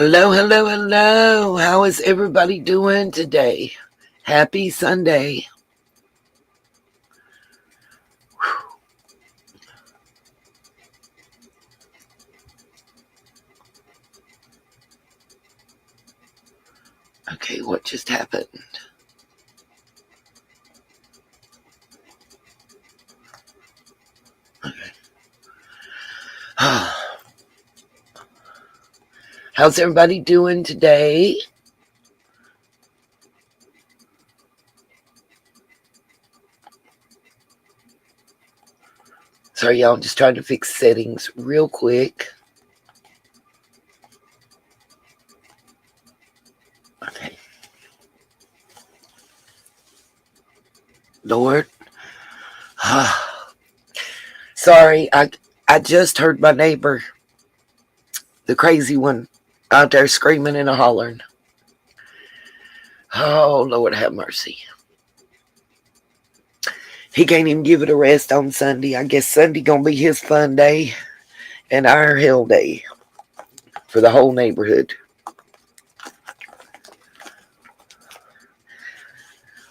Hello, hello, hello. How is everybody doing today? Happy Sunday. Okay, what just happened? Okay. How's everybody doing today? Sorry, y'all, just trying to fix settings real quick. Okay. Lord. Sorry, I just heard my neighbor, the crazy one, out there screaming and hollering. Oh, Lord have mercy. He can't even give it a rest on Sunday. I guess Sunday gonna be his fun day and our hell day for the whole neighborhood.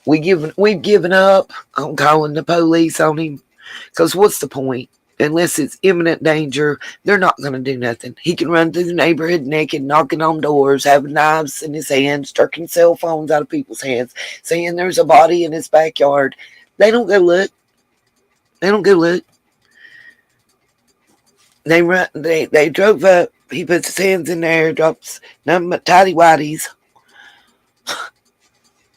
We've given up on calling the police on him, because what's the point? Unless it's imminent danger, they're not going to do nothing. He can run through the neighborhood naked, knocking on doors, having knives in his hands, jerking cell phones out of people's hands, saying there's a body in his backyard. They don't go look. They don't go look. They drove up. He puts his hands in there, drops nothing but tidy whities,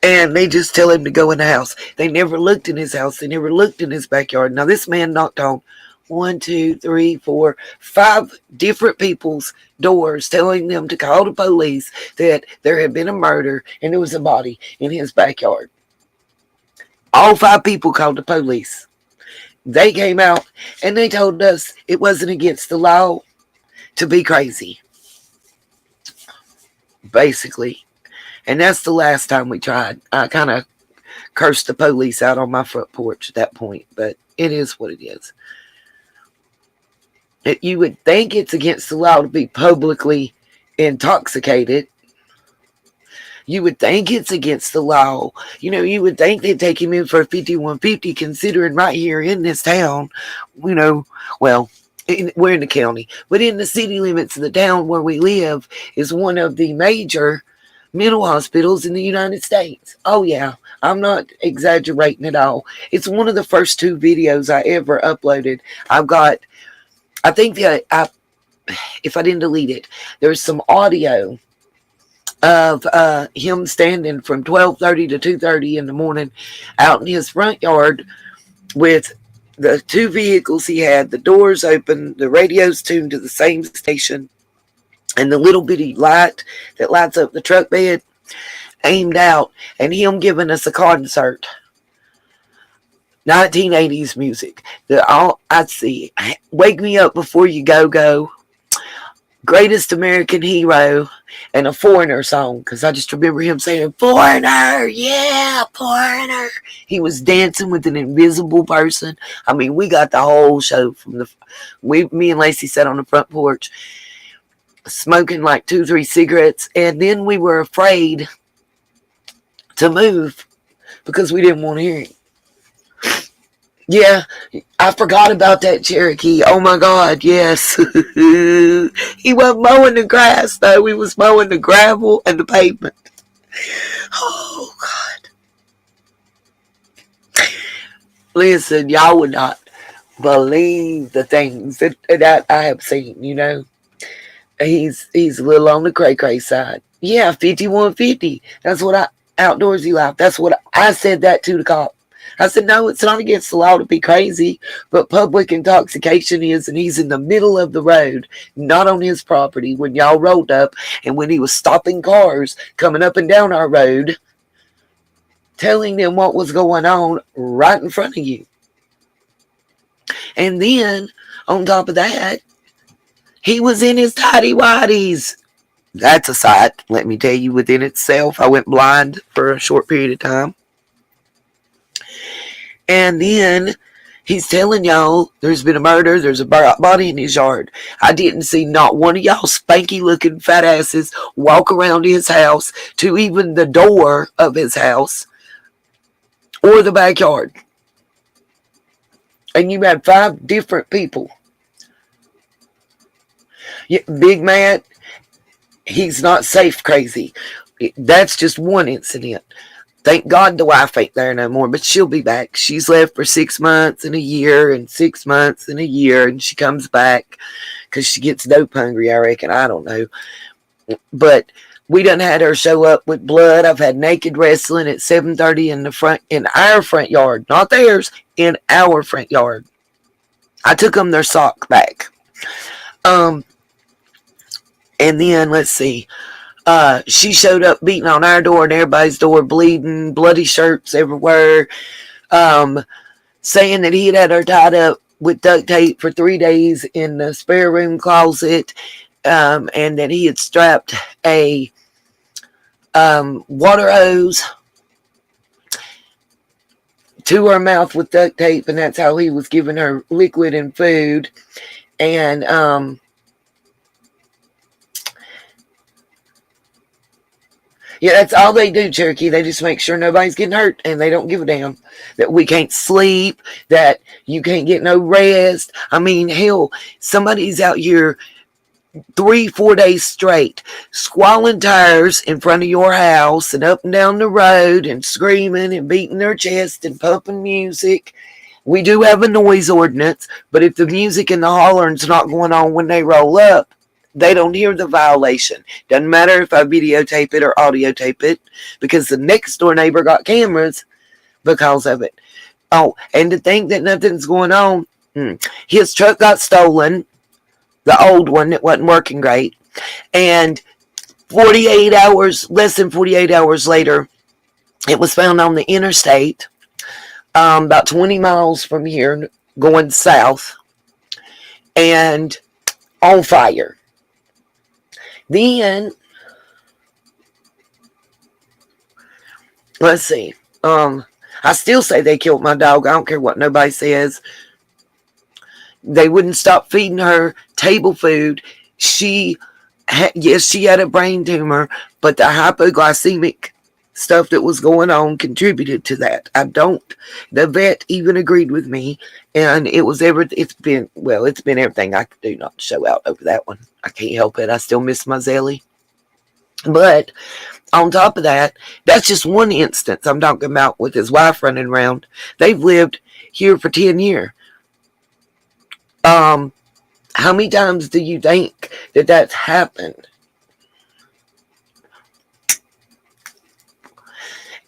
and they just tell him to go in the house. They never looked in his house. They never looked in his backyard. Now, this man knocked on 1, 2, 3, 4, 5 different people's doors, telling them to call the police that there had been a murder and there was a body in his backyard. All 5 people called the police. They came out and they told us it wasn't against the law to be crazy, basically. And that's the last time we tried. I kind of cursed the police out on my front porch at that point, but it is what it is. You would think it's against the law to be publicly intoxicated. You would think it's against the law. You would think they'd take him in for a 5150, considering right here in this town, well, we're in the county, but in the city limits of the town where we live is one of the major mental hospitals in the United States. Oh, yeah. I'm not exaggerating at all. It's one of the first 2 videos I ever uploaded. I think if I didn't delete it, there's some audio of him standing from 12:30 to 2:30 in the morning out in his front yard with the 2 vehicles he had, the doors open, the radio's tuned to the same station, and the little bitty light that lights up the truck bed aimed out, and him giving us a concert. 1980s music. I'd see. Wake Me Up Before You Go Go, Greatest American Hero, and a Foreigner song, because I just remember him saying, "Foreigner, yeah, Foreigner." He was dancing with an invisible person. I mean, we got the whole show me and Lacey sat on the front porch smoking like 2, 3 cigarettes, and then we were afraid to move because we didn't want to hear it. Yeah, I forgot about that Cherokee. Oh my God, yes. He wasn't mowing the grass though. He was mowing the gravel and the pavement. Oh God. Listen, y'all would not believe the things that I have seen, He's a little on the cray-cray side. Yeah, 5150. That's what outdoorsy life. That's what I said that to the cop. I said, no, it's not against the law to be crazy, but public intoxication is, and he's in the middle of the road, not on his property, when y'all rolled up, and when he was stopping cars coming up and down our road, telling them what was going on right in front of you. And then, on top of that, he was in his tidy whities. That's a sight, let me tell you, within itself. I went blind for a short period of time. And then He's telling y'all there's been a murder, there's a body in his yard. I didn't see not one of y'all spanky looking fat asses walk around his house to even the door of his house or the backyard. And you had 5 different people. Big Matt, he's not safe crazy. That's just one incident. Thank God the wife ain't there no more, but she'll be back. She's left for 6 months and a year and 6 months and a year, and she comes back because she gets dope hungry, I reckon. I don't know. But we done had her show up with blood. I've had naked wrestling at 7:30 in our front yard. Not theirs, in our front yard. I took them their sock back. And then, let's see. She showed up beating on our door and everybody's door, bleeding, bloody shirts everywhere, saying that he had her tied up with duct tape for 3 days in the spare room closet, and that he had strapped a water hose to her mouth with duct tape, and that's how he was giving her liquid and food. And yeah, that's all they do, Cherokee. They just make sure nobody's getting hurt, and they don't give a damn that we can't sleep, that you can't get no rest. I mean, hell, somebody's out here 3-4 days straight, squalling tires in front of your house and up and down the road and screaming and beating their chest and pumping music. We do have a noise ordinance, but if the music and the hollering's not going on when they roll up, they don't hear the violation. Doesn't matter if I videotape it or audio tape it, because the next door neighbor got cameras because of it. Oh, and to think that nothing's going on, his truck got stolen, the old one that wasn't working great, and 48 hours, less than 48 hours later, it was found on the interstate, about 20 miles from here, going south, and on fire. Then, let's see. I still say they killed my dog. I don't care what nobody says. They wouldn't stop feeding her table food. Yes, she had a brain tumor, but the hypoglycemic stuff that was going on contributed to that. The vet even agreed with me, and it's been everything I could do not to show out over that one. I can't help it. I still miss my Zelly. But on top of that, that's just one instance I'm talking about with his wife running around. They've lived here for 10 years. How many times do you think that that's happened?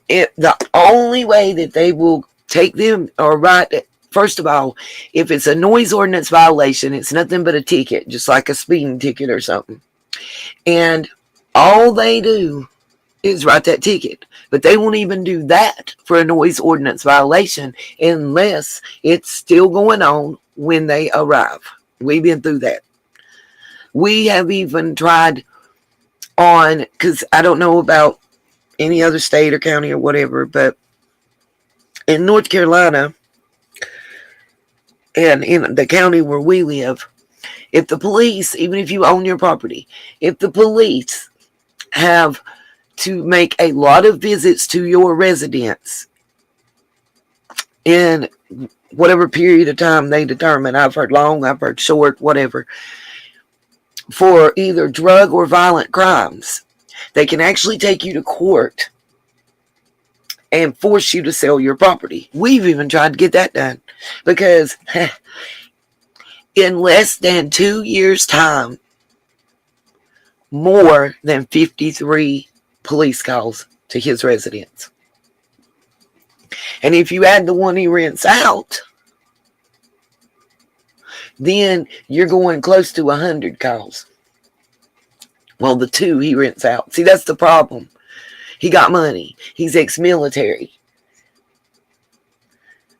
The only way that they will take them or write it, first of all, if it's a noise ordinance violation, it's nothing but a ticket, just like a speeding ticket or something. And all they do is write that ticket. But they won't even do that for a noise ordinance violation unless it's still going on when they arrive. We've been through that. We have even tried because I don't know about any other state or county or whatever, but in North Carolina and in the county where we live, if the police, even if you own your property, if the police have to make a lot of visits to your residence in whatever period of time they determine, I've heard long, I've heard short, whatever, for either drug or violent crimes, they can actually take you to court and force you to sell your property. We've even tried to get that done because in less than 2 years' time, more than 53 police calls to his residence. And if you add the one he rents out, then you're going close to 100 calls. Well, the 2 he rents out. See, that's the problem. He got money. He's ex-military.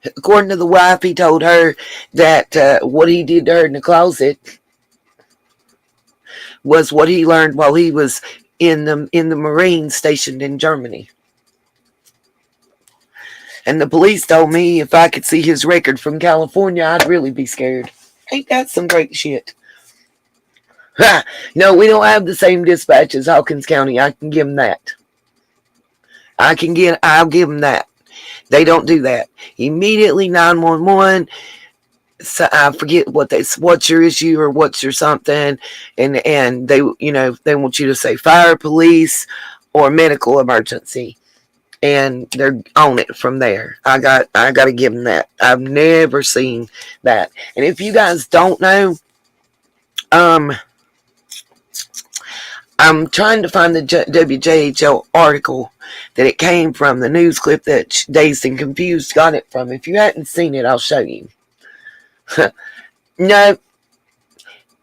According to the wife, he told her that what he did to her in the closet was what he learned while he was in the Marines stationed in Germany. And the police told me if I could see his record from California, I'd really be scared. Ain't that some great shit? Ha! No, we don't have the same dispatch as Hawkins County. I can give them that. I'll give them that. They don't do that. Immediately 911. So I forget what's your issue or what's your something, and they they want you to say fire, police, or medical emergency, and they're on it from there. I got to give them that. I've never seen that. And if you guys don't know, I'm trying to find the WJHL article that it came from, the news clip that Dazed and Confused got it from. If you hadn't seen it, I'll show you. No,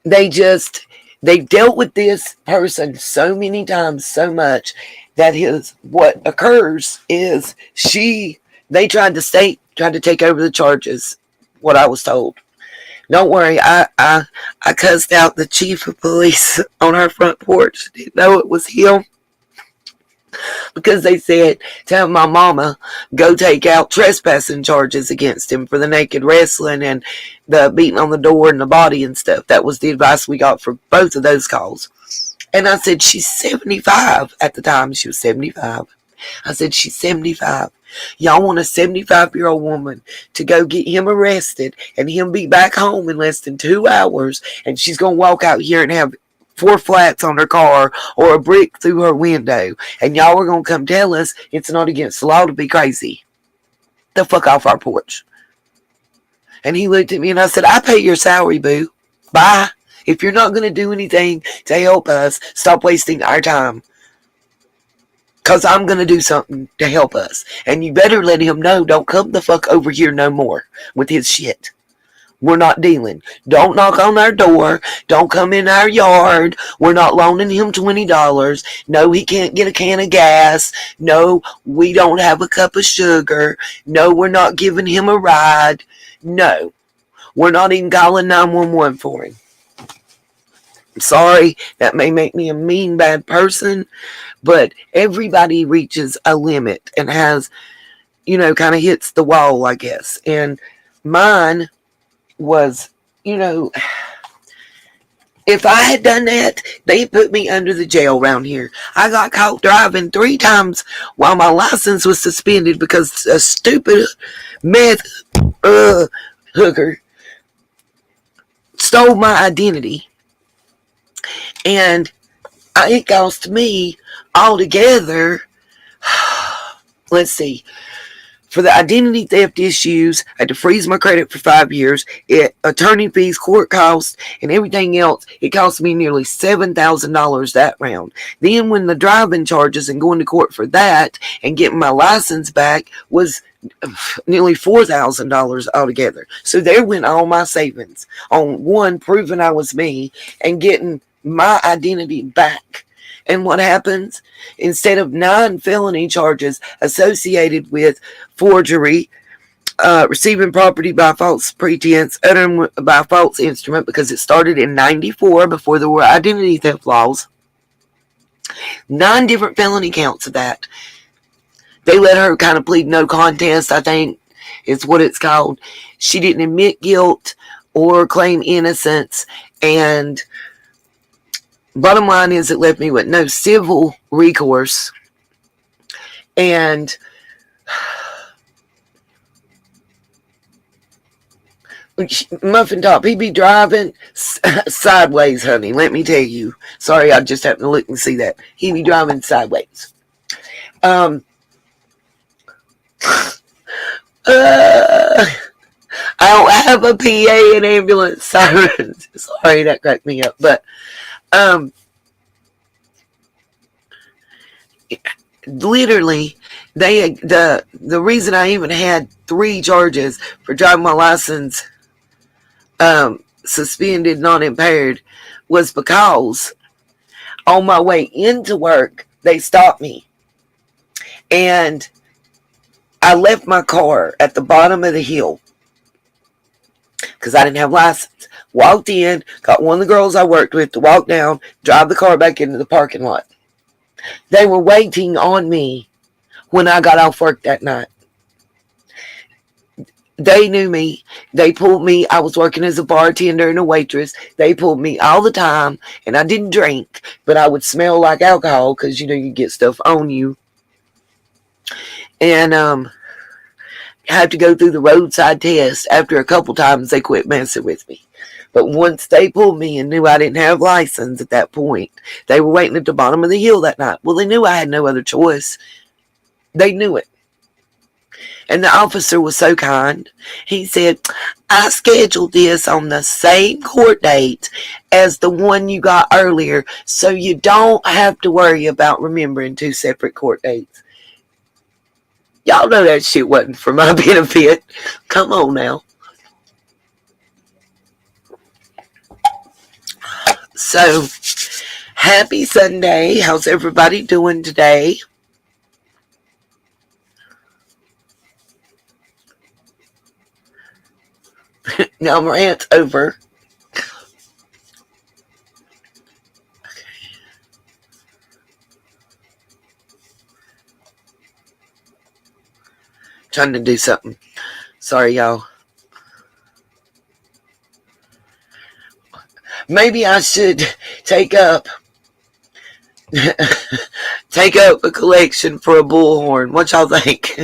they dealt with this person so many times, so much that what occurs is they tried to take over the charges. What I was told. Don't worry, I cussed out the chief of police on our front porch. Didn't know it was him. Because they said, tell my mama, go take out trespassing charges against him for the naked wrestling and the beating on the door and the body and stuff. That was the advice we got for both of those calls. And I said, she's 75. At the time, she was 75. I said, she's 75. Y'all want a 75-year-old woman to go get him arrested and him be back home in less than 2 hours, and she's going to walk out here and have 4 flats on her car or a brick through her window, and y'all are going to come tell us it's not against the law to be crazy. The fuck off our porch. And he looked at me and I said, I pay your salary, boo. Bye. If you're not going to do anything to help us, stop wasting our time. Because I'm going to do something to help us. And you better let him know, don't come the fuck over here no more with his shit. We're not dealing. Don't knock on our door. Don't come in our yard. We're not loaning him $20. No, he can't get a can of gas. No, we don't have a cup of sugar. No, we're not giving him a ride. No, we're not even calling 911 for him. I'm sorry, that may make me a mean, bad person, but everybody reaches a limit and has, kind of hits the wall, I guess. And mine was, if I had done that, they put me under the jail around here. I got caught driving 3 times while my license was suspended because a stupid meth hooker stole my identity. And it cost me altogether, let's see, for the identity theft issues, I had to freeze my credit for 5 years. Attorney fees, court costs, and everything else, it cost me nearly $7,000 that round. Then when the driving charges and going to court for that and getting my license back was nearly $4,000 altogether. So there went all my savings on one, proving I was me and getting my identity back. And what happens? Instead of 9 felony charges associated with forgery, receiving property by false pretense, uttering by false instrument, because it started in 94 before there were identity theft laws, 9 different felony counts of that. They let her kind of plead no contest, I think is what it's called. She didn't admit guilt or claim innocence, and bottom line is it left me with no civil recourse. And Muffin Top, he be driving sideways, honey, let me tell you. Sorry, I just happened to look and see that. He be driving sideways. I don't have a PA and ambulance sirens. Sorry, that cracked me up. But literally, the reason I even had 3 charges for driving my license suspended, not impaired, was because on my way into work they stopped me, and I left my car at the bottom of the hill because I didn't have a license. Walked in, got one of the girls I worked with to walk down, drive the car back into the parking lot. They were waiting on me when I got off work that night. They knew me. They pulled me. I was working as a bartender and a waitress. They pulled me all the time, and I didn't drink, but I would smell like alcohol because you get stuff on you, and have to go through the roadside test. After a couple times, they quit messing with me. But once they pulled me and knew I didn't have license at that point, they were waiting at the bottom of the hill that night. Well, they knew I had no other choice. They knew it. And the officer was so kind. He said, I scheduled this on the same court date as the one you got earlier, so you don't have to worry about remembering two separate court dates. Y'all know that shit wasn't for my benefit. Come on now. So, happy Sunday. How's everybody doing today? Now, my rant's over. Trying to do something. Sorry, y'all. Maybe I should take up take up a collection for a bullhorn. What y'all think?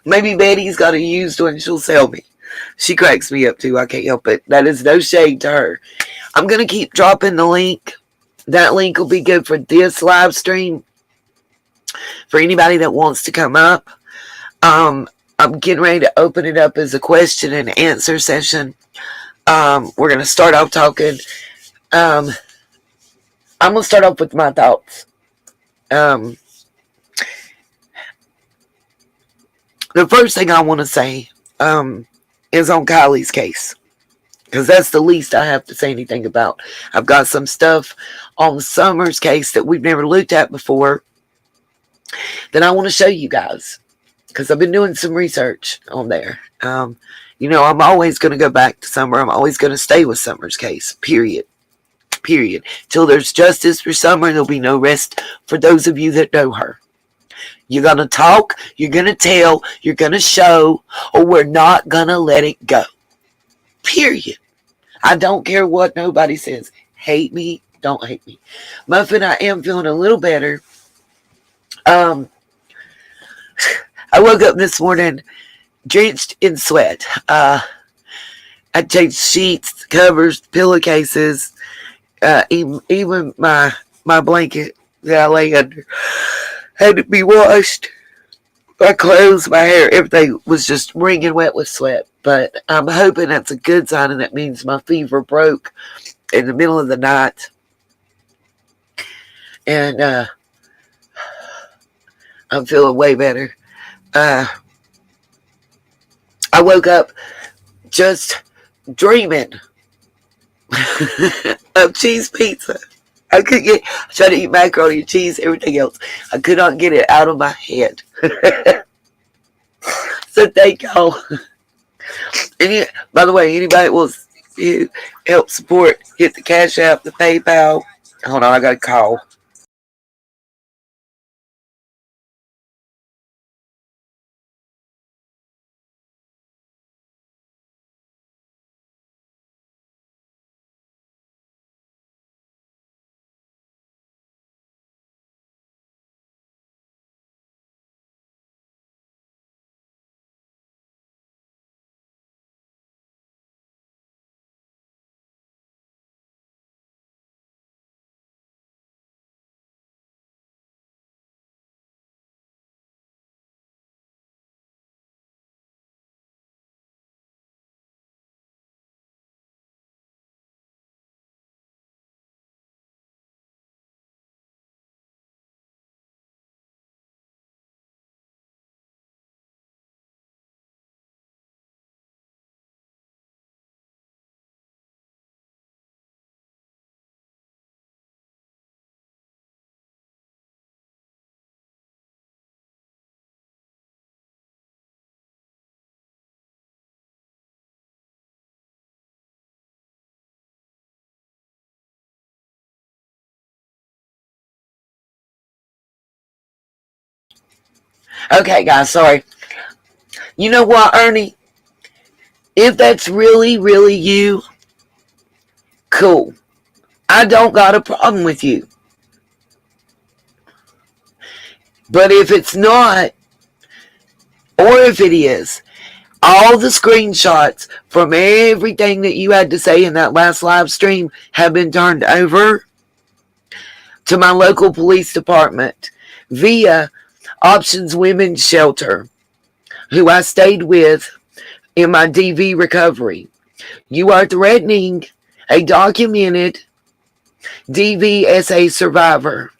Maybe Betty's got a used one. She'll sell me. She cracks me up too. I can't help it. That is no shade to her. I'm going to keep dropping the link. That link will be good for this live stream. For anybody that wants to come up. I'm getting ready to open it up as a question and answer session. We're going to start off talking. I'm going to start off with my thoughts. The first thing I want to say is on Kiely's case, because that's the least I have to say anything about. I've got some stuff on Summer's case that we've never looked at before that I want to show you guys, because I've been doing some research on there. I'm always going to go back to Summer. I'm always going to stay with Summer's case, period. Till there's justice for Summer, there'll be no rest for those of you that know her. You're going to talk, you're going to tell, you're going to show, or we're not going to let it go. Period. I don't care what nobody says. Hate me, don't hate me. Muffin, I am feeling a little better. I woke up this morning drenched in sweat. I changed sheets, covers, pillowcases, even my blanket that I lay under had to be washed. My clothes, my hair, everything was just wringing wet with sweat. But I'm hoping that's a good sign, and that means my fever broke in the middle of the night. And I'm feeling way better. I woke up just dreaming of cheese pizza. I tried to eat macaroni and cheese, everything else. I could not get it out of my head. So thank y'all. By the way, anybody will help support, hit the Cash App, the PayPal. Hold on, I got a call. Okay, guys, sorry. You know what, Ernie? If that's really, really you, cool. I don't got a problem with you. But if it's not, or if it is, all the screenshots from everything that you had to say in that last live stream have been turned over to my local police department via Options Women's Shelter, who I stayed with in my DV recovery. You are threatening a documented DVSA survivor.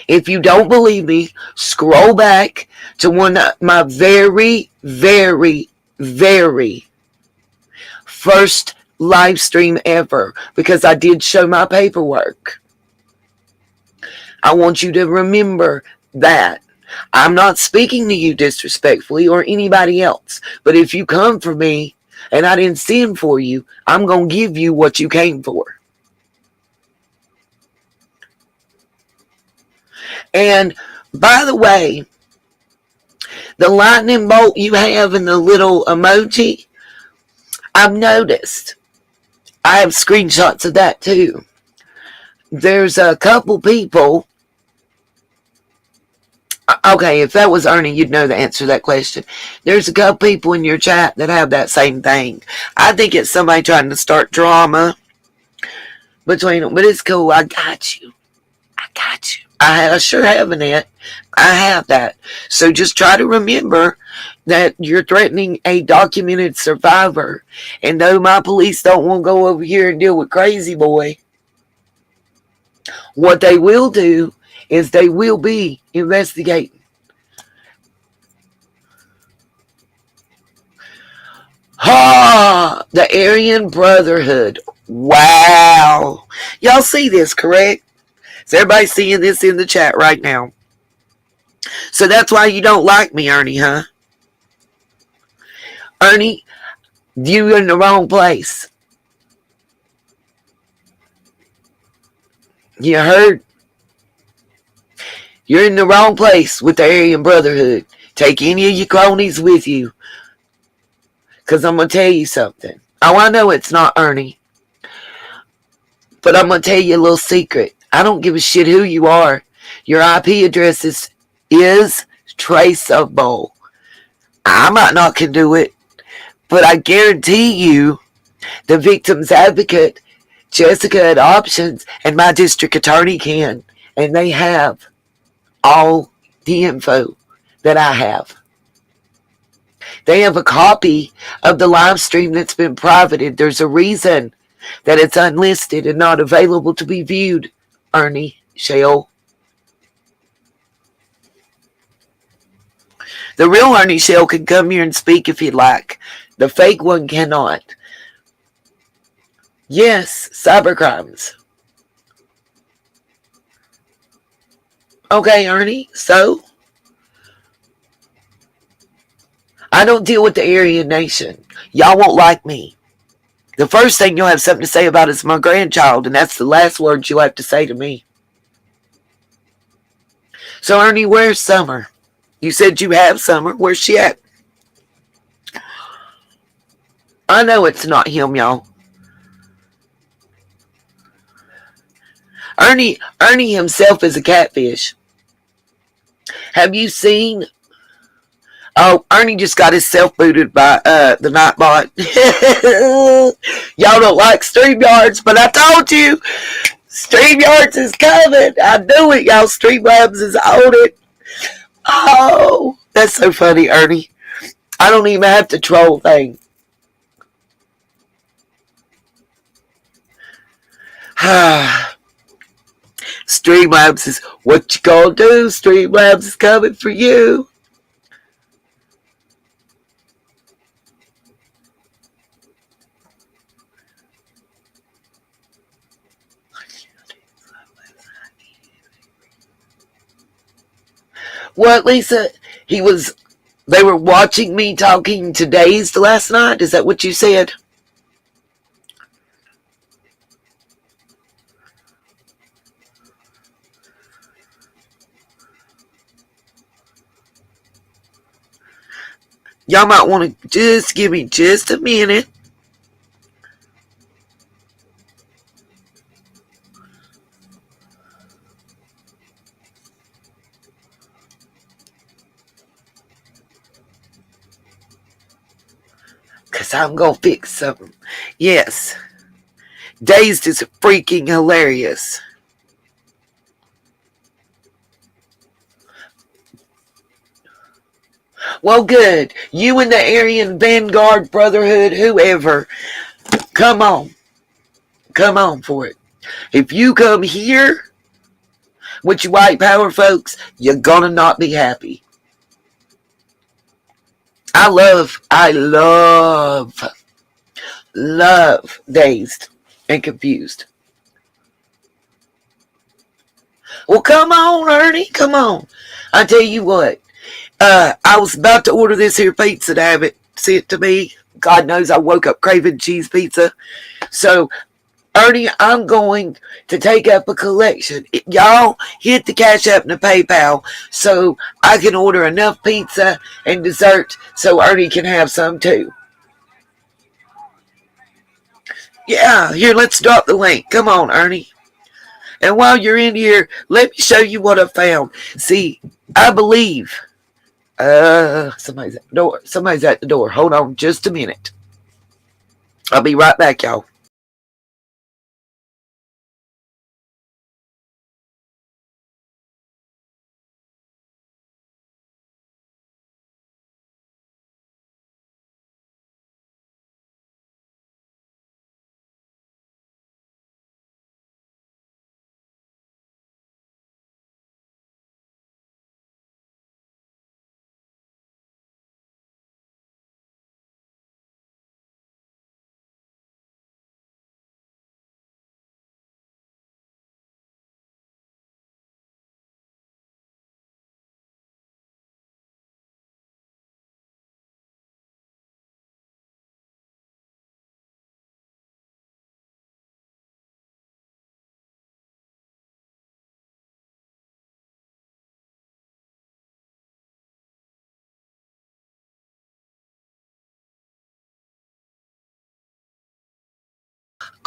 If you don't believe me, scroll back to one of my very, very, very first live stream ever, because I did show my paperwork. I want you to remember that. I'm not speaking to you disrespectfully or anybody else, but if you come for me and I didn't send for you, I'm going to give you what you came for. And by the way, the lightning bolt you have in the little emoji, I've noticed. I have screenshots of that too. There's a couple people. Okay, if that was Ernie, you'd know the answer to that question. There's a couple people in your chat that have that same thing. I think it's somebody trying to start drama between them, but it's cool. I got you. I got you. I sure have an it. I have that. So just try to remember that you're threatening a documented survivor. And though my police don't want to go over here and deal with Crazy Boy, what they will do is they will be investigating. Ha! The Aryan Brotherhood. Wow. Y'all see this, correct? Is everybody seeing this in the chat right now? So that's why you don't like me, Ernie, huh? Ernie, you're in the wrong place. You heard? You're in the wrong place with the Aryan Brotherhood. Take any of your cronies with you. Because I'm going to tell you something. Oh, I know it's not Ernie. But I'm going to tell you a little secret. I don't give a shit who you are. Your IP address is traceable. I might not can do it. But I guarantee you, the victim's advocate, Jessica at Options, and my district attorney can. And they have all the info that I have. They have a copy of the live stream that's been privated. There's a reason that it's unlisted and not available to be viewed, Ernie Shale. The real Ernie Shale can come here and speak if he'd like. The fake one cannot. Yes, cybercrimes. Okay, Ernie, so? I don't deal with the Aryan Nation. Y'all won't like me. The first thing you'll have something to say about is my grandchild, and that's the last words you'll have to say to me. So, Ernie, where's Summer? You said you have Summer. Where's she at? I know it's not him, y'all. Ernie himself is a catfish. Have you seen? Oh, Ernie just got himself booted by the Nightbot. Y'all don't like StreamYards, but I told you, StreamYards is coming. I knew it, y'all. Streamlabs is on it. Oh, that's so funny, Ernie. I don't even have to troll thing. Streamlabs is what you gonna do. Streamlabs is coming for you. What, Lisa? They were watching me talking to Dazed last night? Is that what you said? Y'all might want to just give me just a minute. Because I'm going to fix something. Yes. Dazed is freaking hilarious. Well, good. You and the Aryan Vanguard Brotherhood, whoever, come on. Come on for it. If you come here with your white power folks, you're gonna not be happy. I love Dazed and Confused. Well, come on, Ernie. Come on. I tell you what. I was about to order this here pizza to have it sent to me. God knows I woke up craving cheese pizza. So, Ernie, I'm going to take up a collection. Y'all hit the Cash App and the PayPal so I can order enough pizza and dessert so Ernie can have some too. Yeah, here, let's drop the link. Come on, Ernie. And while you're in here, let me show you what I found. See, I believe... somebody's at the door. Somebody's at the door. Hold on just a minute. I'll be right back, y'all.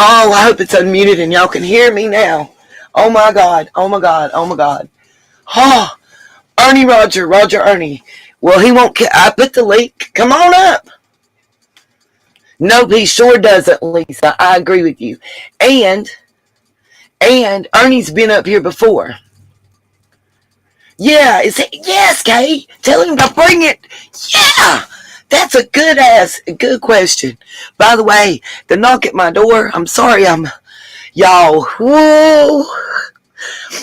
Oh, I hope it's unmuted and y'all can hear me now. Oh my God. Oh my God. Oh my God. Oh, Ernie Roger Ernie. Well, he won't. I put the link. Come on up. Nope, he sure doesn't, Lisa. I agree with you. And Ernie's been up here before. Yeah, yes, Kay. Tell him to bring it. Yeah, that's a good question. By the way, the knock at my door. I'm sorry, y'all. Whoa.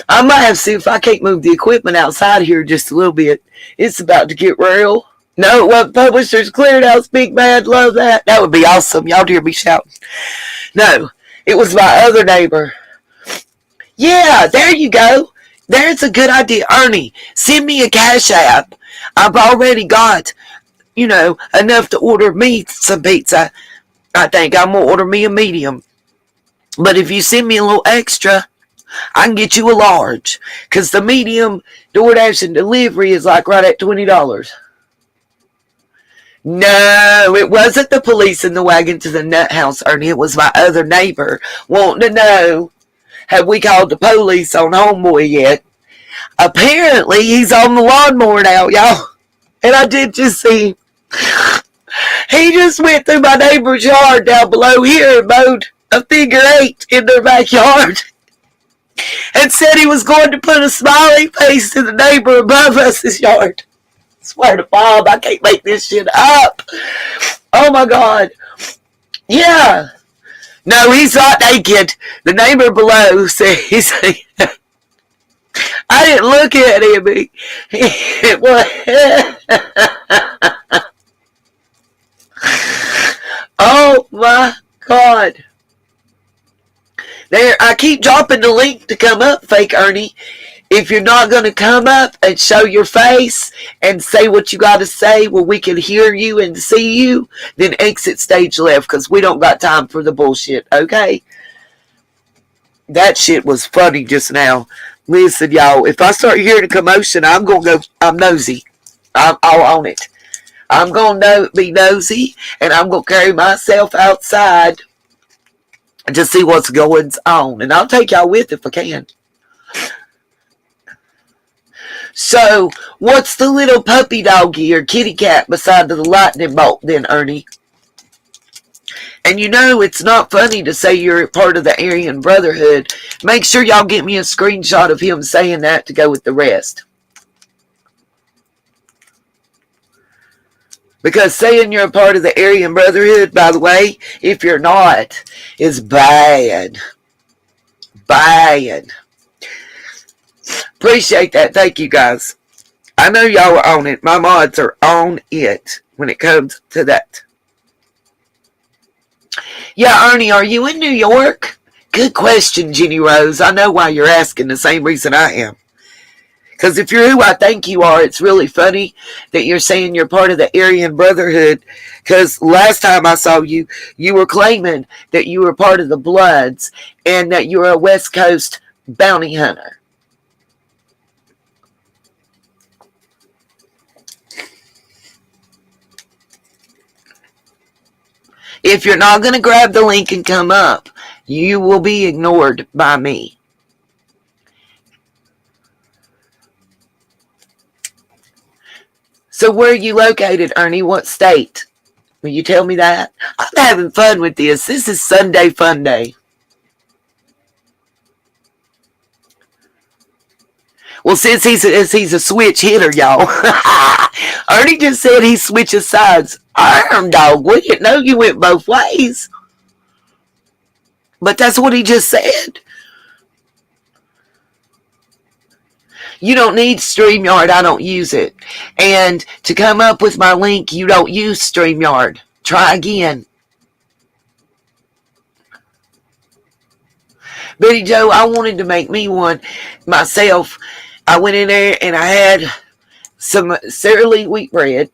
I might have to see if I can't move the equipment outside here just a little bit. It's about to get real. No, what Publishers Clearinghouse, big bad, love that. That would be awesome. Y'all hear me shouting. No, it was my other neighbor. Yeah, there you go. There's a good idea. Ernie, send me a Cash App. I've already got, enough to order me some pizza. I think I'm going to order me a medium. But if you send me a little extra, I can get you a large. Because the medium DoorDash and delivery is like right at $20. No, it wasn't the police in the wagon to the nut house, Ernie. It was my other neighbor wanting to know, have we called the police on homeboy yet? Apparently, he's on the lawnmower now, y'all. And I did just see him. He just went through my neighbor's yard down below here and mowed a figure 8 in their backyard. And said he was going to put a smiley face in the neighbor above us' yard. I swear to Bob, I can't make this shit up. Oh my God. Yeah. No, he's not naked. The neighbor below said, I didn't look at him. It was. Oh my God. There, I keep dropping the link to come up, Fake Ernie. If you're not going to come up and show your face and say what you got to say where we can hear you and see you, then exit stage left because we don't got time for the bullshit, okay? That shit was funny just now. Listen, y'all, if I start hearing a commotion, I'm going to go, I'm nosy. I'll own it. I'm going to be nosy, and I'm going to carry myself outside to see what's going on. And I'll take y'all with if I can. So, what's the little puppy doggy or kitty cat beside the lightning bolt then, Ernie? And you know, it's not funny to say you're part of the Aryan Brotherhood. Make sure y'all get me a screenshot of him saying that to go with the rest. Because saying you're a part of the Aryan Brotherhood, by the way, if you're not, is bad. Bad. Appreciate that. Thank you, guys. I know y'all are on it. My mods are on it when it comes to that. Yeah, Ernie, are you in New York? Good question, Jenny Rose. I know why you're asking, the same reason I am. Because if you're who I think you are, it's really funny that you're saying you're part of the Aryan Brotherhood. Because last time I saw you, you were claiming that you were part of the Bloods and that you were a West Coast bounty hunter. If you're not going to grab the link and come up, you will be ignored by me. So where are you located, Ernie? What state? Will you tell me that? I'm having fun with this. This is Sunday Fun Day. Well, since he's a switch hitter, y'all. Ernie just said he switches sides. Iron dog, we didn't know you went both ways. But that's what he just said. You don't need StreamYard. I don't use it. And to come up with my link, you don't use StreamYard. Try again. Betty Joe, I wanted to make me one myself. I went in there and I had some Sara Lee wheat bread.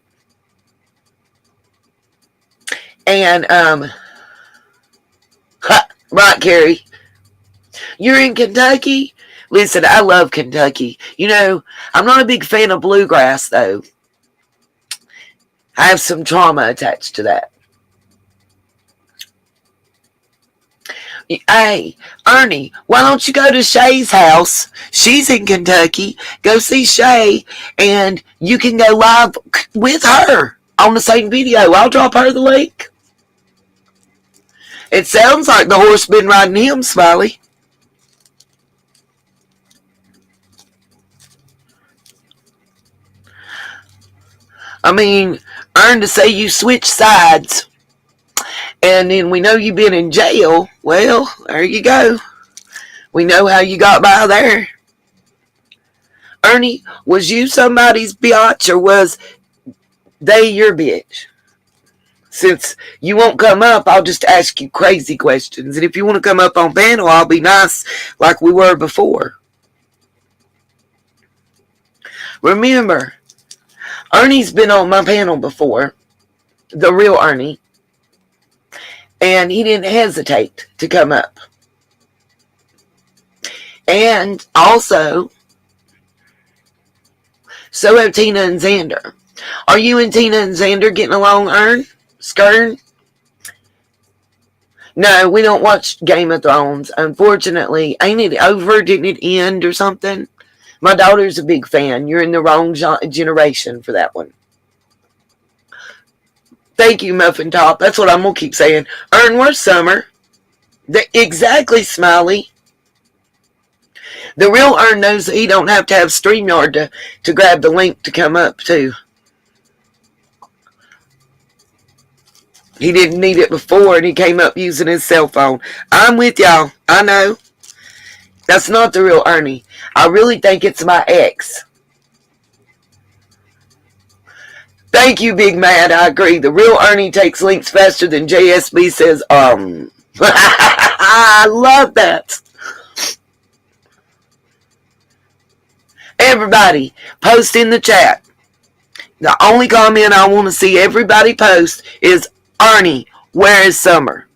And, right, Carrie. You're in Kentucky? Listen, I love Kentucky. You know, I'm not a big fan of bluegrass, though. I have some trauma attached to that. Hey, Ernie, why don't you go to Shay's house? She's in Kentucky. Go see Shay, and you can go live with her on the same video. I'll drop her the link. It sounds like the horse been riding him, Smiley. I mean, Ern, to say you switch sides, and then we know you've been in jail, well, there you go. We know how you got by there. Ernie, was you somebody's biatch, or was they your bitch? Since you won't come up, I'll just ask you crazy questions. And if you want to come up on panel, I'll be nice like we were before. Remember, Ernie's been on my panel before, the real Ernie, and he didn't hesitate to come up. And also, so have Tina and Xander. Are you and Tina and Xander getting along, Ern? Skern? No, we don't watch Game of Thrones, unfortunately. Ain't it over? Didn't it end or something? My daughter's a big fan. You're in the wrong generation for that one. Thank you, Muffin Top. That's what I'm going to keep saying. Ern, where's Summer? Exactly, Smiley. The real Ern knows that he don't have to have StreamYard to grab the link to come up, too. He didn't need it before, and he came up using his cell phone. I'm with y'all. I know. That's not the real Ernie. I really think it's my ex. Thank you, Big Mad. I agree. The real Ernie takes links faster than JSB says, I love that. Everybody, post in the chat. The only comment I want to see everybody post is, Ernie, where is Summer?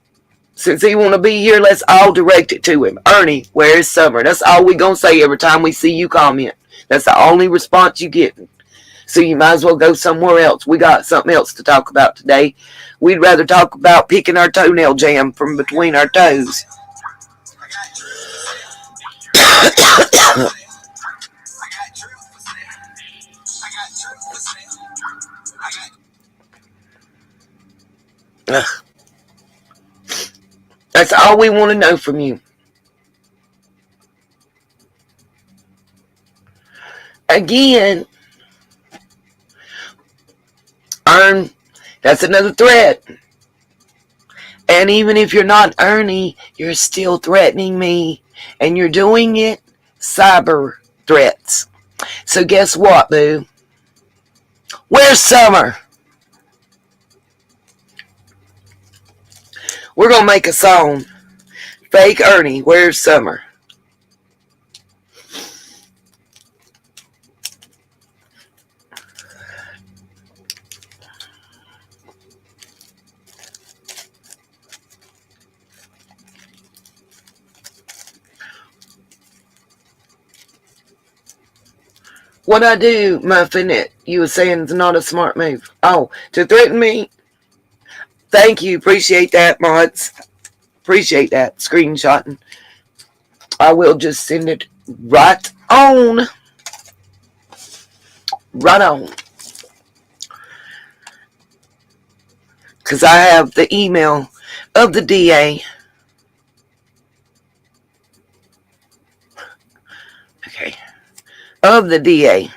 Since he want to be here, let's all direct it to him. Ernie, where is Summer? That's all we going to say every time we see you comment. That's the only response you get. So you might as well go somewhere else. We got something else to talk about today. We'd rather talk about picking our toenail jam from between our toes. That's all we want to know from you. Again, earn. That's another threat. And even if you're not Ernie, you're still threatening me. And you're doing it cyber threats. So guess what, boo? Where's Summer? We're going to make a song. Fake Ernie, where's Summer? What I do, Muffin, you were saying it's not a smart move. Oh, to threaten me? Thank you. Appreciate that, mods. Appreciate that. Screenshotting. I will just send it right on. Right on. Because I have the email of the DA. Okay. Of the DA.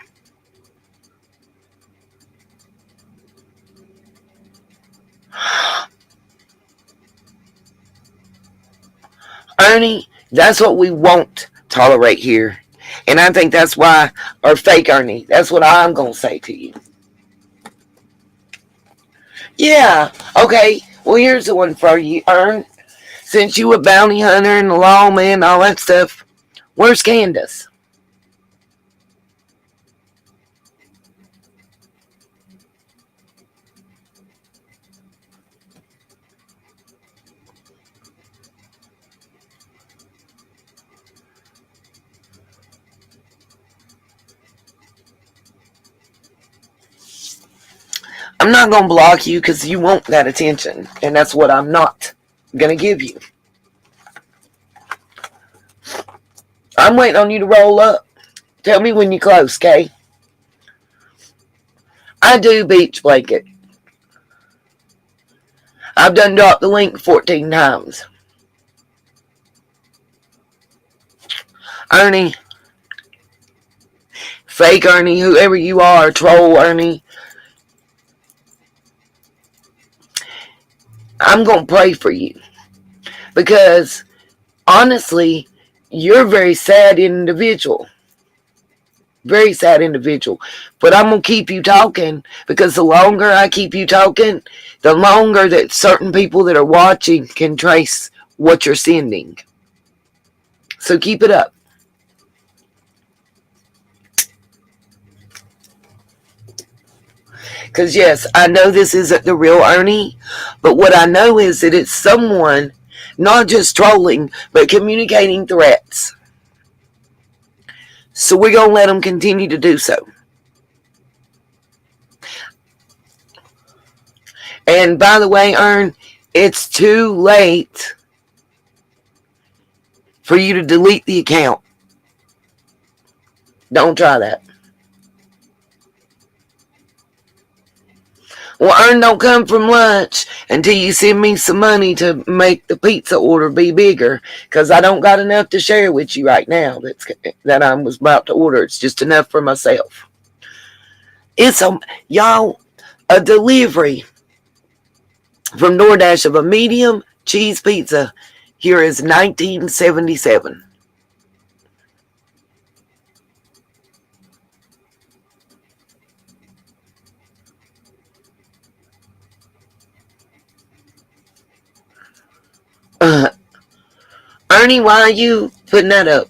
Ernie, that's what we won't tolerate here. And I think that's why, or fake Ernie, that's what I'm going to say to you. Yeah, okay. Well, here's the one for you, Ern. Since you a bounty hunter and the lawman and all that stuff, where's Candace? I'm not going to block you because you want that attention. And that's what I'm not going to give you. I'm waiting on you to roll up. Tell me when you're close, okay? I do beach blanket. I've done dropped the link 14 times. Ernie, fake Ernie, whoever you are, troll Ernie, I'm going to pray for you. Because, honestly, you're a very sad individual. Very sad individual. But I'm going to keep you talking because the longer I keep you talking, the longer that certain people that are watching can trace what you're sending. So keep it up. Because yes, I know this isn't the real Ernie, but what I know is that it's someone not just trolling, but communicating threats. So we're going to let them continue to do so. And by the way, Ern, it's too late for you to delete the account. Don't try that. Well, Ern don't come from lunch until you send me some money to make the pizza order be bigger, because I don't got enough to share with you right now that I was about to order. It's just enough for myself. It's a delivery from DoorDash of a medium cheese pizza. Here is 1977. Ernie, why are you putting that up?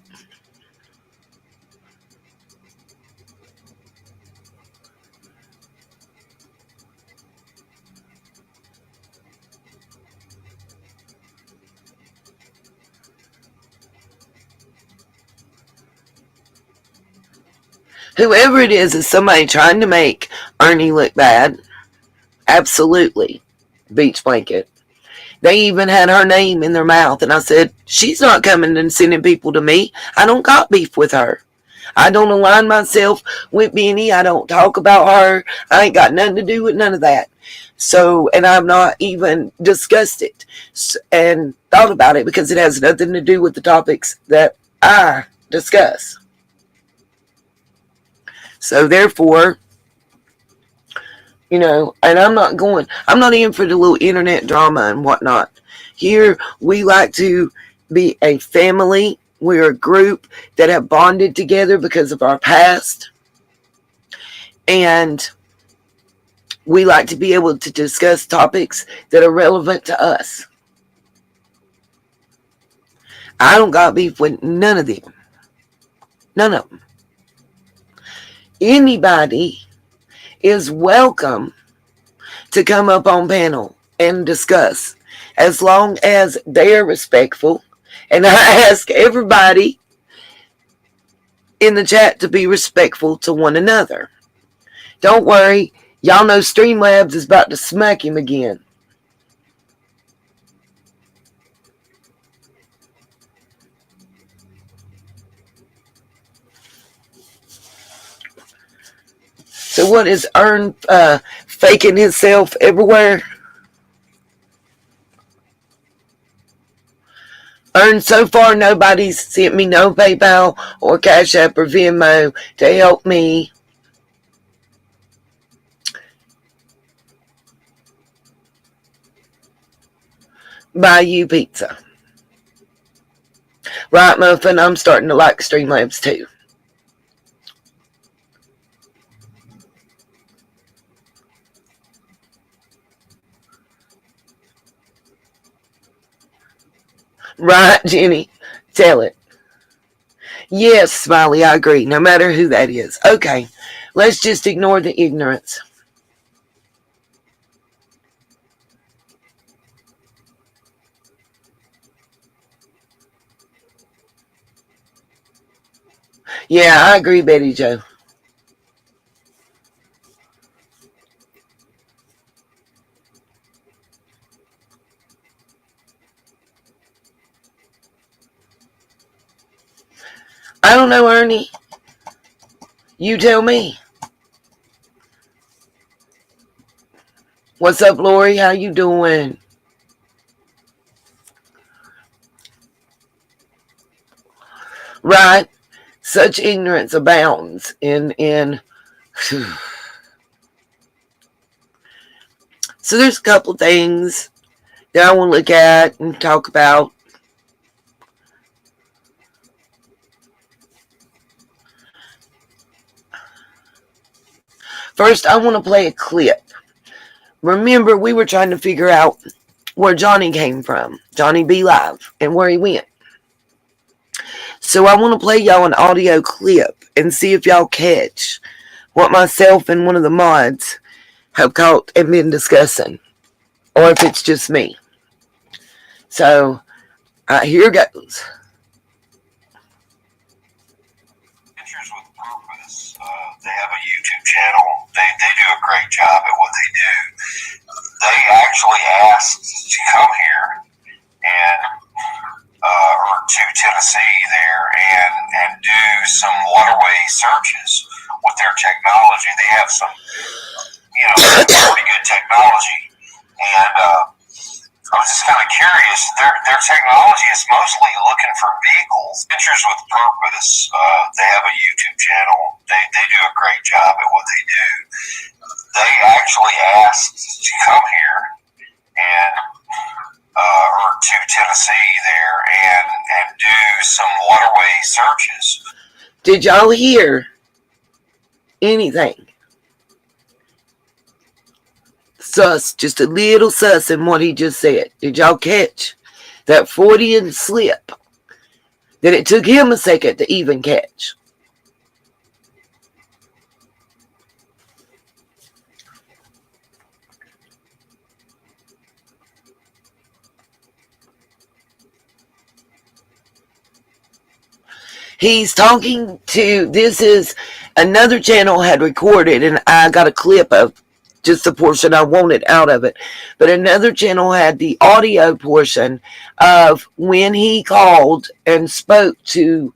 Whoever it is somebody trying to make Ernie look bad. Absolutely. Beach blanket. They even had her name in their mouth, and I said, she's not coming and sending people to me. I don't got beef with her. I don't align myself with Benny. I don't talk about her. I ain't got nothing to do with none of that. So, and I'm not even discussed it and thought about it because it has nothing to do with the topics that I discuss. So, therefore, and I'm not in for the little internet drama and whatnot. Here, we like to be a family. We're a group that have bonded together because of our past. And we like to be able to discuss topics that are relevant to us. I don't got beef with none of them. None of them. Anybody is welcome to come up on panel and discuss as long as they are respectful. And I ask everybody in the chat to be respectful to one another. Don't worry, y'all know Streamlabs is about to smack him again. So what is Ern faking himself everywhere? Ern, so far nobody's sent me no PayPal or Cash App or Venmo to help me buy you pizza. Right, Muffin, I'm starting to like Streamlabs too. Right, Jenny? Tell it. Yes, Smiley, I agree. No matter who that is. Okay, let's just ignore the ignorance. Yeah, I agree, Betty Joe. I don't know, Ernie. You tell me. What's up, Lori? How you doing? Right. Such ignorance abounds in So there's a couple things that I want to look at and talk about. First, I want to play a clip. Remember, we were trying to figure out where Johnny came from, Johnny B. Live, and where he went. So I want to play y'all an audio clip and see if y'all catch what myself and one of the mods have caught and been discussing, or if it's just me. So here goes. With purpose. They have a YouTube channel. They do a great job at what they do. They actually asked to come here and or to Tennessee there and do some waterway searches with their technology. They have some pretty good technology, and I was just kind of curious. Their technology is mostly looking for vehicles. Adventures with Purpose. They have a YouTube channel. They do a great job at what they do. They actually asked to come here and or to Tennessee there and do some waterway searches. Did y'all hear anything? Sus, just a little sus in what he just said. Did y'all catch that Freudian slip that it took him a second to even catch? He's talking to, this is another channel had recorded, and I got a clip of just the portion I wanted out of it. But another channel had the audio portion of when he called and spoke to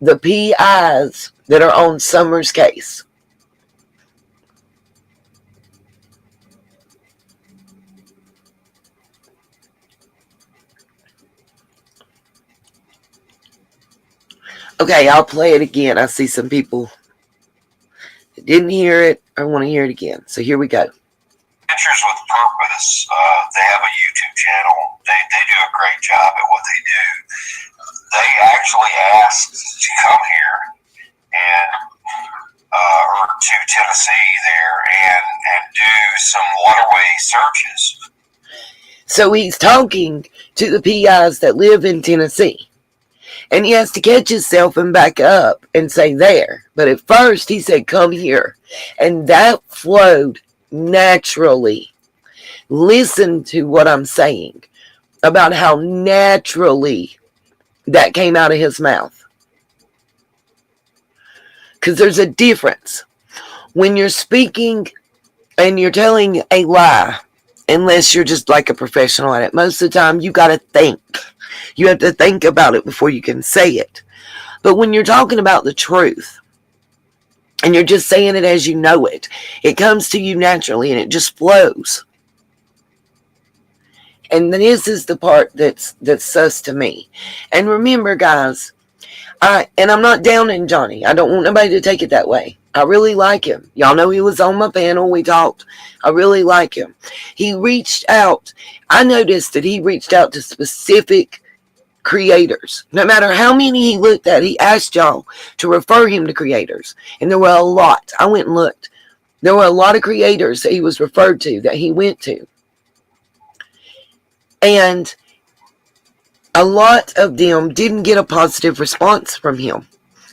the PIs that are on Summer's case. Okay, I'll play it again. I see some people that didn't hear it. I want to hear it again. So here we go. Pictures with Purpose. They have a YouTube channel. They do a great job at what they do. They actually asked to come here and or to Tennessee there and do some waterway searches. So he's talking to the PIs that live in Tennessee. And he has to catch himself and back up and say there. But at first he said, come here. And that flowed naturally. Listen to what I'm saying about how naturally that came out of his mouth. Because there's a difference. When you're speaking and you're telling a lie, unless you're just like a professional at it, most of the time you got to think. You have to think about it before you can say it. But when you're talking about the truth, and you're just saying it as you know it, it comes to you naturally and it just flows. And this is the part that's sus to me. And remember, guys, I'm not downing Johnny. I don't want nobody to take it that way. I really like him. Y'all know he was on my panel. We talked. I really like him. He reached out. I noticed that he reached out to specific creators. No matter how many he looked at, he asked y'all to refer him to creators. And there were a lot. I went and looked. There were a lot of creators that he was referred to, that he went to. And a lot of them didn't get a positive response from him.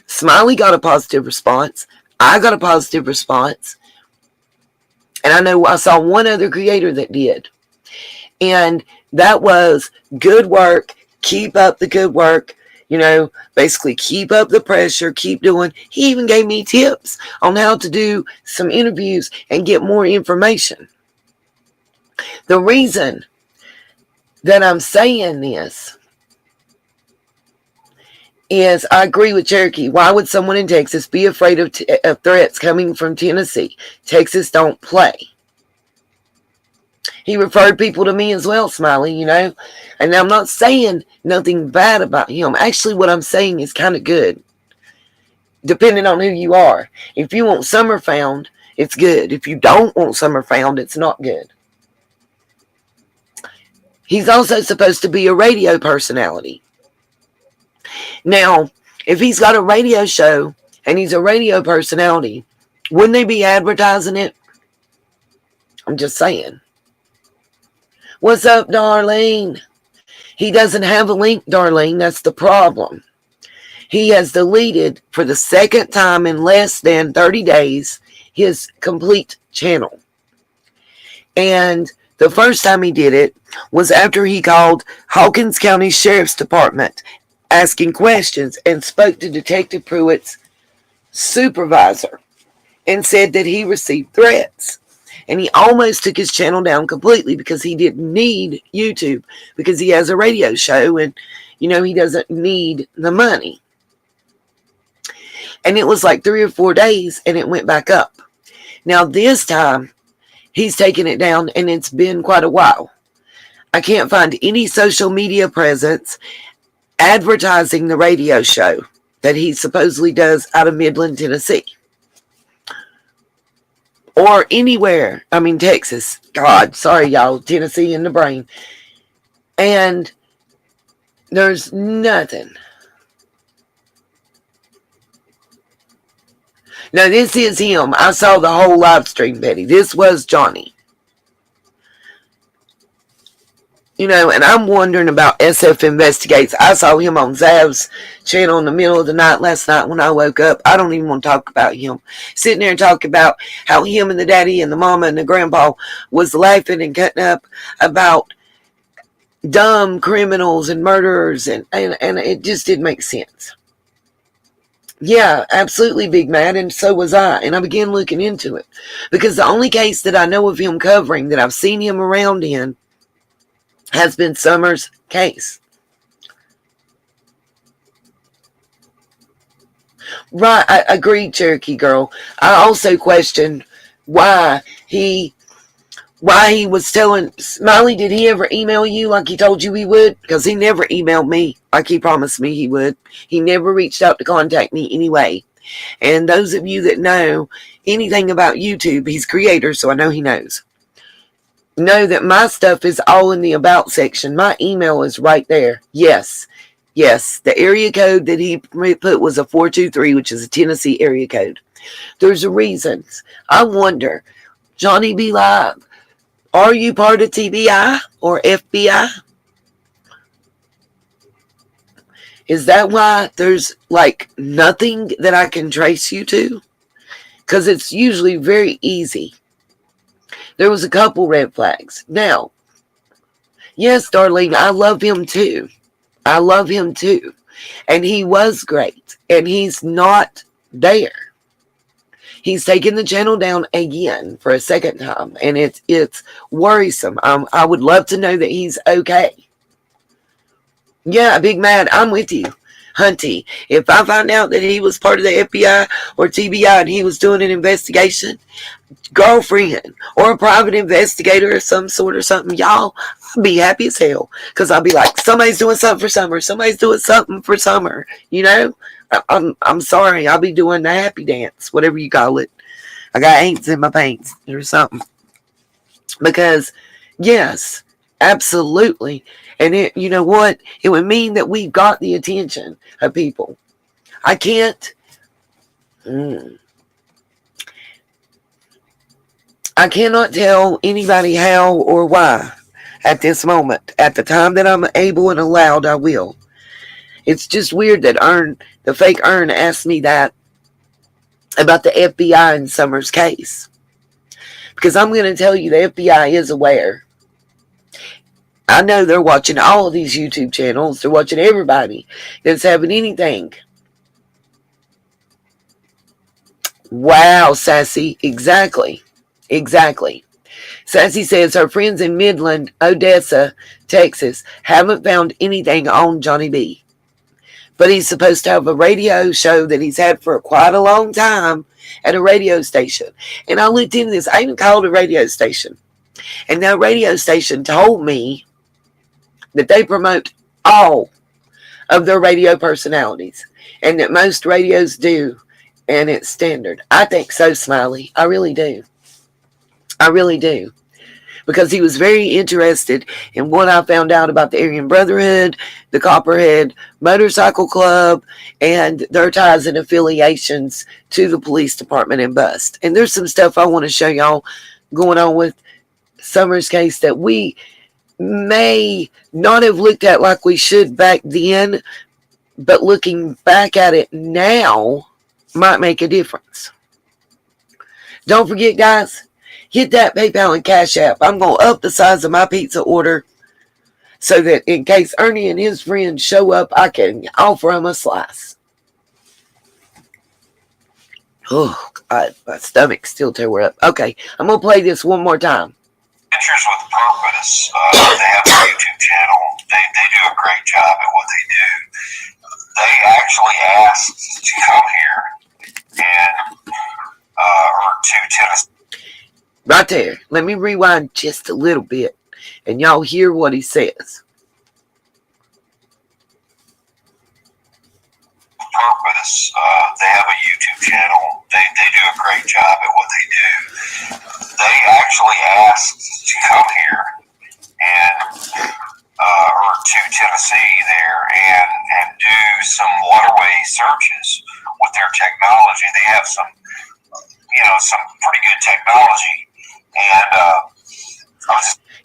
Smiley got a positive response. I got a positive response. And I know I saw one other creator that did. And that was good work. Keep up the good work. You know, basically keep up the pressure. Keep doing. He even gave me tips on how to do some interviews and get more information. The reason that I'm saying this is I agree with Cherokee. Why would someone in Texas be afraid of threats coming from Tennessee? Texas don't play. He referred people to me as well, Smiley, you know. And I'm not saying nothing bad about him. Actually, what I'm saying is kind of good, depending on who you are. If you want Summer found, it's good. If you don't want Summer found, it's not good. He's also supposed to be a radio personality. Now, if he's got a radio show and he's a radio personality, wouldn't they be advertising it? I'm just saying. What's up, Darlene? He doesn't have a link, Darlene. That's the problem. He has deleted for the second time in less than 30 days his complete channel. And the first time he did it was after he called Hawkins County Sheriff's Department asking questions and spoke to Detective Pruitt's supervisor and said that he received threats. And he almost took his channel down completely because he didn't need YouTube, because he has a radio show and, you know, he doesn't need the money. And it was like 3 or 4 days and it went back up. Now this time he's taken it down and it's been quite a while. I can't find any social media presence advertising the radio show that he supposedly does out of Midland, Tennessee. Or anywhere. I mean, Texas. God, sorry, y'all. Tennessee in the brain. And there's nothing. Now, this is him. I saw the whole live stream, Betty. This was Johnny. You know, and I'm wondering about SF Investigates. I saw him on Zav's channel in the middle of the night last night when I woke up. I don't even want to talk about him. Sitting there and talking about how him and the daddy and the mama and the grandpa was laughing and cutting up about dumb criminals and murderers. And it just didn't make sense. Yeah, absolutely, Big Mad, and so was I. And I began looking into it because the only case that I know of him covering that I've seen him around in has been Summers' case. Right, I agree, Cherokee Girl. I also question why he he was telling Smiley. Did he ever email you like he told you he would? Because he never emailed me like he promised me he would. He never reached out to contact me anyway. And those of you that know anything about YouTube, he's creator, so I know he knows. Know that my stuff is all in the about section. My email is right there. Yes. Yes. The area code that he put was a 423, which is a Tennessee area code. There's a reason. I wonder, Johnny B. Live, are you part of TBI or FBI? Is that why there's like nothing that I can trace you to? Because it's usually very easy. There was a couple red flags. Now, yes, Darlene, I love him too. I love him too. And he was great. And he's not there. He's taken the channel down again for a second time. And it's worrisome. I would love to know that he's okay. Yeah, Big Mad, I'm with you. Hunty, if I find out that he was part of the FBI or TBI and he was doing an investigation, girlfriend or a private investigator of some sort or something, y'all, I'll be happy as hell. Because I'll be like, somebody's doing something for Summer. Somebody's doing something for Summer. You know? I'm sorry. I'll be doing the happy dance, whatever you call it. I got ants in my pants or something. Because, yes, absolutely. And it, you know what? It would mean that we've got the attention of people. I can't. I cannot tell anybody how or why at this moment. At the time that I'm able and allowed, I will. It's just weird that the fake Ern asked me that about the FBI in Summers' case. Because I'm going to tell you the FBI is aware. I know they're watching all of these YouTube channels. They're watching everybody that's having anything. Wow, Sassy. Exactly. Exactly. Sassy says her friends in Midland, Odessa, Texas, haven't found anything on Johnny B. But he's supposed to have a radio show that he's had for quite a long time at a radio station. And I looked into this. I even called a radio station. And that radio station told me that they promote all of their radio personalities. And that most radios do. And it's standard. I think so, Smiley. I really do. I really do. Because he was very interested in what I found out about the Aryan Brotherhood, the Copperhead Motorcycle Club, and their ties and affiliations to the police department and bust. And there's some stuff I want to show y'all going on with Summers' case that we may not have looked at like we should back then, but looking back at it now might make a difference. Don't forget, guys, hit that PayPal and Cash App. I'm going to up the size of my pizza order so that in case Ernie and his friends show up, I can offer them a slice. Oh, God, my stomach still tore up. Okay, I'm going to play this one more time. Adventures with Purpose. They have a YouTube channel. They do a great job at what they do. They actually asked to come here and or to Tennessee. Right there. Let me rewind just a little bit and y'all hear what he says. Purpose. They have a YouTube channel. They do a great job at what they do. They actually asked to come here and or to Tennessee there and do some waterway searches with their technology. They have some pretty good technology. And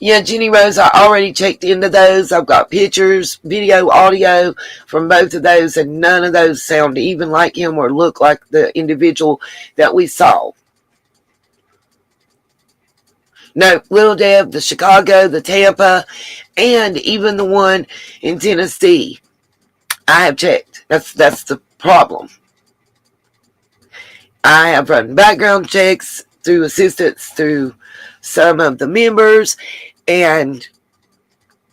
yeah, Jenny Rose, I already checked into those. I've got pictures, video, audio from both of those, and none of those sound even like him or look like the individual that we saw. No, Little Deb, the Chicago, the Tampa, and even the one in Tennessee. I have checked. That's the problem. I have run background checks through assistance through some of the members, and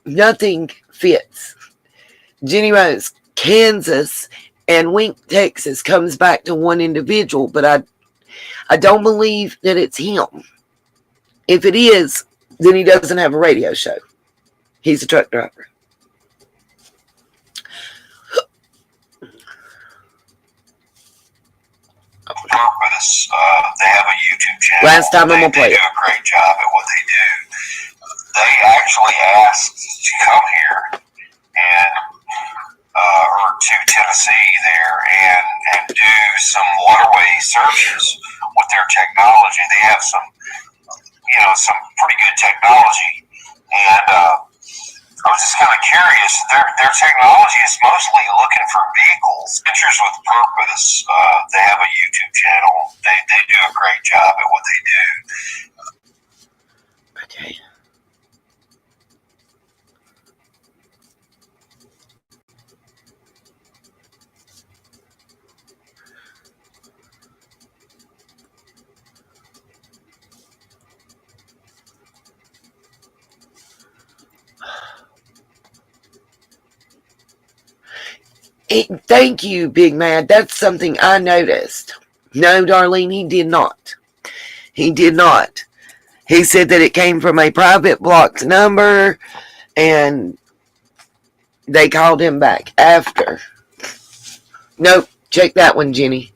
nothing fits. Jenny Rose, Kansas, and Wink, Texas comes back to one individual, but I don't believe that it's him. If it is, then he doesn't have a radio show. He's a truck driver. Purpose. They have a YouTube channel. Last time I'm gonna play They it. do a great job at what they do. They actually asked to come here and or to Tennessee there and do some waterway searches with their technology. They have some pretty good technology, and I was just kind of curious. Their technology is mostly looking for vehicles. Ventures with Purpose. They have a YouTube channel. They do a great job at what they do. Okay. Thank you, Big Mad. That's something I noticed. No, Darlene, he did not. He did not. He said that it came from a private blocked number, and they called him back after. Nope, check that one, Jenny.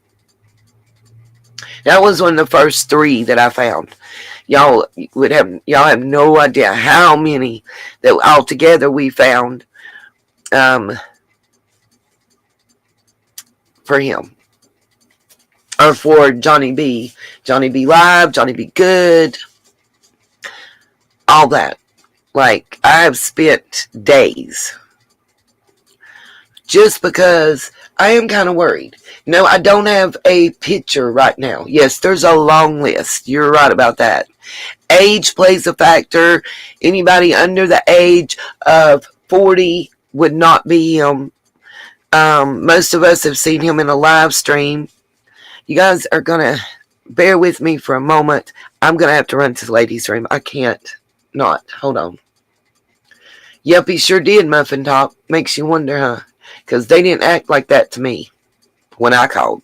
That was one of the first three that I found. Y'all have no idea how many that altogether we found for him. Or for Johnny B. Johnny B Live, Johnny B Good, all that. Like, I have spent days just because I am kind of worried. No, I don't have a picture right now. Yes, there's a long list. You're right about that. Age plays a factor. Anybody under the age of 40 would not be him. Most of us have seen him in a live stream. You guys are going to bear with me for a moment. I'm going to have to run to the ladies' room. I can't not. Hold on. Yep, he sure did, Muffin Top. Makes you wonder, huh? Because they didn't act like that to me when I called.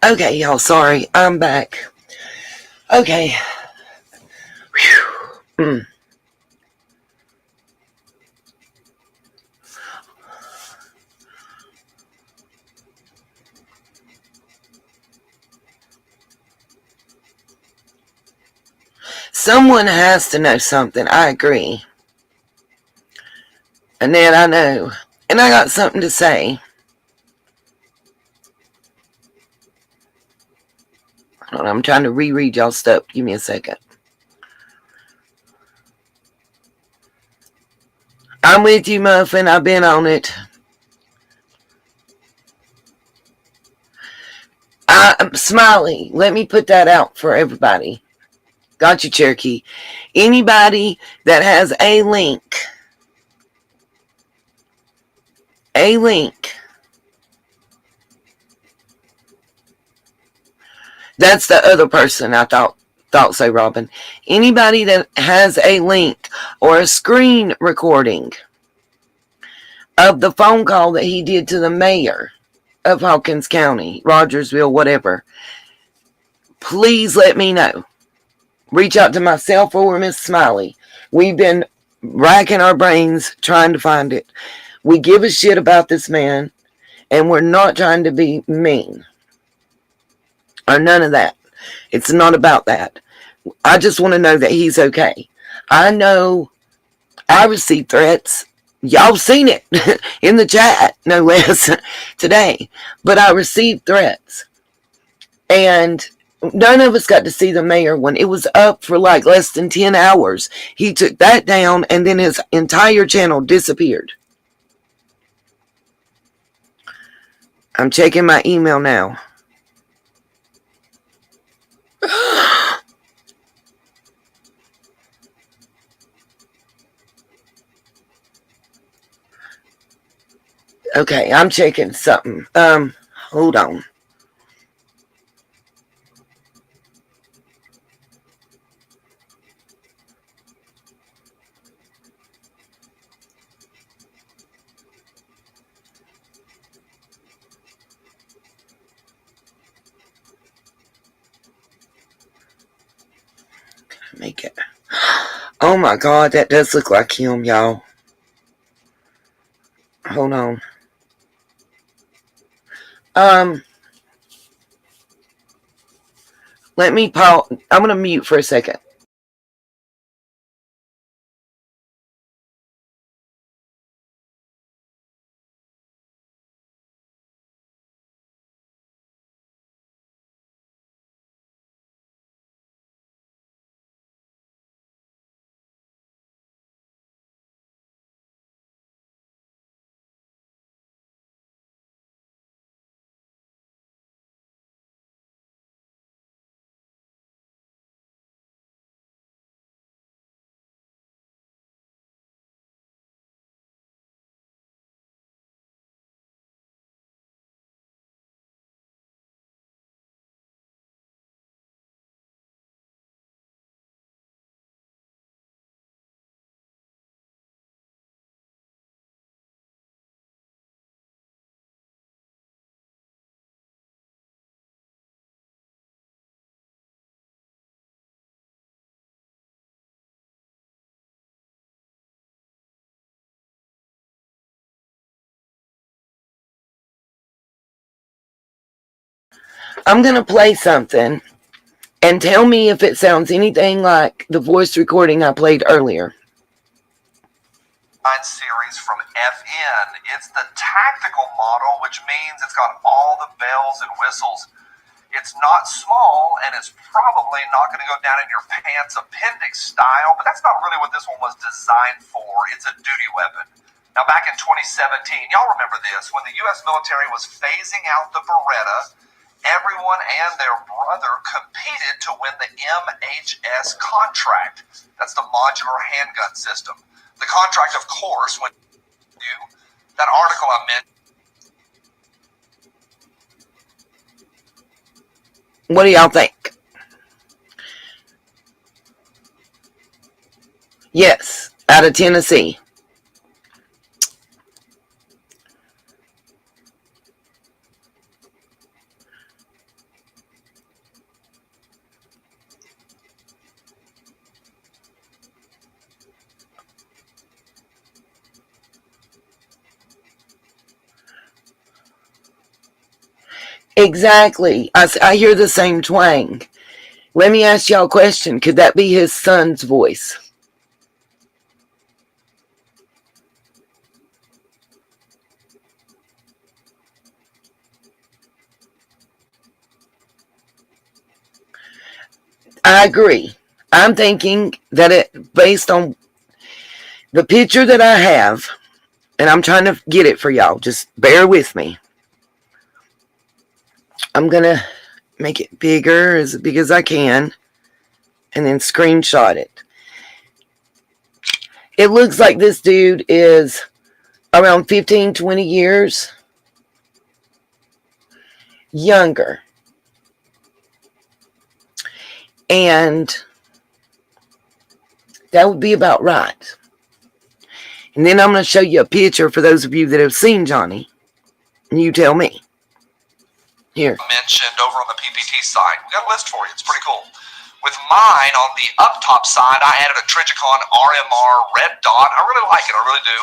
Okay, y'all, sorry. I'm back. Okay. Mm. Someone has to know something. I agree. Annette, I know. And I got something to say. Hold on, I'm trying to reread y'all stuff. Give me a second. I'm with you, Muffin. I've been on it. Smiley, let me put that out for everybody. Got you, Cherokee. Anybody that has a link, that's the other person I thought so, Robin. Anybody that has a link or a screen recording of the phone call that he did to the mayor of Hawkins County, Rogersville, whatever, please let me know. Reach out to myself or Miss Smiley. We've been racking our brains trying to find it. We give a shit about this man, and we're not trying to be mean or none of that. It's not about that. I just want to know that he's okay. I know I received threats. Y'all seen it in the chat, no less, today. But I received threats. And none of us got to see the mayor when it was up for like less than 10 hours. He took that down, and then his entire channel disappeared. I'm checking my email now. Okay, I'm checking something. Hold on. Make it. Oh my god, that does look like him, y'all. Hold on. Let me pause. I'm gonna mute for a second. I'm gonna play something and tell me if it sounds anything like the voice recording I played earlier. Series from FN. It's the tactical model, which means it's got all the bells and whistles. It's not small, and it's probably not going to go down in your pants appendix style, but that's not really what this one was designed for. It's a duty weapon. Now, back in 2017, y'all remember this, when the U.S. military was phasing out the Beretta, everyone and their brother competed to win the MHS contract. That's the modular handgun system. The contract, of course, when that article I mentioned. What do y'all think? Yes, out of Tennessee. Exactly. I hear the same twang. Let me ask y'all a question. Could that be his son's voice? I agree. I'm thinking that it, based on the picture that I have, and I'm trying to get it for y'all. Just bear with me. I'm going to make it as big as I can, and then screenshot it. It looks like this dude is around 15, 20 years younger. And that would be about right. And then I'm going to show you a picture for those of you that have seen Johnny. And you tell me. Here. Mentioned over on the PPT side. We got a list for you. It's pretty cool. With mine on the up top side, I added a Trigicon RMR red dot. I really like it. I really do.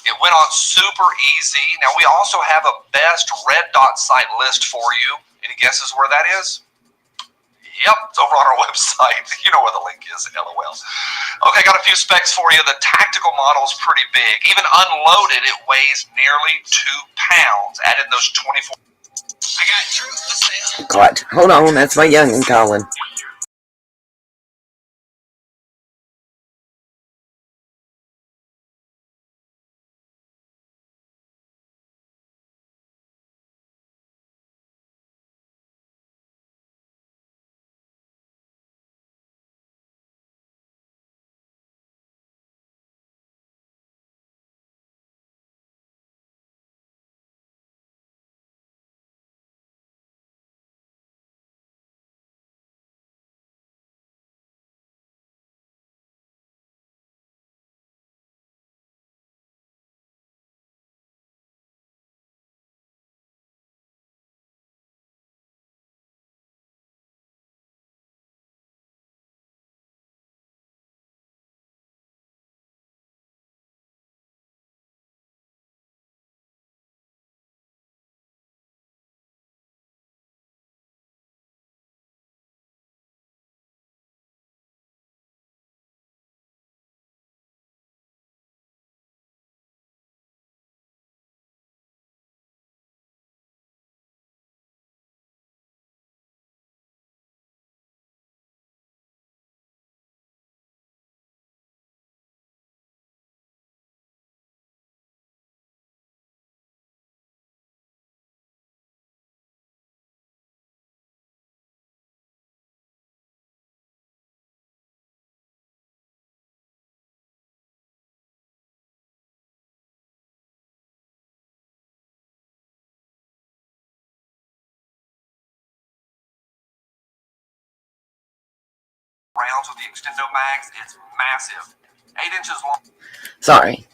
It went on super easy. Now, we also have a best red dot site list for you. Any guesses where that is? Yep, it's over on our website. You know where the link is, LOL. Okay, got a few specs for you. The tactical model is pretty big. Even unloaded, it weighs nearly 2 pounds. Added those 24. I got truth to say. God, hold on. That's my youngin' calling. Rounds with the extendo mags. It's massive. 8 inches long. Sorry.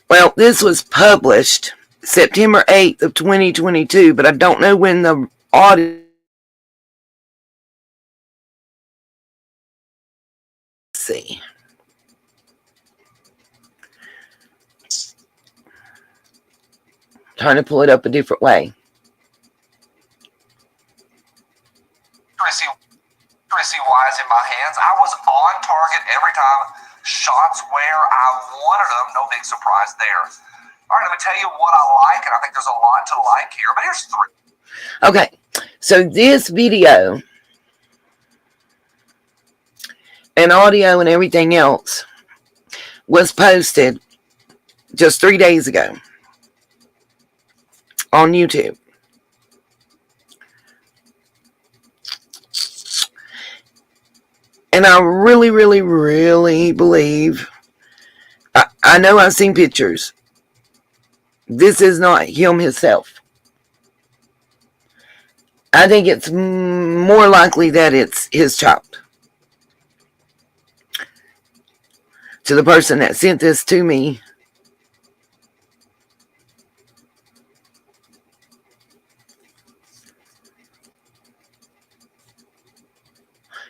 Well, this was published September 8th of 2022, but I don't know when the audit. Let's see. Trying to pull it up a different way. Accuracy wise in my hands, I was on target every time. Shots where I wanted them. No big surprise there. All right, let me tell you what I like, and I think there's a lot to like here, but here's 3. Okay, so this video and audio and everything else was posted just 3 days ago on YouTube. And I really, really, really believe, I know I've seen pictures. This is not him himself. I think it's more likely that it's his child. To the person that sent this to me,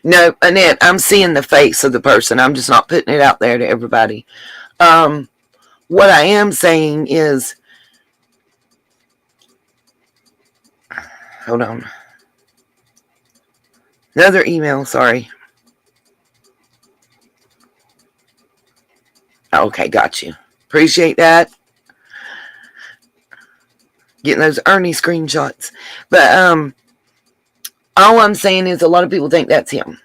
No, Annette, I'm seeing the face of the person. I'm just not putting it out there to everybody. What I am saying is, hold on. Another email, sorry. Okay, got you. Appreciate that. Getting those Ernie screenshots. But all I'm saying is a lot of people think that's him.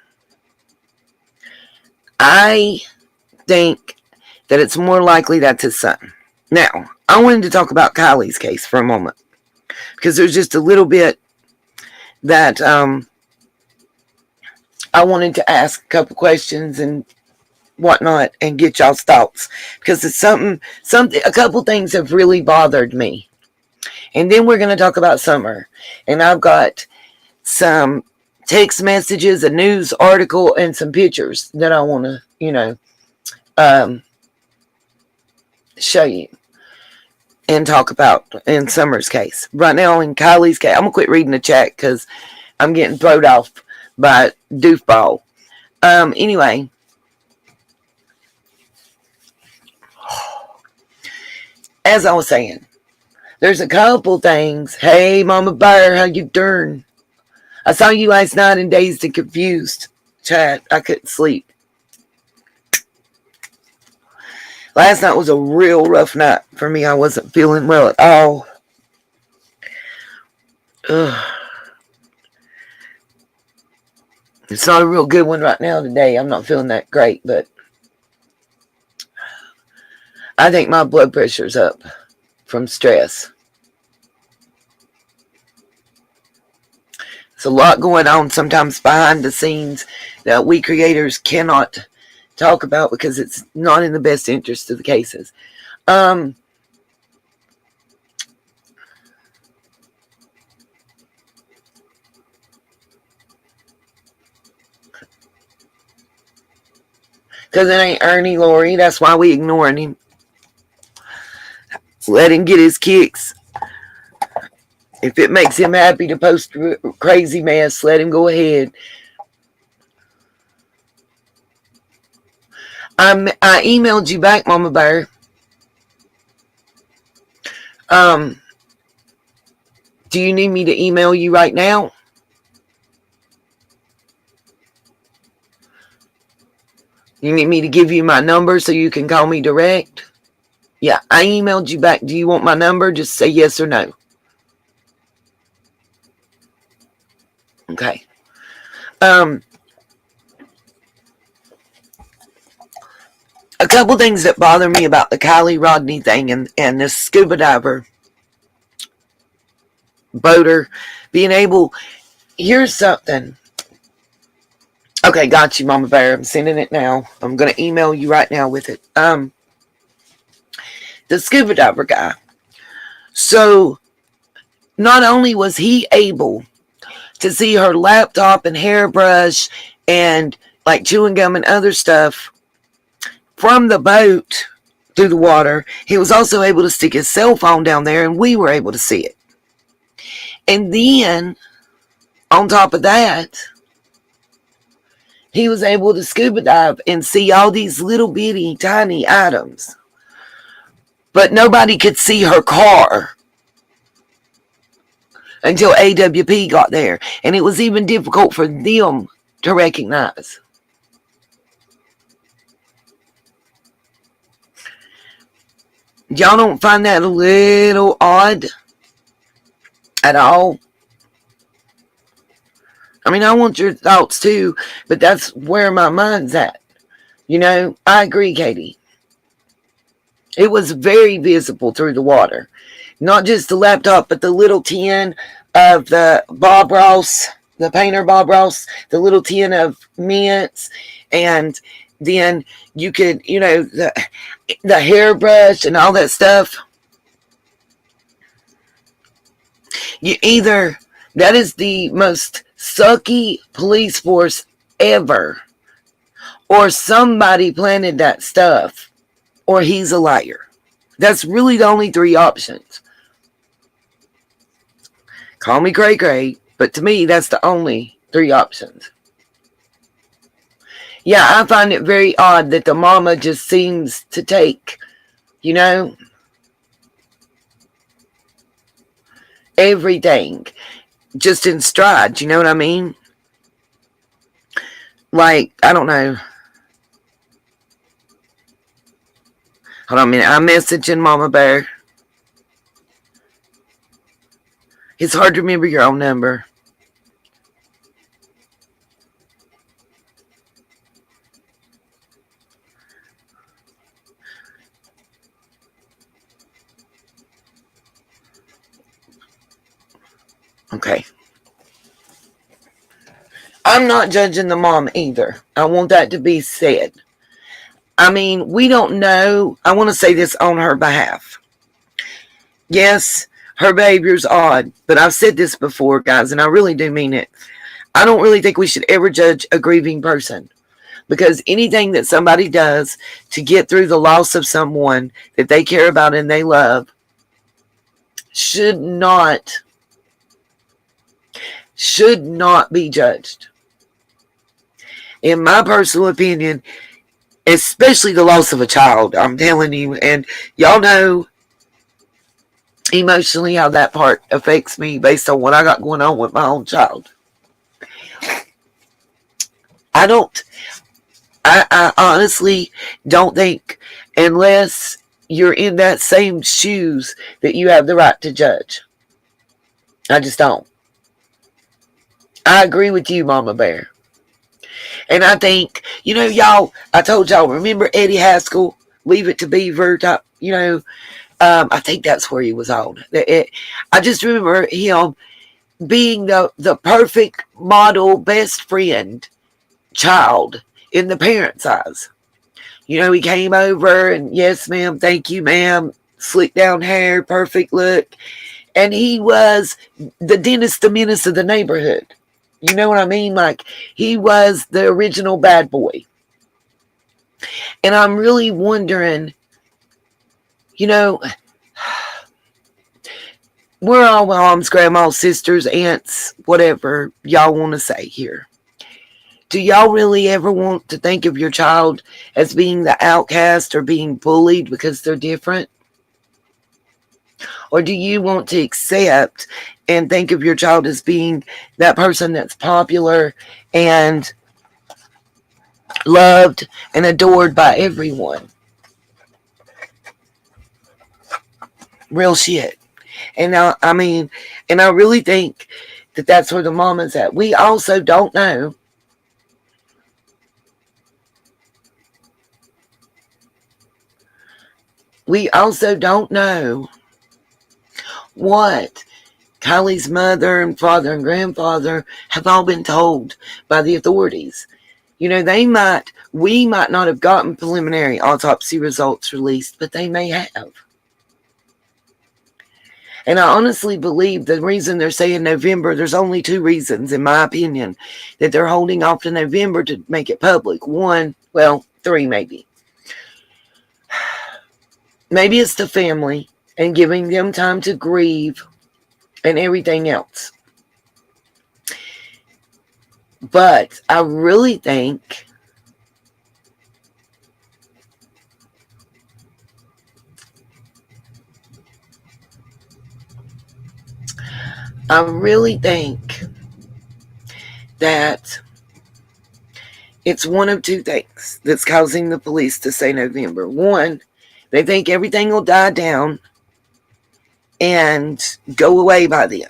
I think that it's more likely that's his son. Now, I wanted to talk about Kiely's case for a moment, because there's just a little bit that I wanted to ask a couple questions and whatnot and get y'all's thoughts, because it's something a couple things have really bothered me. And then we're going to talk about summer, and I've got some text messages, a news article, and some pictures that I want to show you and talk about in Summer's case. Right now in Kiely's case, I'm going to quit reading the chat because I'm getting thrown off by doofball. Anyway, as I was saying, there's a couple things. Hey, Mama Bear, how you doing? I saw you last night in Dazed and Confused chat. I couldn't sleep. Last night was a real rough night for me. I wasn't feeling well at all. Ugh. It's not a real good one right now today. I'm not feeling that great, but I think my blood pressure's up from stress. There's a lot going on sometimes behind the scenes that we creators cannot talk about because it's not in the best interest of the cases. Because it ain't Ernie Laurie. That's why we ignoring him. Let him get his kicks. If it makes him happy to post crazy mess, let him go ahead. I emailed you back, Mama Bear. Do you need me to email you right now? You need me to give you my number so you can call me direct? Yeah, I emailed you back. Do you want my number? Just say yes or no. Okay. A couple things that bother me about the Kiely Rodni thing and this scuba diver boater being able. Here's something. Okay, got you, Mama Bear. I'm sending it now. I'm going to email you right now with it. The scuba diver guy. So, not only was he able to see her laptop and hairbrush and like chewing gum and other stuff from the boat through the water, he was also able to stick his cell phone down there and we were able to see it. And then, on top of that, he was able to scuba dive and see all these little bitty tiny items. But nobody could see her car until AWP got there. And it was even difficult for them to recognize. Y'all don't find that a little odd at all? I mean, I want your thoughts too, but that's where my mind's at. You know, I agree, Katie. It was very visible through the water. Not just the laptop, but the little tin of the Bob Ross, the painter Bob Ross, the little tin of mints, and then you could, you know, the hairbrush and all that stuff. You either, that is the most sucky police force ever, or somebody planted that stuff, or he's a liar. That's really the only three options. Call me cray-cray, but to me, that's the only three options. Yeah, I find it very odd that the mama just seems to take, you know, everything just in stride. You know what I mean? Like, I don't know. Hold on a minute. I'm messaging Mama Bear. It's hard to remember your own number. Okay. I'm not judging the mom either. I want that to be said. I mean, we don't know. I want to say this on her behalf. Yes, her behavior's odd, but I've said this before, guys, and I really do mean it. I don't really think we should ever judge a grieving person, because anything that somebody does to get through the loss of someone that they care about and they love should not be judged. In my personal opinion, especially the loss of a child, I'm telling you, and y'all know emotionally how that part affects me based on what I got going on with my own child. I honestly don't think, unless you're in that same shoes, that you have the right to judge. I just don't. I agree with you, Mama Bear. And I think, y'all, I told y'all, remember Eddie Haskell, Leave It to Beaver, I think that's where he was on. I just remember him being the perfect model best friend child in the parents' eyes. He came over and, yes, ma'am, thank you, ma'am, slick down hair, perfect look. And he was the Dennis the Menace of the neighborhood. You know what I mean? Like, he was the original bad boy. And I'm really wondering, we're all moms, grandmas, sisters, aunts, whatever y'all want to say here. Do y'all really ever want to think of your child as being the outcast or being bullied because they're different? Or do you want to accept and think of your child as being that person that's popular and loved and adored by everyone? Real shit. And I really think that that's where the mama's at. We also don't know. We also don't know what Kylie's mother and father and grandfather have all been told by the authorities. We might not have gotten preliminary autopsy results released, but they may have. And I honestly believe the reason they're saying November, there's only two reasons, in my opinion, that they're holding off to November to make it public. One, well, three maybe. Maybe it's the family and giving them time to grieve and everything else. But I really think that it's one of two things that's causing the police to say November. One, they think everything will die down and go away by then.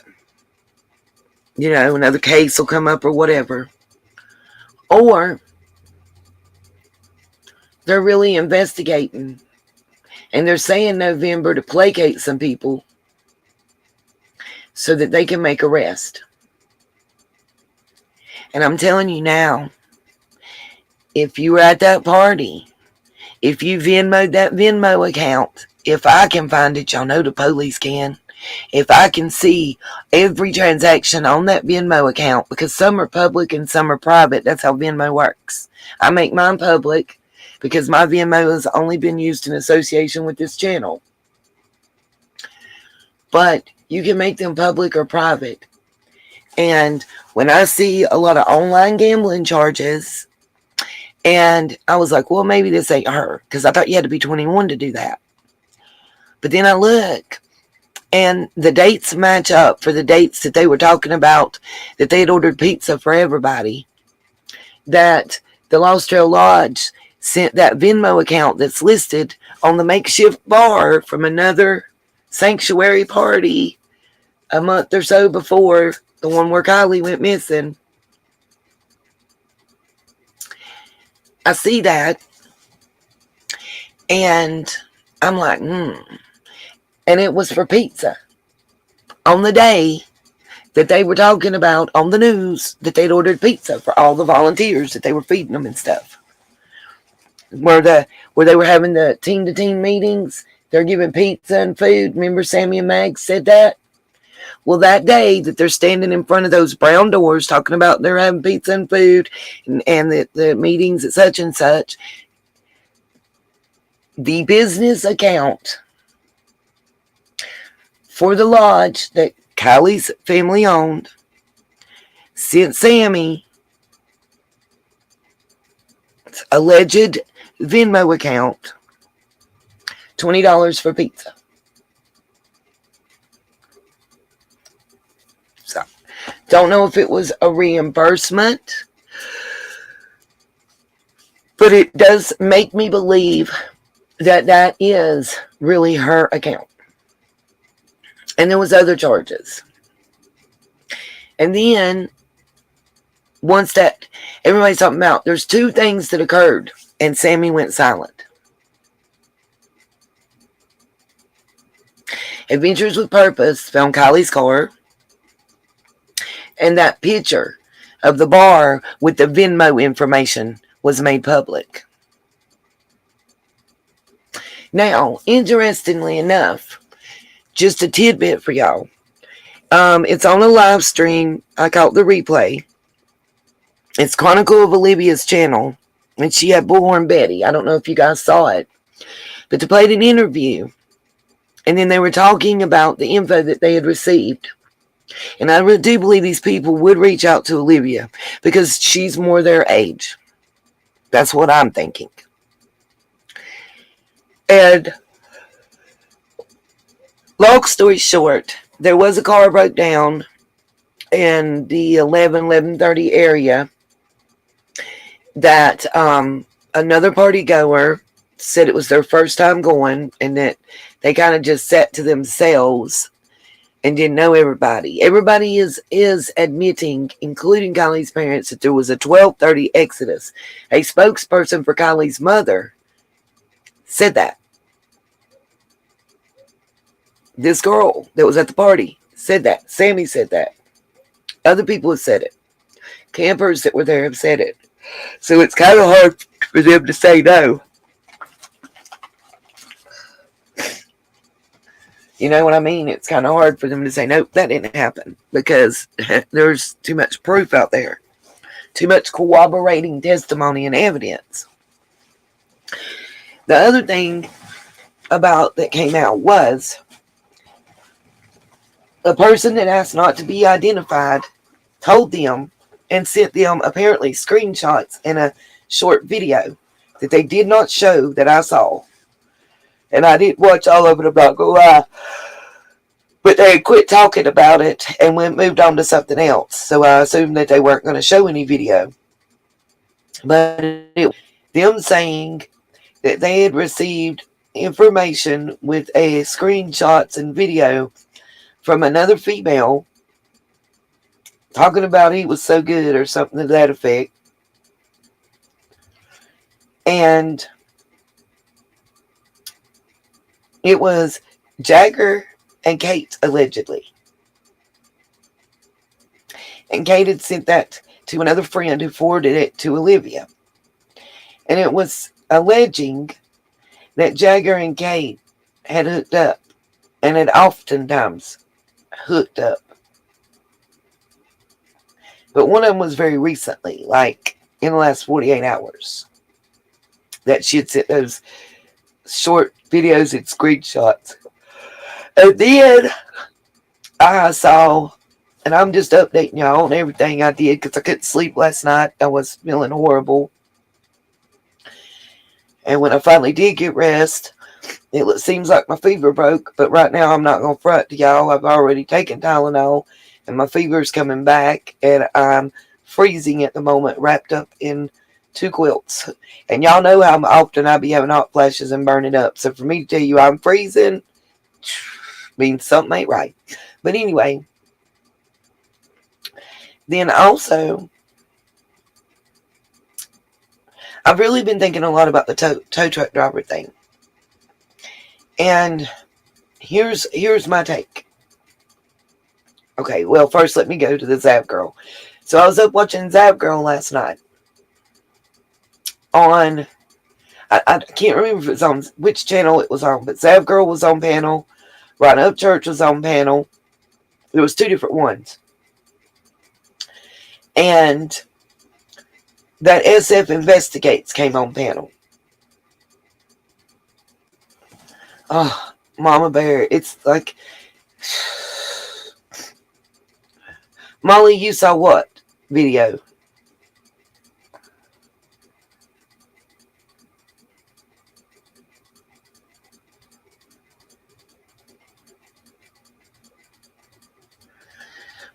Another case will come up or whatever. Or they're really investigating and they're saying November to placate some people so that they can make arrest. And I'm telling you now, if you were at that party, if you Venmoed that Venmo account, if I can find it, y'all know the police can. If I can see every transaction on that Venmo account, because some are public and some are private, that's how Venmo works. I make mine public because my Venmo has only been used in association with this channel. But you can make them public or private. And when I see a lot of online gambling charges And I was like, well, maybe this ain't her, because I thought you had to be 21 to do that. But then I look, and the dates match up for the dates that they were talking about, that they had ordered pizza for everybody, that the Lost Trail Lodge sent that Venmo account that's listed on the makeshift bar from another sanctuary party a month or so before the one where Kiely went missing. I see that, and I'm like, And it was for pizza on the day that they were talking about on the news that they'd ordered pizza for all the volunteers that they were feeding them and stuff. Where they were having the team to team meetings, they're giving pizza and food. Remember Sammy and Mag said that? Well, that day that they're standing in front of those brown doors talking about they're having pizza and food and the meetings at such and such, the business account for the lodge that Kiely's family owned sent Sammy alleged Venmo account $20 for pizza. So, don't know if it was a reimbursement, but it does make me believe that that is really her account. And there was other charges. And then, once that, everybody's talking about, there's two things that occurred, and Sammy went silent. Adventures with Purpose found Kiely's car, and that picture of the bar with the Venmo information was made public. Now, interestingly enough, just a tidbit for y'all. It's on a live stream. I caught the replay. It's Chronicle of Olivia's channel, and she had Bullhorn Betty. I don't know if you guys saw it, but they played an interview, and then they were talking about the info that they had received. And I really do believe these people would reach out to Olivia because she's more their age. That's what I'm thinking. And long story short, there was a car broke down in the 11:30 area that another party goer said it was their first time going, and that they kind of just sat to themselves and didn't know everybody. Everybody is admitting, including Kiely's parents, that there was a 12:30 exodus. A spokesperson for Kiely's mother said that. This girl that was at the party said that. Sammy said that. Other people have said it. Campers that were there have said it. So it's kind of hard for them to say no. You know what I mean? It's kind of hard for them to say, nope, that didn't happen. Because there's too much proof out there. Too much corroborating testimony and evidence. The other thing about that came out was a person that asked not to be identified told them and sent them apparently screenshots and a short video that they did not show that I saw. And I didn't watch all of it, I'm not going to lie. But they had quit talking about it and moved on to something else. So I assumed that they weren't going to show any video. But it was them saying that they had received information with screenshots and video from another female talking about he was so good or something to that effect. And it was Jagger and Kate, allegedly. And Kate had sent that to another friend who forwarded it to Olivia. And it was alleging that Jagger and Kate had hooked up and had oftentimes hooked up. But one of them was very recently, like in the last 48 hours, that she had sent those short videos and screenshots. And then I saw, and I'm just updating y'all on everything I did because I couldn't sleep last night. I was feeling horrible. And when I finally did get rest, it seems like my fever broke. But right now, I'm not going to front to y'all. I've already taken Tylenol, and my fever's coming back, and I'm freezing at the moment, wrapped up in 2 quilts. And y'all know how often I be having hot flashes and burning up. So for me to tell you I'm freezing means something ain't right. But anyway, then also, I've really been thinking a lot about the tow truck driver thing. And here's my take. Okay, well, first let me go to the Zap Girl. So I was up watching Zap Girl last night on, I can't remember if it was on which channel it was on, but Zap Girl was on panel, Right Up Church was on panel. There was 2 different ones. And that SF Investigates came on panel. Oh, Mama Bear, it's like, Molly, you saw what video?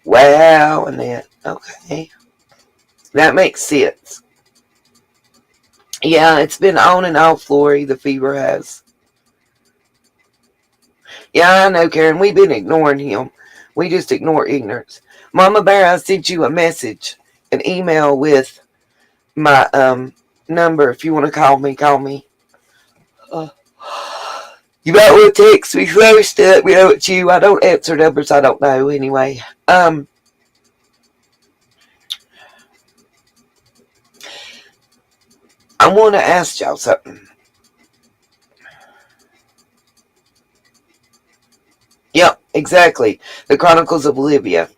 Wow, Annette. Okay. That makes sense. Yeah, it's been on and off, Lori, the fever has. Yeah, I know, Karen. We've been ignoring him. We just ignore ignorance. Mama Bear, I sent you a message, an email with my number. If you want to call me, call me. You might want to text me first. We know it's you. I don't answer numbers I don't know anyway. I want to ask y'all something. Yep, exactly. The Chronicles of Olivia.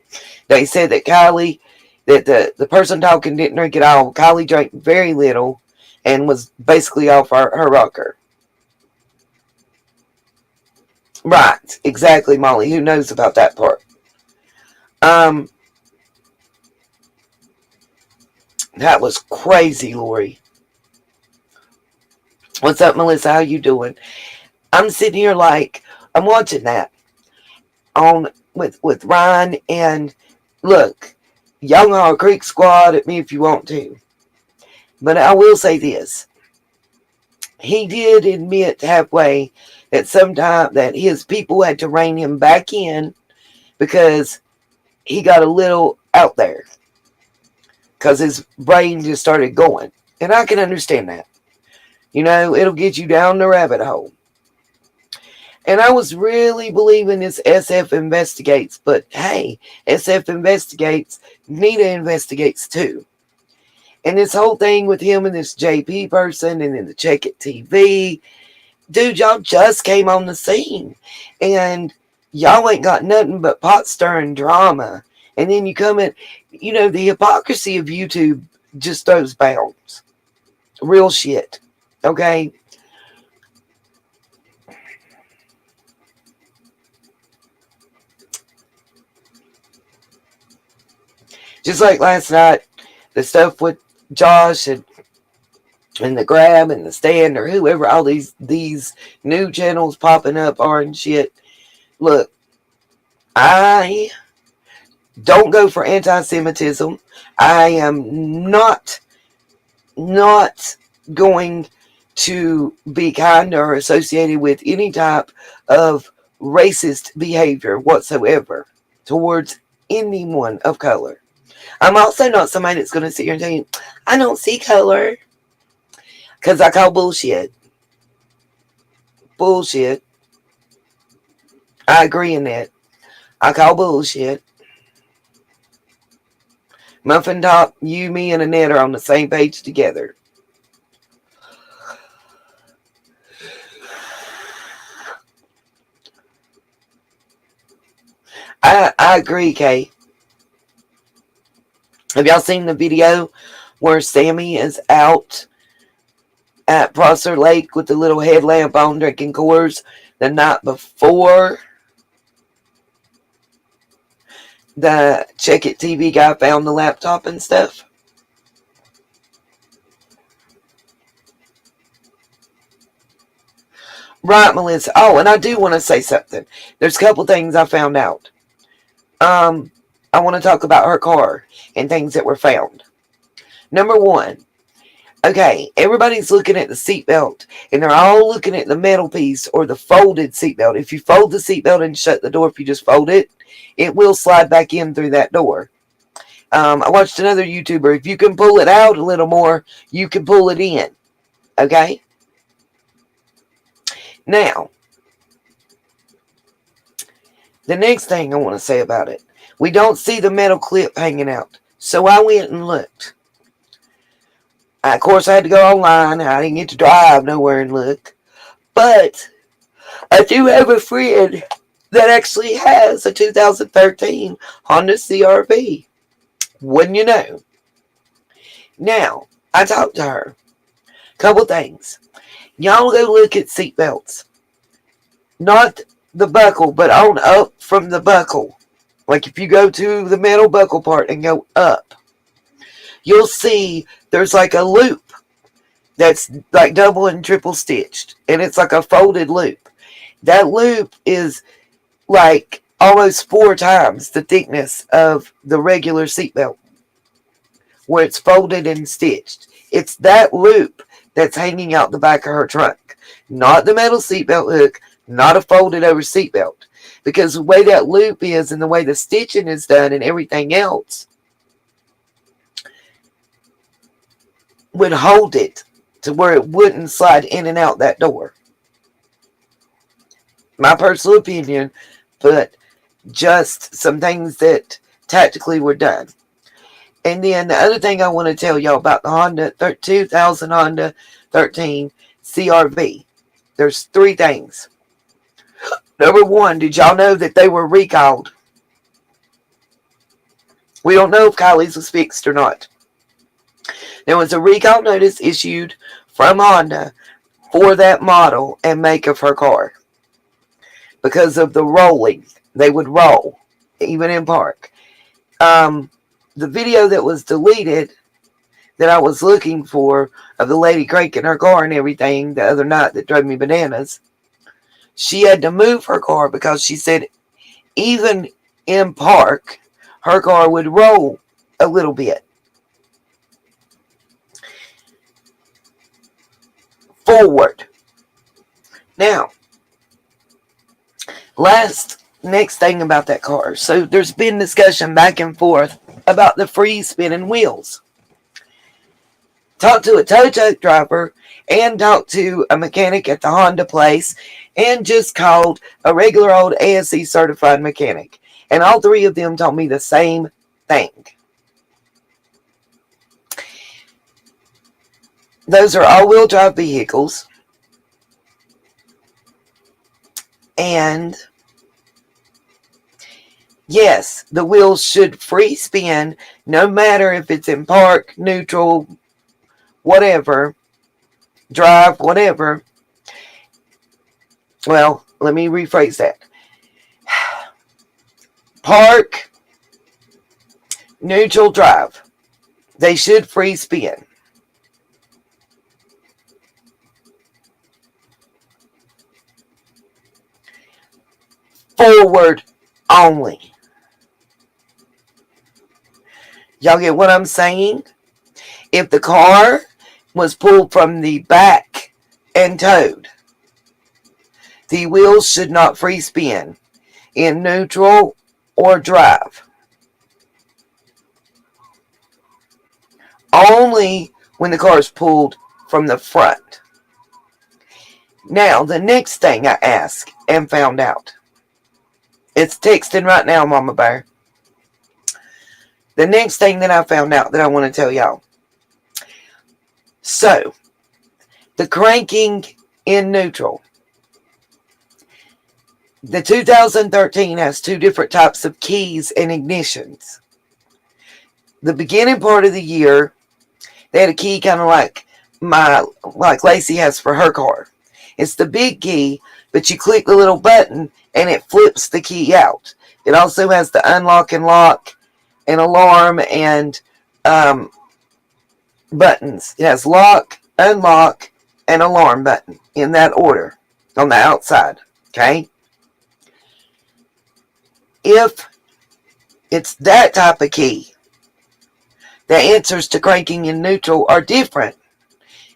They said that Kiely, that the person talking didn't drink at all. Kiely drank very little and was basically off her rocker. Right, exactly, Molly. Who knows about that part? That was crazy, Lori. What's up, Melissa? How you doing? I'm sitting here like I'm watching that on with Ryan, and look, y'all are Creek Squad at me if you want to, but I will say this: he did admit halfway that sometime that his people had to rein him back in because he got a little out there because his brain just started going, and I can understand that. You know, it'll get you down the rabbit hole. And I was really believing this SF Investigates, but hey, SF Investigates, Nita Investigates too. And this whole thing with him and this JP person and then the Check It TV, dude, y'all just came on the scene. And y'all ain't got nothing but pot stirring drama. And then you come in, you know, the hypocrisy of YouTube just throws bounds. Real shit. Okay? Just like last night, the stuff with Josh and the Grab and the Stand or whoever, all these new channels popping up are and shit. Look, I don't go for anti-Semitism. I am not going to be kind or associated with any type of racist behavior whatsoever towards anyone of color. I'm also not somebody that's going to sit here and tell you, I don't see color. Because I call bullshit. Bullshit. I agree in that. I call bullshit. Muffin Top, you, me, and Annette are on the same page together. I agree, Kay. Have y'all seen the video where Sammy is out at Prosser Lake with the little headlamp on drinking Coors the night before the Check It TV guy found the laptop and stuff? Right, Melissa. Oh, and I do want to say something. There's a couple things I found out. I want to talk about her car and things that were found. Number one, okay, everybody's looking at the seatbelt and they're all looking at the metal piece or the folded seatbelt. If you fold the seatbelt and shut the door, if you just fold it, it will slide back in through that door. I watched another YouTuber. If you can pull it out a little more, you can pull it in. Okay? Now, the next thing I want to say about it, we don't see the metal clip hanging out. So I went and looked. Of course, I had to go online. I didn't get to drive nowhere and look. But I do have a friend that actually has a 2013 Honda CRV. Wouldn't you know? Now, I talked to her. Couple things. Y'all go look at seatbelts. Not the buckle, but on up from the buckle. Like if you go to the metal buckle part and go up, you'll see there's like a loop that's like double and triple stitched. And it's like a folded loop. That loop is like almost 4 times the thickness of the regular seatbelt, where it's folded and stitched. It's that loop that's hanging out the back of her trunk. Not the metal seatbelt hook, not a folded over seatbelt. Because the way that loop is and the way the stitching is done and everything else would hold it to where it wouldn't slide in and out that door. My personal opinion, but just some things that tactically were done. And then the other thing I want to tell y'all about the Honda 2000 Honda 13 CRV. There's 3 things. Number 1, did y'all know that they were recalled? We don't know if Kiely's was fixed or not. There was a recall notice issued from Honda for that model and make of her car. Because of the rolling. They would roll, even in park. The video that was deleted that I was looking for of the lady cranking her car and everything the other night that drove me bananas, she had to move her car because she said even in park, her car would roll a little bit. Forward. Now, next thing about that car. So there's been discussion back and forth about the free spinning wheels. Talked to a tow truck driver and talked to a mechanic at the Honda place and just called a regular old ASE certified mechanic. And all 3 of them told me the same thing. Those are all-wheel drive vehicles. And yes, the wheels should free spin no matter if it's in park, neutral, whatever, drive, whatever. Well, let me rephrase that. Park, neutral, drive. They should free spin. Forward only. Y'all get what I'm saying? If the car was pulled from the back and towed, the wheels should not free spin in neutral or drive. Only when the car is pulled from the front. Now, the next thing I asked and found out. It's texting right now, Mama Bear. The next thing that I found out that I want to tell y'all. So, the cranking in neutral. The 2013 has 2 different types of keys and ignitions. The beginning part of the year, they had a key kind of like Lacey has for her car. It's the big key, but you click the little button and it flips the key out. It also has the unlock and lock and alarm and buttons. It has lock, unlock, and alarm button in that order. on the outside. Okay? If it's that type of key, the answers to cranking in neutral are different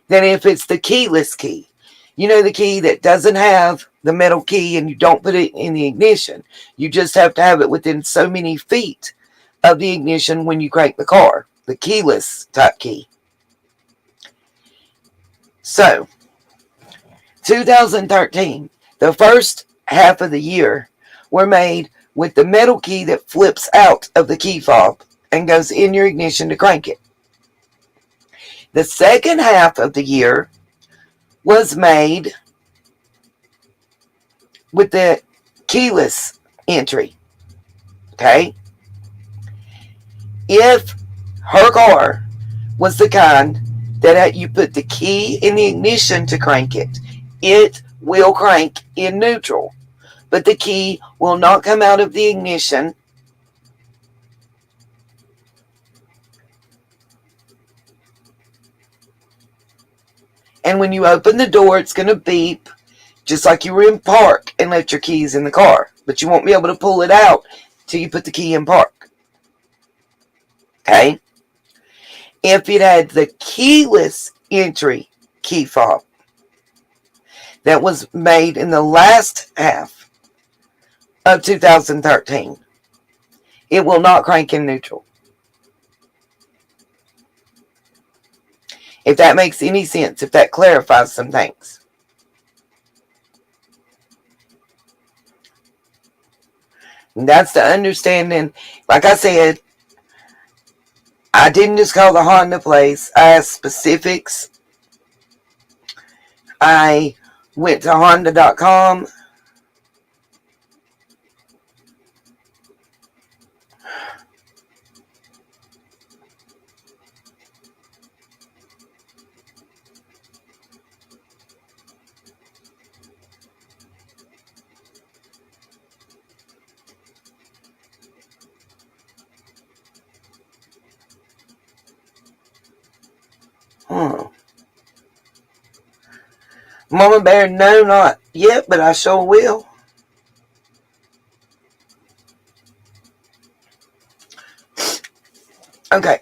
than if it's the keyless key. You know, the key that doesn't have the metal key and you don't put it in the ignition. You just have to have it within so many feet of the ignition when you crank the car. The keyless type key. So, 2013, the first half of the year were made with the metal key that flips out of the key fob and goes in your ignition to crank it. The second half of the year was made with the keyless entry. Okay? If her car was the kind that you put the key in the ignition to crank it, it will crank in neutral. But the key will not come out of the ignition. And when you open the door, it's going to beep just like you were in park and left your keys in the car. But you won't be able to pull it out till you put the key in park. Okay? If it had the keyless entry key fob that was made in the last half of 2013, it will not crank in neutral. If that makes any sense, if that clarifies some things. And that's the understanding. Like I said, I didn't just call the Honda place. I asked specifics. I went to Honda.com. Mama Bear, no, not yet, but I sure will. Okay.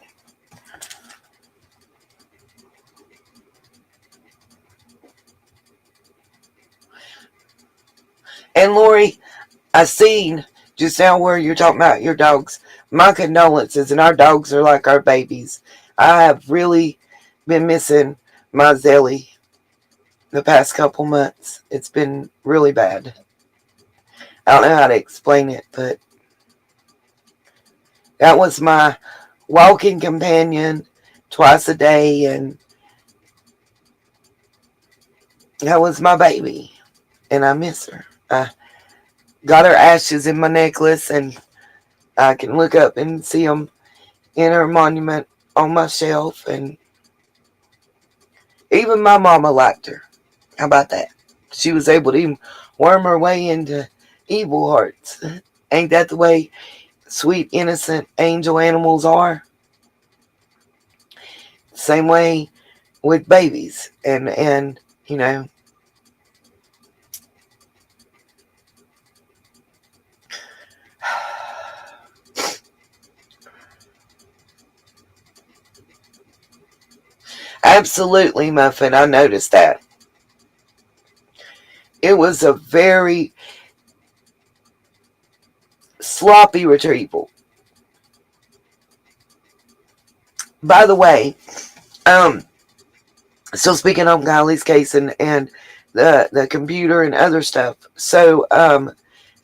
And Lori, I seen just now where you're talking about your dogs. My condolences, and our dogs are like our babies. I have really been missing my Zelly the past couple months. It's been really bad. I don't know how to explain it, but that was my walking companion twice a day, and that was my baby, and I miss her. I got her ashes in my necklace, and I can look up and see them in her monument on my shelf, and even my mama liked her. How about that? She was able to even worm her way into evil hearts. Ain't that the way sweet, innocent angel animals are? Same way with babies. And you know, absolutely, Muffin, I noticed that. It was a very sloppy retrieval. By the way, still speaking on Kylie's case and the computer and other stuff. So, and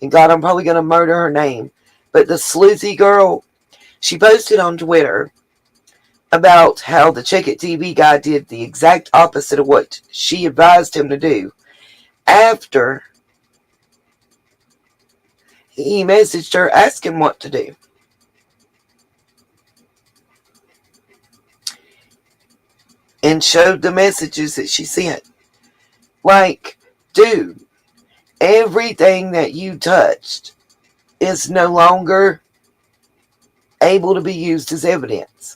God, I'm probably going to murder her name. But the sleuthy girl, she posted on Twitter about how the Check It TV guy did the exact opposite of what she advised him to do after he messaged her asking what to do. And showed the messages that she sent. Like, dude, everything that you touched is no longer able to be used as evidence.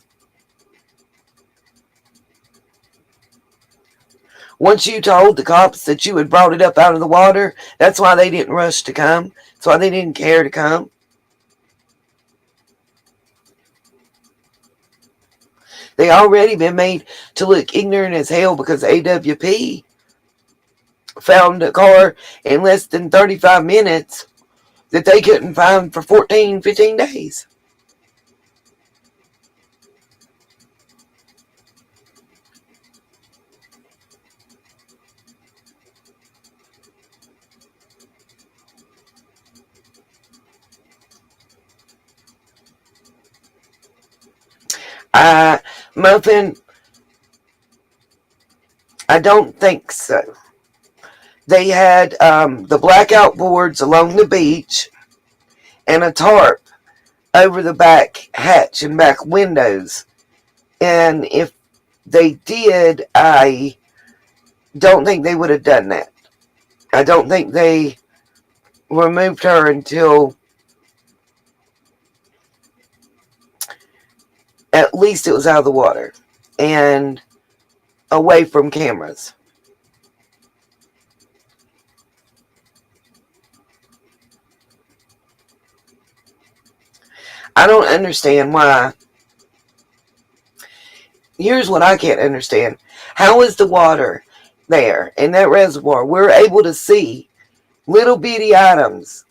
Once you told the cops that you had brought it up out of the water, that's why they didn't rush to come. That's why they didn't care to come. They already been made to look ignorant as hell because AWP found a car in less than 35 minutes that they couldn't find for 14, 15 days. Muffin, I don't think so. They had the blackout boards along the beach and a tarp over the back hatch and back windows. And if they did, I don't think they would have done that. I don't think they removed her until at least it was out of the water and away from cameras. I don't understand why. Here's what I can't understand. How is the water there in that reservoir? We're able to see little bitty items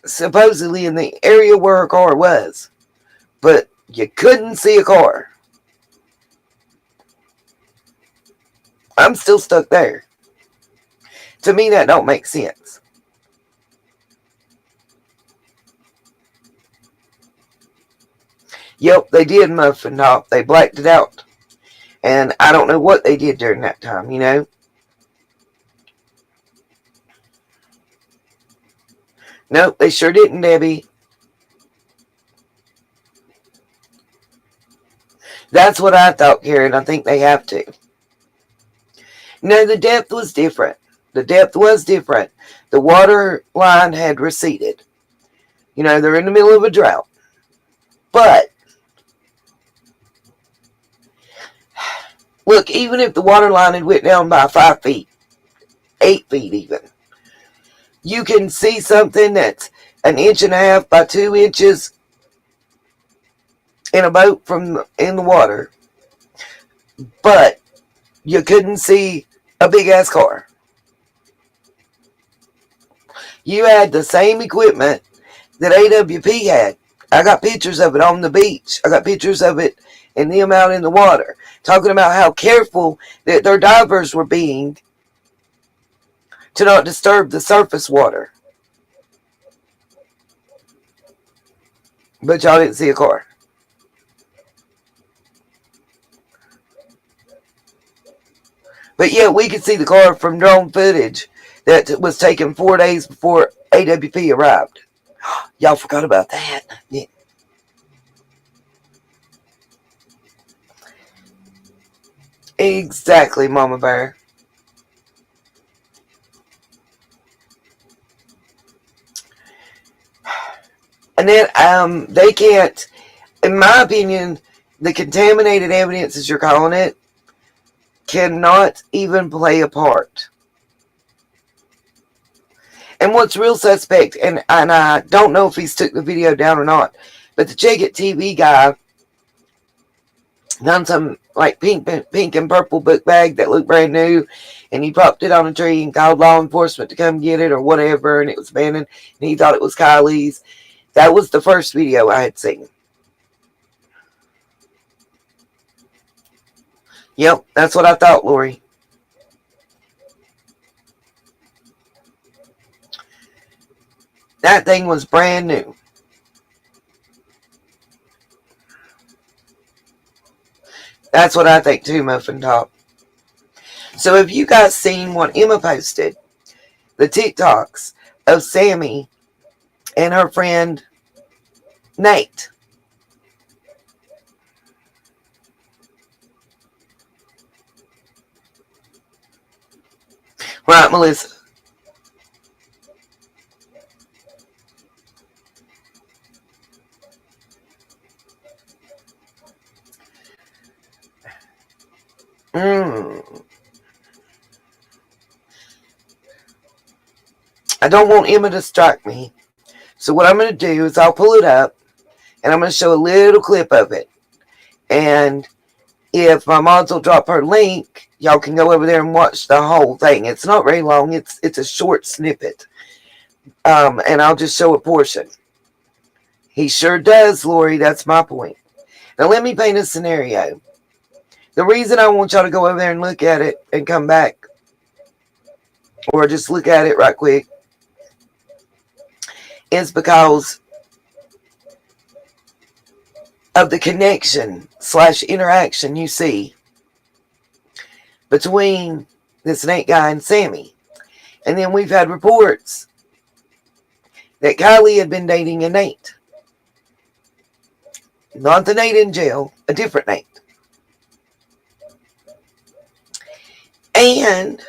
supposedly in the area where her car was, but you couldn't see a car. I'm still stuck there. To me, that don't make sense. Yep, they did muffin top. They blacked it out. And I don't know what they did during that time, you know? Nope, they sure didn't, Debbie. That's what I thought, Karen. I think they have to. No, the depth was different. The depth was different. The water line had receded. You know, they're in the middle of a drought. But, look, even if the water line had went down by 5 feet, 8 feet even, you can see something that's 1.5 inches by 2 inches in a boat from in the water. But you couldn't see a big ass car. You had the same equipment that AWP had. I got pictures of it on the beach. I got pictures of it and them out in the water, talking about how careful that their divers were being to not disturb the surface water. But y'all didn't see a car. But yeah, we could see the car from drone footage that was taken 4 days before AWP arrived. Y'all forgot about that. Yeah. Exactly, Mama Bear. And then they can't, in my opinion, the contaminated evidence, as you're calling it, cannot even play a part. And what's real suspect, and I don't know if he's took the video down or not, but the Check It TV guy found some like pink and purple book bag that looked brand new, and he propped it on a tree and called law enforcement to come get it or whatever, and it was abandoned, and he thought it was Kiely's. That was the first video I had seen. Yep, that's what I thought, Lori. That thing was brand new. That's what I think too, Muffin Top. So have you guys seen what Emma posted? The TikToks of Sammy and her friend Nate. Right, Melissa? Mm. I don't want Emma to strike me. So what I'm going to do is I'll pull it up and I'm going to show a little clip of it. And if my mods will drop her link, y'all can go over there and watch the whole thing. It's not very long. It's a short snippet. And I'll just show a portion. He sure does, Lori. That's my point. Now let me paint a scenario. The reason I want y'all to go over there and look at it and come back, or just look at it right quick, is because of the connection / interaction you see between this Nate guy and Sammy. And then we've had reports that Kiely had been dating a Nate. Not the Nate in jail, a different Nate. And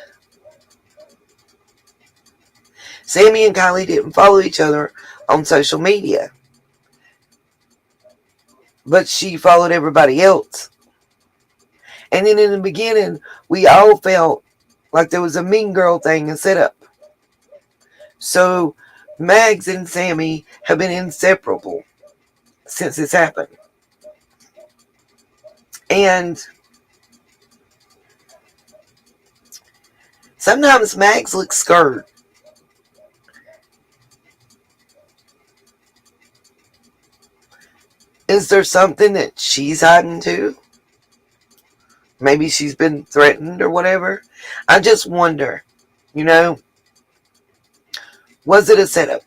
Sammy and Kiely didn't follow each other on social media, but she followed everybody else. And then in the beginning, we all felt like there was a mean girl thing and set up. So Mags and Sammy have been inseparable since this happened. And sometimes Mags looks scared. Is there something that she's hiding too? Maybe she's been threatened or whatever. I just wonder, was it a setup?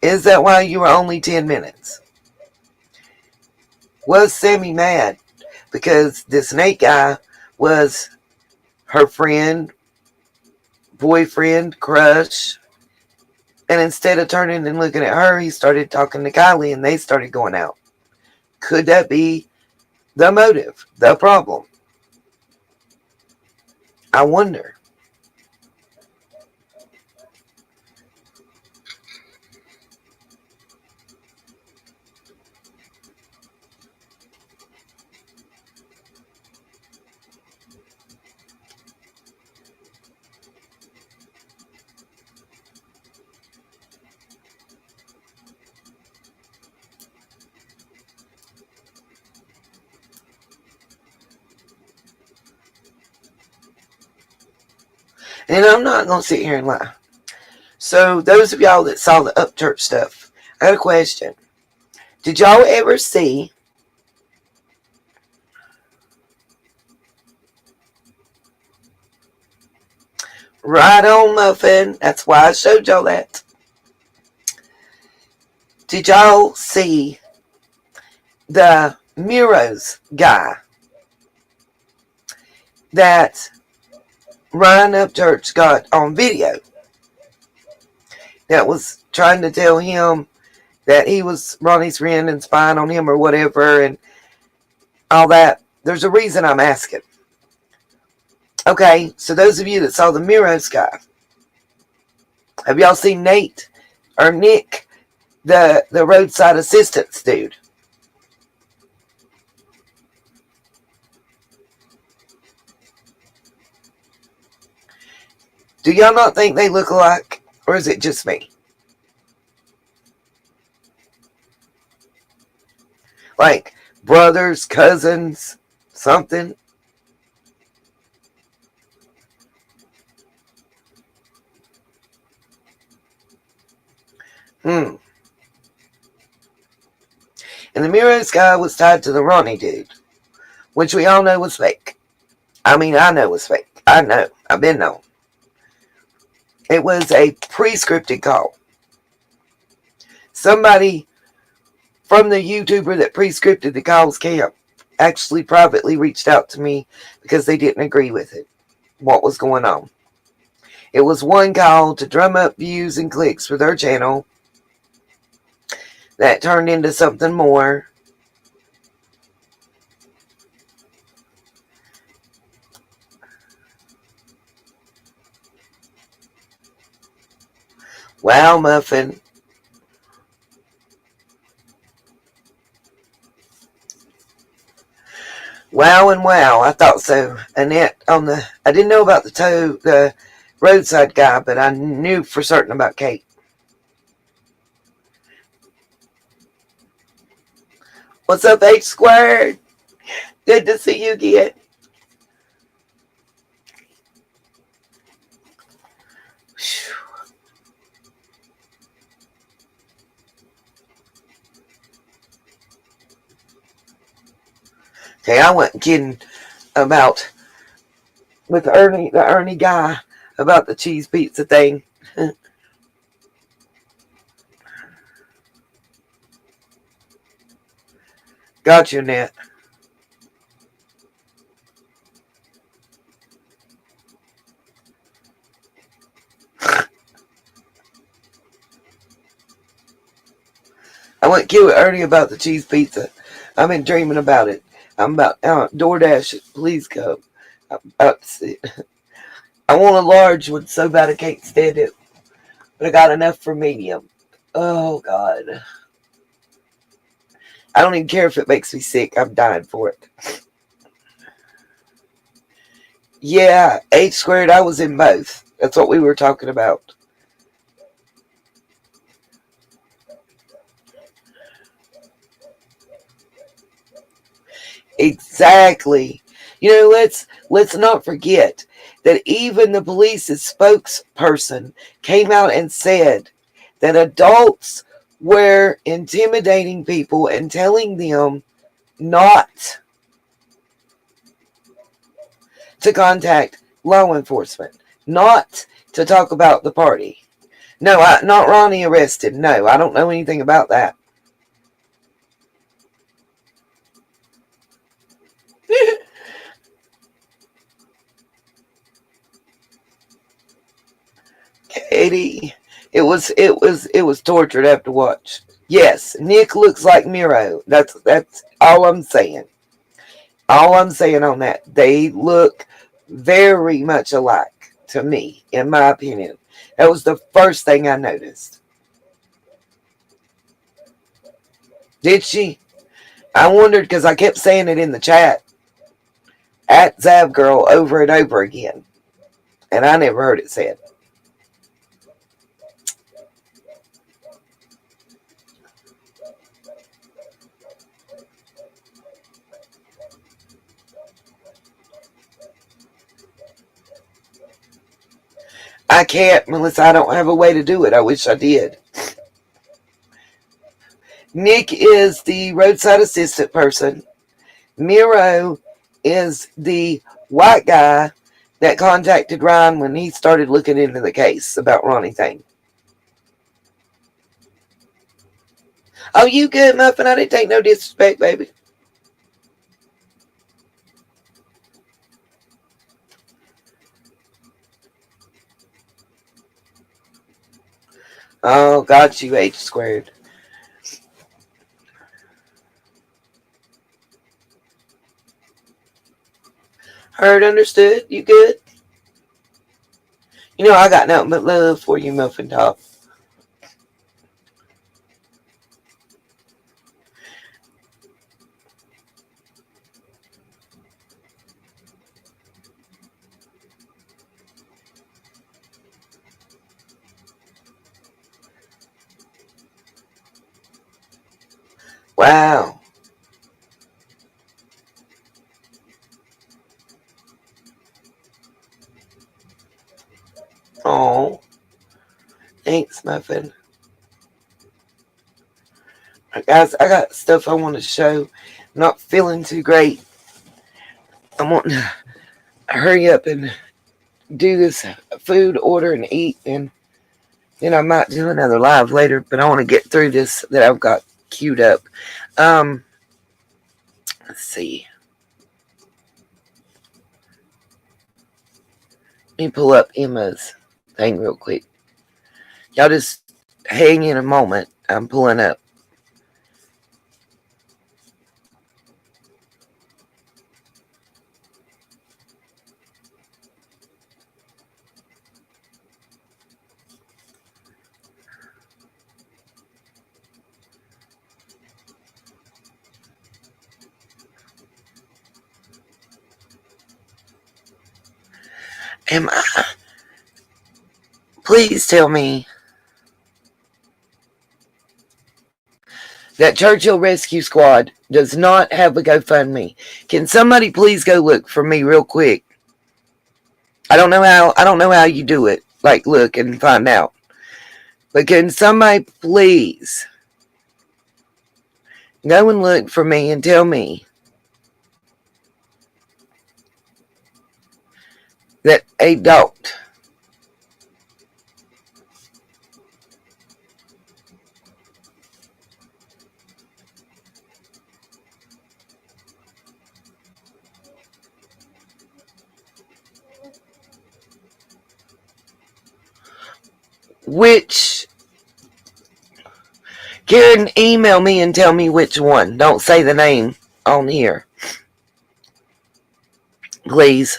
Is that why you were only 10 minutes? Was Sammy mad because this Nate guy was her friend, boyfriend, crush, and instead of turning and looking at her, he started talking to Kiely and they started going out? Could that be the motive, the problem? I wonder. And I'm not going to sit here and lie. So those of y'all that saw the Upchurch stuff, I got a question. Did y'all ever see right on, Muffin? That's why I showed y'all that. Did y'all see the Miro's guy that Ryan Upchurch got on video that was trying to tell him that he was Ronnie's friend and spying on him or whatever and all that? There's a reason I'm asking. Okay, so those of you that saw the Miro's guy, have y'all seen Nate or Nick, the roadside assistance dude? Do y'all not think they look alike? Or is it just me? Like brothers, cousins, something? And the Miro's guy was tied to the Ronnie dude, which we all know was fake. I mean, I know was fake. I know. I've been known. It was a pre-scripted call. Somebody from the YouTuber that pre-scripted the calls camp actually privately reached out to me because they didn't agree with it, what was going on. It was one call to drum up views and clicks for their channel that turned into something more. Wow, Muffin. Wow and wow. I thought so. Annette I didn't know about the roadside guy, but I knew for certain about Kate. What's up, H squared? Good to see you again. Okay, I wasn't kidding about with the Ernie guy about the cheese pizza thing. Got you, Net. I went kill Ernie about the cheese pizza. I've been dreaming about it. I'm about DoorDash it. Please go. I'm about to see it. I want a large one so bad I can't stand it, but I got enough for medium. Oh God, I don't even care if it makes me sick. I'm dying for it. Yeah, H squared. I was in both. That's what we were talking about. Exactly. Let's not forget that even the police's spokesperson came out and said that adults were intimidating people and telling them not to contact law enforcement, not to talk about the party. No, not Ronnie arrested. No, I don't know anything about that. Katie, it was torture to have to watch. Yes, Nick looks like Miro. That's all I'm saying. All I'm saying on that. They look very much alike to me, in my opinion. That was the first thing I noticed. Did she? I wondered because I kept saying it in the chat at Zab Girl over and over again, and I never heard it said. I can't, Melissa. I don't have a way to do it. I wish I did. Nick is the roadside assistant person. Miro is the white guy that contacted Ryan when he started looking into the case about Ronnie thing. Oh, you good, Muffin? I didn't take no disrespect, baby. Oh, got you, H squared. Heard, understood. You good? I got nothing but love for you, Muffin Top. Wow. Oh, thanks, Muffin. Guys, I got stuff I want to show. I'm not feeling too great. I want to hurry up and do this food order and eat, and then I might do another live later, but I want to get through this that I've got queued up. Um, let's see. Let me pull up Emma's thing real quick. Y'all just hang in a moment. I'm pulling up. Am I? please tell me that Churchill Rescue Squad does not have a GoFundMe? Can somebody please go look for me real quick? I don't know how you do it. Like, look and find out. But can somebody please go and look for me and tell me that a dot which Karen, email me and tell me which one. Don't say the name on here, please.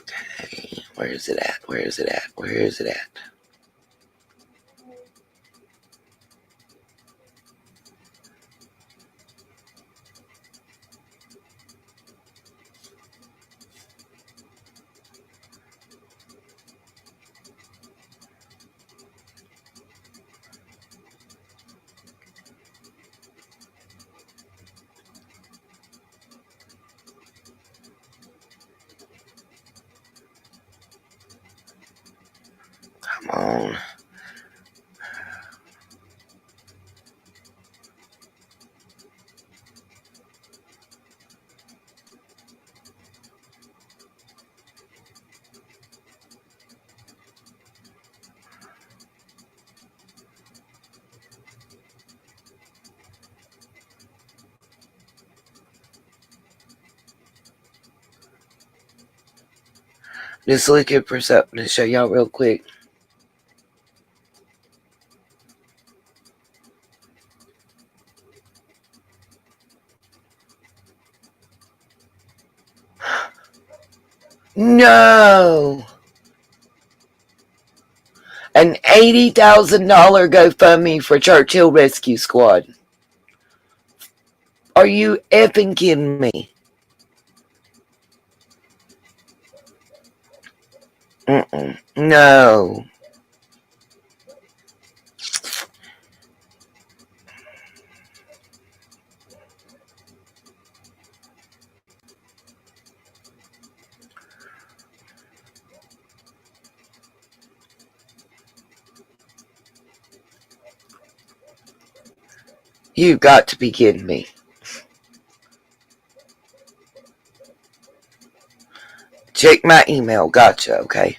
Okay, where is it at? Where is it at? Where is it at? Come on. Just looking for something to show y'all real quick. No! An $80,000 GoFundMe for Churchill Rescue Squad. Are you effing kidding me? No. You got to be kidding me. Check my email. Gotcha, okay.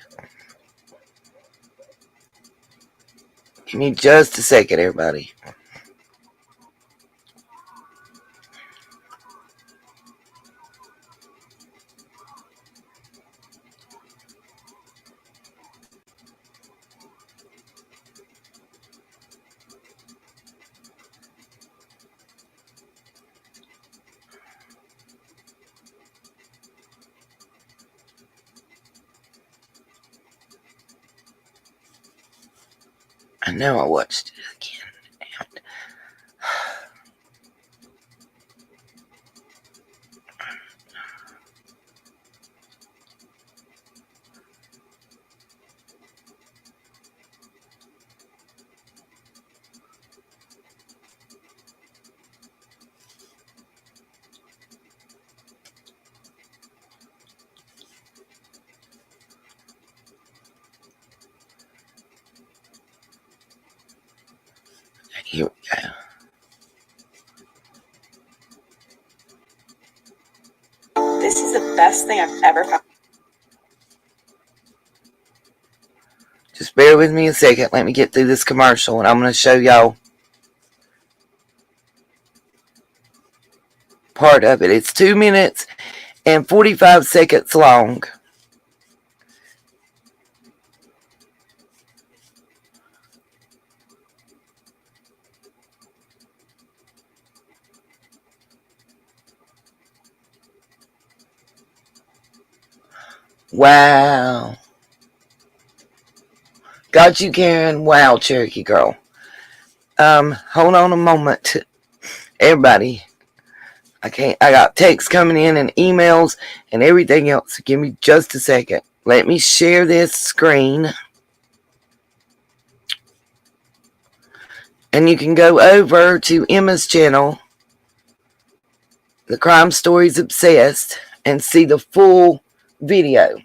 Give me just a second, everybody. I know I watched it again. Here we go. This is the best thing I've ever found. Just bear with me a second. Let me get through this commercial and I'm going to show y'all part of it. It's 2 minutes and 45 seconds long. Wow. Got you, Karen. Wow, Cherokee girl. Hold on a moment. Everybody. I got texts coming in and emails and everything else. Give me just a second. Let me share this screen. And you can go over to Emma's channel, The Crime Stories Obsessed, and see the full video.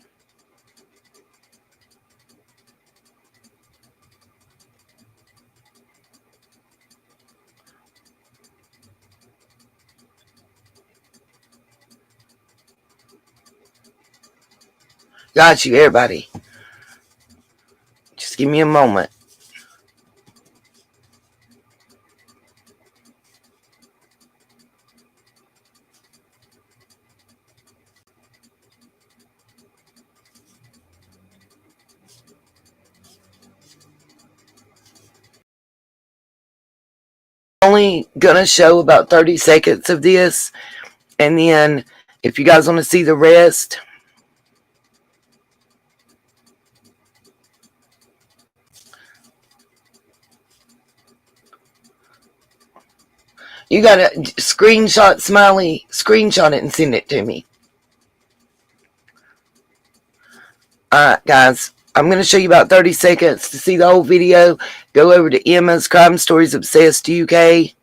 Got you, everybody. Just give me a moment. Only gonna show about 30 seconds of this, and then if you guys want to see the rest, you gotta screenshot Smiley, screenshot it and send it to me. Alright, guys. I'm going to show you about 30 seconds to see the whole video. Go over to Emma's Crime Stories Obsessed UK.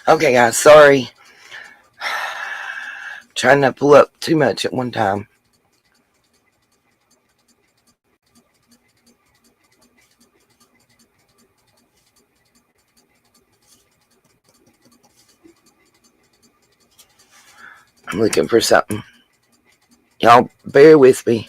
Okay, guys, sorry. Trying not to pull up too much at one time. I'm looking for something. Y'all bear with me.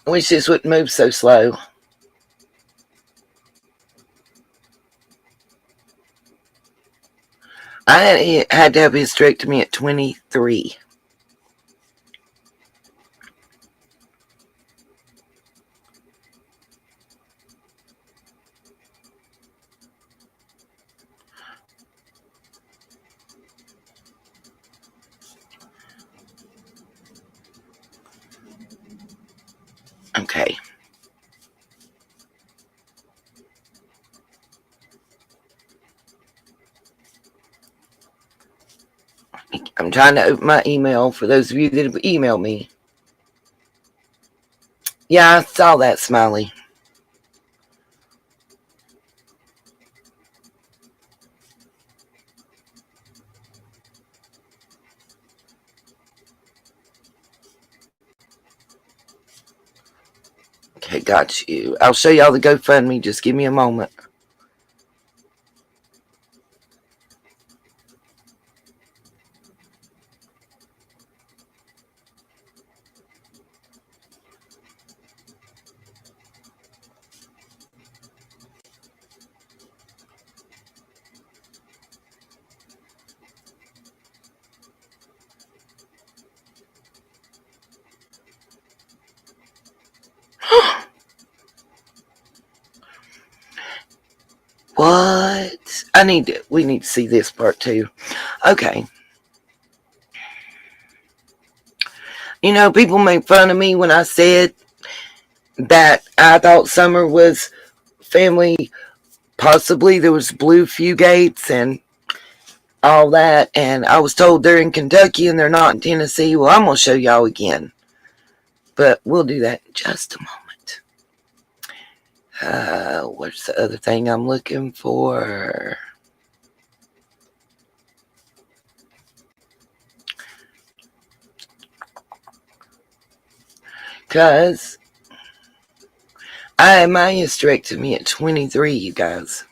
I wish this wouldn't move so slow. I had to have a hysterectomy at 23. Okay. I'm trying to open my email for those of you that have emailed me. Yeah, I saw that, Smiley. Okay, got you. I'll show y'all the GoFundMe. Just give me a moment. What? We need to see this part too. Okay. You know, people make fun of me when I said that I thought Summer was family. Possibly there was blue fugates and all that. And I was told they're in Kentucky and they're not in Tennessee. Well, I'm going to show y'all again. But we'll do that in just a moment. What's the other thing I'm looking for? Because I had my hysterectomy at 23, you guys.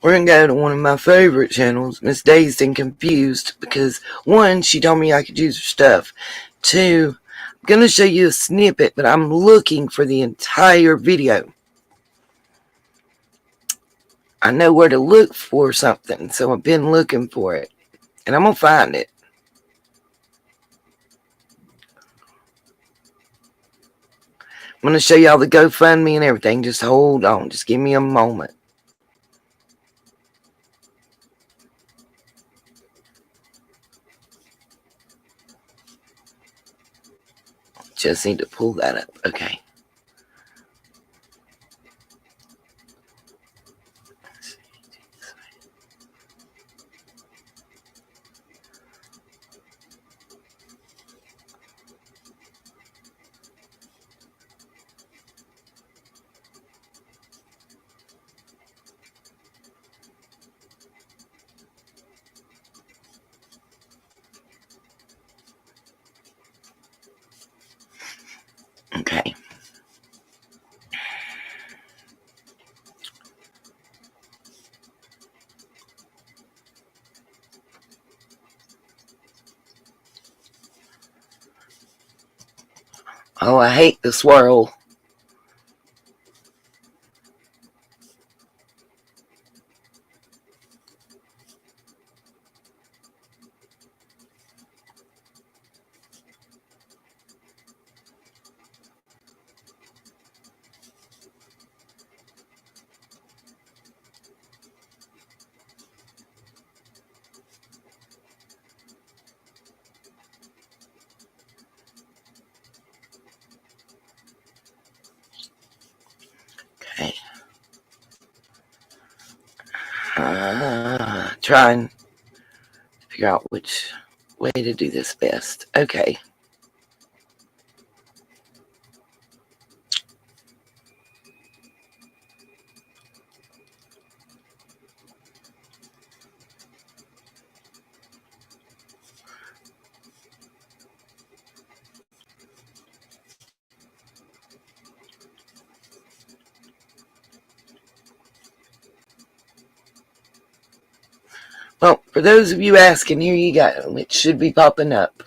We're going to go to one of my favorite channels, Miss Dazed and Confused, because one, she told me I could use her stuff. Two, I'm going to show you a snippet, but I'm looking for the entire video. I know where to look for something, so I've been looking for it. And I'm going to find it. I'm going to show y'all the GoFundMe and everything. Just hold on. Just give me a moment. Just need to pull that up. Okay. Oh, I hate the swirl. Okay. Trying to figure out which way to do this best. Okay. Well, for those of you asking, here you go. It should be popping up.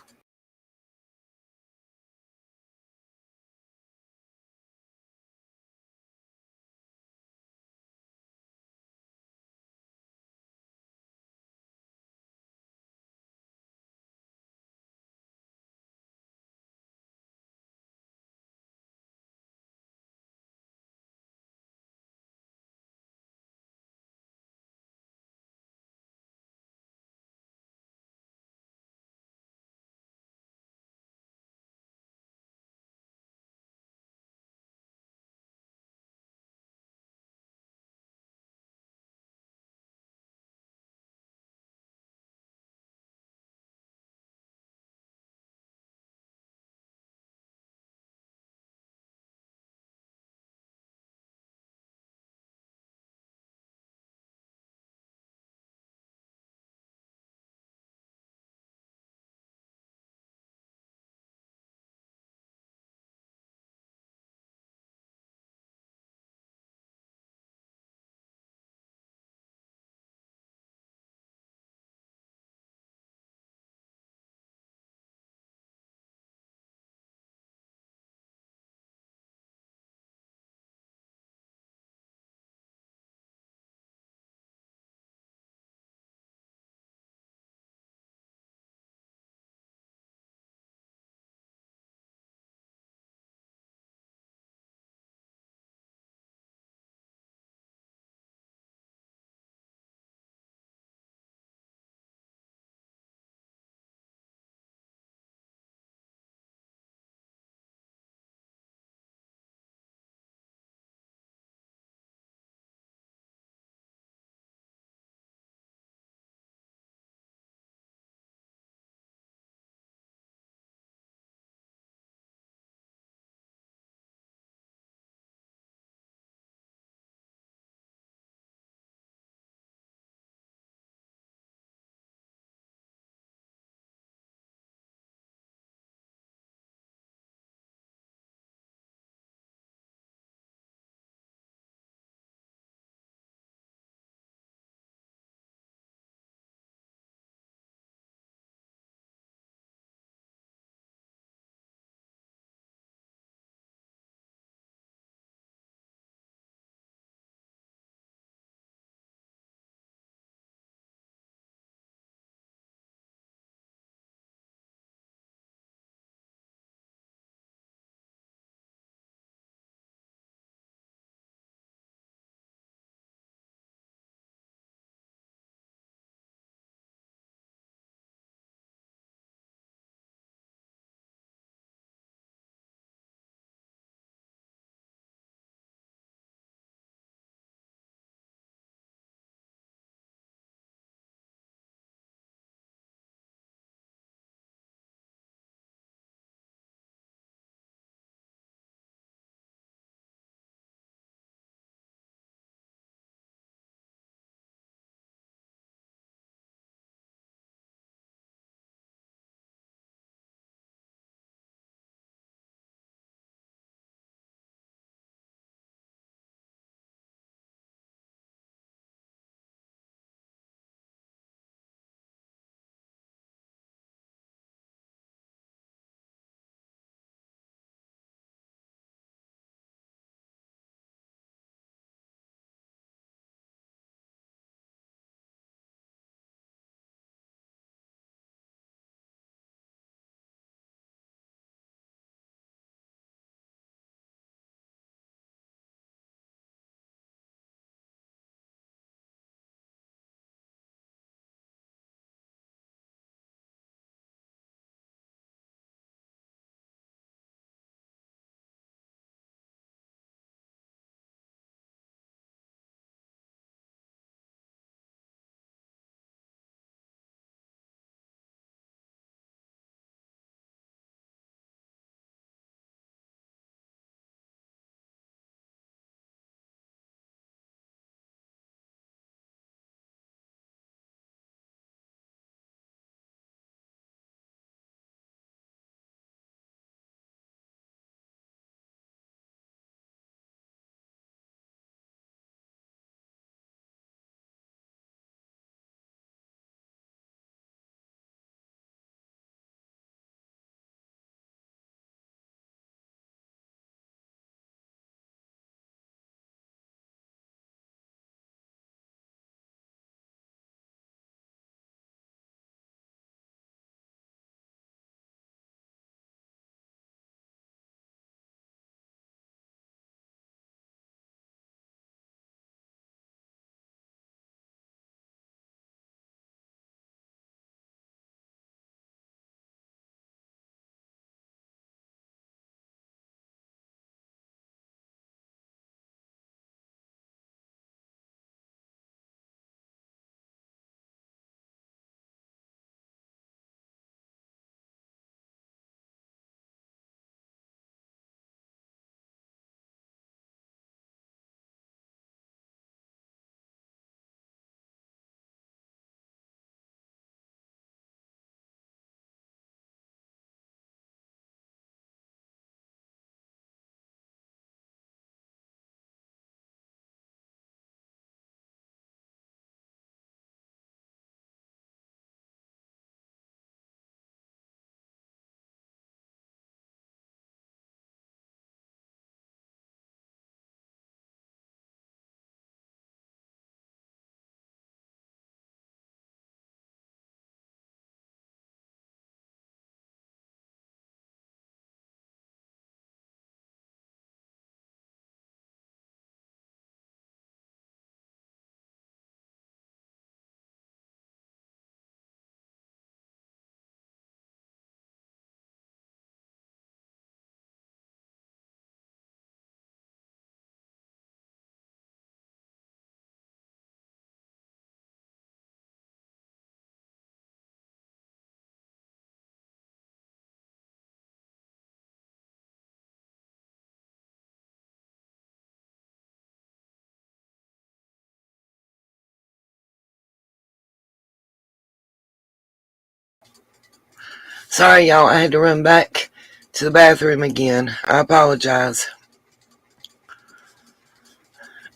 Sorry, y'all. I had to run back to the bathroom again. I apologize.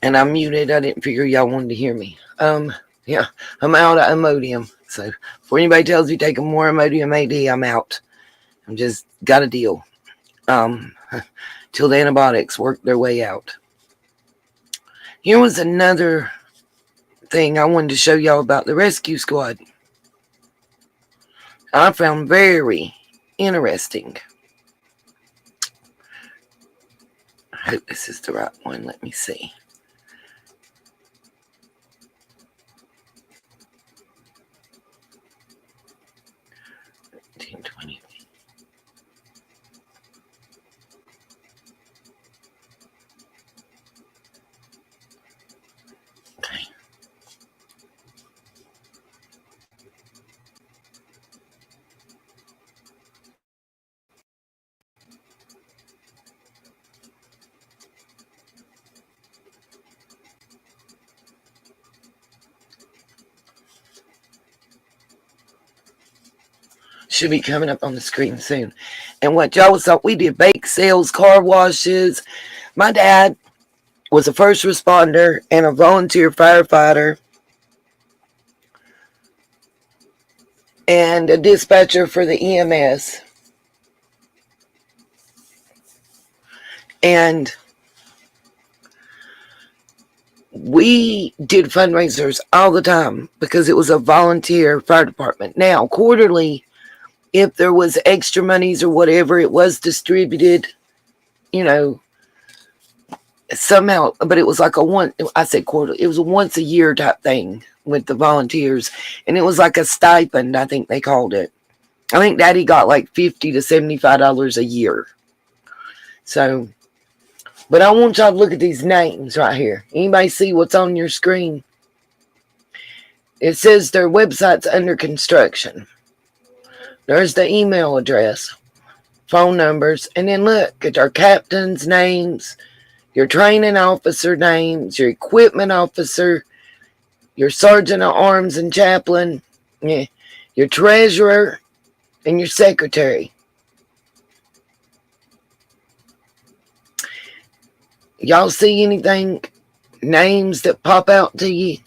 And I'm muted. I didn't figure y'all wanted to hear me. Yeah, I'm out of Imodium. So before anybody tells me taking more Imodium AD, I'm out. I'm just got a deal. Till the antibiotics work their way out. Here was another thing I wanted to show y'all about the rescue squad. I found very interesting. I hope this is the right one. Let me see. 1920. Okay. Should be coming up on the screen soon. And what y'all thought, we did bake sales, car washes. My dad was a first responder and a volunteer firefighter and a dispatcher for the EMS. And we did fundraisers all the time because it was a volunteer fire department. Now, quarterly, if there was extra monies or whatever, it was distributed, somehow. But it was like I said quarterly, it was a once a year type thing with the volunteers. And it was like a stipend, I think they called it. I think Daddy got like $50 to $75 a year. So, but I want y'all to look at these names right here. Anybody see what's on your screen? It says their website's under construction. There's the email address, phone numbers, and then look at our captain's names, your training officer names, your equipment officer, your sergeant of arms and chaplain, your treasurer, and your secretary. Y'all see anything, names that pop out to you?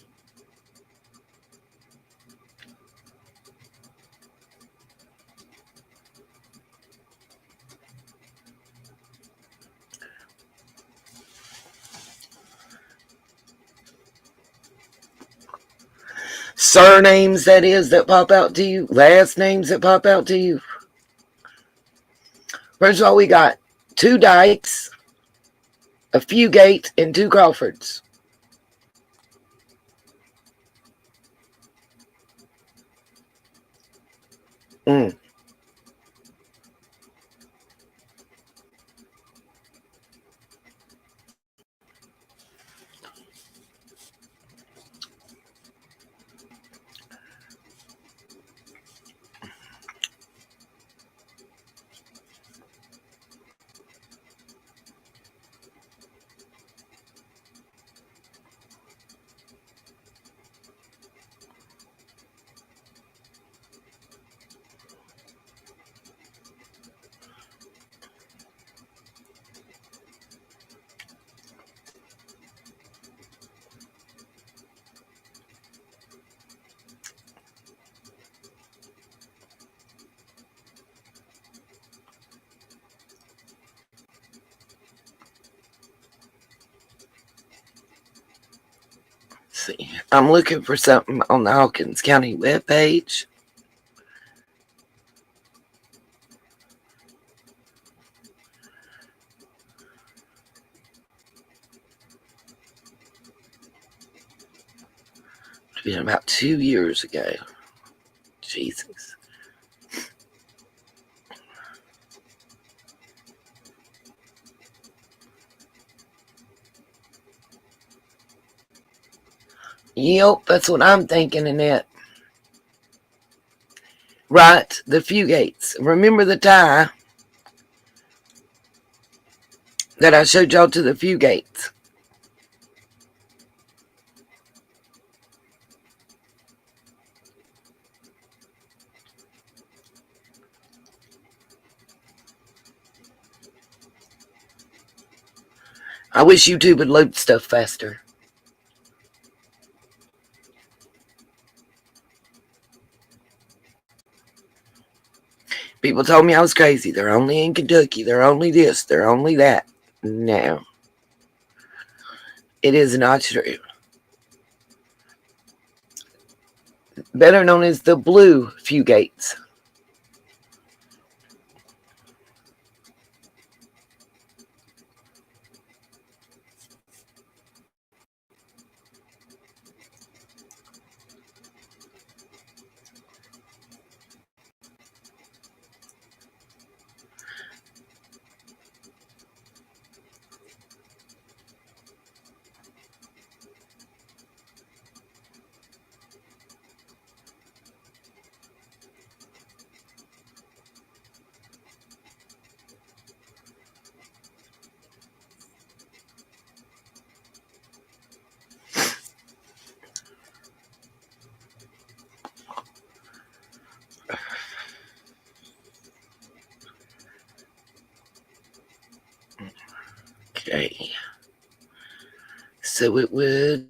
Surnames, that is, that pop out to you. Last names that pop out to you. First of all, we got 2 Dykes, a Fugate, and 2 Crawfords. See, I'm looking for something on the Hawkins County webpage. It's been about 2 years ago. Jesus. Yep, that's what I'm thinking, Annette. Right, the Fugates. Remember the tie that I showed y'all to the Fugates? I wish YouTube would load stuff faster. People told me I was crazy. They're only in Kentucky. They're only this. They're only that. No. It is not true. Better known as the Blue Fugates. Okay. So it would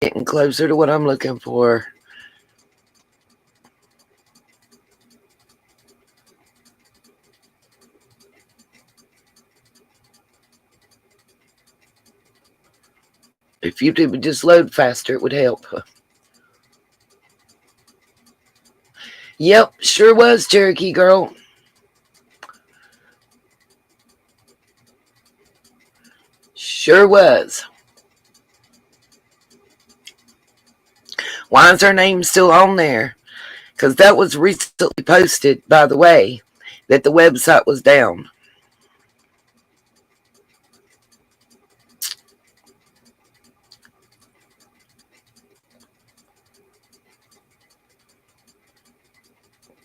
getting closer to what I'm looking for. If YouTube would just load faster, it would help. Yep, sure was, Cherokee girl. Sure was. Why is her name still on there? Because that was recently posted, by the way, that the website was down.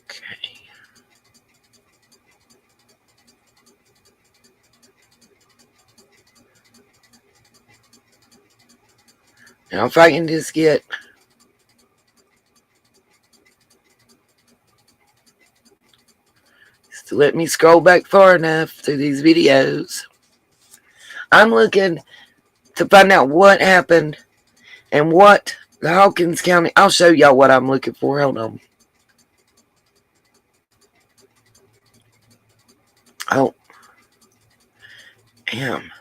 Okay. Now if I can just get... to let me scroll back far enough through these videos. I'm looking to find out what happened and what the Hawkins County... I'll show y'all what I'm looking for. Hold on. Oh. Damn.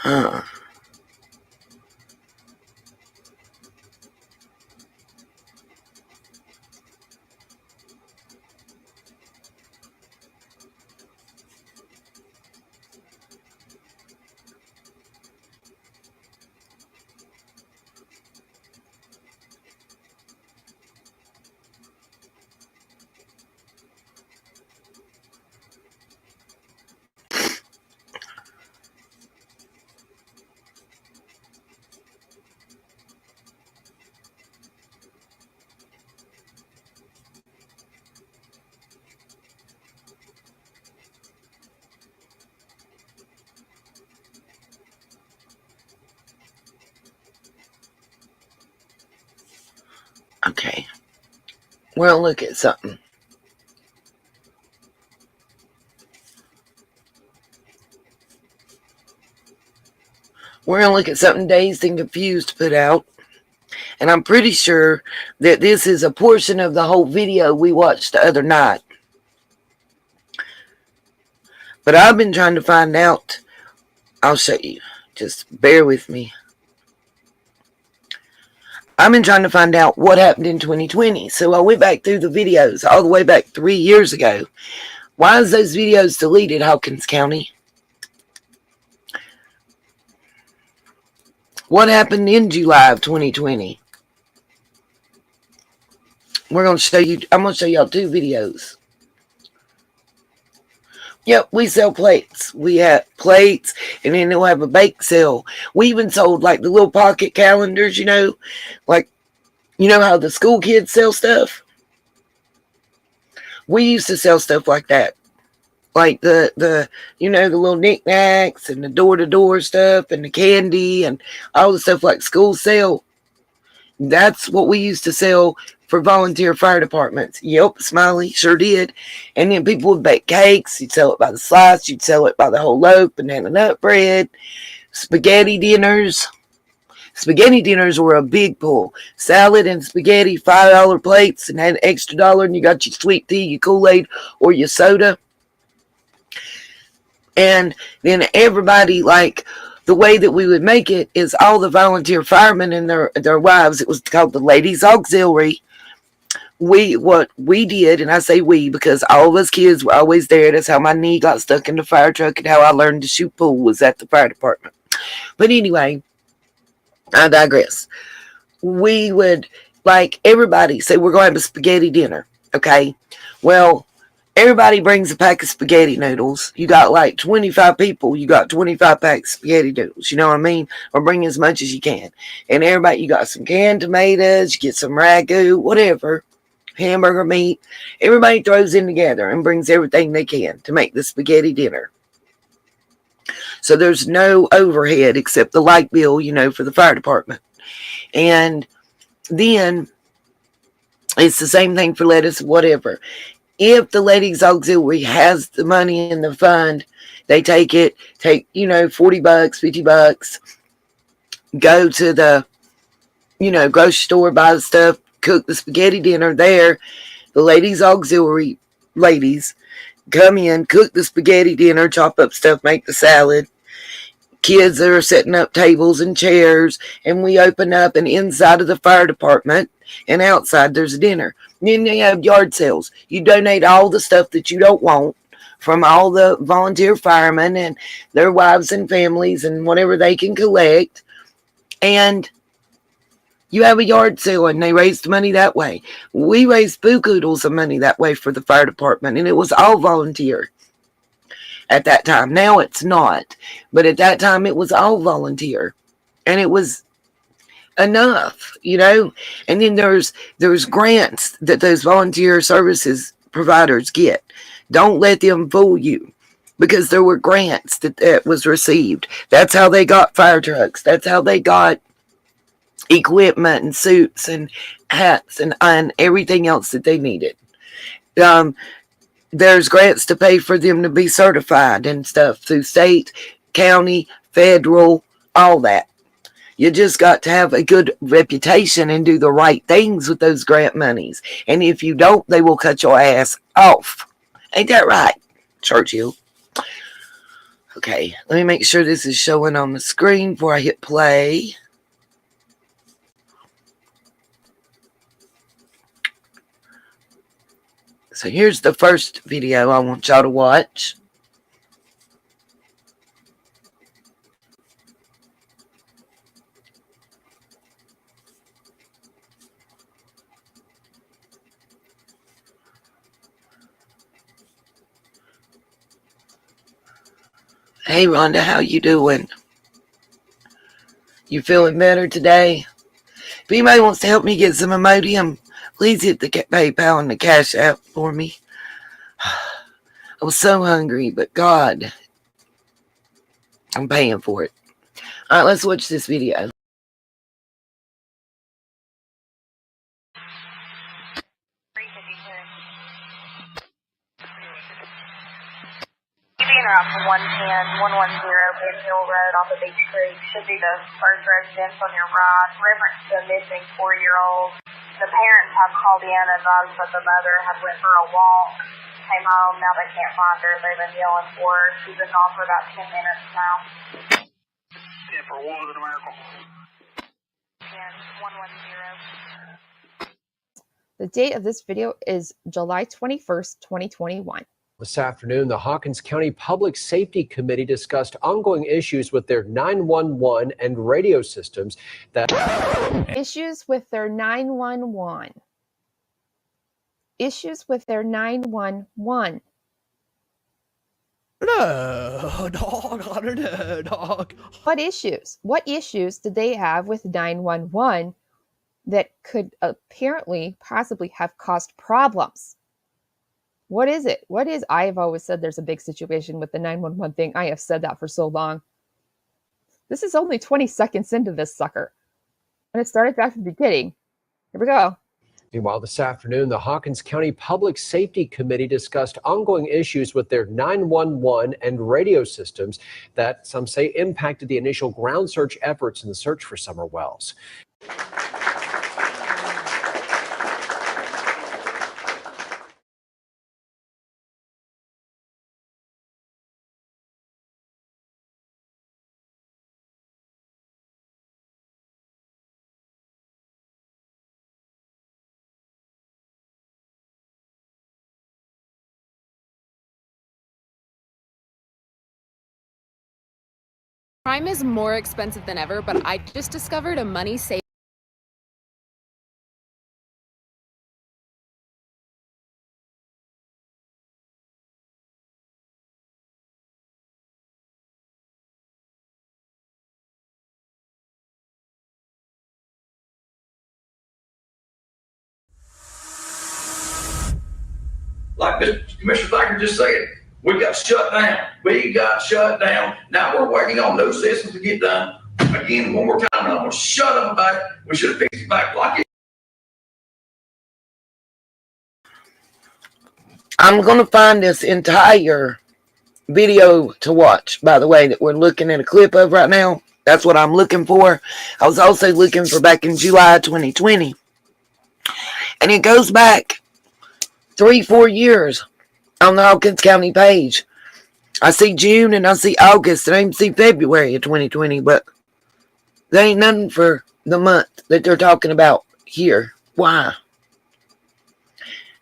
Huh. Okay. We're going to look at something. We're going to look at something Dazed and Confused put out. And I'm pretty sure that this is a portion of the whole video we watched the other night. But I've been trying to find out. I'll show you. Just bear with me. I've been trying to find out what happened in 2020. So I went back through the videos all the way back 3 years ago. Why is those videos deleted, Hawkins County? What happened in July of 2020? We're going to show you. I'm going to show y'all 2 videos. Yep, we sell plates. We have plates, and then we'll have a bake sale. We even sold like the little pocket calendars, you know, like You know how the school kids sell stuff? We used to sell stuff like that. Like the you know, the little knickknacks and the door-to-door stuff and the candy and all the stuff like school sell. That's what we used to sell for volunteer fire departments. Yep, Smiley, sure did. And then people would bake cakes. You'd sell it by the slice. You'd sell it by the whole loaf, banana nut bread, spaghetti dinners. Spaghetti dinners were a big pull. Salad and spaghetti, $5 plates, and had an extra dollar, and you got your sweet tea, your Kool-Aid, or your soda. And then everybody, like, the way that we would make it is all the volunteer firemen and their wives. It was called the Ladies Auxiliary. What we did, and I say we because all of us kids were always there. That's how my knee got stuck in the fire truck and how I learned to shoot pool was at the fire department. But anyway, I digress. We would, like, everybody say we're going to have a spaghetti dinner. Okay, well, everybody brings a pack of spaghetti noodles. You got like 25 people. You got 25 packs of spaghetti noodles. You know what I mean? Or bring as much as you can. And everybody, you got some canned tomatoes. You get some ragu, whatever, hamburger meat. Everybody throws in together and brings everything they can to make the spaghetti dinner. So there's no overhead except the light bill, you know, for the fire department. And then it's the same thing for lettuce, whatever. If the Ladies Auxiliary has the money in the fund, they take, you know, $40, $50, go to the, you know, grocery store, buy the stuff, cook the spaghetti dinner there. The Ladies Auxiliary ladies come in, cook the spaghetti dinner, chop up stuff, make the salad. Kids that are setting up tables and chairs, and we open up, and inside of the fire department and outside there's a dinner. Then they have yard sales. You donate all the stuff that you don't want from all the volunteer firemen and their wives and families and whatever they can collect, and you have a yard sale, and they raised money that way. We raised boo-koodles of money that way for the fire department, and it was all volunteer at that time. Now it's not, but at that time it was all volunteer, and it was enough, you know. And then there's grants that those volunteer services providers get. Don't let them fool you, because there were grants that was received. That's how they got fire trucks. That's how they got equipment and suits and hats and everything else that they needed. There's grants to pay for them to be certified and stuff through state, county, federal, all that. You just got to have a good reputation and do the right things with those grant monies. And if you don't, they will cut your ass off. Ain't that right, Churchill? Okay, let me make sure this is showing on the screen before I hit play. So here's the first video I want y'all to watch. Hey Rhonda, how you doing? You feeling better today? If anybody wants to help me get some Imodium, please hit the PayPal and the Cash App for me. I was so hungry, but God, I'm paying for it. All right, let's watch this video. Route from 110, 110 Ben Hill Road off of Beach Creek should be the first residence on your right. Reference to a missing 4-year-old. The parents have called in and advised that the mother had went for a walk, came home, now they can't find her. They've been yelling for her. She's been gone for about 10 minutes now. 10 for 1 is a miracle. 10, 110. The date of this video is July 21st, 2021. This afternoon, the Hawkins County Public Safety Committee discussed ongoing issues with their 911 and radio systems Issues with their 911. Issues with their 911. No, dog. What issues? What issues did they have with 911 that could apparently possibly have caused problems. What is it? What is, I have always said there's a big situation with the 911 thing. I have said that for so long. This is only 20 seconds into this sucker. And it started back from the beginning. Here we go. Meanwhile, this afternoon, the Hawkins County Public Safety Committee discussed ongoing issues with their 911 and radio systems that some say impacted the initial ground search efforts in the search for Summer Wells. Crime is more expensive than ever, but I just discovered a money saving. Like Mr. Commissioner Thacker just said, we got shut down. We got shut down. Now we're waiting on those systems to get done. Again, one more time, and I'm going to shut them back. We should have fixed it back like it. I'm going to find this entire video to watch, by the way, that we're looking at a clip of right now. That's what I'm looking for. I was also looking for back in July 2020. And it goes back 3-4 years on the Hawkins County page. I see June and I see August and I even see February of 2020, but there ain't nothing for the month that they're talking about here. Why?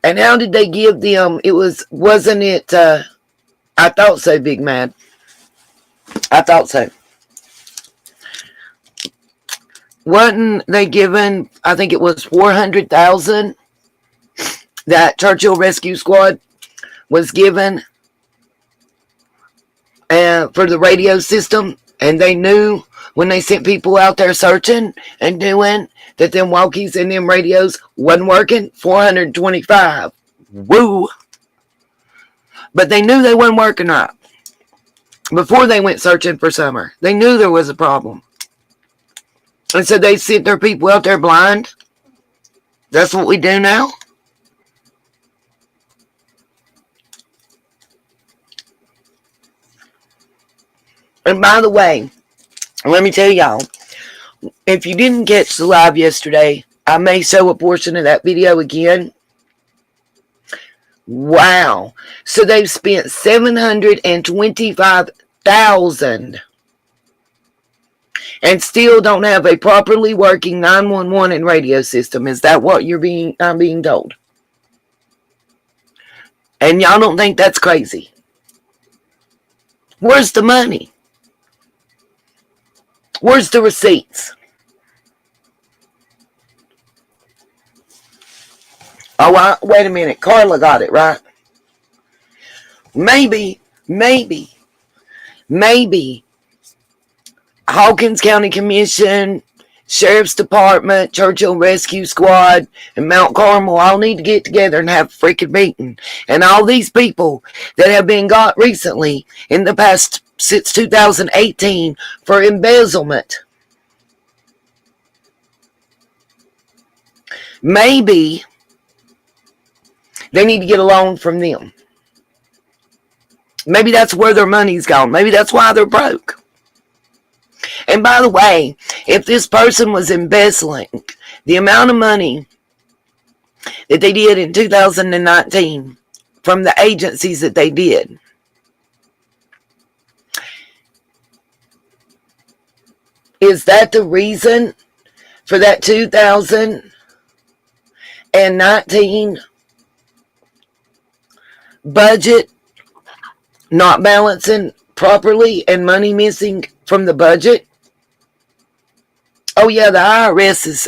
And how did they give them, wasn't it, I thought so, Big Mad. I thought so. Wasn't they given, I think it was $400,000 that Churchill Rescue Squad was given for the radio system, and they knew when they sent people out there searching and doing that them walkies and them radios wasn't working? $425,000. Woo! But they knew they wasn't working right before they went searching for Summer. They knew there was a problem, and so they sent their people out there blind. That's what we do now. And by the way, let me tell y'all, if you didn't catch the live yesterday, I may show a portion of that video again. Wow. So they've spent $725,000 and still don't have a properly working 911 and radio system. Is that what I'm being told? And y'all don't think that's crazy? Where's the money? Where's the receipts? Oh, wait a minute. Carla got it, right? Maybe Hawkins County Commission, Sheriff's Department, Churchill Rescue Squad, and Mount Carmel all need to get together and have a freaking meeting. And all these people that have been got recently in the past since 2018 for embezzlement. Maybe they need to get a loan from them. Maybe that's where their money's gone. Maybe that's why they're broke. And by the way, if this person was embezzling the amount of money that they did in 2019 from the agencies that they did, is that the reason for that 2019 budget not balancing properly and money missing from the budget? Oh yeah, the IRS is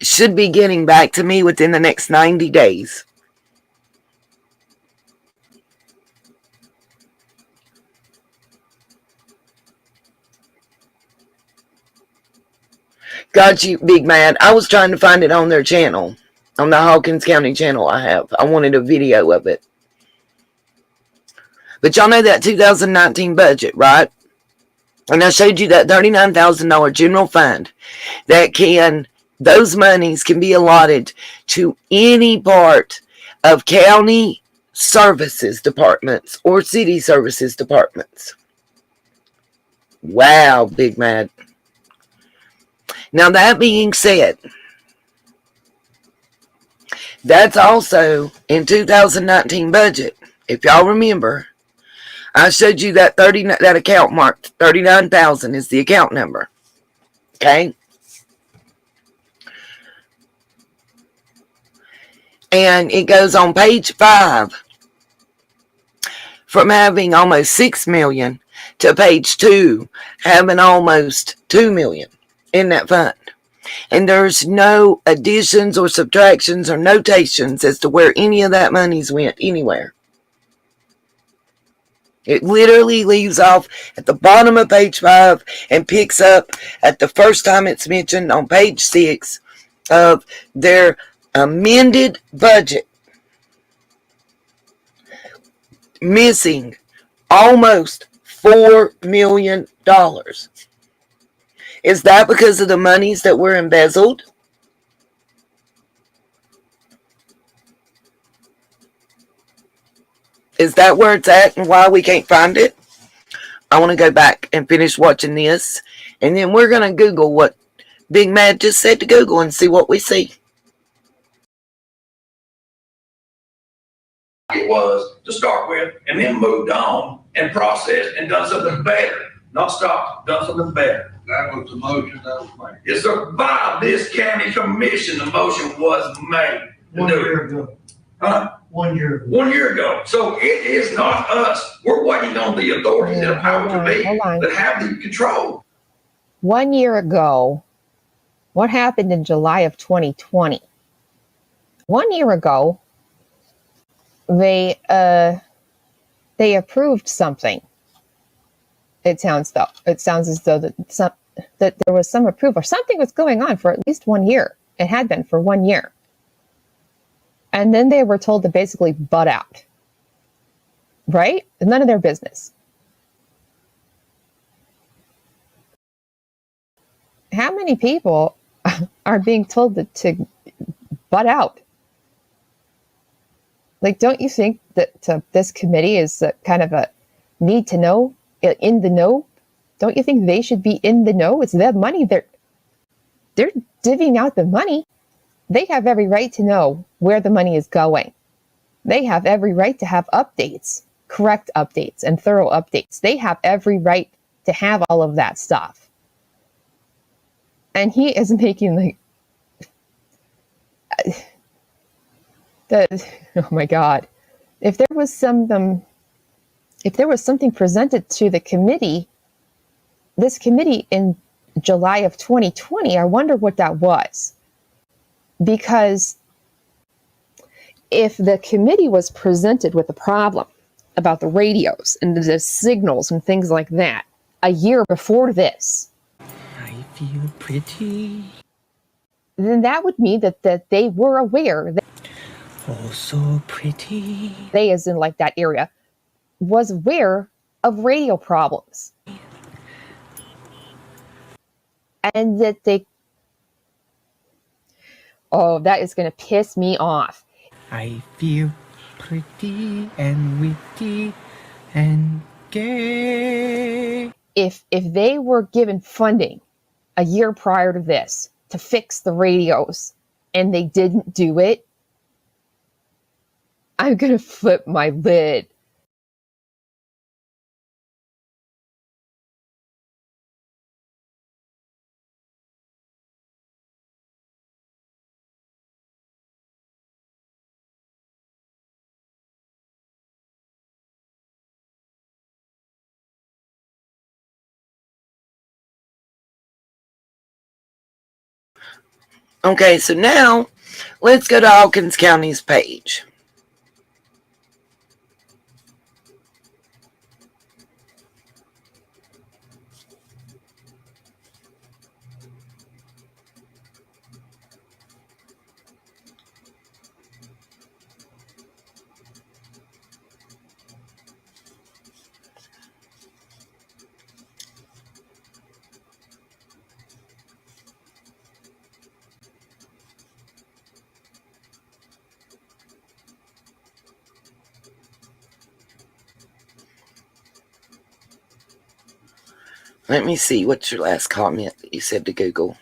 should be getting back to me within the next 90 days. Got you, Big Mad. I was trying to find it on their channel, on the Hawkins County channel I have. I wanted a video of it. But y'all know that 2019 budget, right? And I showed you that $39,000 general fund that those monies can be allotted to any part of county services departments or city services departments. Wow, Big Mad. Now, that being said, that's also in 2019 budget. If y'all remember, I showed you that that account marked 39,000 is the account number. Okay? And it goes on page 5 from having almost 6 million to page 2 having almost 2 million in that fund. And there's no additions or subtractions or notations as to where any of that money's went anywhere. It literally leaves off at the bottom of page 5 and picks up at the first time it's mentioned on page 6 of their amended budget, missing almost $4 million. Is that because of the monies that were embezzled? Is that where it's at and why we can't find it? I want to go back and finish watching this, and then we're going to Google what Big Mad just said to Google and see what we see. It was to start with, and then moved on and processed and done something better. Not stopped, done something better. That was the motion that was made. Yes, sir. By this county commission, the motion was made. 1 year ago. Huh? 1 year ago. 1 year ago. So it is not us. We're waiting on the authorities that have power to be, that have the control. 1 year ago, what happened in July of 2020? 1 year ago, they approved something. It sounds as though that there was some approval. Something was going on for at least 1 year. It had been for 1 year. And then they were told to basically butt out. Right? None of their business. How many people are being told to butt out? Like, don't you think that this committee is kind of a need to know, in the know? Don't you think they should be in the know? It's their money. They're divvying out the money. They have every right to know where the money is going. They have every right to have updates, correct updates, and thorough updates. They have every right to have all of that stuff. And he is making oh my God. If there was something presented to the committee, this committee in July of 2020, I wonder what that was. Because if the committee was presented with a problem about the radios and the signals and things like that a year before this, I feel pretty. Then that would mean that they were aware that Oh, so pretty. they, as in like that area, was aware of radio problems. And that they... Oh, that is going to piss me off. I feel pretty and witty and gay. If they were given funding a year prior to this to fix the radios and they didn't do it, I'm going to flip my lid. Okay, so now let's go to Hawkins County's page. Let me see. What's your last comment that you said to Google?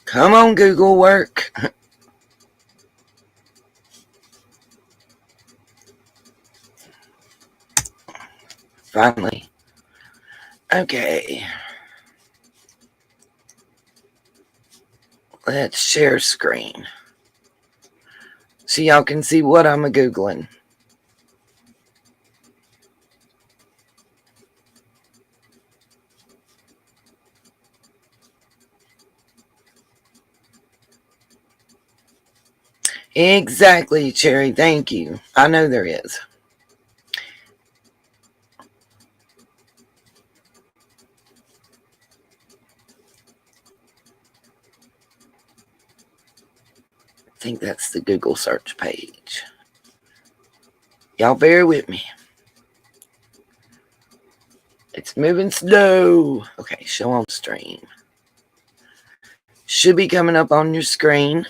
Come on, Google, work. Finally. Okay. Let's share screen so y'all can see what I'm a-Googling. Exactly, Cherry. Thank you. I know there is. I think that's the Google search page. Y'all bear with me. It's moving slow. Okay, show on stream. Should be coming up on your screen.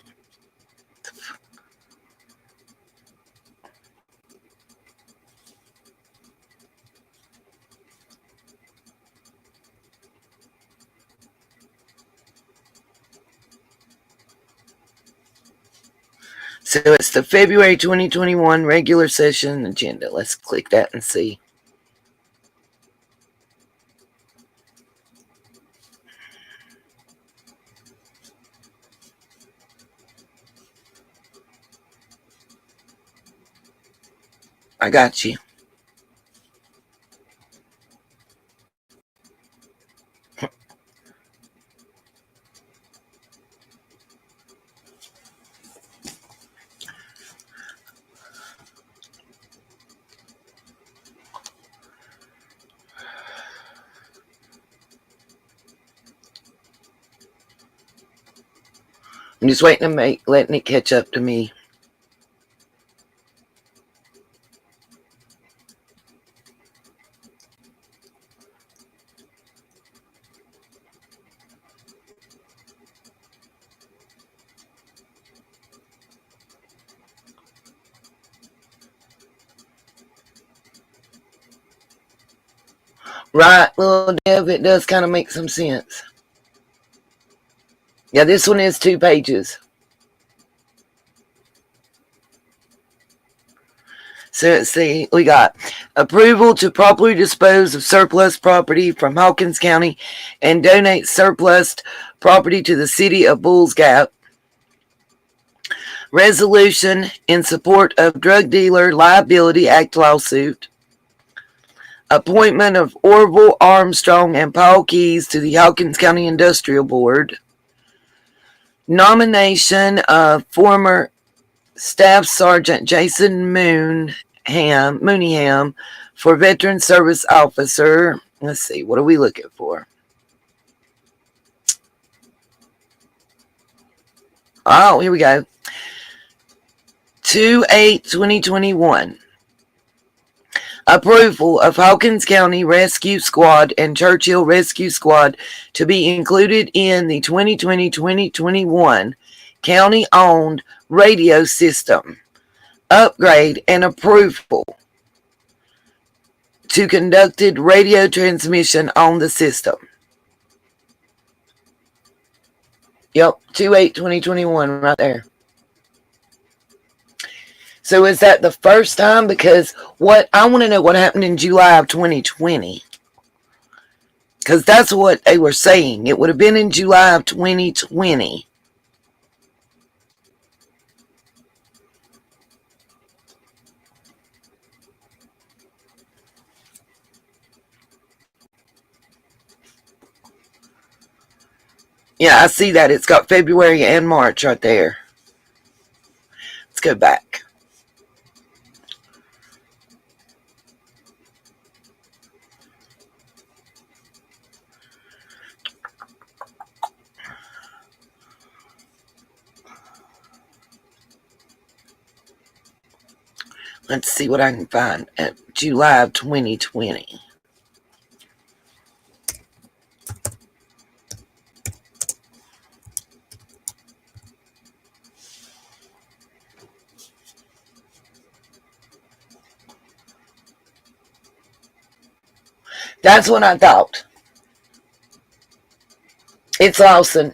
So it's the February 2021 regular session agenda. Let's click that and see. I got you. I'm just waiting to letting it catch up to me. Right, little Dev, it does kind of make some sense. Yeah, this one is 2 pages. So let's see, we got approval to properly dispose of surplus property from Hawkins County and donate surplus property to the city of Bulls Gap. Resolution in support of Drug Dealer Liability Act lawsuit. Appointment of Orville Armstrong and Paul Keys to the Hawkins County Industrial Board. Nomination of former Staff Sergeant Jason Mooneyham for Veteran Service Officer. Let's see, what are we looking for? Oh, here we go. 2/8/2021. Approval of Hawkins County Rescue Squad and Churchill Rescue Squad to be included in the 2020-2021 county-owned radio system. Upgrade and approval to conducted radio transmission on the system. Yep, 2/8/2021 right there. So is that the first time? Because what I want to know what happened in July of 2020. Because that's what they were saying. It would have been in July of 2020. Yeah, I see that. It's got February and March right there. Let's go back. Let's see what I can find at July of 2020. That's what I thought. It's Lawson.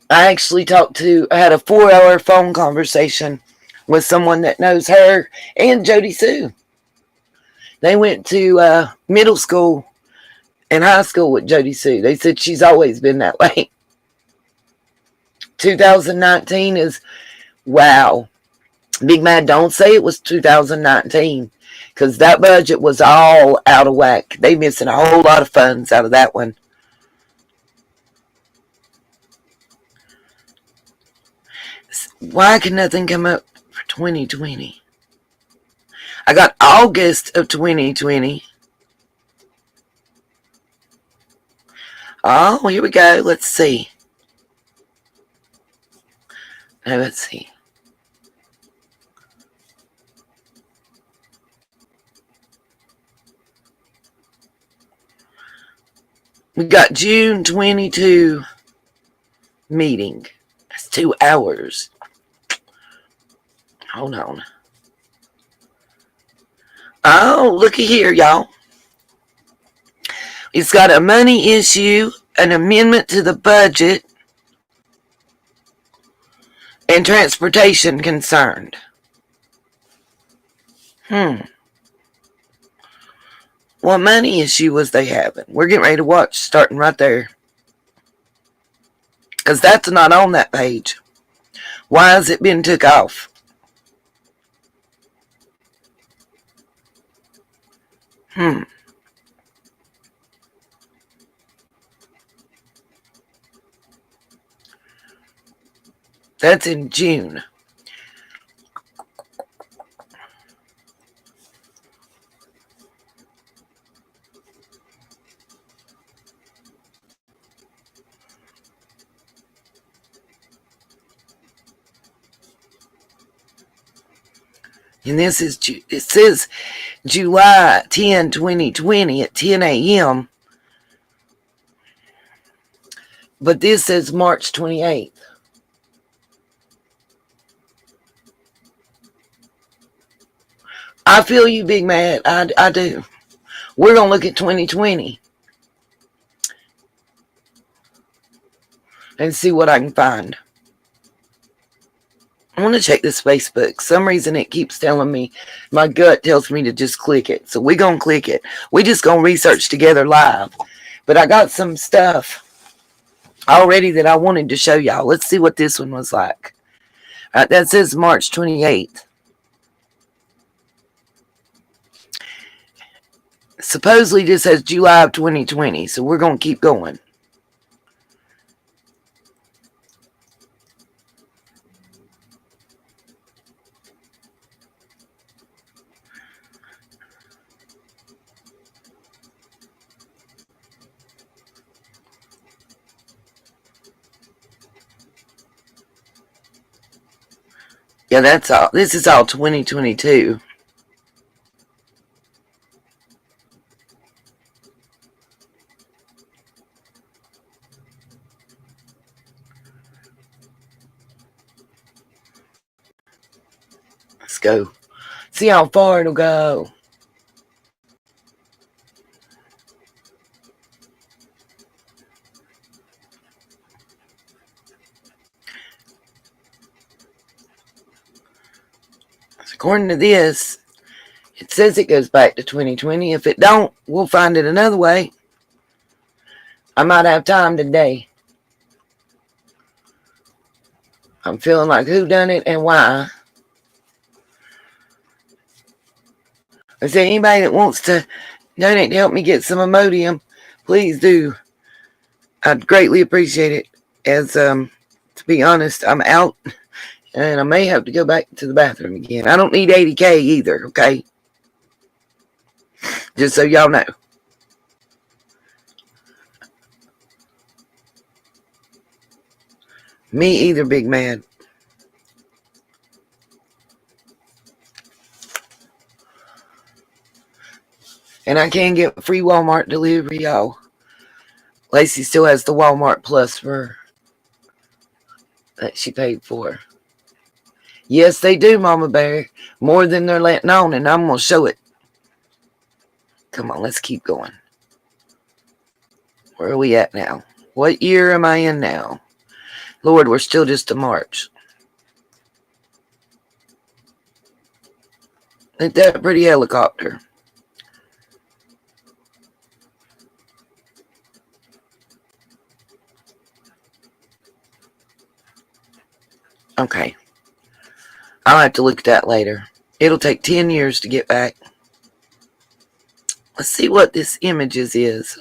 I actually I had a 4-hour phone conversation with someone that knows her and Jody Sue. They went to middle school and high school with Jody Sue. They said she's always been that way. 2019 is, wow. Big Mad, don't say it was 2019 because that budget was all out of whack. They missing a whole lot of funds out of that one. Why can nothing come up for 2020? I got August of 2020. Oh, here we go. Let's see. Now, let's see. We got June 22 meeting. That's 2 hours. Hold on. Oh, looky here, y'all. It's got a money issue, an amendment to the budget, and transportation concerned. What money issue was they having? We're getting ready to watch, starting right there. Because that's not on that page. Why has it been took off? That's in June. And this is, it says July 10, 2020 at 10 a.m. But this says March 28th. I feel you, Big Mad. I do. We're going to look at 2020 and see what I can find. I want to check this Facebook. Some reason it keeps telling me, my gut tells me to just click it. So we're going to click it. We just going to research together live. But I got some stuff already that I wanted to show y'all. Let's see what this one was like. All right, that says March 28th. Supposedly this says July of 2020. So we're going to keep going. Yeah, that's all. This is all 2022. Let's go. See how far it'll go. According to this, it says it goes back to 2020. If it don't, we'll find it another way. I might have time today. I'm feeling like who done it and why. Is there anybody that wants to donate to help me get some Imodium? Please do. I'd greatly appreciate it. As to be honest, I'm out and I may have to go back to the bathroom again. I don't need 80K either, okay? Just so y'all know. Me either, big man. And I can get free Walmart delivery, y'all. Lacey still has the Walmart Plus for that she paid for. Yes, they do, Mama Bear. More than they're letting on, and I'm going to show it. Come on, let's keep going. Where are we at now? What year am I in now? Lord, we're still just to March. Ain't that a pretty helicopter? Okay. I'll have to look at that later. It'll take 10 years to get back. Let's see what this images is.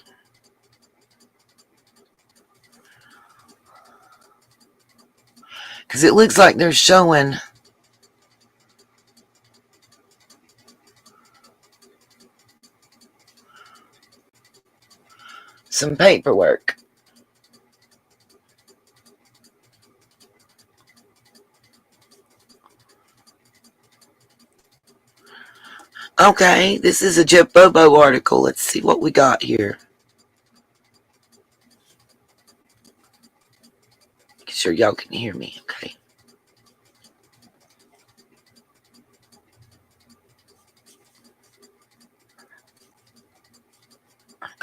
Because it looks like they're showing some paperwork. Okay, this is a Jeff Bobo article. Let's see what we got here. Make sure y'all can hear me, okay?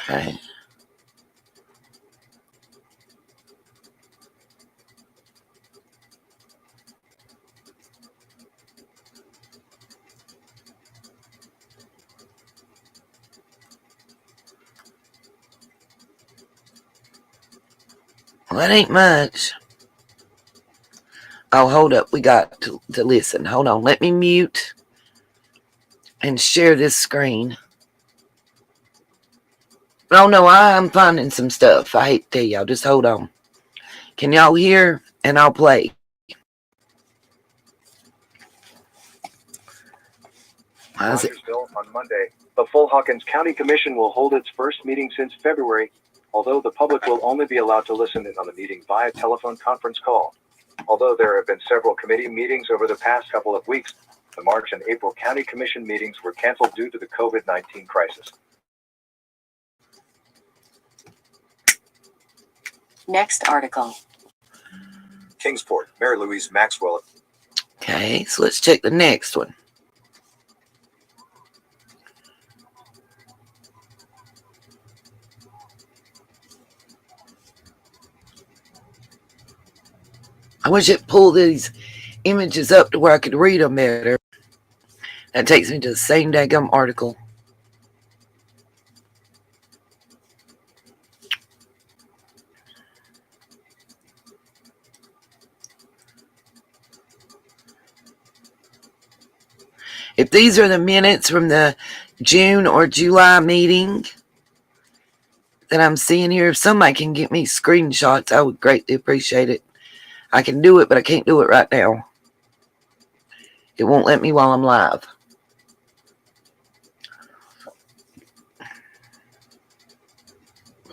Okay. Well, that ain't much. Oh, hold up. We got to listen. Hold on. Let me mute and share this screen. Oh, no, I'm finding some stuff. I hate to tell y'all. Just hold on. Can y'all hear? And I'll play. Rogersville on Monday. The full Hawkins County Commission will hold its first meeting since February, although the public will only be allowed to listen in on the meeting via telephone conference call. Although there have been several committee meetings over the past couple of weeks, the March and April County Commission meetings were canceled due to the COVID-19 crisis. Next article. Kingsport, Mary Louise Maxwell. Okay, so let's check the next one. I wish it pulled these images up to where I could read them better. That takes me to the same daggum article. If these are the minutes from the June or July meeting that I'm seeing here, if somebody can get me screenshots, I would greatly appreciate it. I can do it, but I can't do it right now. It won't let me while I'm live.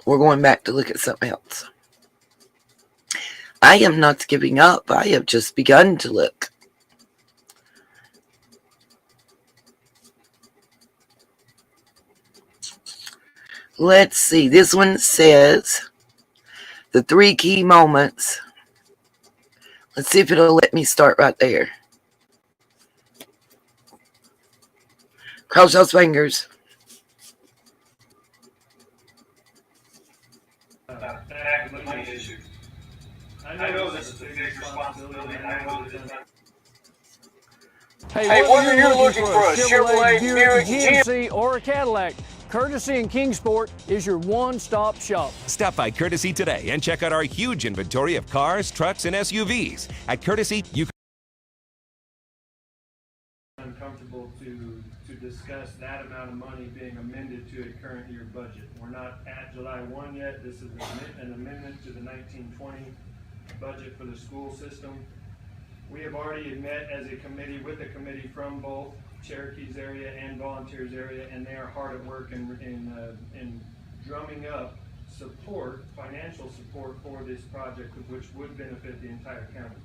We're going back to look at something else. I am not giving up. I have just begun to look. Let's see. This one says the 3 key moments. Let's see if it'll let me start right there. Cross those fingers. I know this is a big responsibility. Hey, whether you're looking for a Chevrolet, Buick, GMC, or a Cadillac, Courtesy in Kingsport is your one-stop shop. Stop by Courtesy today and check out our huge inventory of cars, trucks, and SUVs. At Courtesy, you uncomfortable to discuss that amount of money being amended to a current year budget. We're not at July 1 yet. This is an amendment to the 1920 budget for the school system. We have already met as a committee with a committee from both Cherokee's area and Volunteers area, and they are hard at work in drumming up support, financial support for this project, which would benefit the entire county.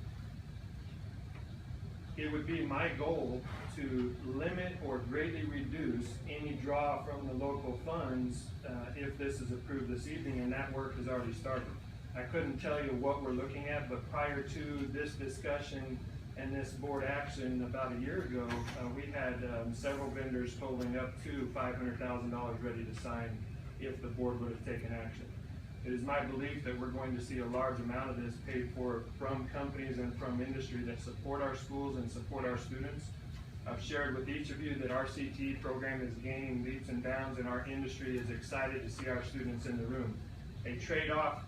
It would be my goal to limit or greatly reduce any draw from the local funds if this is approved this evening, and that work has already started. I couldn't tell you what we're looking at, but prior to this discussion and this board action about a year ago, we had several vendors totaling up to $500,000 ready to sign if the board would have taken action. It is my belief that we're going to see a large amount of this paid for from companies and from industry that support our schools and support our students. I've shared with each of you that our CTE program is gaining leaps and bounds, and our industry is excited to see our students in the room. A trade-off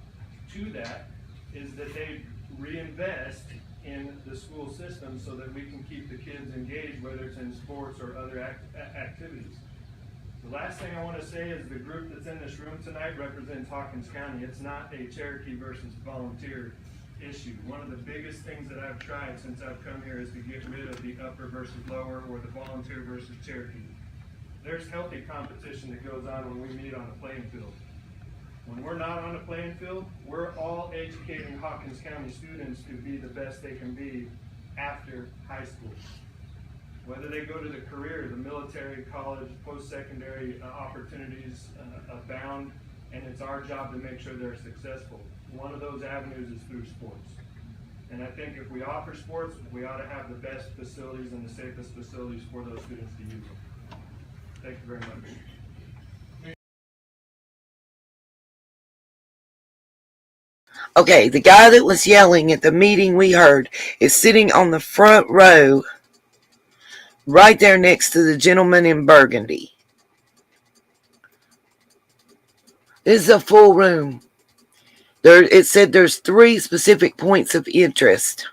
to that is that they reinvest in the school system so that we can keep the kids engaged, whether it's in sports or other activities. The last thing I want to say is the group that's in this room tonight represents Hawkins County. It's not a Cherokee versus volunteer issue. One of the biggest things that I've tried since I've come here is to get rid of the upper versus lower or the volunteer versus Cherokee. There's healthy competition that goes on when we meet on a playing field. When we're not on a playing field, we're all educating Hawkins County students to be the best they can be after high school. Whether they go to the career, the military, college, post-secondary opportunities abound, and it's our job to make sure they're successful. One of those avenues is through sports. And I think if we offer sports, we ought to have the best facilities and the safest facilities for those students to use them. Thank you very much. Okay, the guy that was yelling at the meeting we heard is sitting on the front row right there next to the gentleman in burgundy. This is a full room. It said there's 3 specific points of interest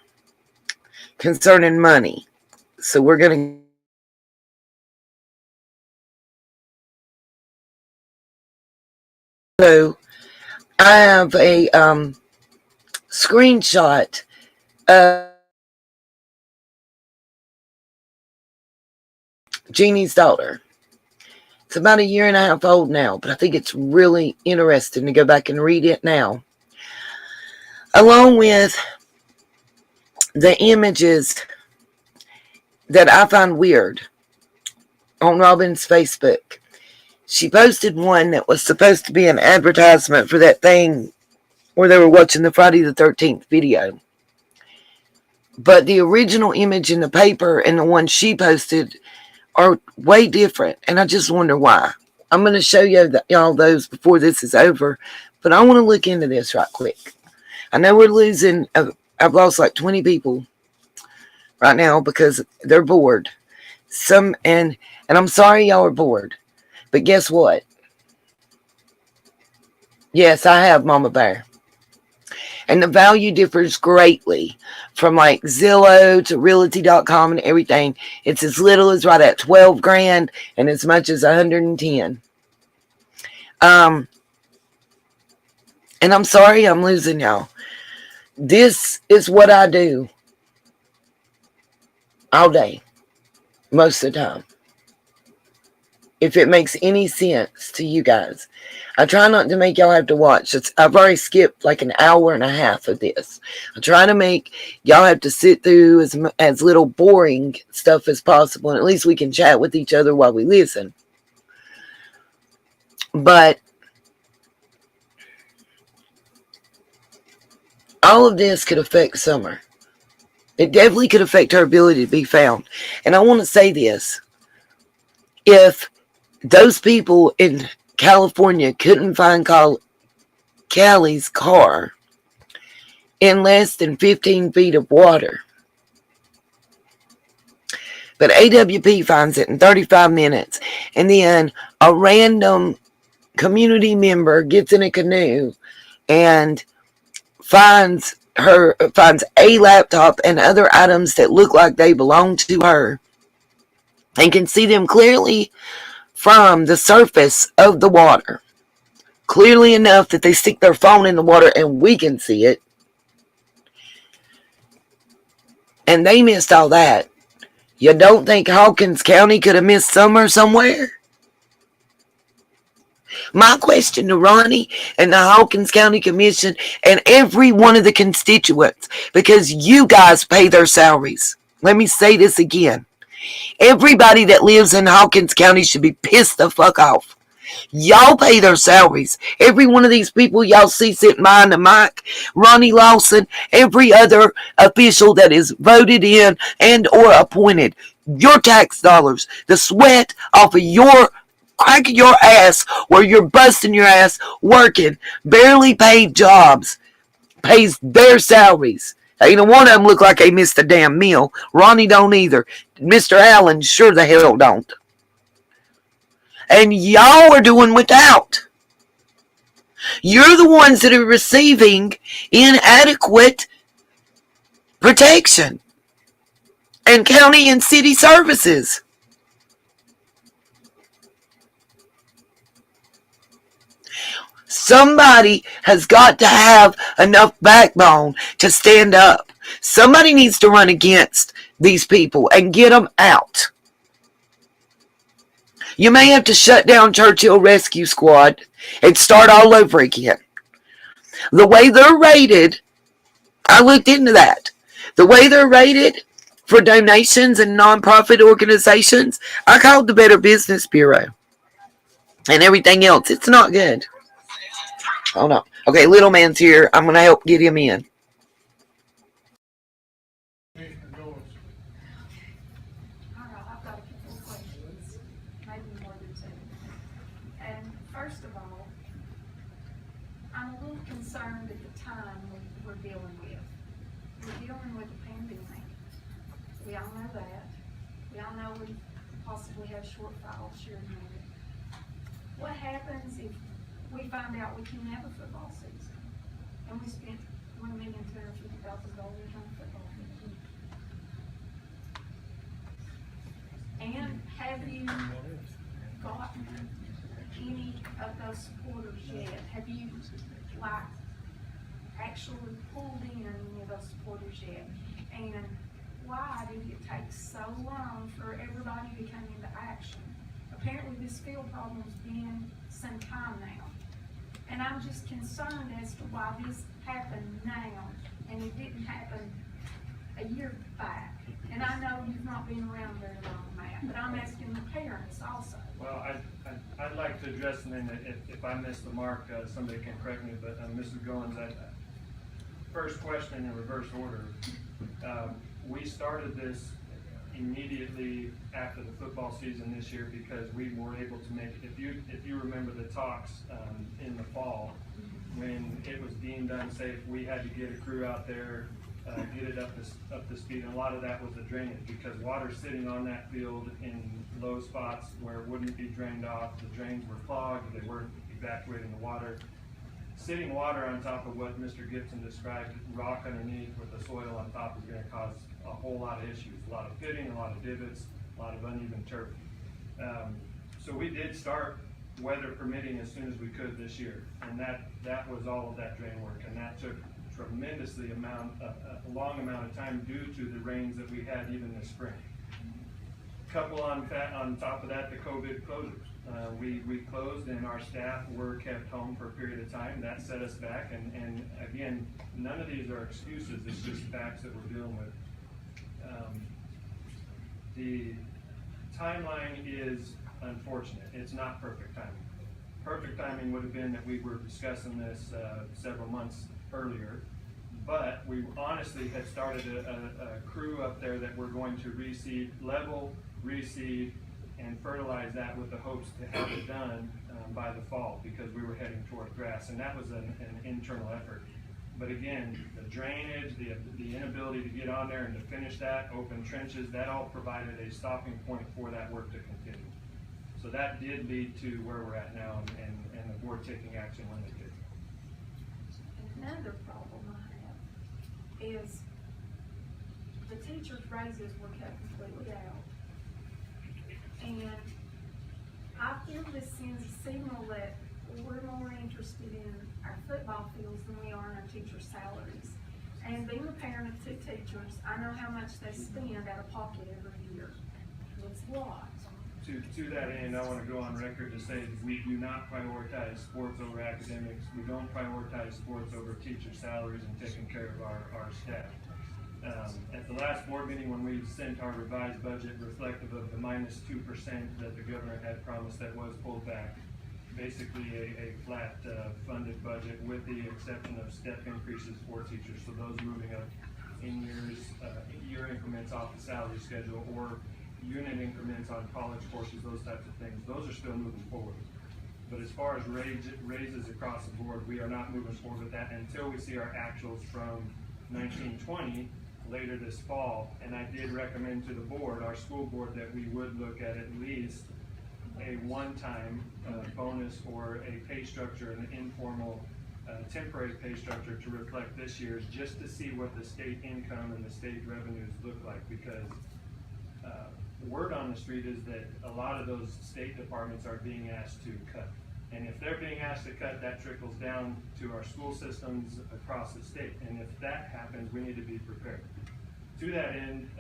concerning money. So we're going to... So I have a screenshot of Jeannie's daughter. It's about 1.5 years old now, but I think it's really interesting to go back and read it now. Along with the images that I find weird on Robin's Facebook. She posted one that was supposed to be an advertisement for that thing where they were watching the Friday the 13th video. But the original image in the paper and the one she posted are way different, and I just wonder why. I'm going to show y'all those before this is over, but I want to look into this right quick. I know we're losing, I've lost like 20 people right now because they're bored. And I'm sorry y'all are bored, but guess what? Yes, I have Mama Bear. And the value differs greatly from like Zillow to realty.com and everything. It's as little as right at 12 grand and as much as 110. And I'm sorry I'm losing y'all. This is what I do all day, most of the time. If it makes any sense to you guys. I try not to make y'all have to watch. I've already skipped like 1.5 hours of this. I try to make y'all have to sit through as little boring stuff as possible, and at least we can chat with each other while we listen. But all of this could affect Summer. It definitely could affect her ability to be found. And I want to say this. If those people in California couldn't find Callie's car in less than 15 feet of water, but AWP finds it in 35 minutes, and then a random community member gets in a canoe and finds a laptop and other items that look like they belong to her, and can see them clearly from the surface of the water. Clearly enough that they stick their phone in the water and we can see it. And they missed all that. You don't think Hawkins County could have missed somewhere? My question to Ronnie and the Hawkins County Commission and every one of the constituents, because you guys pay their salaries. Let me say this again. Everybody that lives in Hawkins County should be pissed the fuck off. Y'all pay their salaries. Every one of these people y'all see sitting behind the mic, Ronnie Lawson, every other official that is voted in and or appointed, your tax dollars, the sweat off of your crack of your ass where you're busting your ass working, barely paid jobs, pays their salaries. Ain't no one of them look like they missed a damn meal. Ronnie don't either. Mr. Allen sure the hell don't. And y'all are doing without. You're the ones that are receiving inadequate protection and county and city services. Somebody has got to have enough backbone to stand up. Somebody needs to run against these people and get them out. You may have to shut down Churchill Rescue Squad and start all over again. The way they're rated, I looked into that. The way they're rated for donations and nonprofit organizations, I called the Better Business Bureau. And everything else, it's not good. Hold on. Okay, little man's here. I'm going to help get him in. First of all, I'm a little concerned at the time we're dealing with. We're dealing with a pandemic. We all know that. We all know we possibly have shortfalls here and there. What happens if we find out we can have a football season and we spent $1,250,000 on a football season? And have you gotten any of those supporters yet? Have you actually pulled in any of those supporters yet? And why did it take so long for everybody to come into action? Apparently this field problem's been some time now. And I'm just concerned as to why this happened now and it didn't happen a year back. And I know you've not been around very long, Matt, but I'm asking the parents also. Well, I'd like to address, and then if I missed the mark, somebody can correct me, but Mrs. Goins, first question in reverse order. We started this immediately after the football season this year because we were able to make, if you remember the talks in the fall, when it was deemed unsafe, we had to get a crew out there, get it up to speed, and a lot of that was the drainage because water sitting on that field in low spots where it wouldn't be drained off, the drains were clogged, they weren't evacuating the water. Sitting water on top of what Mr. Gibson described, rock underneath with the soil on top, is going to cause a whole lot of issues, a lot of pitting, a lot of divots, a lot of uneven turf. So we did start, weather permitting, as soon as we could this year, and that was all of that drain work, and that took tremendously a long amount of time due to the rains that we had even this spring. Couple on top of that, the COVID closures. We closed and our staff were kept home for a period of time. That set us back, and again, none of these are excuses, it's just facts that we're dealing with. The timeline is unfortunate. It's not perfect timing. Perfect timing would have been that we were discussing this several months earlier, but we honestly had started a crew up there that we're going to reseed, level, reseed, and fertilize that with the hopes to have it done by the fall because we were heading toward grass, and that was an internal effort. But again, the drainage, the inability to get on there and to finish that, open trenches, that all provided a stopping point for that work to continue. So that did lead to where we're at now and the board taking action when they did. Another problem I have is the teachers' raises were cut completely out. And I feel this sends a signal that we're more interested in our football fields than we are in our teachers' salaries. And being a parent of 2 teachers, I know how much they spend out of pocket every year. It's a lot. To that end, I want to go on record to say that we do not prioritize sports over academics. We don't prioritize sports over teacher salaries and taking care of our staff. At the last board meeting, when we sent our revised budget reflective of the -2% that the governor had promised, that was pulled back. Basically a flat funded budget with the exception of step increases for teachers. So those moving up in year increments off the salary schedule, or unit increments on college courses, those types of things, those are still moving forward. But as far as raises across the board, we are not moving forward with that until we see our actuals from 1920 later this fall. And I did recommend to the board, our school board, that we would look at least a one-time bonus or a pay structure, an informal temporary pay structure to reflect this year's, just to see what the state income and the state revenues look like. Because word on the street is that a lot of those state departments are being asked to cut. And if they're being asked to cut, that trickles down to our school systems across the state. And if that happens, we need to be prepared. To that end,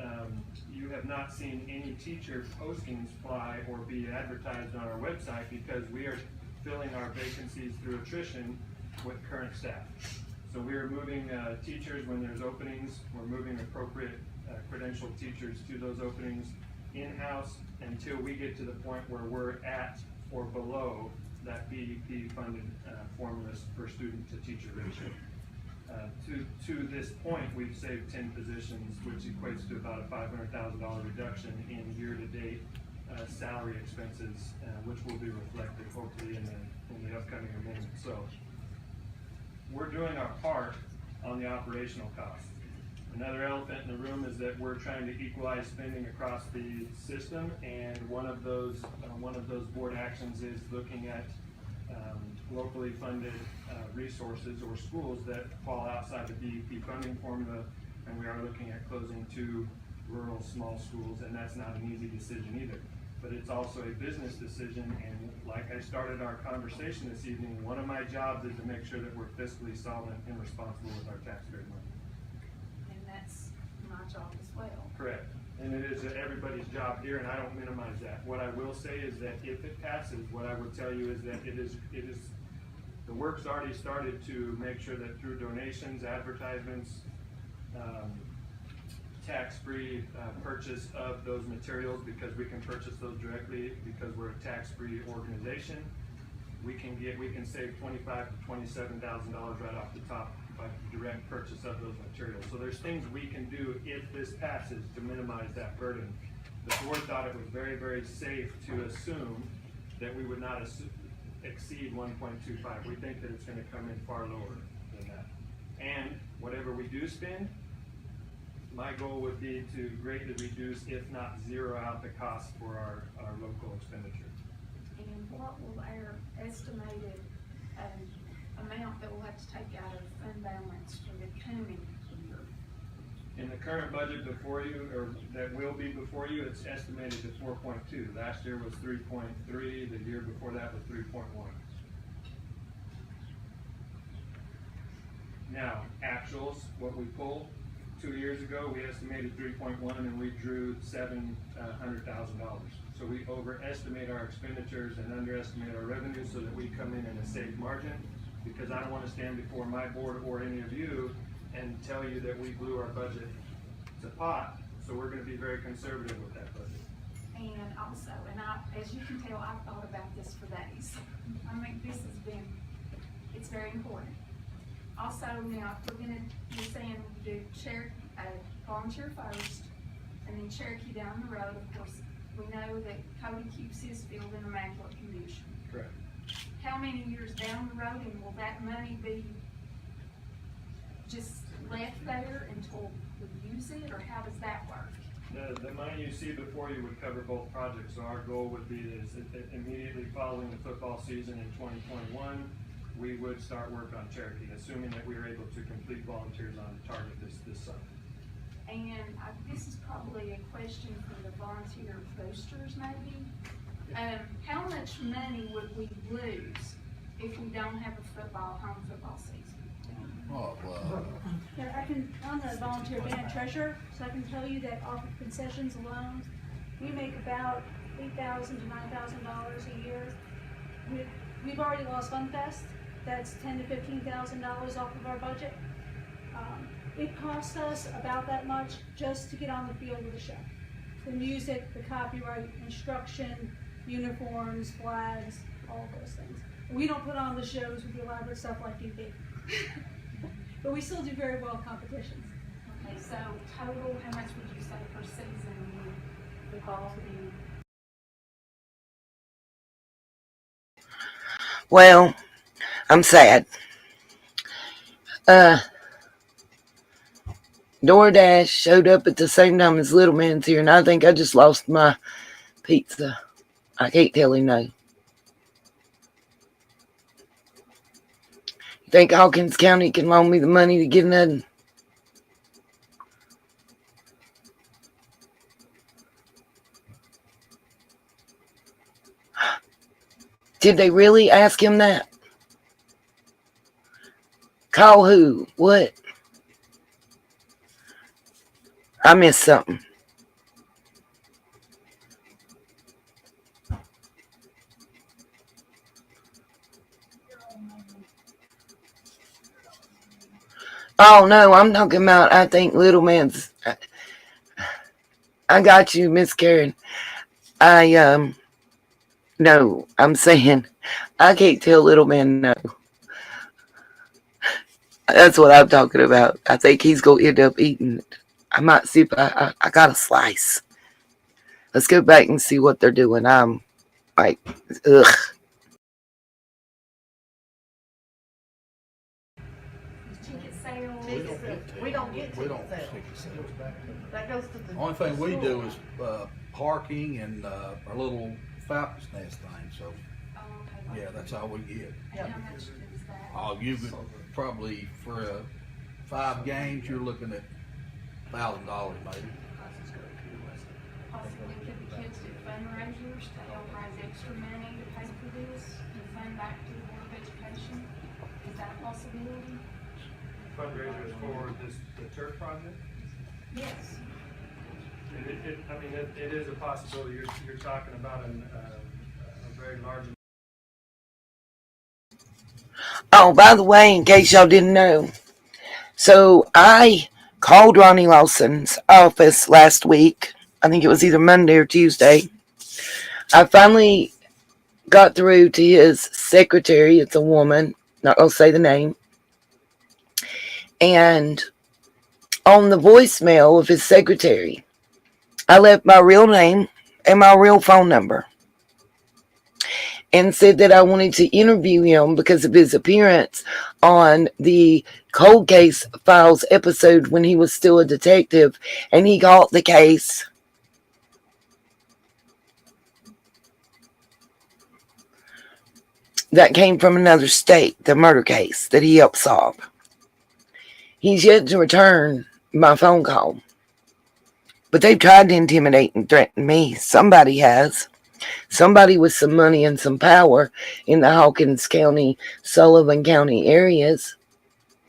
you have not seen any teacher postings fly or be advertised on our website because we are filling our vacancies through attrition with current staff. So we are moving teachers when there's openings. We're moving appropriate credentialed teachers to those openings in-house until we get to the point where we're at or below that BEP funded formulas per student to teacher ratio. To this point, we've saved 10 positions, which equates to about a $500,000 reduction in year-to-date salary expenses, which will be reflected hopefully in the upcoming amendment. So we're doing our part on the operational costs. Another elephant in the room is that we're trying to equalize spending across the system, and one of those board actions is looking at locally funded resources or schools that fall outside the BEP funding formula, and we are looking at closing 2 rural small schools, and that's not an easy decision either. But it's also a business decision, and like I started our conversation this evening, one of my jobs is to make sure that we're fiscally solvent and responsible with our taxpayer money. That's my job as well. Correct. And it is everybody's job here, and I don't minimize that. What I will say is that if it passes, what I would tell you is that it is the work's already started to make sure that through donations, advertisements, tax-free purchase of those materials, because we can purchase those directly because we're a tax-free organization, we can save $25,000 to $27,000 right off the top by direct purchase of those materials. So there's things we can do if this passes to minimize that burden. The board thought it was very, very safe to assume that we would not exceed 1.25. We think that it's going to come in far lower than that. And whatever we do spend, my goal would be to greatly reduce, if not zero out the cost for our local expenditure. And what will our estimated amount that we'll have to take out of fund balance for the coming year? In the current budget before you, or that will be before you, it's estimated to 4.2. Last year was 3.3. The year before that was 3.1. Now, actuals, what we pulled 2 years ago, we estimated 3.1, and we drew $700,000. So we overestimate our expenditures and underestimate our revenues so that we come in a safe margin, because I don't want to stand before my board or any of you and tell you that we blew our budget to pot. So we're going to be very conservative with that budget. And also, as you can tell, I've thought about this for days. I mean, it's very important. Also, now, if you're saying do volunteer first, and then Cherokee down the road, of course, we know that Cody keeps his field in immaculate condition. Correct. How many years down the road, and will that money be just left there until we use it, or how does that work? The money you see before you would cover both projects. So our goal would be that immediately following the football season in 2021, we would start work on Cherokee, assuming that we were able to complete volunteers on target this summer. this is probably a question for the volunteer boosters maybe. How much money would we lose if we don't have a home football season? Oh, well. I'm the volunteer band treasurer, so I can tell you that off of concessions alone, we make about $8,000 to $9,000 a year. We've already lost Fun Fest. That's $10,000 to $15,000 off of our budget. It costs us about that much just to get on the field with the show. The music, the copyright, instruction, uniforms, flags, all of those things. We don't put on the shows with the elaborate stuff like you do. But we still do very well in competitions. Okay, so total, how much would you say per season would fall to be? Well, I'm sad. DoorDash showed up at the same time as Little Man's here, and I think I just lost my pizza. I can't tell him no. You think Hawkins County can loan me the money to get nothing? Did they really ask him that? Call who? What? I missed something. Oh no, I'm talking about, I think Little Man's. I got you, Miss Karen. No, I'm saying I can't tell Little Man no. That's what I'm talking about. I think he's going to end up eating it. I might see if I got a slice. Let's go back and see what they're doing. I'm like, ugh. We don't get ticket sales. That goes to the only thing we do is parking and our little Falcon's Nest thing. So yeah, that's all we get. And how much is that? Oh, you could probably for 5 games, you're looking at $1,000 maybe. Possibly could the kids do fundraisers to help raise extra money to pay for this and fund back to the Board of Education? Is that a possibility? Fundraisers for the turf project? Yes. It is a possibility. You're talking about a very large. Oh, by the way, in case y'all didn't know, so I called Ronnie Lawson's office last week. I think it was either Monday or Tuesday. I finally got through to his secretary. It's a woman. Not going to say the name. And on the voicemail of his secretary, I left my real name and my real phone number and said that I wanted to interview him because of his appearance on the Cold Case Files episode when he was still a detective and he caught the case. That came from another state, the murder case that he helped solve. He's yet to return my phone call. But they've tried to intimidate and threaten me. Somebody has. Somebody with some money and some power in the Hawkins County, Sullivan County areas.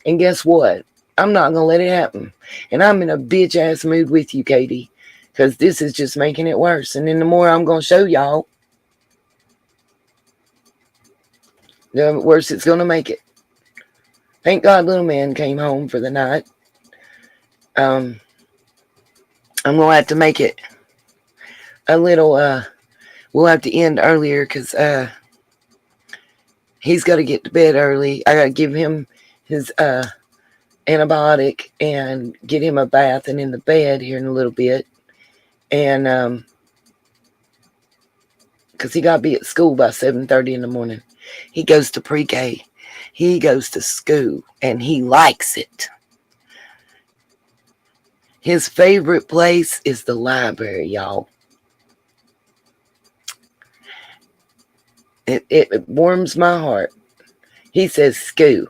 And guess what? I'm not going to let it happen. And I'm in a bitch-ass mood with you, Katie. Because this is just making it worse. And then the more I'm going to show y'all, the worse it's going to make it. Thank God Little Man came home for the night. I'm going to have to make it a little, we'll have to end earlier because he's got to get to bed early. I got to give him his antibiotic and get him a bath and in the bed here in a little bit. And because he got to be at school by 7:30 in the morning. He goes to pre-K. He goes to school and he likes it. His favorite place is the library, y'all. It warms my heart. He says school.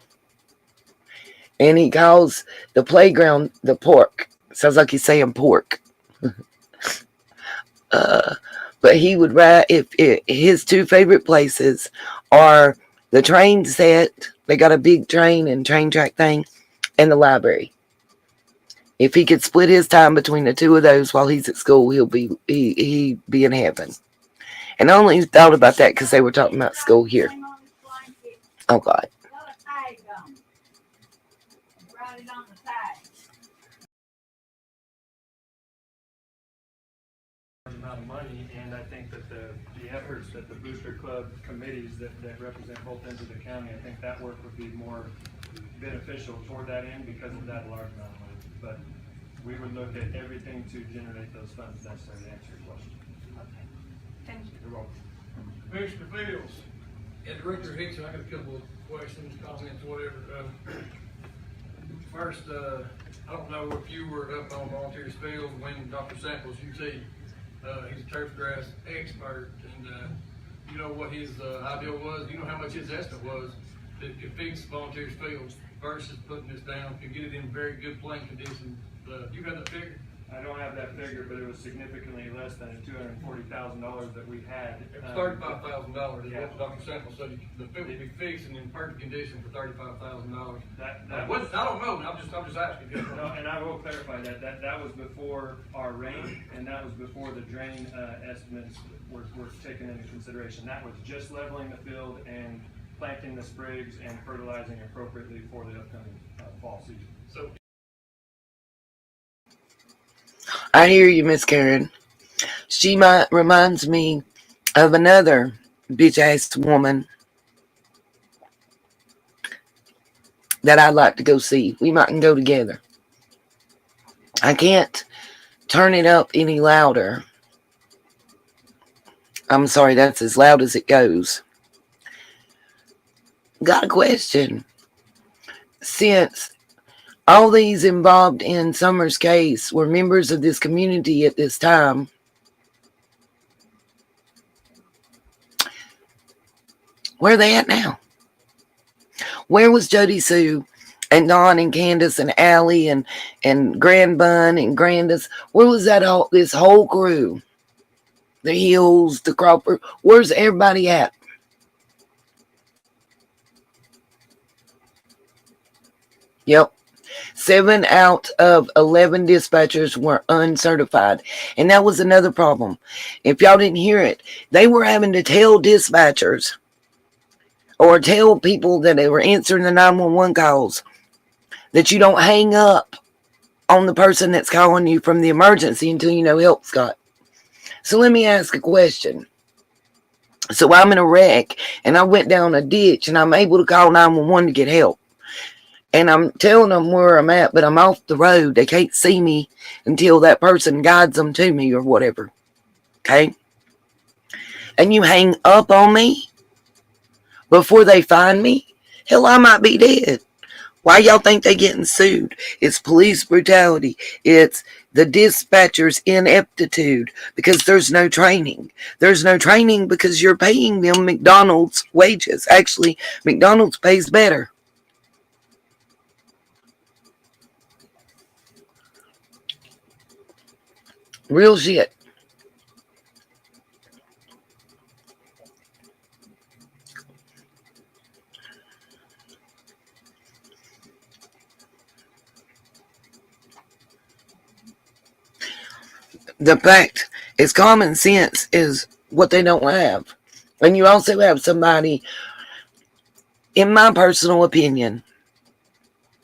And he calls the playground the park. Sounds like he's saying pork. But he would write, if his two favorite places are the train set, they got a big train and train track thing, and the library. If he could split his time between the two of those while he's at school, he'd be in heaven. And I only thought about that because they were talking about school here. Oh God. Amount of money, and I think that the efforts that the Booster Club committees that represent both ends of the county, I think that work would be more beneficial toward that end because of that large amount of money. But we would look at everything to generate those funds necessary to answer your question. Okay, thank you. You're welcome. Commissioner Fields and Director Hickson, I got a couple of questions, comments, whatever. First, I don't know if you were up on Volunteers Field when Dr. Samples, you see, he's a turf grass expert, and you know what his ideal was. You know how much his estimate was to fix Volunteers Field versus putting this down to get it in very good playing condition. You have that figure? I don't have that figure, but it was significantly less than the $240,000 that we had. It was $35,000 is what Dr. Samples said. The field would be fixed and in perfect condition for $35,000. I don't know. I'm just asking. No, and I will clarify that was before our rain, and that was before the drain estimates were taken into consideration. That was just leveling the field and planting the sprigs and fertilizing appropriately for the upcoming fall season. So. I hear you, Miss Karen. She reminds me of another bitch-ass woman that I'd like to go see. We mightn't go together. I can't turn it up any louder. I'm sorry, that's as loud as it goes. Got a question. Since all these involved in Summer's case were members of this community at this time, where are they at now? Where was Jody Sue and Don and Candace and Allie and Grand Bun and Grandis? Where was this whole crew? The Hills, the Cropper. Where's everybody at? Yep. 7 out of 11 dispatchers were uncertified. And that was another problem. If y'all didn't hear it, they were having to tell dispatchers or tell people that they were answering the 911 calls that you don't hang up on the person that's calling you from the emergency until you know help's got. So let me ask a question. So I'm in a wreck and I went down a ditch and I'm able to call 911 to get help. And I'm telling them where I'm at, but I'm off the road. They can't see me until that person guides them to me or whatever. Okay? And you hang up on me before they find me? Hell, I might be dead. Why y'all think they getting sued? It's police brutality. It's the dispatcher's ineptitude because there's no training. There's no training because you're paying them McDonald's wages. Actually, McDonald's pays better. Real shit. The fact is common sense is what they don't have. And you also have somebody, in my personal opinion,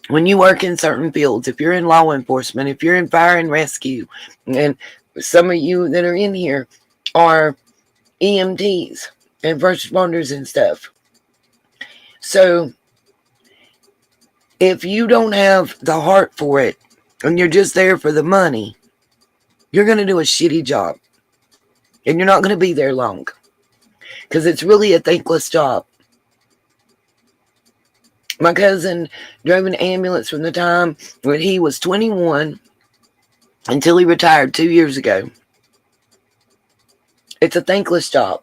when you work in certain fields, if you're in law enforcement, if you're in fire and rescue, and some of you that are in here are EMTs and first responders and stuff. So if you don't have the heart for it and you're just there for the money, you're going to do a shitty job. And you're not going to be there long. Because it's really a thankless job. My cousin drove an ambulance from the time when he was 21 until he retired 2 years ago. It's a thankless job.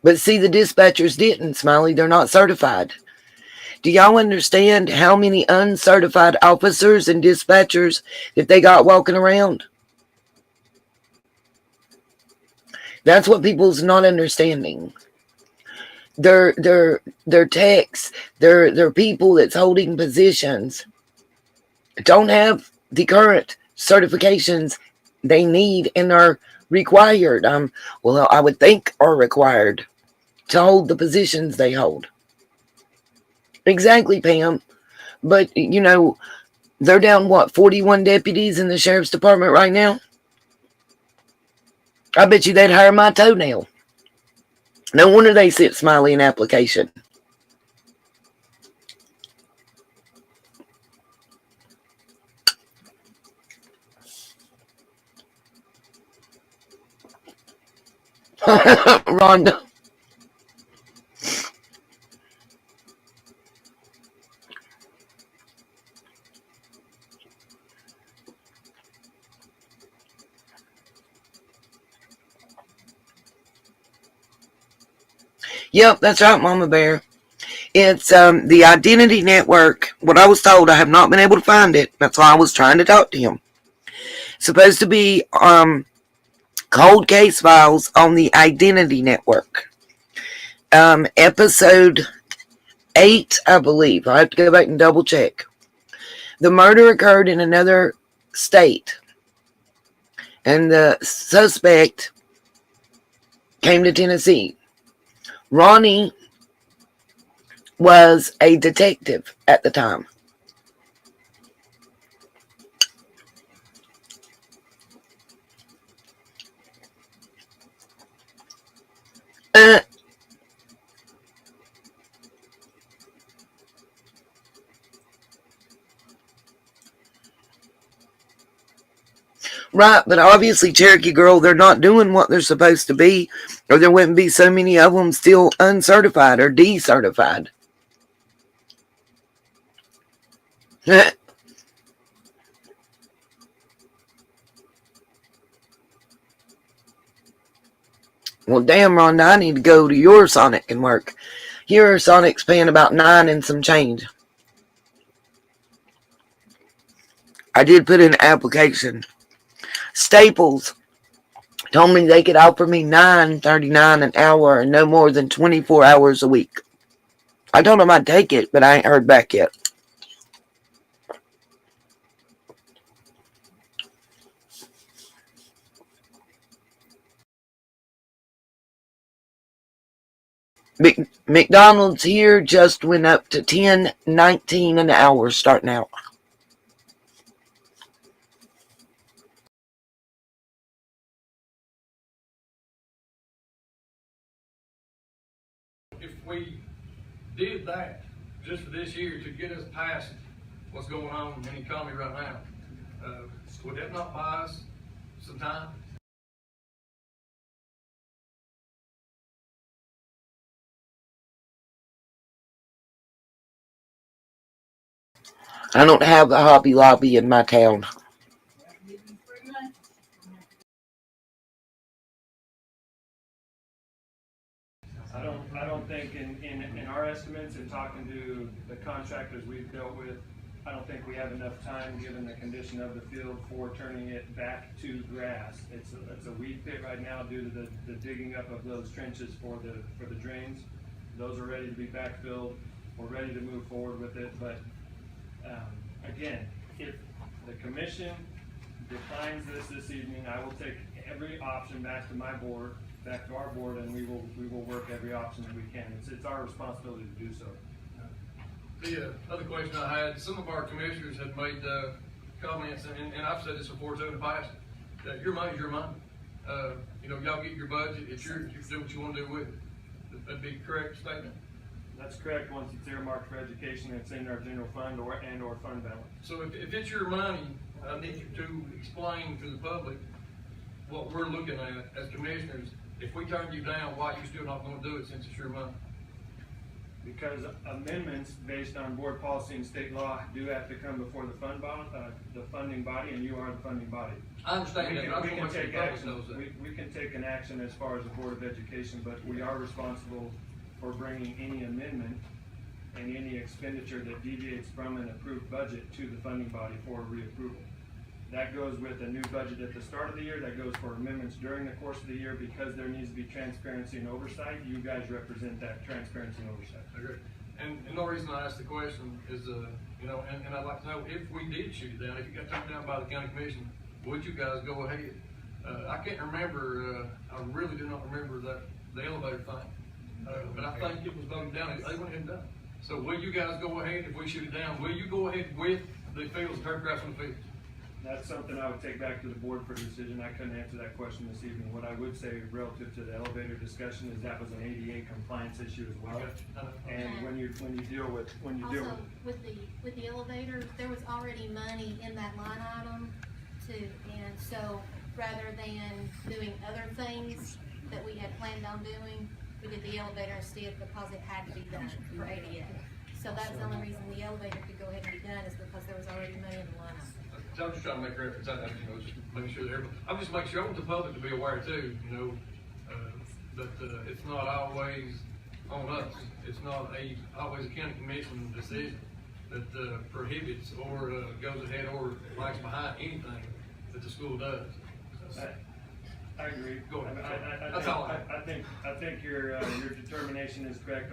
But see, the dispatchers didn't, Smiley. They're not certified. Do y'all understand how many uncertified officers and dispatchers that they got walking around? That's what people's not understanding. Their techs, their people that's holding positions don't have the current certifications they need and are required. Well, I would think are required to hold the positions they hold. Exactly, Pam. But they're down 41 deputies in the sheriff's department right now. I bet you they'd hire my toenail. No wonder they sit smiley in application. Rhonda. Yep, that's right, Mama Bear. It's the Identity Network. What I was told, I have not been able to find it. That's why I was trying to talk to him. Supposed to be cold case files on the Identity Network. Episode 8, I believe. I have to go back and double check. The murder occurred in another state, and the suspect came to Tennessee. Ronnie was a detective at the time. Right, but obviously, Cherokee Girl, they're not doing what they're supposed to be, or there wouldn't be so many of them still uncertified or decertified. Well, damn, Rhonda, I need to go to your Sonic and work. Your Sonic's paying about 9 and some change. I did put in an application. Staples told me they could offer me $9.39 an hour and no more than 24 hours a week. I told them I'd take it, but I ain't heard back yet. McDonald's here just went up to $10.19 an hour starting out. If we did that just for this year to get us past what's going on in the economy right now, would that not buy us some time? I don't have a Hobby Lobby in my town. I don't think in our estimates and talking to the contractors we've dealt with, I don't think we have enough time, given the condition of the field, for turning it back to grass. It's a weed pit right now due to the digging up of those trenches for the drains. Those are ready to be backfilled. We're ready to move forward with it. But again, if the commission defines this evening, I will take every option back to our board, and we will work every option that we can. It's our responsibility to do so. The other question I had, some of our commissioners have made comments, and I've said this before too in the past, that your money's your money. Y'all get your budget, it's yours, you can do what you want to do with it. That'd be a correct statement? That's correct. Once it's earmarked for education, it's in our general fund or fund balance. So if it's your money, I need you to explain to the public what we're looking at as commissioners. If we turn you down, why are you still not going to do it since it's your money? Because amendments based on board policy and state law do have to come before the funding body, and you are the funding body. I understand that. We can take an action as far as the Board of Education, but we are responsible for bringing any amendment and any expenditure that deviates from an approved budget to the funding body for reapproval. That goes with a new budget at the start of the year. That goes for amendments during the course of the year, because there needs to be transparency and oversight. You guys represent that transparency and oversight. I agree. And the reason I asked the question is, you know, and I'd like to know, if we did shoot it down, if you got turned down by the county commission, would you guys go ahead? I can't remember, I really do not remember the elevator thing. But I think it was voted down. They went ahead and done it. So will you guys go ahead if we shoot it down? Will you go ahead with the fields, turf grass on the fields? That's something I would take back to the board for decision. I couldn't answer that question this evening. What I would say relative to the elevator discussion is that was an ADA compliance issue as well. And when you deal with with the elevator, there was already money in that line item and so rather than doing other things that we had planned on doing, we did the elevator instead because it had to be done for ADA. So that's the only reason the elevator could go ahead and be done, is because there was already money in the line item. So I'm just trying to make reference. Just making sure that everybody. I'm just making sure I want the public to be aware too. That it's not always on us. It's not always a county commission decision that prohibits or goes ahead or lags behind anything that the school does. I agree. Go ahead. I think your determination is correct.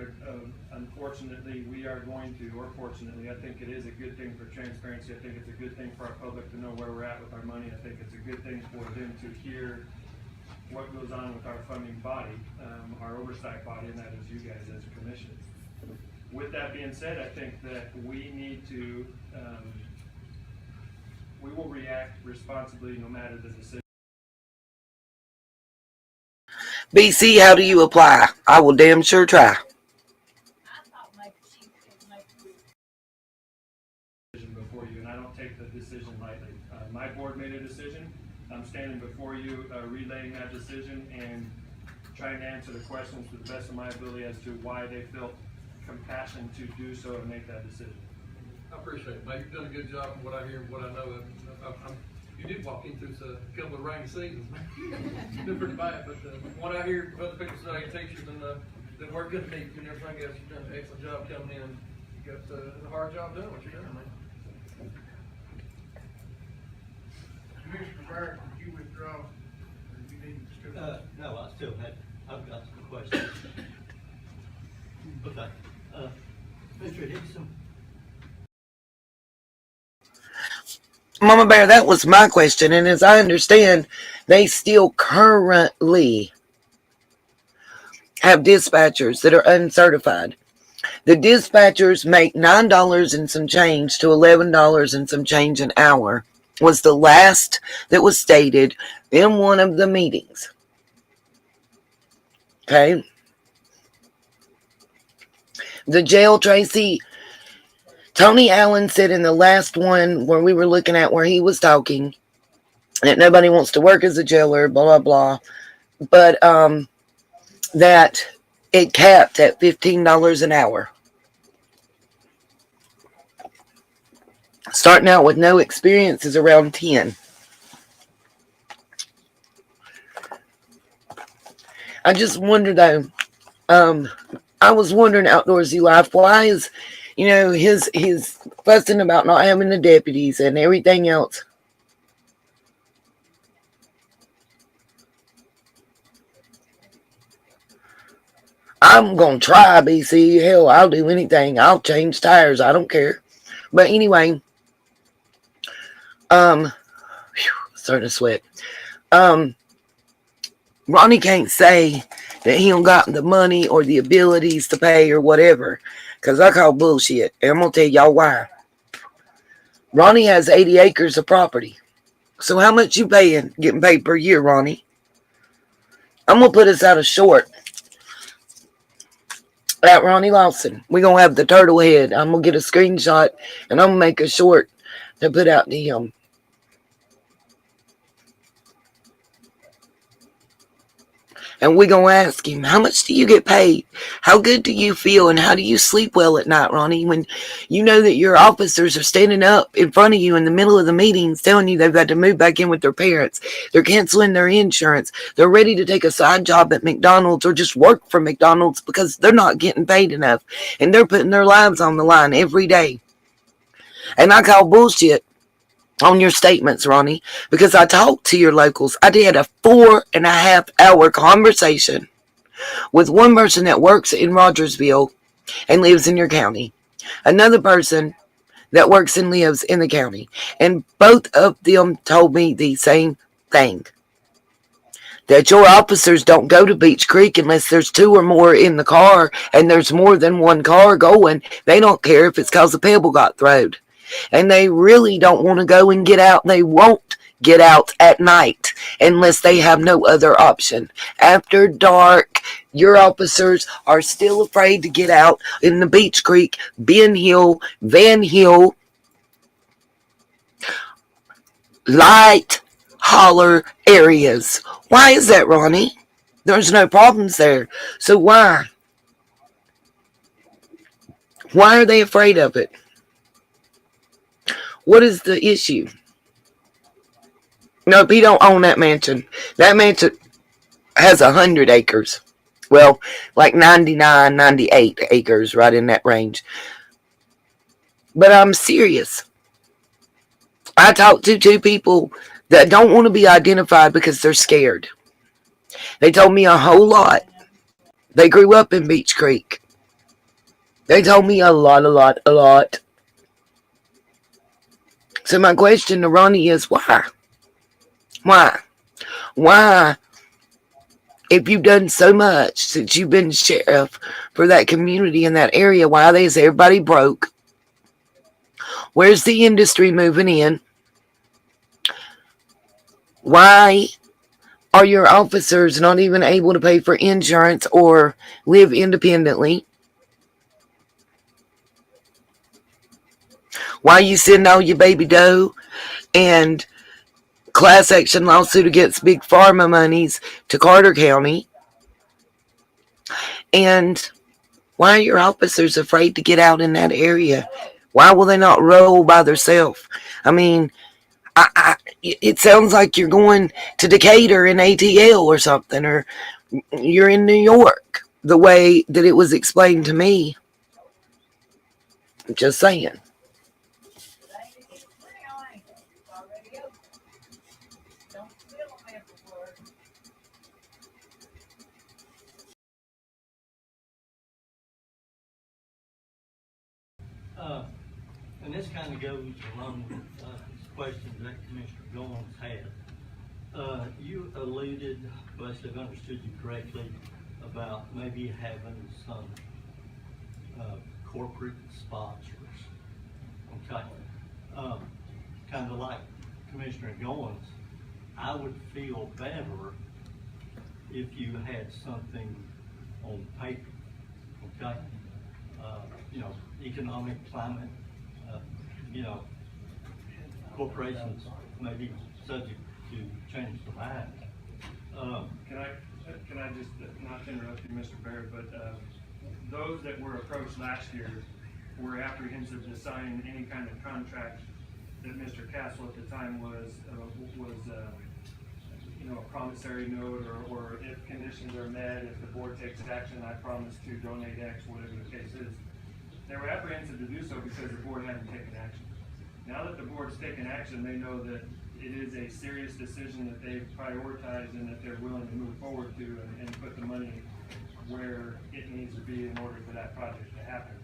Unfortunately, we are going to, or fortunately, I think it is a good thing for transparency. I think it's a good thing for our public to know where we're at with our money. I think it's a good thing for them to hear what goes on with our funding body, our oversight body, and that is you guys as a commission. With that being said, I think that we need to, we will react responsibly no matter the decision. BC, how do you apply? I will damn sure try. Before you, and I don't take the decision lightly. My board made a decision. I'm standing before you, relaying that decision and trying to answer the questions to the best of my ability as to why they felt compassion to do so and make that decision. I appreciate it, mate. You've done a good job from what I hear and what I know. You did walk into a couple of rainy seasons. It's been pretty bad, but what I hear from other people say, teachers and work good meetings and everything else, you've done an excellent job coming in. You got a hard job doing what you're doing, man. Commissioner Barrett, did you withdraw? Or you need to discuss? No, I've got some questions. Okay. Mr. Dixon. Mama Bear, that was my question. And as I understand, they still currently have dispatchers that are uncertified. The dispatchers make $9 and some change to $11 and some change an hour, was the last that was stated in one of the meetings. Okay. The jail, Tracy, Tony Allen said in the last one where we were looking at where he was talking that nobody wants to work as a jailer, blah, blah, blah. But that it capped at $15 an hour. Starting out with no experience is around 10. I just wonder though, I was wondering, Outdoorsy Life, why is, his fussing about not having the deputies and everything else. I'm going to try, BC. Hell, I'll do anything. I'll change tires. I don't care. But anyway, starting to sweat. Ronnie can't say that he don't got the money or the abilities to pay or whatever, because I call bullshit. And I'm going to tell y'all why. Ronnie has 80 acres of property. So how much you getting paid per year, Ronnie? I'm going to put us out a short at Ronnie Lawson. We're going to have the turtle head. I'm going to get a screenshot and I'm going to make a short to put out to him. And we're going to ask him, how much do you get paid? How good do you feel? And how do you sleep well at night, Ronnie, when you know that your officers are standing up in front of you in the middle of the meetings telling you they've got to move back in with their parents. They're canceling their insurance. They're ready to take a side job at McDonald's or just work for McDonald's because they're not getting paid enough. And they're putting their lives on the line every day. And I call bullshit on your statements, Ronnie, because I talked to your locals. I did a 4.5-hour conversation with one person that works in Rogersville and lives in your county, another person that works and lives in the county, and both of them told me the same thing. That your officers don't go to Beach Creek unless there's 2 or more in the car and there's more than one car going. They don't care if it's because a pebble got thrown. And they really don't want to go and get out. They won't get out at night unless they have no other option. After dark, your officers are still afraid to get out in the Beach Creek, Ben Hill, Van Hill, Light, Holler areas. Why is that, Ronnie? There's no problems there. So why? Why are they afraid of it? What is the issue? Nope, he don't own that mansion. That mansion has 100 acres. Well, like 99, 98 acres, right in that range. But I'm serious. I talked to 2 people that don't want to be identified because they're scared. They told me a whole lot. They grew up in Beach Creek. They told me a lot. So my question to Ronnie is why? Why? Why, if you've done so much since you've been sheriff for that community in that area, why is everybody broke? Where's the industry moving in? Why are your officers not even able to pay for insurance or live independently? Why you send all your baby doe and class action lawsuit against big pharma monies to Carter County? And why are your officers afraid to get out in that area? Why will they not roll by themselves? I mean, it sounds like you're going to Decatur in ATL or something, or you're in New York, the way that it was explained to me. I'm just saying. And this kind of goes along with this question that Commissioner Goins had. You alluded, unless I've understood you correctly, about maybe having some corporate sponsors. Okay. Kind of like Commissioner Goins, I would feel better if you had something on paper. Okay. Economic climate, corporations may be subject to change the mind. Can I just, not to interrupt you, Mr. Barrett, but those that were approached last year were apprehensive to sign any kind of contract that Mr. Castle at the time was a promissory note, or if conditions are met, if the board takes action, I promise to donate X, whatever the case is. They were apprehensive to do so because the board hadn't taken action. Now that the board's taken action, they know that it is a serious decision that they've prioritized and that they're willing to move forward to and put the money where it needs to be in order for that project to happen.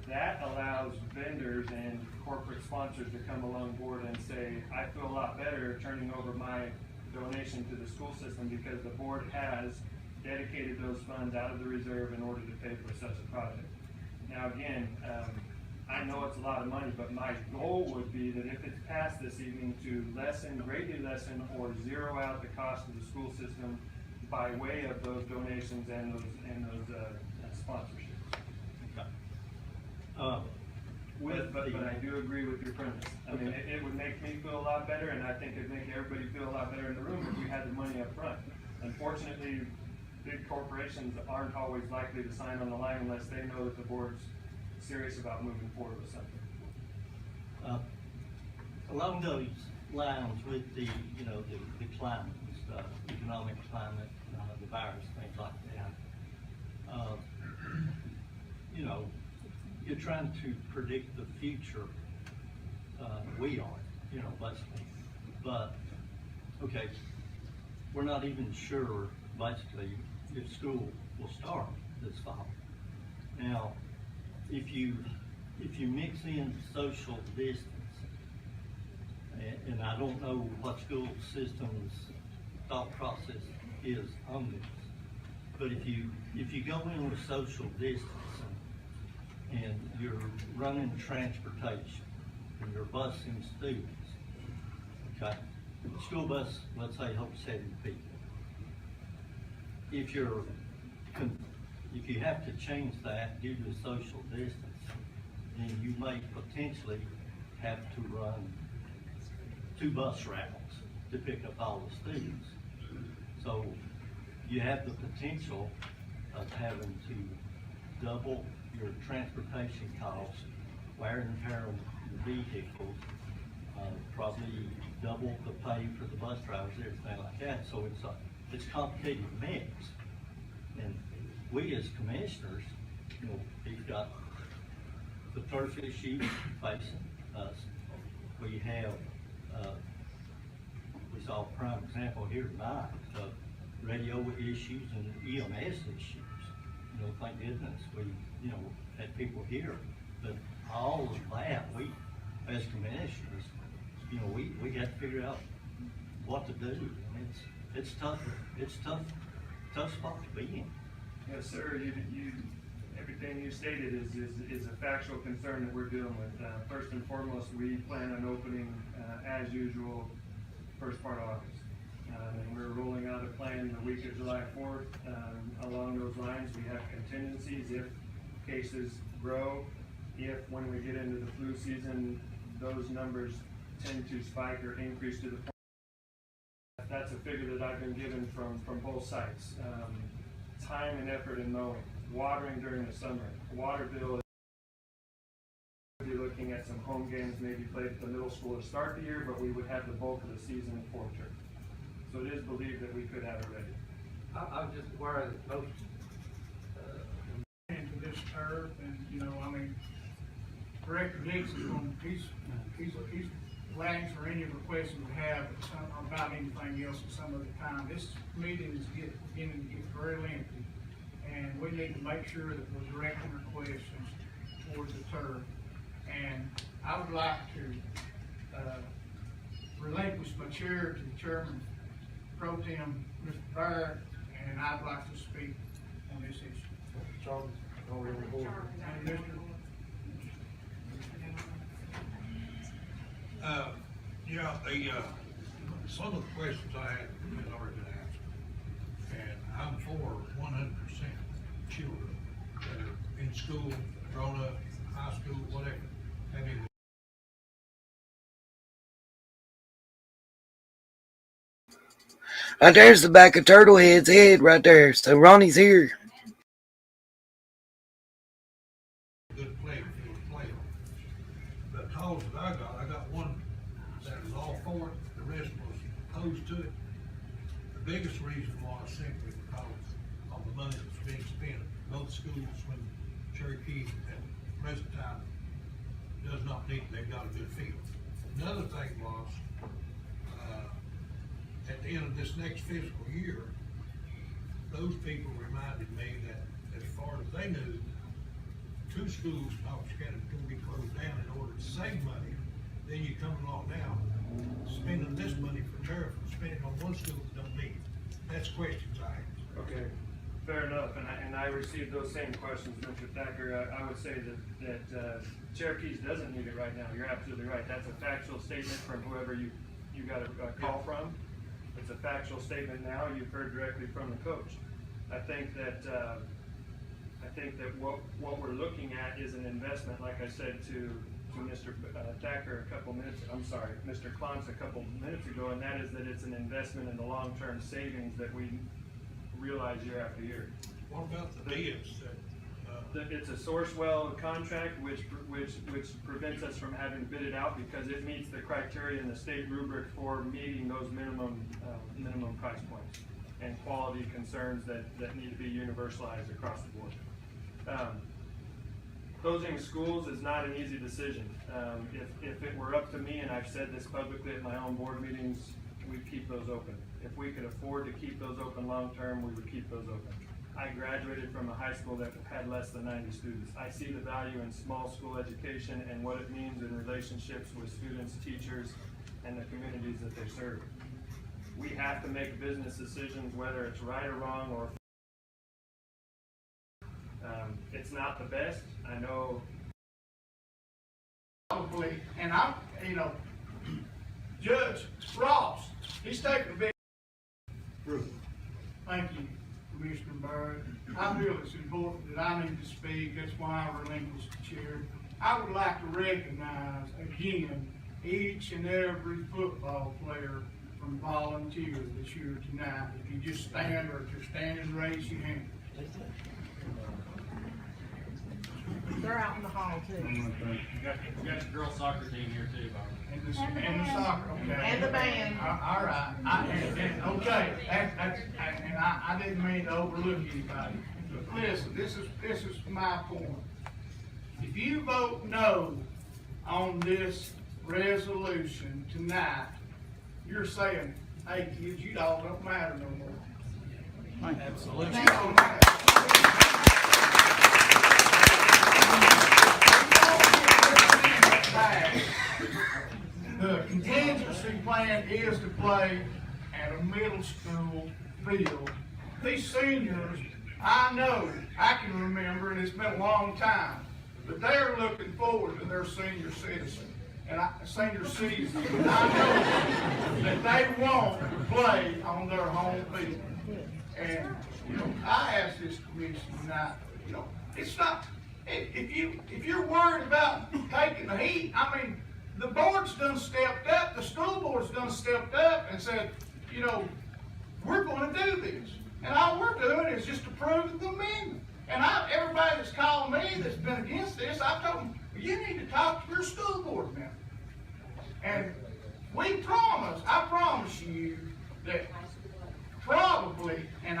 That allows vendors and corporate sponsors to come along board and say, I feel a lot better turning over my donation to the school system because the board has dedicated those funds out of the reserve in order to pay for such a project. Now again, I know it's a lot of money, but my goal would be that if it's passed this evening to greatly lessen or zero out the cost of the school system by way of those donations and those sponsorships. Okay. But I do agree with your premise. I mean, it would make me feel a lot better, and I think it'd make everybody feel a lot better in the room if we had the money up front. Unfortunately, big corporations aren't always likely to sign on the line unless they know that the board's serious about moving forward with something. Along those lines with the, you know, the climate and stuff, economic climate, the virus, things like that, you know, you're trying to predict the future. We are, you know, basically. But, okay, we're not even sure, basically, if school will start this fall. Now, if you mix in social distance, and I don't know what school system's thought process is on this, but if you go in with social distance and you're running transportation and you're busing students, okay, the school bus, let's say, holds 70 people. If you have to change that due to social distance, then you may potentially have to run 2 bus routes to pick up all the students. So you have the potential of having to double your transportation costs, wear and tear on the vehicles, probably double the pay for the bus drivers, everything like that. So it's a complicated mix. And we as commissioners, you know, we've got the turf issue facing us. We have, we saw a prime example here tonight of radio issues and EMS issues. You know, thank goodness we, you know, had people here. But all of that, we, as commissioners, you know, we had to figure out what to do. And it's tough. It's tough spot to be in. Yes, sir. Everything you stated is a factual concern that we're dealing with. First and foremost, we plan on opening as usual first part of August. And we're rolling out a plan the week of July 4th. Along those lines, we have contingencies if cases grow, if when we get into the flu season, those numbers tend to spike or increase to the point. That's a figure that I've been given from both sides. Time and effort in mowing, watering during the summer, water bill. We'd be looking at some home games maybe played at the middle school to start the year, but we would have the bulk of the season for turf. So it is believed that we could have it ready. I'm just worried that most into this turf, and you know, I mean, Director Hicks is going. He's will answer any requests we have about anything else at some other time. This meeting is beginning to get very lengthy, and we need to make sure that we're directing our questions towards the turf. And I would like to relinquish my chair to the chairman pro tem, Mr. Barrett, and I'd like to speak on this issue. Charles, already on board. And Mr. Yeah, some of the questions I had has already been answered, and I'm for 100% children that are in school, grown up, high school, whatever, having. There's the back of Turtlehead's head right there. So Ronnie's here. Good playing field to play on. The calls that I got one that was all for it, the rest was opposed to it. The biggest reason was simply because of the money that's being spent at both schools when Cherokee at the present time does not need, they've got a good field. Another thing was, at the end of this next fiscal year, those people reminded me that as far as they knew, 2 schools in Knox County were going to be closed down in order to save money. Then you come along now, spending this money for turf and spending on one school that don't need it. That's questions I have. Okay, fair enough. And I received those same questions, Mr. Thacker. I would say that Cherokee's doesn't need it right now. You're absolutely right. That's a factual statement from whoever you got a call from. It's a factual statement now. You've heard directly from the coach. I think that what we're looking at is an investment, like I said to Mr. Thacker Mr. Klontz a couple minutes ago, and that is that it's an investment in the long-term savings that we realize year after year. What about the bids that, It's a source well contract which prevents us from having to bid it out because it meets the criteria in the state rubric for meeting those minimum price points and quality concerns that need to be universalized across the board. Closing schools is not an easy decision. If it were up to me, and I've said this publicly at my own board meetings, we'd keep those open. If we could afford to keep those open long term, we would keep those open. I graduated from a high school that had less than 90 students. I see the value in small school education and what it means in relationships with students, teachers, and the communities that they serve. We have to make business decisions, whether it's right or wrong, or it's not the best. I know. Probably, and I'm, Judge Ross, he's taking a big. Thank you, Commissioner Byrd. I feel it's important that I need to speak. That's why I relinquished the chair. I would like to recognize again each and every football player from volunteer this year tonight. If you just stand, or if you're standing, raise your hand. They're out in the hall too. You got the girls soccer team here too, Bob. And the soccer, okay. And the band. All right. Okay. I didn't mean to overlook anybody. But listen, this is my point. If you vote no on this resolution tonight, you're saying, hey kids, you all don't matter no more. Absolutely. The contingency plan is to play at a middle school field. These seniors, I know, I can remember, and it's been a long time, but they're looking forward to their senior citizen. Senior season. And I know that they won't play on their home field. And, I ask this commission tonight, it's not, if you're worried about taking the heat, I mean, the board's done stepped up, the school board's done stepped up and said, we're going to do this. And all we're doing is just approving the amendment. And everybody that's called me that's been against this, I've told them, you need to talk to your school board member. And I promise you that probably, and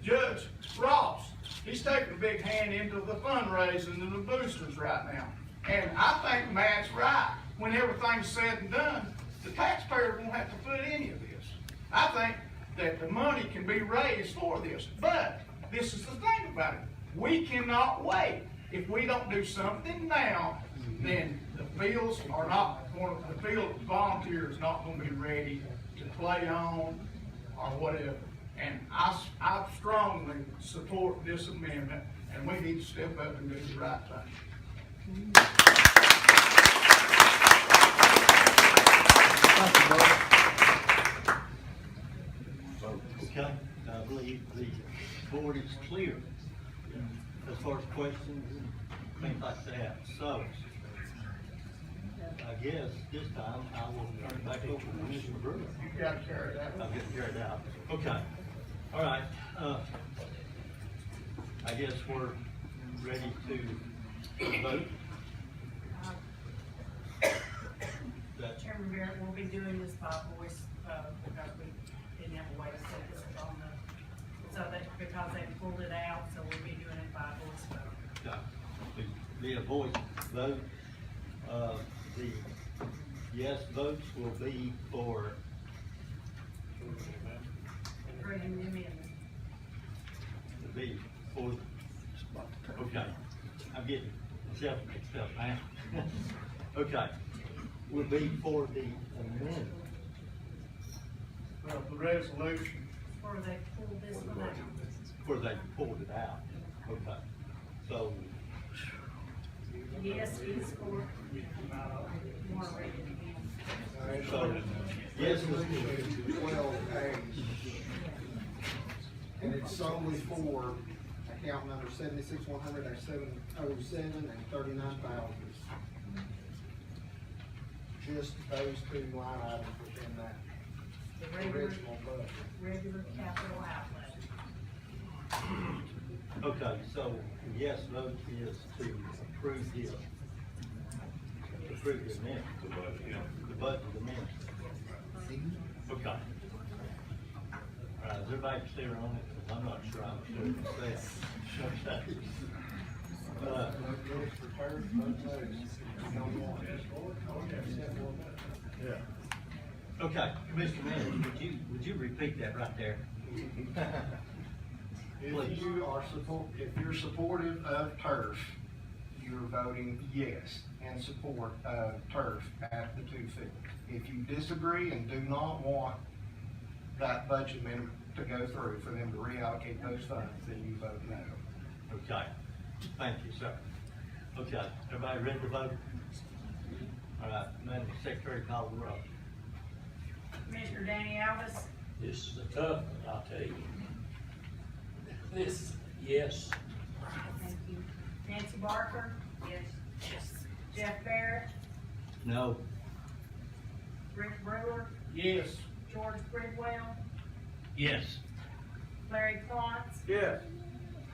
Judge Ross, he's taking a big hand into the fundraising and the boosters right now. And I think Matt's right. When everything's said and done, the taxpayer won't have to put any of this. I think that the money can be raised for this. But this is the thing about it. We cannot wait. If we don't do something now, then the field volunteer is not going to be ready to play on or whatever. And I strongly support this amendment, and we need to step up and do the right thing. Okay, I believe the board is clear as far as questions and things like that. So, I guess this time I will turn it back over to Commissioner Brewer. You got to carry it out. I'll get it carried out. Okay. All right. I guess we're ready to vote. Chairman Barrett will be doing this by voice because we didn't have a way to set this on because they pulled it out, so we'll be doing it by voice vote. Yeah. Be a voice vote. The yes votes will be for Bringing them in. be for. Okay. I'm getting myself mixed up now. Okay. Will be for the amendment. Well, the resolution. Or they pulled this one out. Where they pulled it out. Okay. So. Yes, is for more reading. So, yes, Mr. 12A. And it's solely for account number 76-100-707 and 39,000. Just those two line items within that. the regular capital outlay. Okay, so yes vote is to approve the amendment. The budget amendment. Okay. All right, is everybody clear on it? 'Cause I'm not sure I'm clear with that. Okay, Commissioner Manning, would you repeat that right there? If you're supportive of turf, you're voting yes in support of turf at the 2 fields. If you disagree and do not want that budget amendment to go through for them to reallocate those funds, then you vote no. Okay, thank you, sir. Okay, everybody ready to vote? All right, Madam Secretary, call the roll. Commissioner Danny Alves, This is a tough one, I'll tell you. This, yes. thank you. Nancy Barker. Yes. Jeff Barrett, No. Rick Brewer, Yes. George Bridwell, Yes. Larry Clontz, Yes.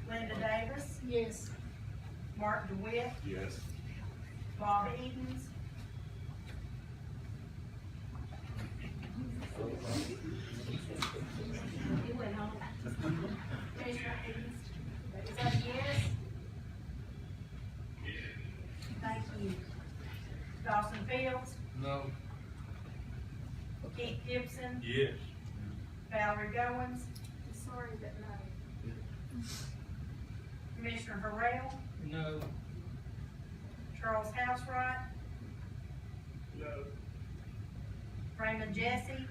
Linda Davis, Yes. Mark DeWitt, Yes. Bob Edens, You went home. Commissioner Edens, is that a yes? Thank you. Dawson Fields, No. Keith Gibson, Yes. Valerie Goins, Sorry, but no. Commissioner Harrell, No. Charles Housewright, No. Raymond Jesse,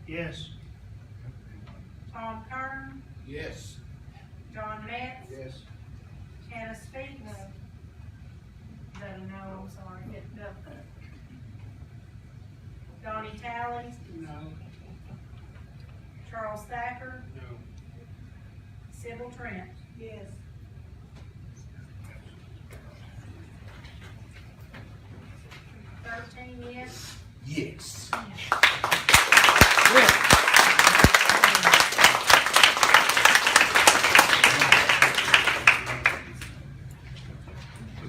Yes. Tom Kern, Yes. John Metz, Yes. Hannah Speaks. No. Is that a no, I'm sorry. No. Donnie Talley, No. Charles Thacker, No. Sybil Trent. Yes. Yes. Yes.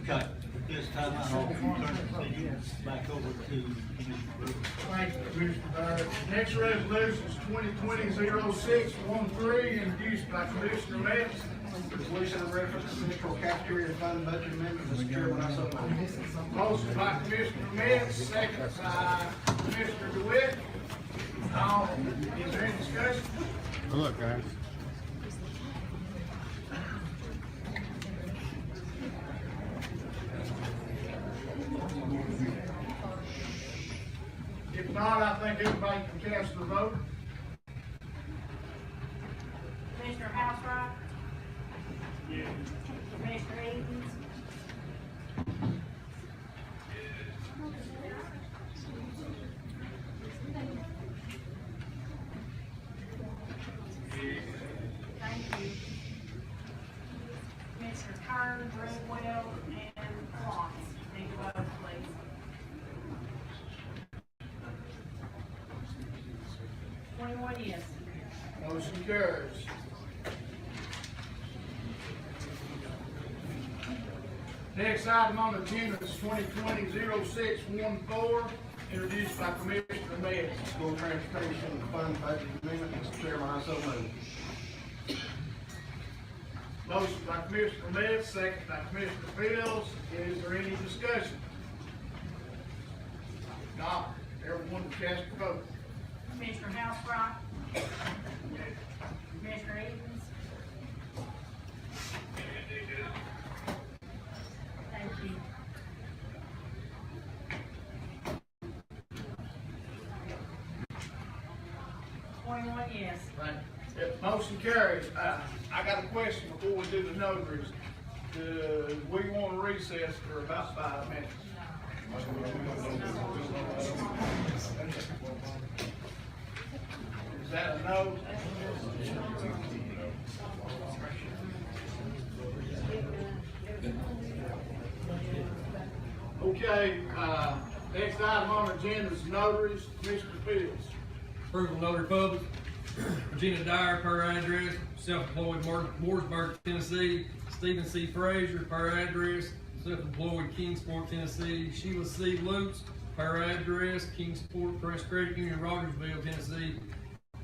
Okay, at this time, I'll turn the meeting back over to Commissioner Brewer. Thank you, Commissioner Barrett. Next resolution is 2020-0613, introduced by Commissioner Metz. Resolution of reference to Central Cafeteria Fund Budget Amendment, Mr. Chairman, I so move. Motion by Commissioner Metz, second by Commissioner DeWitt. Is there any discussion? Look, guys. If not, I think everybody can cast the vote. Commissioner Housewright, Yes. Commissioner Edens, thank you. Commissioner Kern, Bridwell, and Clontz. Need to vote, please. Yes. Motion carries. Next item on the agenda is 2020-0614, introduced by Commissioner Metz. School Transportation Fund Budget Amendment, Mr. Chairman, I so move. Motion by Commissioner Metz, second by Commissioner Fields. Is there any discussion? Not. Everyone can cast a vote. Commissioner Housewright, Commissioner Edens. Thank you. Yes. Right. If motion carries, I got a question before we do the notaries. Do we want to recess for about 5 minutes? Is that a no? Okay, next item on the agenda is notaries, Commissioner Fields. Approval notary public, Regina Dyer per address, self-employed Mooresburg, Tennessee. Stephen C. Frazier per address, self-employed Kingsport, Tennessee. Sheila C. Lutz per address, Kingsport Press Credit Union, Rogersville, Tennessee.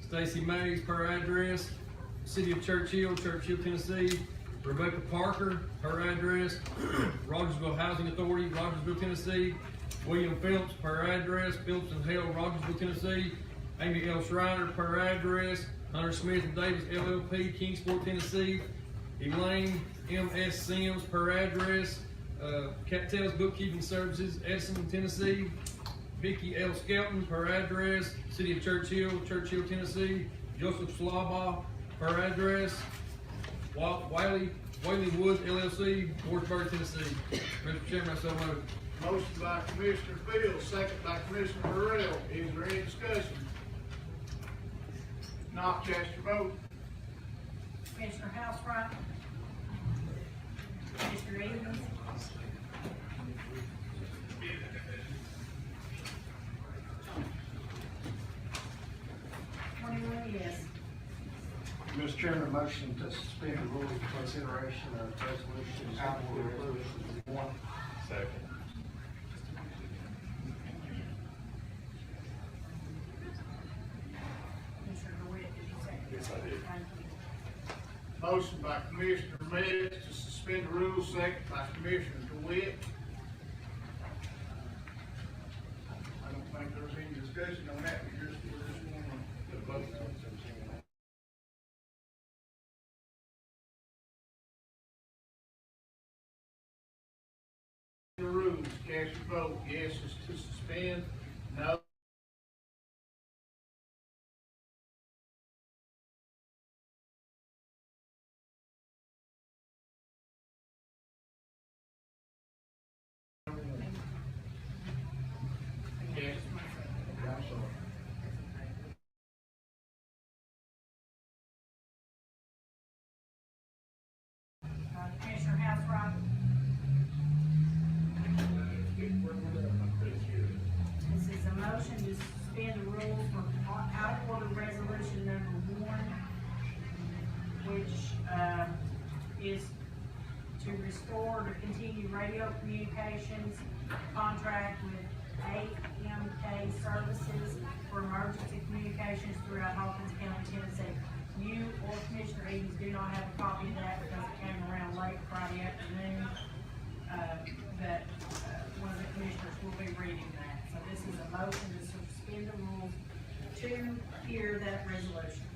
Stacy Mays per address, City of Churchill, Tennessee. Rebecca Parker per address, Rogersville Housing Authority, Rogersville, Tennessee. William Phillips per address, Phillips and Hale, Rogersville, Tennessee. Amy L. Schreiner per address, Hunter Smith and Davis LLP, Kingsport, Tennessee. Elaine M.S. Sims per address, Cattails Bookkeeping Services, Edison, Tennessee. Vicki L. Skelton per address, City of Churchill, Tennessee. Joseph Slaba per address, Wiley Woods LLC, Mooresburg, Tennessee. Mr. Chairman, I so move. Motion by Commissioner Fields, second by Commissioner Burrell. Is there any discussion? Not cast your vote. Commissioner Housewright. Commissioner Evans. Yes. Mr. Chairman, motion to suspend the rules of consideration of resolution, outward resolution 1. Second. Commissioner DeWitt, did you say? Yes, I did. Thank you. Motion by Commissioner Metz to suspend the rules, second by Commissioner DeWitt. I don't think there's any discussion on that. We're just going to vote. The rules, cast your vote. Yes is to suspend, no. Yes. I'm sorry. Commissioner Housewright. This is a motion to suspend the rules for out of order resolution number 1, which is to restore to continue radio communications contract with AMK Services for emergency communications throughout Hawkins County, Tennessee. You or Commissioner Edens do not have a copy of that because it came around late Friday afternoon. But one of the commissioners will be reading that. So this is a motion to suspend the rules to hear that resolution.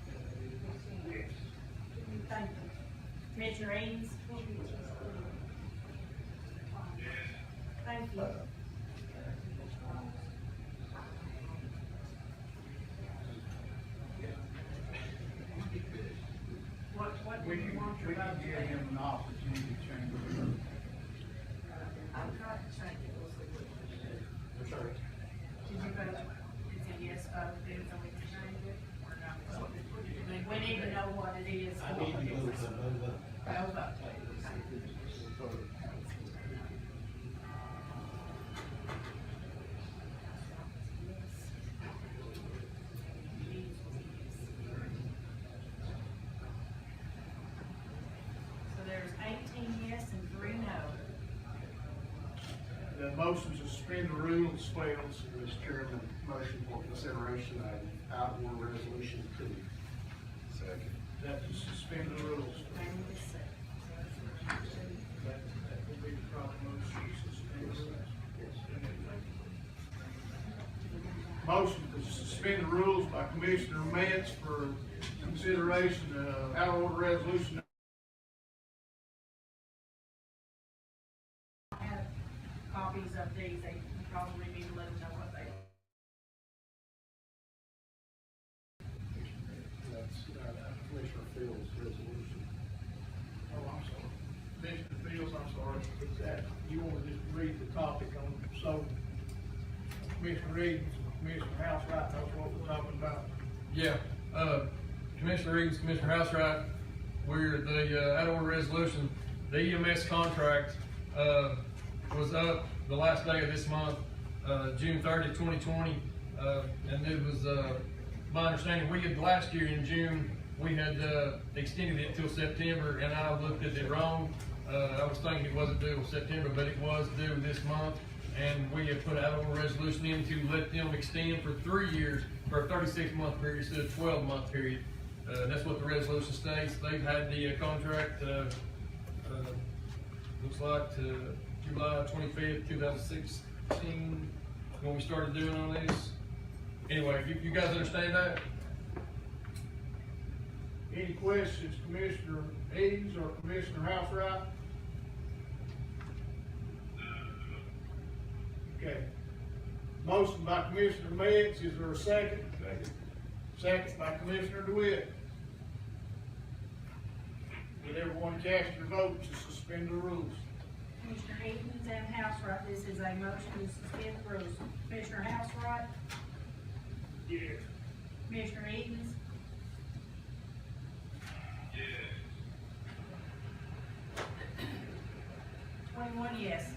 Thank you. Commissioner Edens? Thank you. What do you want your vote to be? Give him an opportunity to change the rules. I've tried to change it. I'm sorry. Did you vote? Is it yes vote, then so we can change it, or not? I mean, we need to know what it is. I need to go to another. No vote. So there's 18 yes and 3 no. The motion to suspend the rules fails. Mr. Chairman, motion for consideration of outward resolution 2. Second. That to suspend the rules. That would be the proper motion to suspend the rules. Motion to suspend the rules by Commissioner Metz for consideration of out of order resolution. Have copies of these, they probably need to let them know what they are. That's Commissioner Fields' resolution. Oh, I'm sorry. Commissioner Fields, I'm sorry. That, you want to just read the topic on, so Commissioner Reed, Commissioner Housewright knows what we're talking about. Yeah, Commissioner Edens, Commissioner Housewright, we're the out of order resolution. The EMS contract was up the last day of this month, June 30, 2020, and it was my understanding, we had last year in June, we had extended it till September, and I looked at it wrong. I was thinking it wasn't due in September, but it was due this month, and we have put out a resolution in to let them extend for 3 years for a 36-month period instead of 12-month period. That's what the resolution states. They've had the contract, looks like July 25th, 2016, when we started doing all this. Anyway, you guys understand that? Any questions, Commissioner Eads or Commissioner Housewright? Okay. Motion by Commissioner Metz, is there a second? Second by Commissioner DeWitt. Would everyone cast your vote to suspend the rules? Commissioner Edens and Housewright, this is a motion to suspend the rules. Commissioner Housewright? Yes. Commissioner Edens? Yes. 21 yes.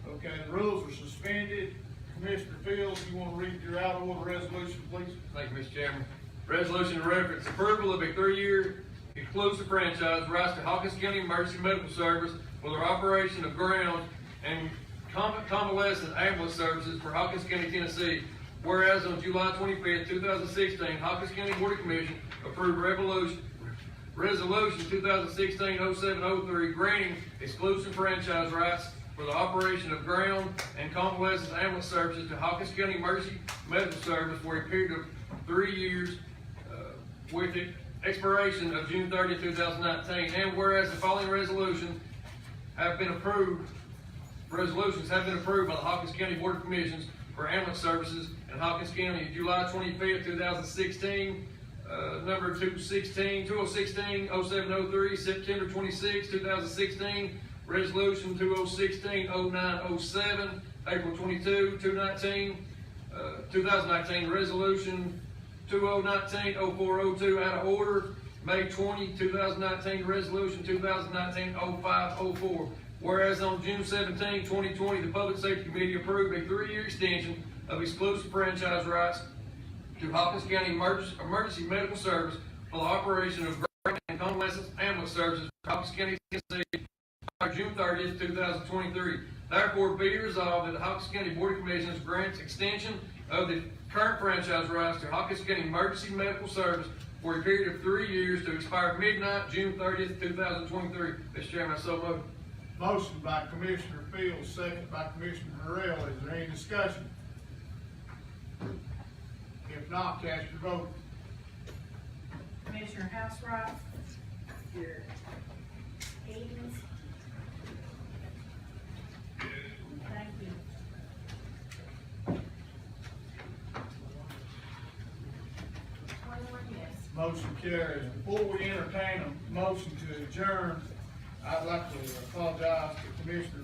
Okay, the rules are suspended. Commissioner Fields, you want to read your out of order resolution, please? Thank you, Mr. Chairman. Resolution to reference approval of a 3-year exclusive franchise rights to Hawkins County Emergency Medical Service for their operation of ground and convalescent ambulance services for Hawkins County, Tennessee. Whereas on July 25th, 2016, Hawkins County Board of Commissioners approved Resolution 2016-0703 granting exclusive franchise rights for the operation of ground and convalescent ambulance services to Hawkins County Emergency Medical Service for a period of 3 years with the expiration of June 30th, 2019. And whereas the following resolutions have been approved by the Hawkins County Board of Commissioners for ambulance services in Hawkins County, July 25th, 2016, number 2016-0703, September 26, 2016, Resolution 2016-0907, April 22, 2019, Resolution 2019-0402 out of order, May 20, 2019, Resolution 2019-0504. Whereas on June 17, 2020, the Public Safety Committee approved a 3-year extension of exclusive franchise rights to Hawkins County Emergency Medical Service for the operation of ground and convalescent ambulance services for Hawkins County, Tennessee, by June 30th, 2023. Therefore, be resolved that the Hawkins County Board of Commissioners grants extension of the current franchise rights to Hawkins County Emergency Medical Service for a period of 3 years to expire midnight, June 30th, 2023. Mr. Chairman, I so move. Motion by Commissioner Fields, second by Commissioner Harrell. Is there any discussion? If not, cast your vote. Commissioner Housewright? Here. Edens? Thank you. 21 yes. Motion carries. Before we entertain a motion to adjourn, I'd like to apologize to Commissioner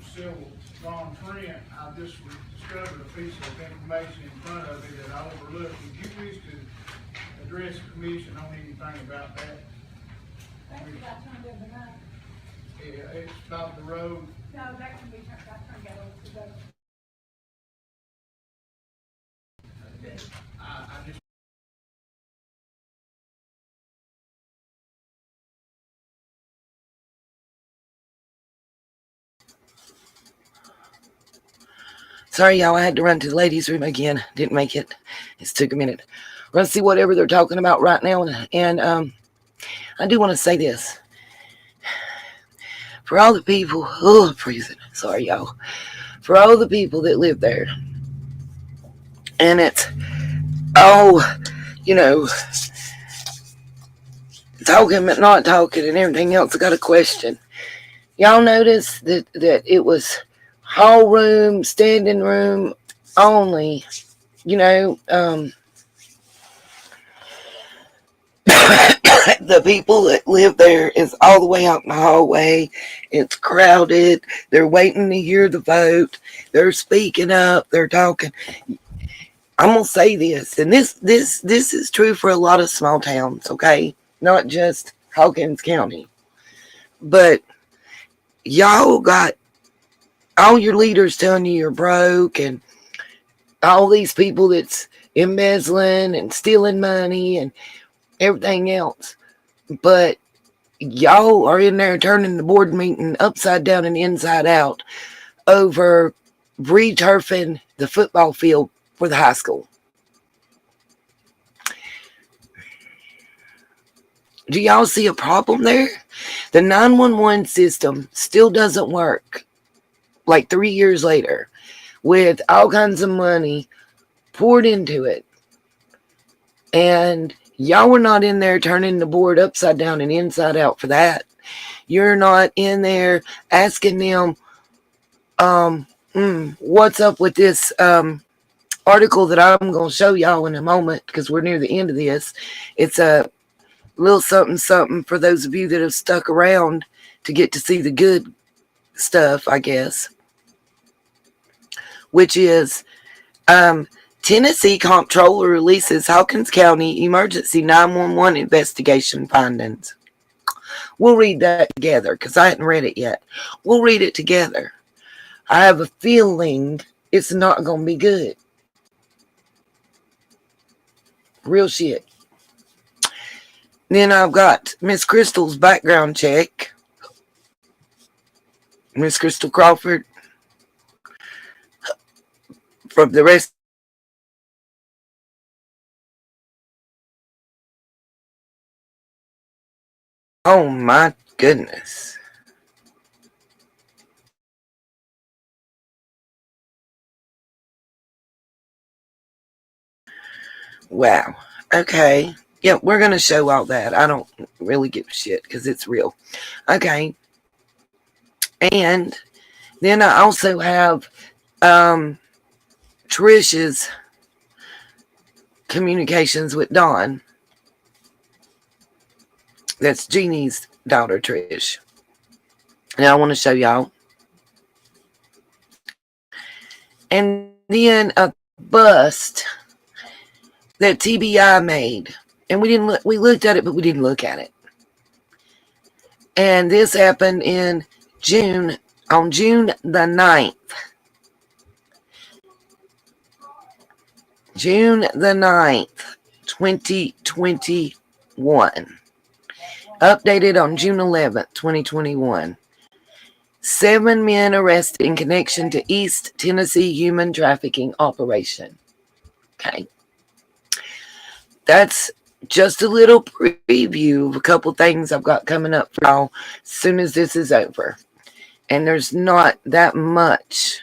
Ron Trent. I just discovered a piece of information in front of me that I overlooked. Would you wish to address the commission on anything about that? That's about turned over tonight. Yeah, it's about the road. No, that can be turned, I turned that over today. I just Sorry, y'all, I had to run to the ladies' room again. Didn't make it. It took a minute. We're going to see whatever they're talking about right now. And I do want to say this. For all the people, prison. Sorry, y'all. For all the people that live there. And it's, talking but not talking and everything else. I got a question. Y'all notice that it was hall room, standing room only, the people that live there is all the way out in the hallway. It's crowded. They're waiting to hear the vote. They're speaking up. They're talking. I'm going to say this, and this is true for a lot of small towns, okay? Not just Hawkins County. But y'all got all your leaders telling you you're broke, and all these people that's embezzling and stealing money and everything else. But y'all are in there turning the board meeting upside down and inside out over re-turfing the football field for the high school. Do y'all see a problem there? The 911 system still doesn't work like 3 years later with all kinds of money poured into it. And y'all were not in there turning the board upside down and inside out for that. You're not in there asking them, what's up with this article that I'm going to show y'all in a moment because we're near the end of this. It's a little something for those of you that have stuck around to get to see the good stuff, I guess, which is Tennessee Comptroller releases Hawkins County Emergency 911 investigation findings. We'll read that together because I hadn't read it yet. We'll read it together. I have a feeling it's not going to be good. Real shit. Then I've got Miss Crystal's background check. Miss Crystal Crawford. From the rest. Oh my goodness. Wow. Okay. Yeah, we're going to show all that. I don't really give a shit because it's real. Okay. And then I also have Trish's communications with Dawn. That's Jeannie's daughter, Trish. Now I want to show y'all. And then a bust that TBI made. And we looked at it, but we didn't look at it. And this happened in June, on June the 9th. June the 9th, 2021. Updated on June 11th, 2021. 7 men arrested in connection to East Tennessee human trafficking operation. Okay. That's just a little preview of a couple things I've got coming up for y'all as soon as this is over. And there's not that much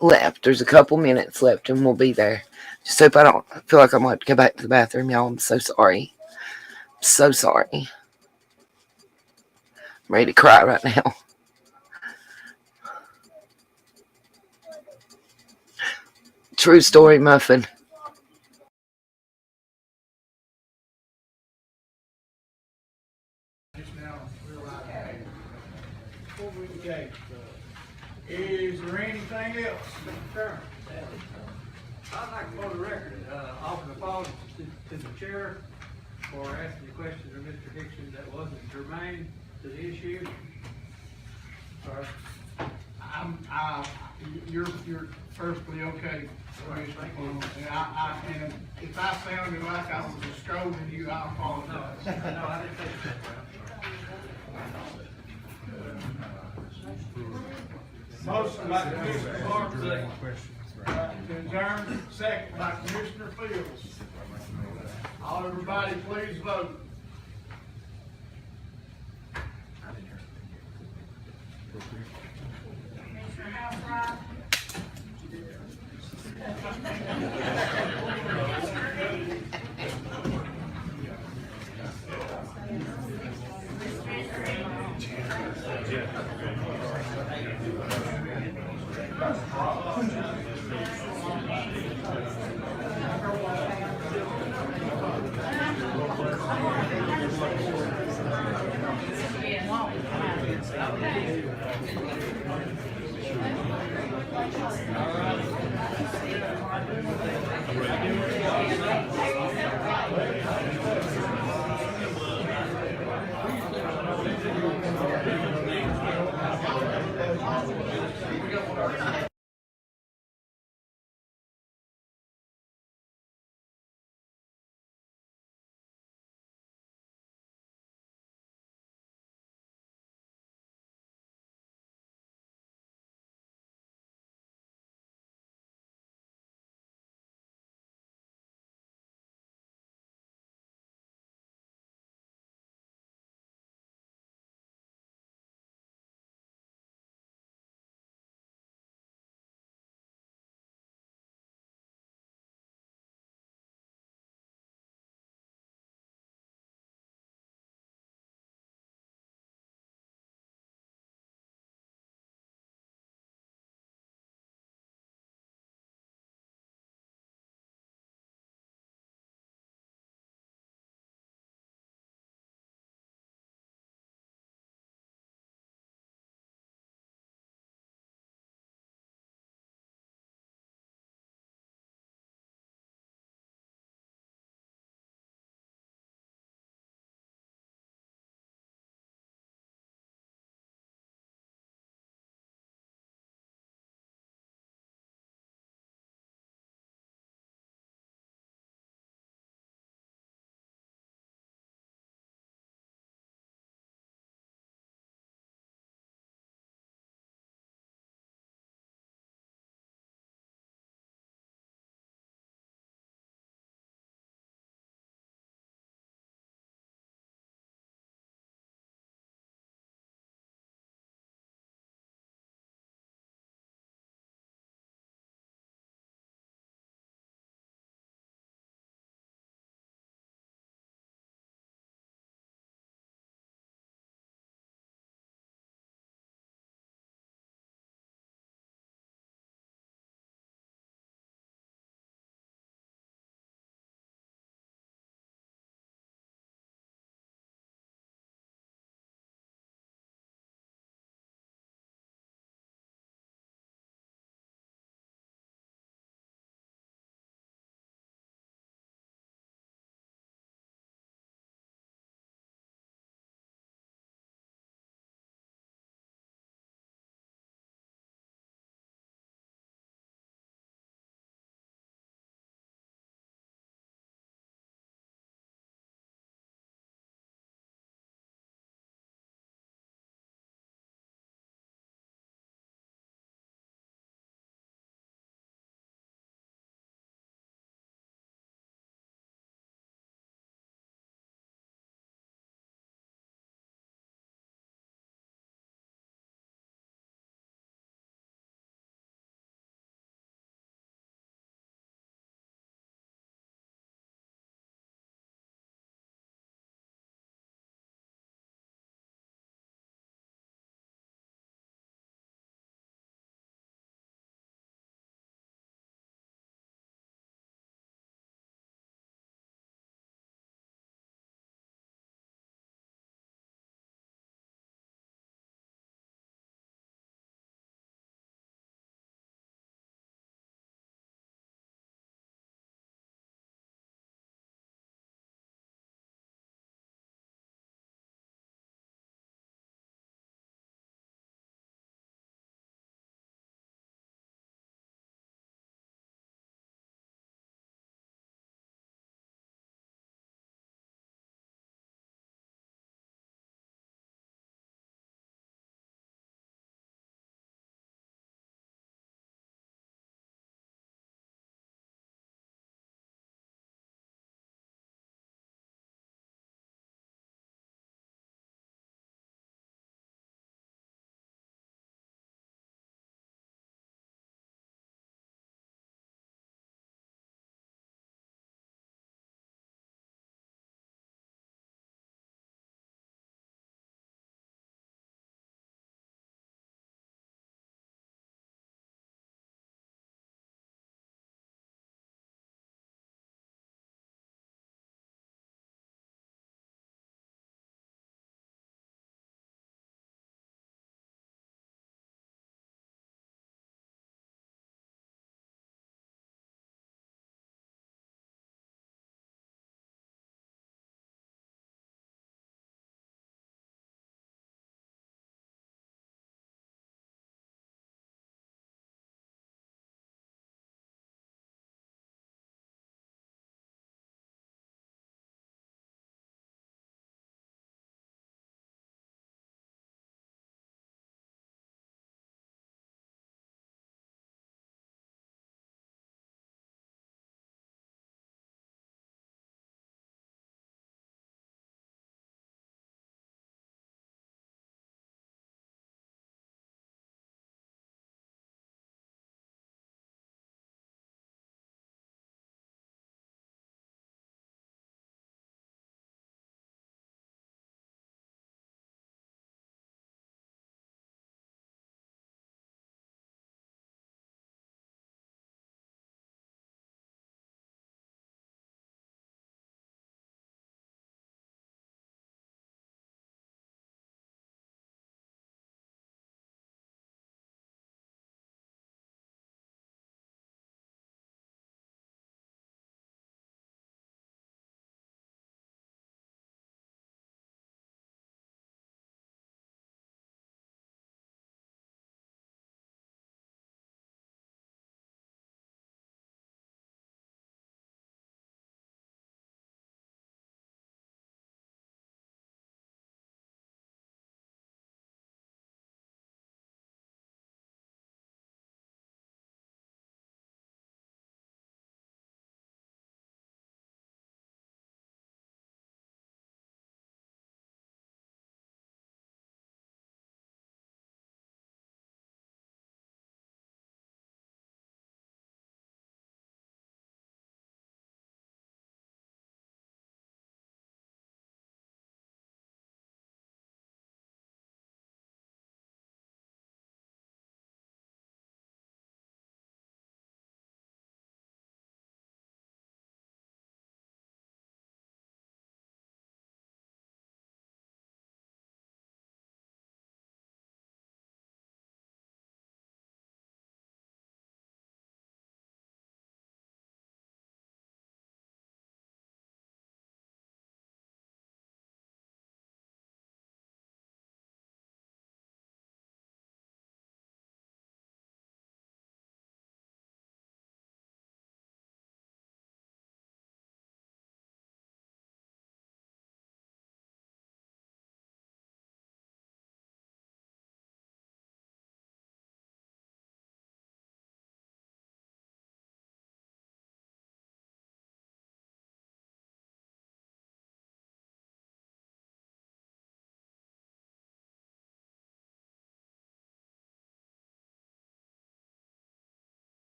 left. There's a couple minutes left and we'll be there. Just hope I don't feel like I'm going to go back to the bathroom, y'all. I'm so sorry. So sorry. I'm ready to cry right now. True story, Muffin. Okay. Is there anything else, Mr. Chairman? I'd like to, for the record, offer the apology to the chair for asking the question of Mr. Dixon that wasn't germane to the issue. Sorry. You're perfectly okay. And if I sounded like I was just scolding you, I apologize. No, I didn't think that. Motion by Commissioner Clark, to adjourn, second by Commissioner Fields. All everybody, please vote. Commissioner House,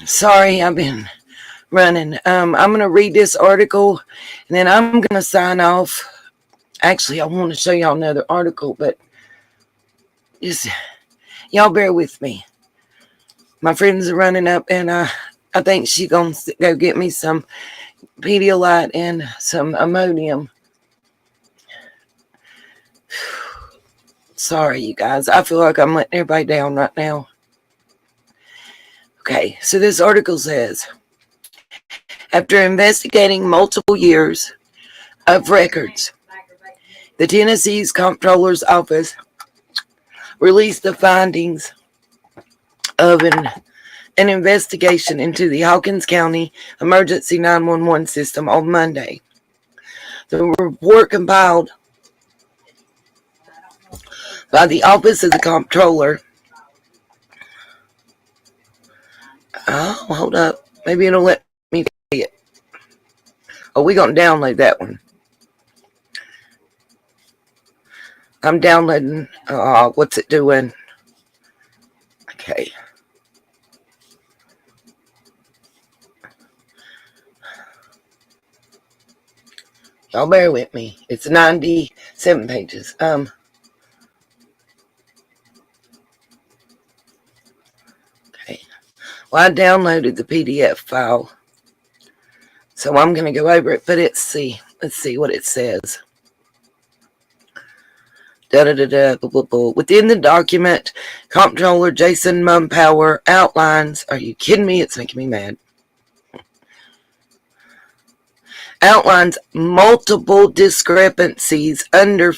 Sorry, I've been running. I'm going to read this article and then I'm going to sign off. Actually, I want to show y'all another article, but just y'all bear with me. My friends are running up and I think she's going to go get me some Pedialyte and some Imodium. Sorry, you guys. I feel like I'm letting everybody down right now. Okay, so this article says, after investigating multiple years of records, the Tennessee's Comptroller's Office released the findings of an investigation into the Hawkins County Emergency 911 system on Monday. The report compiled by the Office of the Comptroller. Oh, hold up. Maybe it'll let me see it. Oh, we're going to download that one. I'm downloading. What's it doing? Okay. Y'all bear with me. It's 97 pages. Okay. Well, I downloaded the PDF file, so I'm going to go over it. But let's see what it says. Within the document, Comptroller Jason Mumpower outlines. Are you kidding me? It's making me mad. Outlines multiple discrepancies under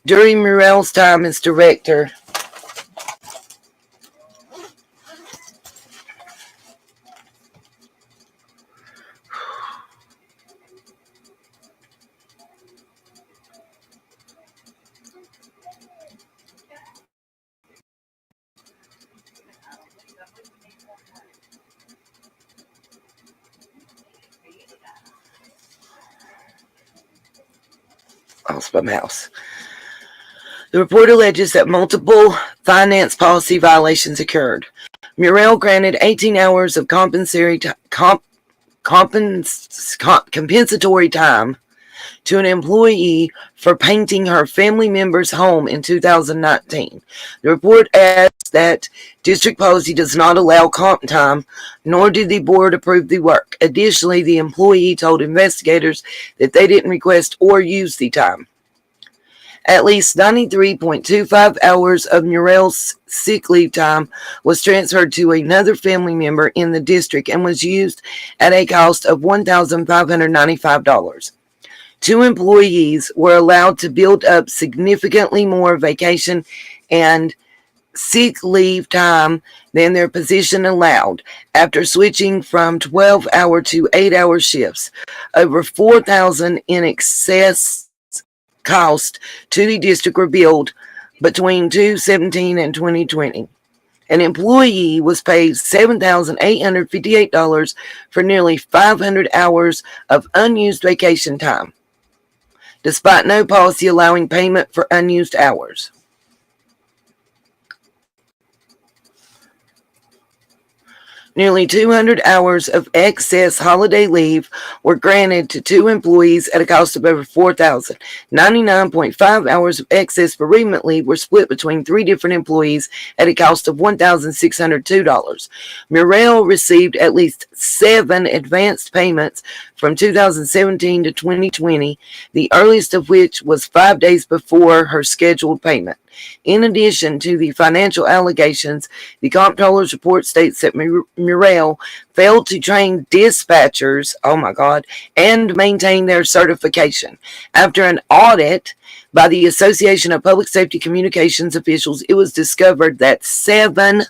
during Murrell's time as director. Lost my mouse. The report alleges that multiple finance policy violations occurred. Murrell granted 18 hours of compensatory time to an employee for painting her family member's home in 2019. The report adds that district policy does not allow comp time, nor did the board approve the work. Additionally, the employee told investigators that they didn't request or use the time. At least 93.25 hours of Murrell's sick leave time was transferred to another family member in the district and was used at a cost of $1,595. 2 employees were allowed to build up significantly more vacation and sick leave time than their position allowed after switching from 12-hour to 8-hour shifts. Over $4,000 in excess cost to the district were billed between 2017 and 2020. An employee was paid $7,858 for nearly 500 hours of unused vacation time, despite no policy allowing payment for unused hours. Nearly 200 hours of excess holiday leave were granted to 2 employees at a cost of over $4,000. 99.5 hours of excess bereavement leave were split between 3 different employees at a cost of $1,602. Murrell received at least 7 advanced payments from 2017 to 2020, the earliest of which was 5 days before her scheduled payment. In addition to the financial allegations, the comptroller's report states that Murrell failed to train dispatchers, and maintain their certification. After an audit by the Association of Public Safety Communications Officials, it was discovered that 7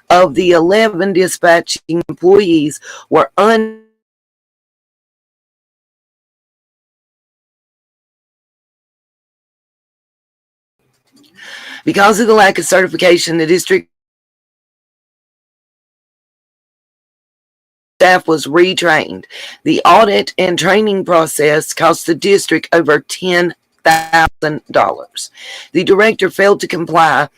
of the 11 dispatching employees were Because of the lack of certification, the district staff was retrained. The audit and training process cost the district over $10,000. The director failed to comply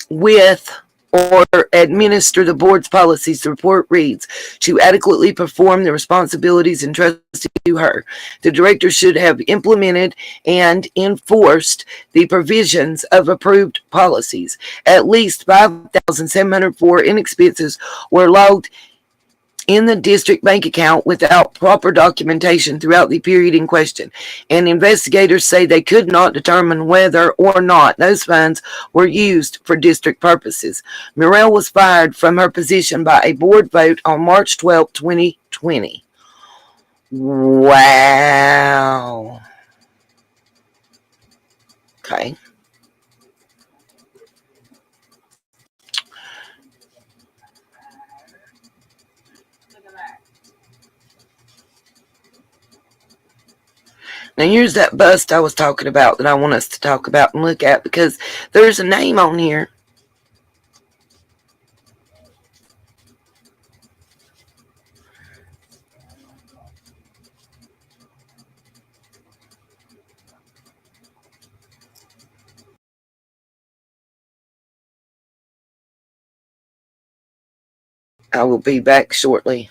with or administer the board's policies. The report reads, to adequately perform the responsibilities entrusted to her, the director should have implemented and enforced the provisions of approved policies. At least 5,704 in expenses were logged in the district bank account without proper documentation throughout the period in question, and investigators say they could not determine whether or not those funds were used for district purposes. Murrell was fired from her position by a board vote on March 12, 2020. Wow. Okay. Now here's that bust I was talking about that I want us to talk about and look at, because there's a name on here. I will be back shortly.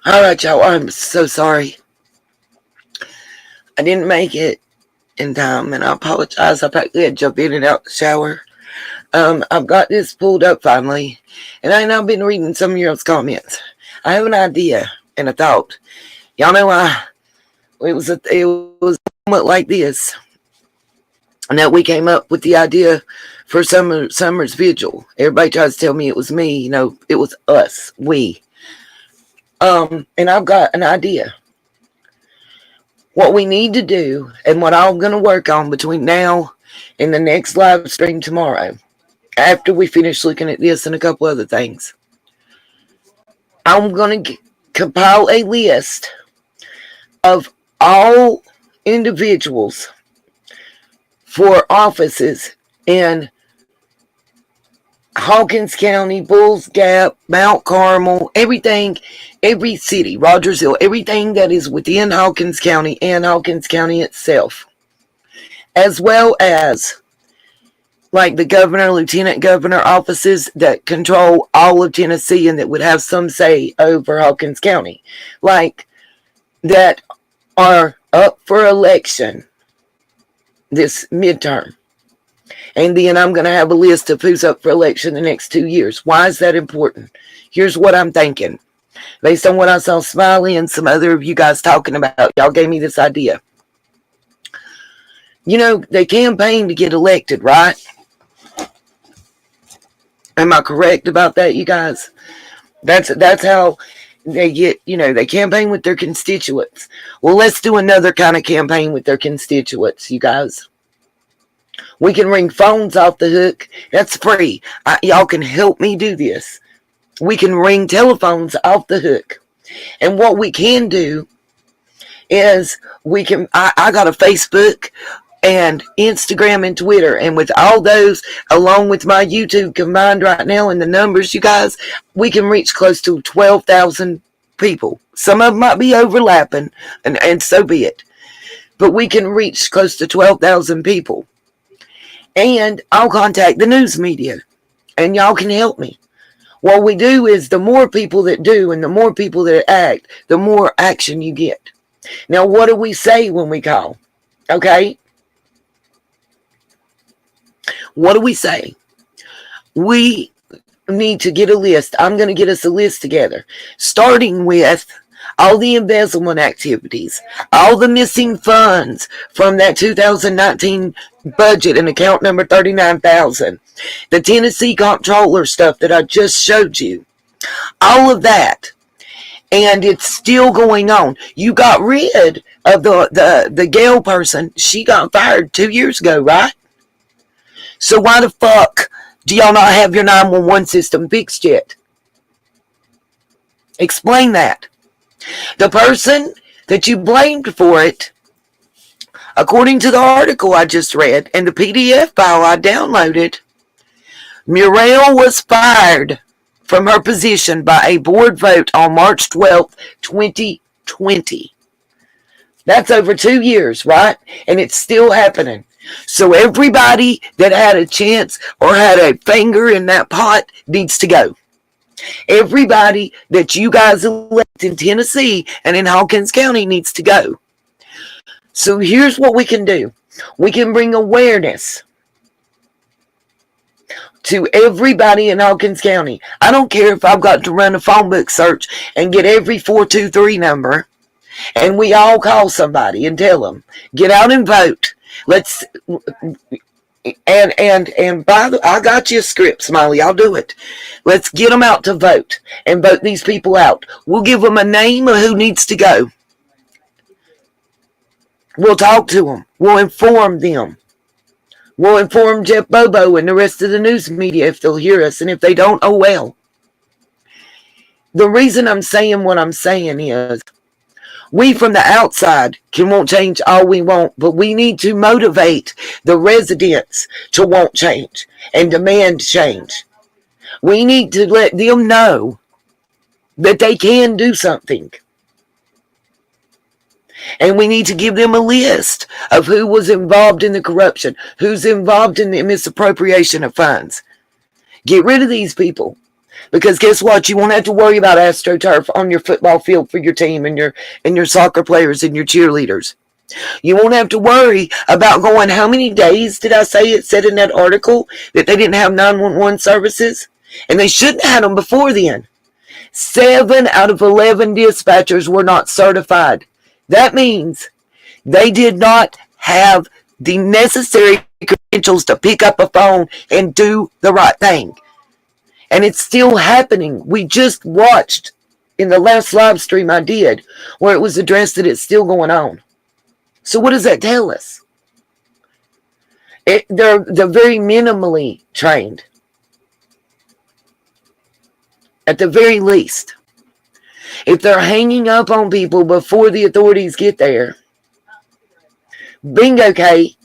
All right, y'all. I'm so sorry. I didn't make it in time, and I apologize. I practically had to jump in and out the shower. I've got this pulled up finally, and I've now been reading some of your comments. I have an idea and a thought. Y'all know it was somewhat like this, and that we came up with the idea for summer's vigil. Everybody tries to tell me it was me. It was us, we. And I've got an idea. What we need to do, and what I'm going to work on between now and the next live stream tomorrow, after we finish looking at this and a couple other things, I'm going to compile a list of all individuals for offices in Hawkins County, Bulls Gap, Mount Carmel, everything, every city, Rogersville, everything that is within Hawkins County and Hawkins County itself, as well as like the governor, lieutenant governor offices that control all of Tennessee and that would have some say over Hawkins County, like that are up for election this midterm. And then I'm going to have a list of who's up for election the next 2 years. Why is that important? Here's what I'm thinking. Based on what I saw Smiley and some other of you guys talking about, y'all gave me this idea. They campaign to get elected, right? Am I correct about that, you guys? That's how they get, they campaign with their constituents. Well, let's do another kind of campaign with their constituents, you guys. We can ring phones off the hook. That's free. Y'all can help me do this. We can ring telephones off the hook. And what we can do is I got a Facebook and Instagram and Twitter. And with all those, along with my YouTube combined right now and the numbers, you guys, we can reach close to 12,000 people. Some of them might be overlapping, and so be it. But we can reach close to 12,000 people. And I'll contact the news media, and y'all can help me. What we do is the more people that do and the more people that act, the more action you get. Now, what do we say when we call? Okay? What do we say? We need to get a list. I'm going to get us a list together, starting with all the embezzlement activities, all the missing funds from that 2019 budget and account number 39,000, the Tennessee comptroller stuff that I just showed you, all of that. And it's still going on. You got rid of the Gale person. She got fired 2 years ago, right? So why the fuck do y'all not have your 911 system fixed yet? Explain that. The person that you blamed for it, according to the article I just read and the PDF file I downloaded, Muriel was fired from her position by a board vote on March 12th, 2020. That's over 2 years, right? And it's still happening. So everybody that had a chance or had a finger in that pot needs to go. Everybody that you guys elect in Tennessee and in Hawkins County needs to go. So here's what we can do. We can bring awareness to everybody in Hawkins County. I don't care if I've got to run a phone book search and get every 423 number, and we all call somebody and tell them, get out and vote. Let's and by the, I got you a script, Smiley. I'll do it. Let's get them out to vote and vote these people out. We'll give them a name of who needs to go. We'll talk to them. We'll inform them. We'll inform Jeff Bobo and the rest of the news media if they'll hear us, and if they don't, oh well. The reason I'm saying what I'm saying is, we from the outside won't change all we want, but we need to motivate the residents to want change and demand change. We need to let them know that they can do something. And we need to give them a list of who was involved in the corruption, who's involved in the misappropriation of funds. Get rid of these people. Because guess what? You won't have to worry about AstroTurf on your football field for your team and your soccer players and your cheerleaders. You won't have to worry about going, how many days did I say it said in that article that they didn't have 911 services? And they shouldn't have had them before then. 7 out of 11 dispatchers were not certified. That means they did not have the necessary credentials to pick up a phone and do the right thing. And it's still happening. We just watched in the last live stream I did where it was addressed that it's still going on. So what does that tell us? They're very minimally trained. At the very least. If they're hanging up on people before the authorities get there, bingo, Kay.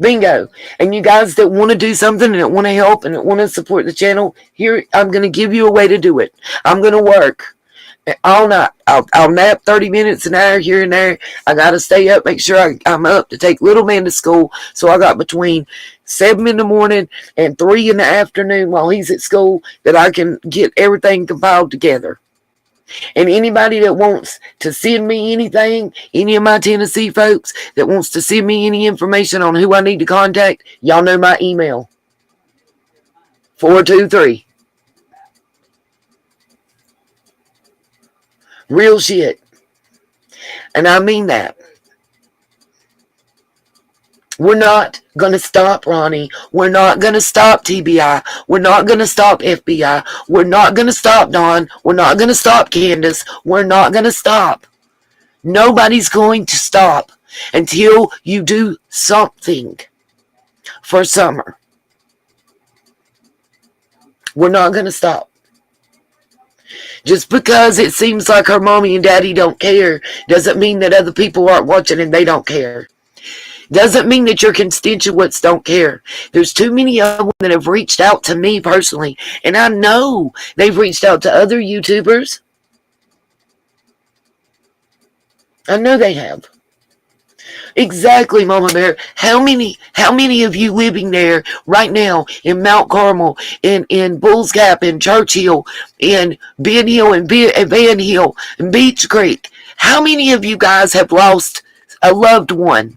Bingo. And you guys that want to do something and that want to help and that want to support the channel, here, I'm going to give you a way to do it. I'm going to work all night. I'll nap 30 minutes, an hour here and there. I got to stay up, make sure I'm up to take little man to school. So I got between 7 in the morning and 3 in the afternoon while he's at school that I can get everything compiled together. And anybody that wants to send me anything, any of my Tennessee folks that wants to send me any information on who I need to contact, y'all know my email. 423. Real shit. And I mean that. We're not going to stop Ronnie. We're not going to stop TBI. We're not going to stop FBI. We're not going to stop Dawn. We're not going to stop Candace. We're not going to stop. Nobody's going to stop until you do something for Summer. We're not going to stop. Just because it seems like her mommy and daddy don't care doesn't mean that other people aren't watching and they don't care. Doesn't mean that your constituents don't care. There's too many of them that have reached out to me personally. And I know they've reached out to other YouTubers. I know they have. Exactly, Mama Bear. How many of you living there right now in Mount Carmel, in Bulls Gap, in Churchill, in Ben Hill, and Van Hill, and Beach Creek, how many of you guys have lost a loved one?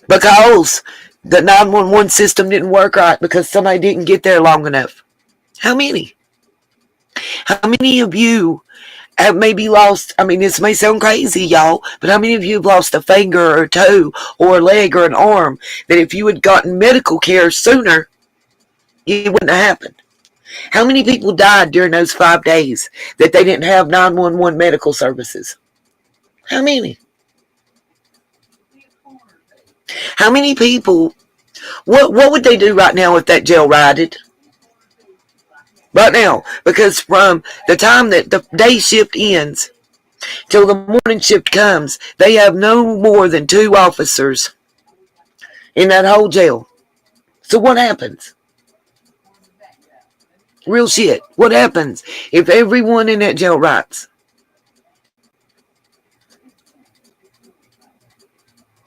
Because the 911 system didn't work right because somebody didn't get there long enough. How many? How many of you have maybe lost, I mean, this may sound crazy, y'all, but how many of you have lost a finger or a toe or a leg or an arm that if you had gotten medical care sooner, it wouldn't have happened? How many people died during those 5 days that they didn't have 911 medical services? How many? How many people, what would they do right now if that jail rioted? Right now, because from the time that the day shift ends till the morning shift comes, they have no more than 2 officers in that whole jail. So what happens? Real shit. What happens if everyone in that jail riots?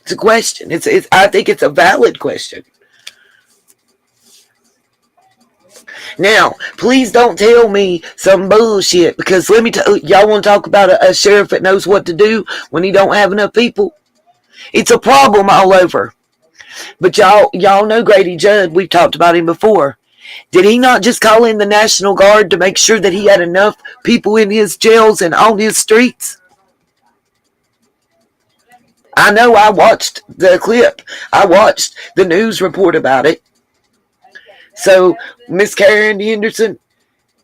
It's a question. I think it's a valid question. Now, please don't tell me some bullshit, because let me tell y'all, want to talk about a sheriff that knows what to do when he don't have enough people? It's a problem all over. But y'all know Grady Judd. We've talked about him before. Did he not just call in the National Guard to make sure that he had enough people in his jails and on his streets? I know, I watched the clip. I watched the news report about it. So, Miss Karen Henderson,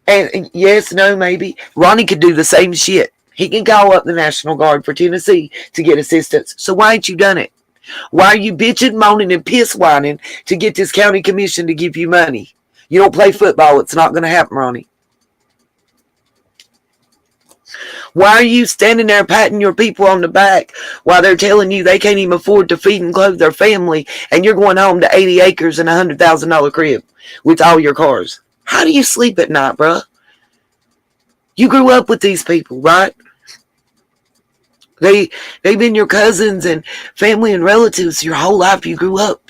and yes, no, maybe, Ronnie could do the same shit. He can call up the National Guard for Tennessee to get assistance. So why ain't you done it? Why are you bitching, moaning, and piss whining to get this county commission to give you money? You don't play football. It's not going to happen, Ronnie. Why are you standing there patting your people on the back while they're telling you they can't even afford to feed and clothe their family, and you're going home to 80 acres and $100,000 crib with all your cars? How do you sleep at night, bruh? You grew up with these people, right? They've been your cousins and family and relatives your whole life. You grew up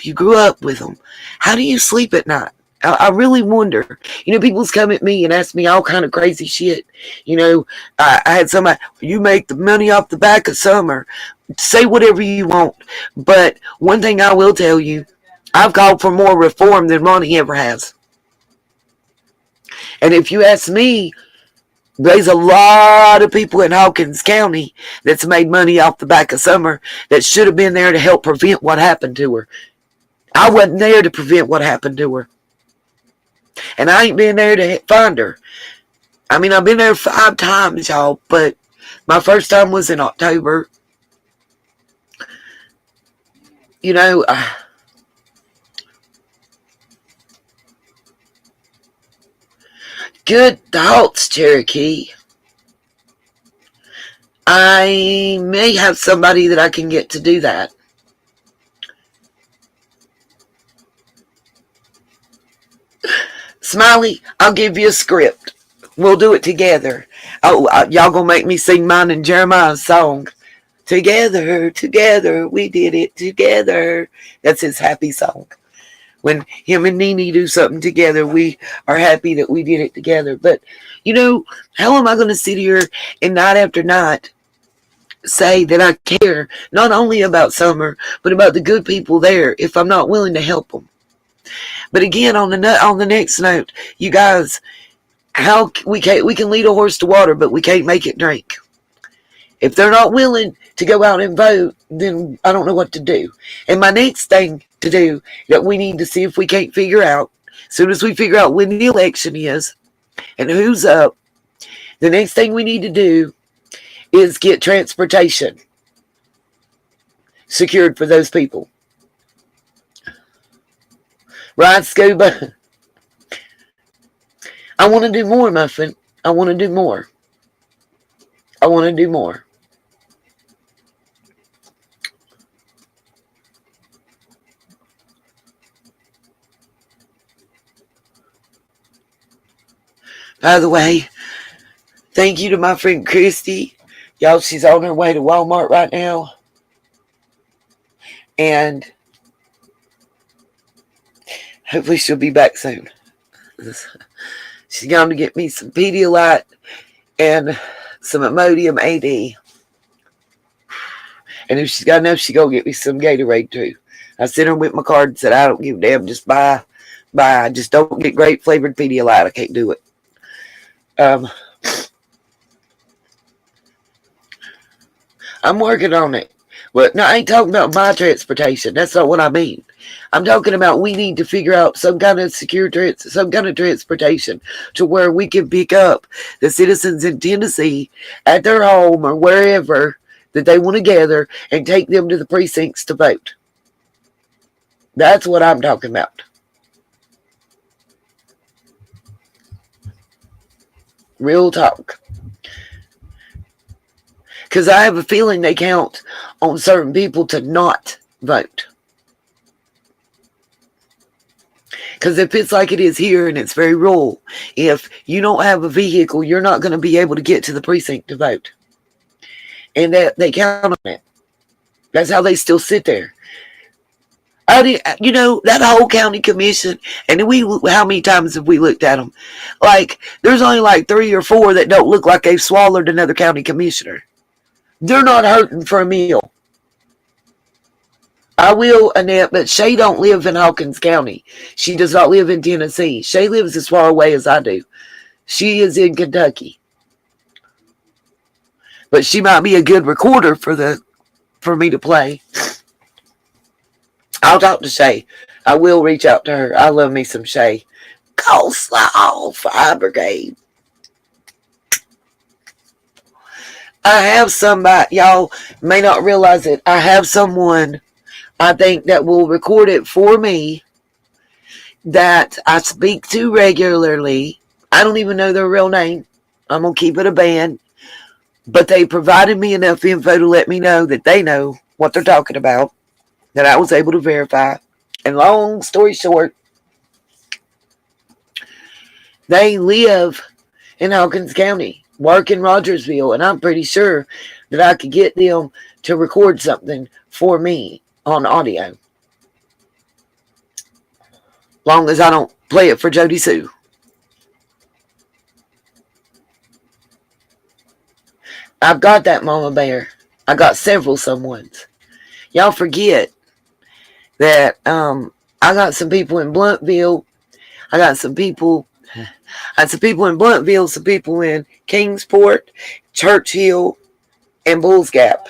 with them. How do you sleep at night? I really wonder. People's come at me and ask me all kind of crazy shit. I had somebody, you make the money off the back of summer. Say whatever you want. But one thing I will tell you, I've called for more reform than Ronnie ever has. And if you ask me, there's a lot of people in Hawkins County that's made money off the back of summer that should have been there to help prevent what happened to her. I wasn't there to prevent what happened to her. And I ain't been there to find her. I've been there 5 times, y'all, but my first time was in October. Good thoughts, Cherokee. I may have somebody that I can get to do that. Smiley, I'll give you a script. We'll do it together. Oh, y'all gonna make me sing mine and Jeremiah's song. Together, together, we did it together. That's his happy song. When him and Nene do something together, we are happy that we did it together. But, how am I going to sit here and night after night say that I care not only about Summer, but about the good people there if I'm not willing to help them? But again, on the next note, you guys, we can lead a horse to water, but we can't make it drink. If they're not willing to go out and vote, then I don't know what to do. And my next thing to do that we need to see if we can't figure out, as soon as we figure out when the election is and who's up, the next thing we need to do is get transportation secured for those people. Right, Scuba? I want to do more, Muffin. I want to do more. I want to do more. By the way, thank you to my friend Christy. Y'all, she's on her way to Walmart right now. And hopefully she'll be back soon. She's going to get me some Pedialyte and some Imodium AD. And if she's got enough, she's going to get me some Gatorade too. I sent her with my card and said, I don't give a damn. Just buy. Just don't get grape flavored Pedialyte. I can't do it. I'm working on it. But no, I ain't talking about my transportation. That's not what I mean. I'm talking about we need to figure out some kind of some kind of transportation to where we can pick up the citizens in Tennessee at their home or wherever that they want to gather and take them to the precincts to vote. That's what I'm talking about. Real talk. Because I have a feeling they count on certain people to not vote. Because if it's like it is here and it's very rural, if you don't have a vehicle, you're not going to be able to get to the precinct to vote. And that they count on it. That's how they still sit there. That whole county commission, and how many times have we looked at them? Like, there's only like 3 or 4 that don't look like they've swallowed another county commissioner. They're not hurting for a meal. I will, Annette, but Shay don't live in Hawkins County. She does not live in Tennessee. Shay lives as far away as I do. She is in Kentucky. But she might be a good recorder for me to play. I'll talk to Shay. I will reach out to her. I love me some Shay. Coleslaw Fire Brigade. I have somebody, y'all may not realize it. I have someone, I think, that will record it for me that I speak to regularly. I don't even know their real name. I'm going to keep it a band. But they provided me enough info to let me know that they know what they're talking about, that I was able to verify. And long story short, they live in Hawkins County, work in Rogersville, and I'm pretty sure that I could get them to record something for me on audio. Long as I don't Play it for Jody Sue. I've got that, Mama Bear. I got several someones. Y'all forget that I got some people in Bluntville. I got some people in Bluntville, some people in Kingsport, Churchill, and Bulls Gap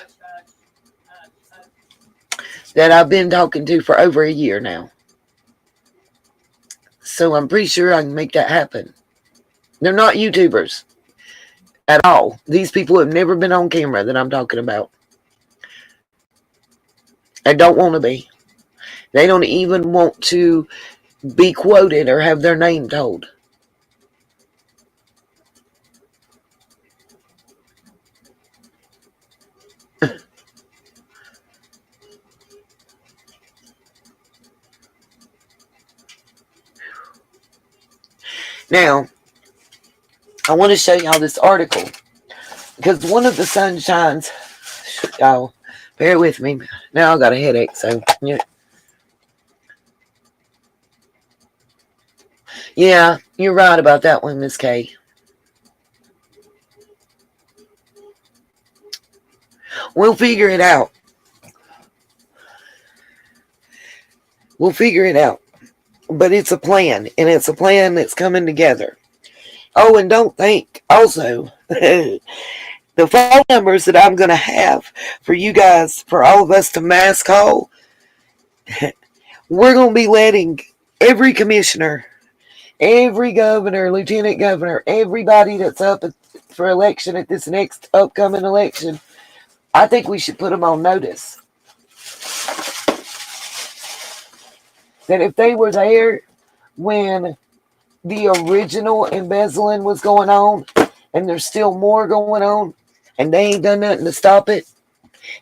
that I've been talking to for over a year now. So I'm pretty sure I can make that happen. They're not YouTubers at all. These people have never been on camera that I'm talking about. They don't want to be. They don't even want to be quoted or have their name told. Now, I want to show y'all this article because one of the sunshines, y'all, bear with me. Now I got a headache, so yeah, you're right about that one, Miss Kay. We'll figure it out. We'll figure it out. But it's a plan, and it's a plan that's coming together. Oh, and don't think, also, the phone numbers that I'm going to have for you guys, for all of us to mass call, we're going to be letting every commissioner, every governor, lieutenant governor, everybody that's up for election at this next upcoming election, I think we should put them on notice. That if they were there when the original embezzling was going on, and there's still more going on, and they ain't done nothing to stop it,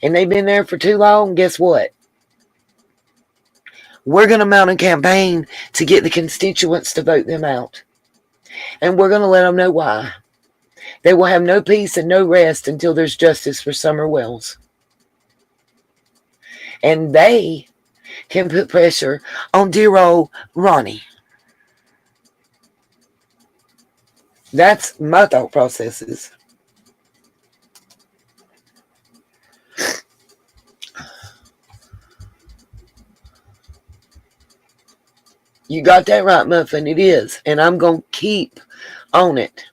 and they've been there for too long, guess what? We're going to mount a campaign to get the constituents to vote them out. And we're going to let them know why. They will have no peace and no rest until there's justice for Summer Wells. And they can put pressure on dear old Ronnie. That's my thought processes. You got that right, Muffin. It is. And I'm going to keep on it.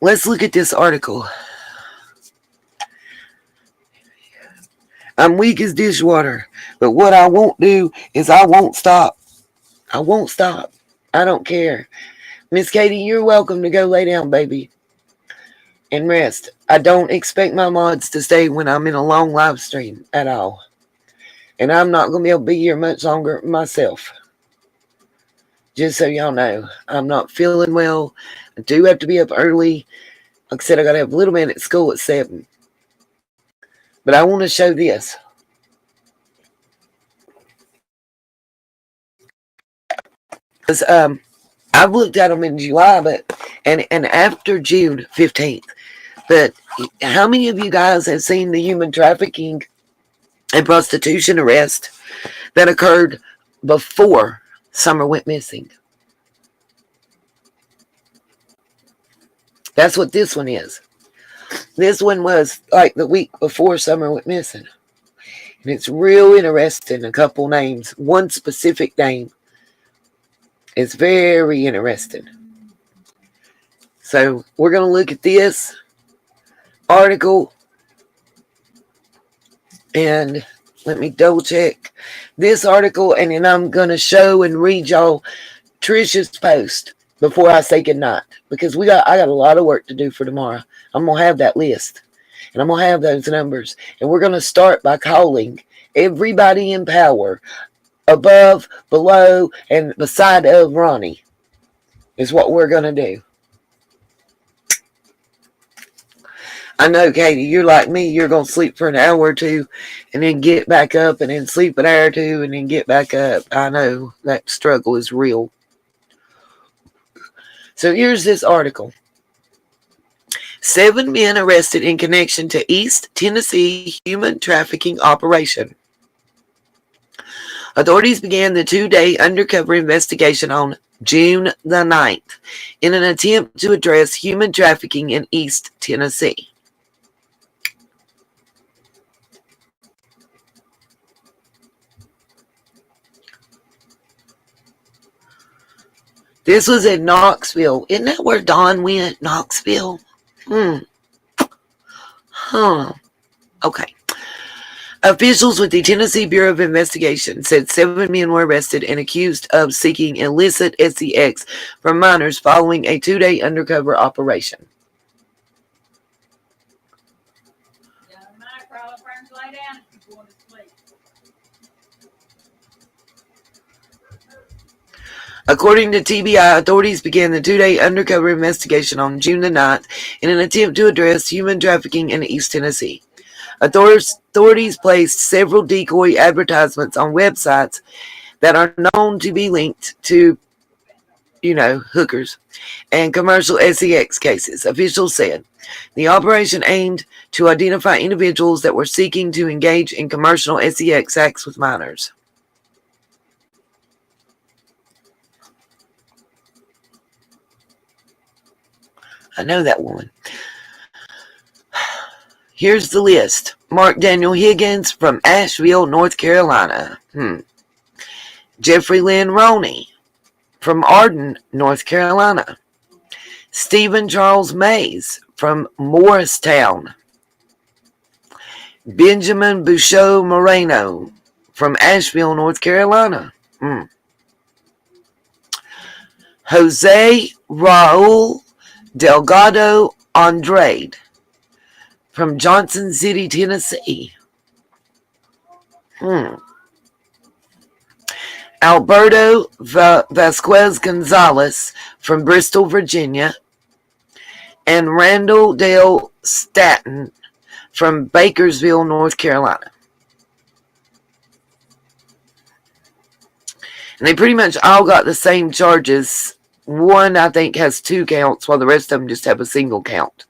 Let's look at this article. I'm weak as dishwater, but what I won't do is I won't stop. I won't stop. I don't care. Miss Katie, you're welcome to go lay down, baby, and rest. I don't expect my mods to stay when I'm in a long live stream at all. And I'm not going to be able to be here much longer myself. Just so y'all know, I'm not feeling well. I do have to be up early. Like I said, I got to have a little man at school at 7. But I want to show this. Because I've looked at them in July, and after June 15th. But how many of you guys have seen the human trafficking and prostitution arrest that occurred before Summer went missing? That's what this one is. This one was like the week before Summer went missing. And it's real interesting. A couple names. One specific name. It's very interesting. So we're going to look at this article. And let me double check this article. And then I'm going to show and read y'all Trisha's post before I say goodnight. Because I got a lot of work to do for tomorrow. I'm going to have that list. And I'm going to have those numbers. And we're going to start by calling everybody in power above, below, and beside of Ronnie is what we're going to do. I know, Katie, you're like me. You're going to sleep for an hour or two and then get back up and then sleep an hour or two and then get back up. I know that struggle is real. So here's this article. 7 men arrested in connection to East Tennessee human trafficking operation. Authorities began the 2-day undercover investigation on June the 9th in an attempt to address human trafficking in East Tennessee. This was in Knoxville. Isn't that where Don went? Knoxville? Okay. Officials with the Tennessee Bureau of Investigation said 7 men were arrested and accused of seeking illicit sex from minors following a 2-day undercover operation. According to TBI, authorities began the 2-day undercover investigation on June the 9th in an attempt to address human trafficking in East Tennessee. Authorities placed several decoy advertisements on websites that are known to be linked to, hookers and commercial sex cases. Officials said the operation aimed to identify individuals that were seeking to engage in commercial sex acts with minors. I know that woman. Here's the list. Mark Daniel Higgins from Asheville, North Carolina. Jeffrey Lynn Roney from Arden, North Carolina. Stephen Charles Mays from Morristown. Benjamin Bouchot Moreno from Asheville, North Carolina. Jose Raul Delgado Andrade from Johnson City, Tennessee. Alberto Vasquez Gonzalez from Bristol, Virginia. And Randall Dale Staton from Bakersville, North Carolina. And they pretty much all got the same charges. One, I think, has 2 counts, while the rest of them just have a single count.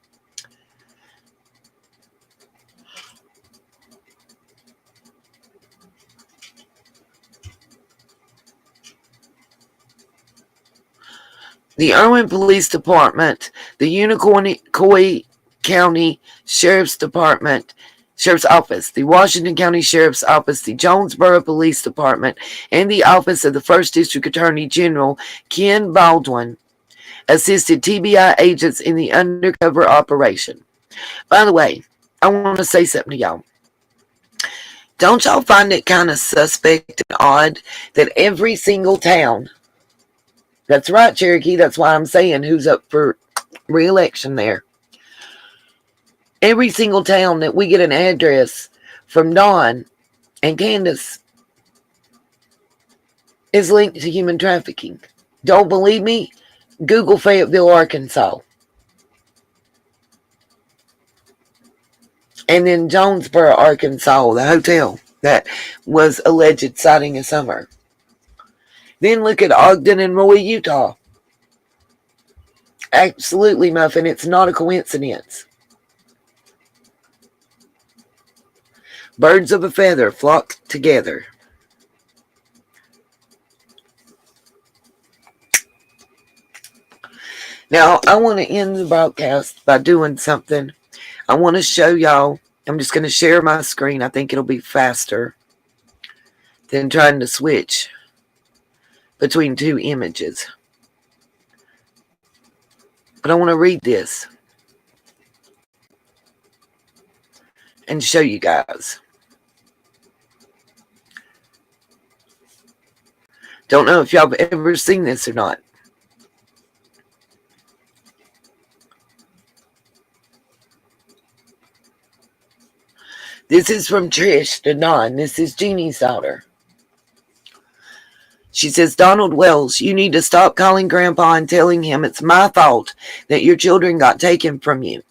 The Irwin Police Department, the Unicoi County Sheriff's Office, the Washington County Sheriff's Office, the Jonesboro Police Department, and the Office of the 1st District Attorney General Ken Baldwin assisted TBI agents in the undercover operation. By the way, I want to say something to y'all. Don't y'all find it kind of suspect and odd that every single town, that's right, Cherokee, that's why I'm saying who's up for re-election there. Every single town that we get an address from Dawn and Candace is linked to human trafficking. Don't believe me? Google Fayetteville, Arkansas. And then Jonesboro, Arkansas, the hotel that was alleged sighting of summer. Then look at Ogden and Roy, Utah. Absolutely, Muffin. It's not a coincidence. Birds of a feather flock together. Now, I want to end the broadcast by doing something. I want to show y'all. I'm just going to share my screen. I think it'll be faster than trying to switch between 2 images. But I want to read this and show you guys. Don't know if y'all have ever seen this or not. This is from Trish to Don. This is Jeannie's daughter. She says, Donald Wells, you need to stop calling Grandpa and telling him it's my fault that your children got taken from you.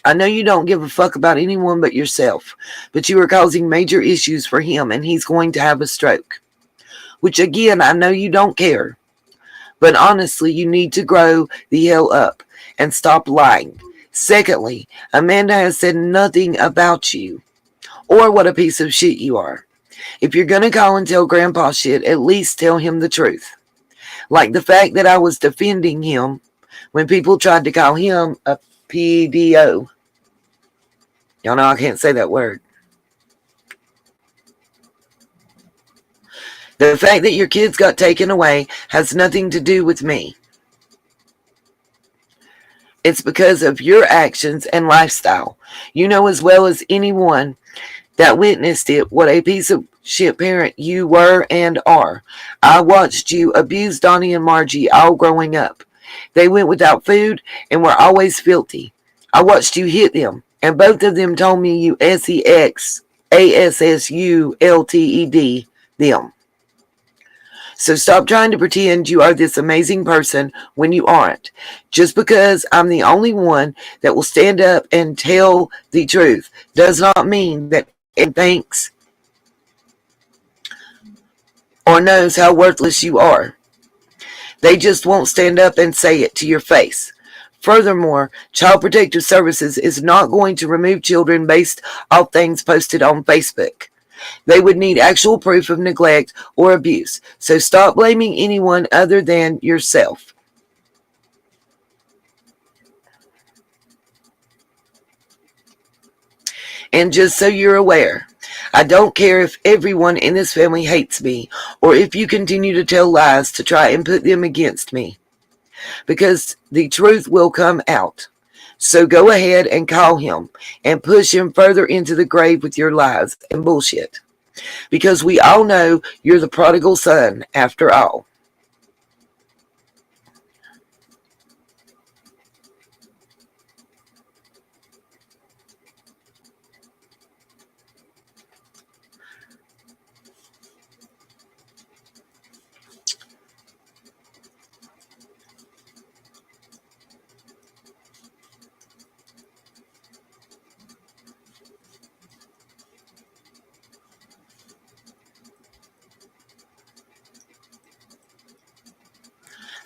I know you don't give a fuck about anyone but yourself, but you are causing major issues for him and he's going to have a stroke. Which again, I know you don't care. But honestly, you need to grow the hell up and stop lying. Secondly, Amanda has said nothing about you or what a piece of shit you are. If you're going to call and tell Grandpa shit, at least tell him the truth. Like the fact that I was defending him when people tried to call him a PDO. Y'all know I can't say that word. The fact that your kids got taken away has nothing to do with me. It's because of your actions and lifestyle. You know as well as anyone that witnessed it what a piece of shit parent you were and are. I watched you abuse Donnie and Margie all growing up. They went without food and were always filthy. I watched you hit them, and both of them told me you SEXASSULTED them. So stop trying to pretend you are this amazing person when you aren't. Just because I'm the only one that will stand up and tell the truth does not mean that anyone thinks or knows how worthless you are. They just won't stand up and say it to your face. Furthermore, Child Protective Services is not going to remove children based off things posted on Facebook. They would need actual proof of neglect or abuse. So stop blaming anyone other than yourself. And just so you're aware, I don't care if everyone in this family hates me or if you continue to tell lies to try and put them against me, because the truth will come out. So go ahead and call him and push him further into the grave with your lies and bullshit. Because we all know you're the prodigal son after all.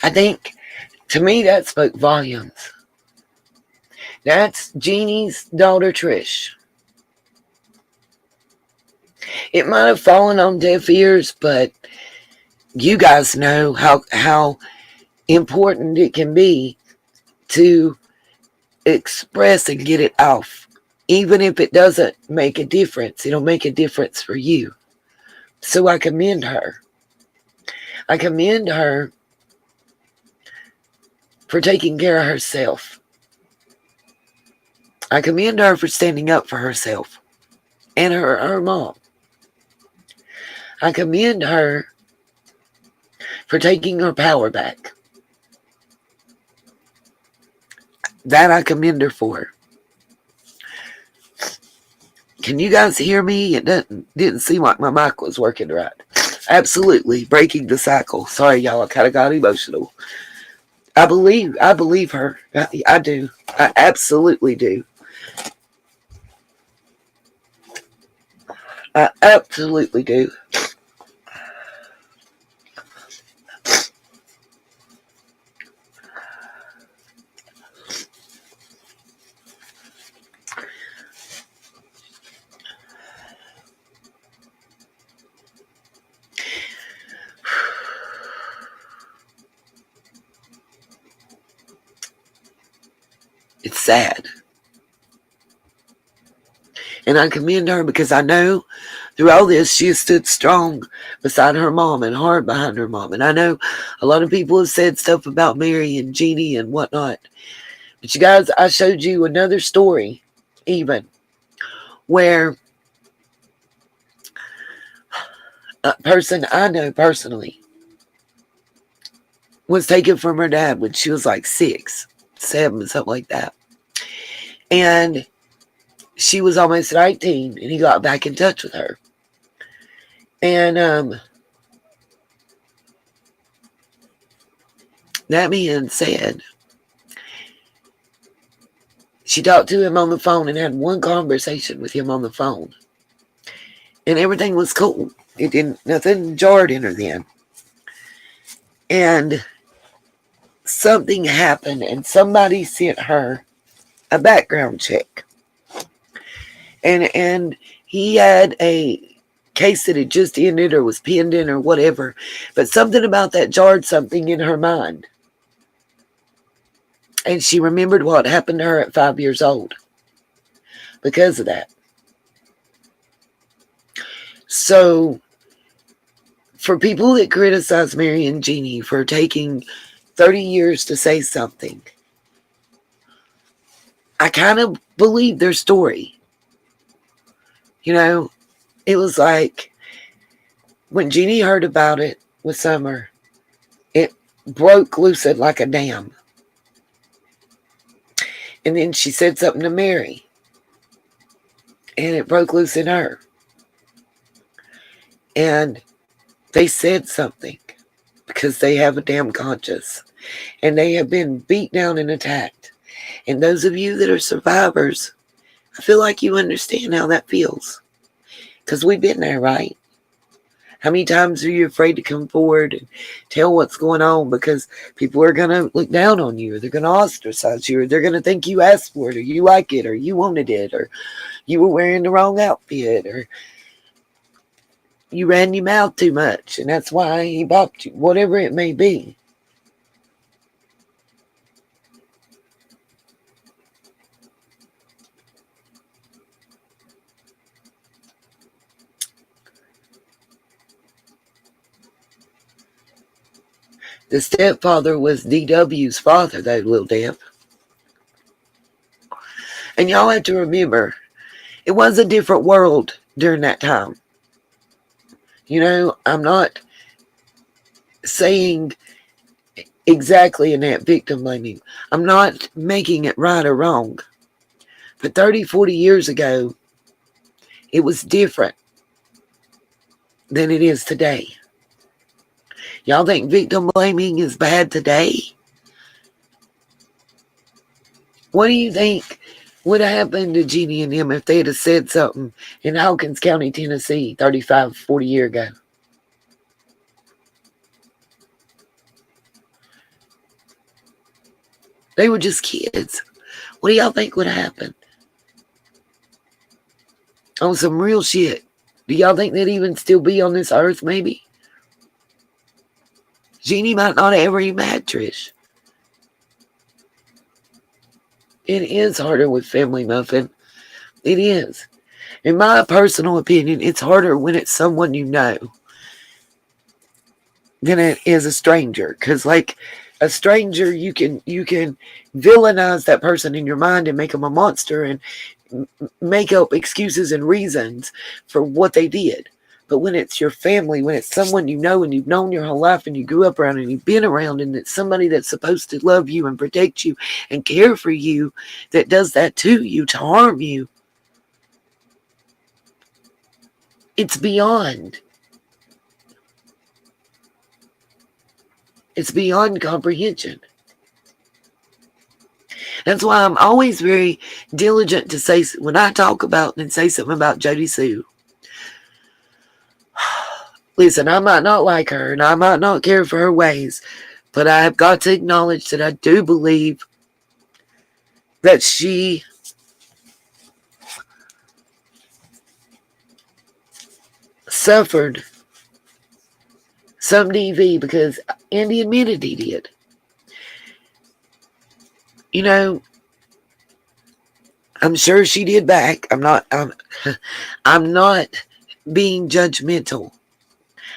I think, to me, that spoke volumes. That's Jeannie's daughter, Trish. It might have fallen on deaf ears, but you guys know how important it can be to express and get it off. Even if it doesn't make a difference, it'll make a difference for you. So I commend her. I commend her for taking care of herself. I commend her for standing up for herself and her mom. I commend her for taking her power back. That I commend her for. Can you guys hear me? It didn't seem like my mic was working right. Absolutely. Breaking the cycle. Sorry, y'all. I kind of got emotional. I believe her. I do. I absolutely do. I absolutely do. It's sad. And I commend her because I know through all this she has stood strong beside her mom and hard behind her mom. And I know a lot of people have said stuff about Mary and Jeannie and whatnot. But you guys, I showed you another story even where a person I know personally was taken from her dad when she was like 6, 7, something like that. And she was almost 19 and he got back in touch with her. And that being said, she talked to him on the phone and had one conversation with him on the phone. And everything was cool. Nothing jarred in her then. And something happened and somebody sent her a background check. And he had a case that had just ended or was pending or whatever. But something about that jarred something in her mind. And she remembered what happened to her at 5 years old because of that. So, for people that criticize Mary and Jeannie for taking 30 years to say something, I kind of believe their story. You know, it was like when Jeannie heard about it with Summer, it broke loose like a dam. And then she said something to Mary, and it broke loose in her. And they said something because they have a damn conscience. And they have been beat down and attacked. And those of you that are survivors, I feel like you understand how that feels. Because we've been there, right? How many times are you afraid to come forward and tell what's going on because people are going to look down on you, or they're going to ostracize you, or they're going to think you asked for it, or you like it, or you wanted it, or you were wearing the wrong outfit, or you ran your mouth too much, and that's why he bopped you, whatever it may be. The stepfather was DW's father, though, Lil Deb. And y'all have to remember, it was a different world during that time. You know, I'm not saying exactly in that victim blaming. I'm not making it right or wrong. But 30, 40 years ago, it was different than it is today. Y'all think victim blaming is bad today? What do you think would have happened to Jeannie and him if they had said something in Hawkins County, Tennessee, 35, 40 years ago? They were just kids. What do y'all think would have happened? On some real shit. Do y'all think they'd even still be on this earth, maybe? Jeannie might not ever even had Trish. It is harder with Family Muffin. It is. In my personal opinion, it's harder when it's someone you know than it is a stranger. Because, like, a stranger, you can villainize that person in your mind and make them a monster and make up excuses and reasons for what they did. But when it's your family, when it's someone you know and you've known your whole life and you grew up around and you've been around, and it's somebody that's supposed to love you and protect you and care for you that does that to you, to harm you, it's beyond. It's beyond comprehension. That's why I'm always very diligent to say, when I talk about and say something about Jody Sue, listen, I might not like her and I might not care for her ways, but I have got to acknowledge that I do believe that she suffered some DV because Andy admitted he did. You know, I'm sure she did back. I'm not being judgmental.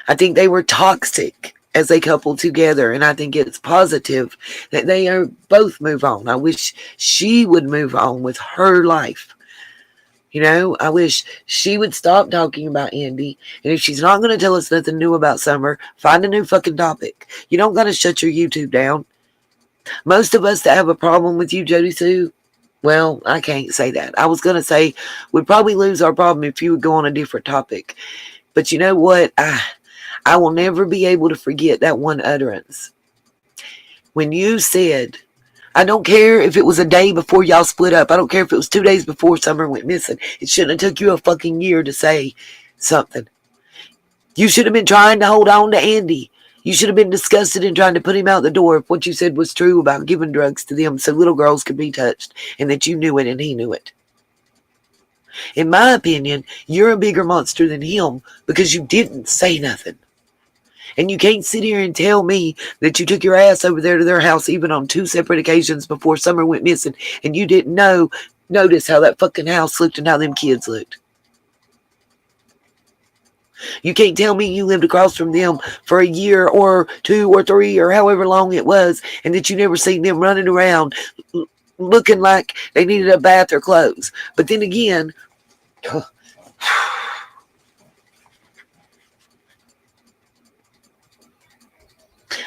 I think they were toxic as they coupled together, and I think it's positive that they are both move on. I wish she would move on with her life. You know, I wish she would stop talking about Andy, and if she's not going to tell us nothing new about Summer, find a new fucking topic. You don't got to shut your YouTube down. Most of us that have a problem with you, Jody Sue, well, I can't say that. I was going to say we'd probably lose our problem if you would go on a different topic. But you know what? I will never be able to forget that one utterance. When you said, I don't care if it was a day before y'all split up. I don't care if it was 2 days before Summer went missing. It shouldn't have took you a fucking year to say something. You should have been trying to hold on to Andy. You should have been disgusted and trying to put him out the door if what you said was true about giving drugs to them so little girls could be touched and that you knew it and he knew it. In my opinion, you're a bigger monster than him because you didn't say nothing. And you can't sit here and tell me that you took your ass over there to their house even on 2 separate occasions before Summer went missing and you didn't notice how that fucking house looked and how them kids looked. You can't tell me you lived across from them for a year or 2 or 3 or however long it was and that you never seen them running around looking like they needed a bath or clothes. But then again,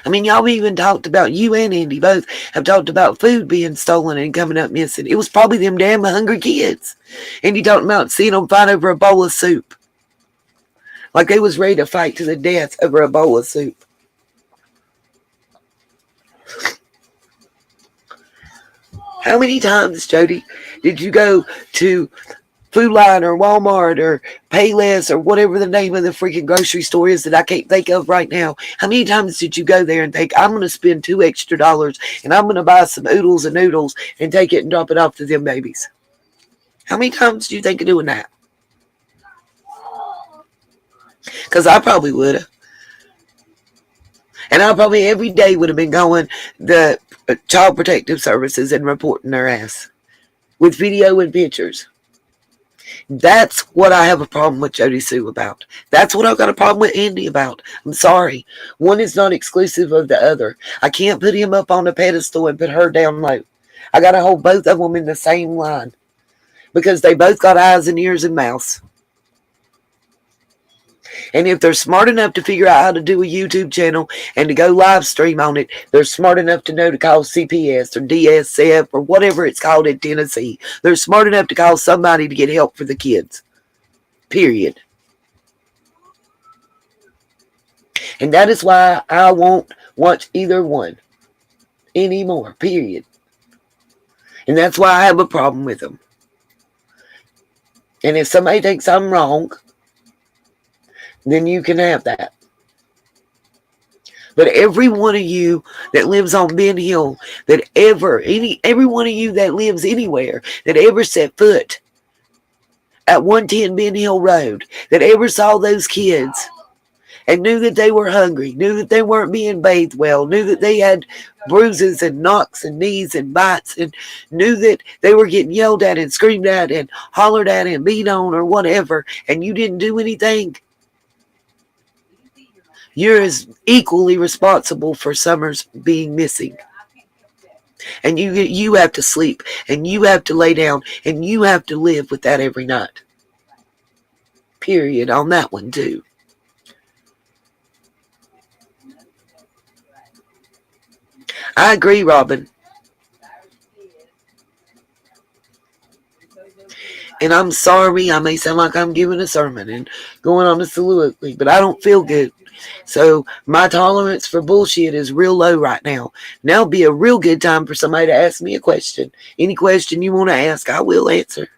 I mean, y'all even talked about, you and Andy both have talked about food being stolen and coming up missing. It was probably them damn hungry kids. And you talking about seeing them fight over a bowl of soup. Like they was ready to fight to the death over a bowl of soup. How many times, Jody, did you go to Food Line or Walmart or Payless or whatever the name of the freaking grocery store is that I can't think of right now? How many times did you go there and think, I'm going to spend $2 extra and I'm going to buy some oodles and noodles and take it and drop it off to them babies? How many times do you think of doing that? Because I probably would have. And I probably every day would have been going the Child Protective Services and reporting their ass with video and pictures. That's what I have a problem with Jody Sue about. That's what I've got a problem with Andy about. I'm sorry. One is not exclusive of the other. I can't put him up on a pedestal and put her down low. I got to hold both of them in the same line because they both got eyes and ears and mouths. And if they're smart enough to figure out how to do a YouTube channel and to go live stream on it, they're smart enough to know to call CPS or DSF or whatever it's called in Tennessee. They're smart enough to call somebody to get help for the kids. Period. And that is why I won't watch either one anymore. Period. And that's why I have a problem with them. And if somebody thinks I'm wrong, then you can have that. But every one of you that lives on Ben Hill, that every one of you that lives anywhere, that ever set foot at 110 Ben Hill Road, that ever saw those kids and knew that they were hungry, knew that they weren't being bathed well, knew that they had bruises and knocks and knees and bites, and knew that they were getting yelled at and screamed at and hollered at and beat on or whatever, and you didn't do anything, you're as equally responsible for Summers being missing. And you have to sleep, and you have to lay down, and you have to live with that every night. Period on that one, too. I agree, Robin. And I'm sorry, I may sound like I'm giving a sermon and going on a soliloquy, but I don't feel good. So my tolerance for bullshit is real low right now. Now would be a real good time for somebody to ask me a question. Any question you want to ask, I will answer.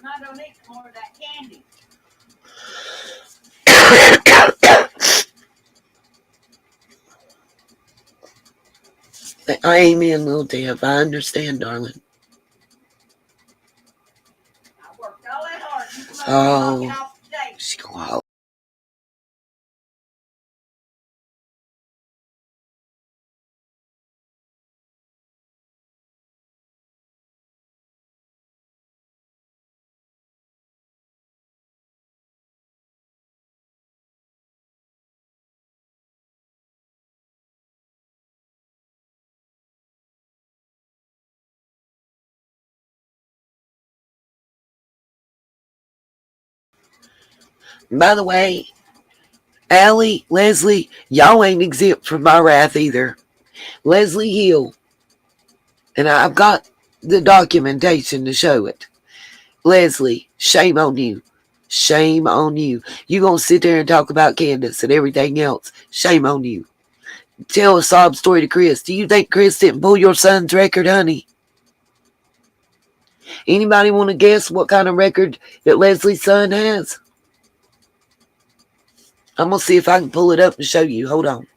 I don't eat more of that candy. Amen, little Dev. I understand, darling. I worked all that hard. Oh, she's going to holler. By the way, Allie, Leslie, y'all ain't exempt from my wrath either. Leslie Hill, and I've got the documentation to show it. Leslie, shame on you. Shame on you. You gonna sit there and talk about Candace and everything else. Shame on you. Tell a sob story to Chris. Do you think Chris didn't pull your son's record, honey? Anybody want to guess what kind of record that Leslie's son has? I'm gonna see if I can pull it up and show you. Hold on.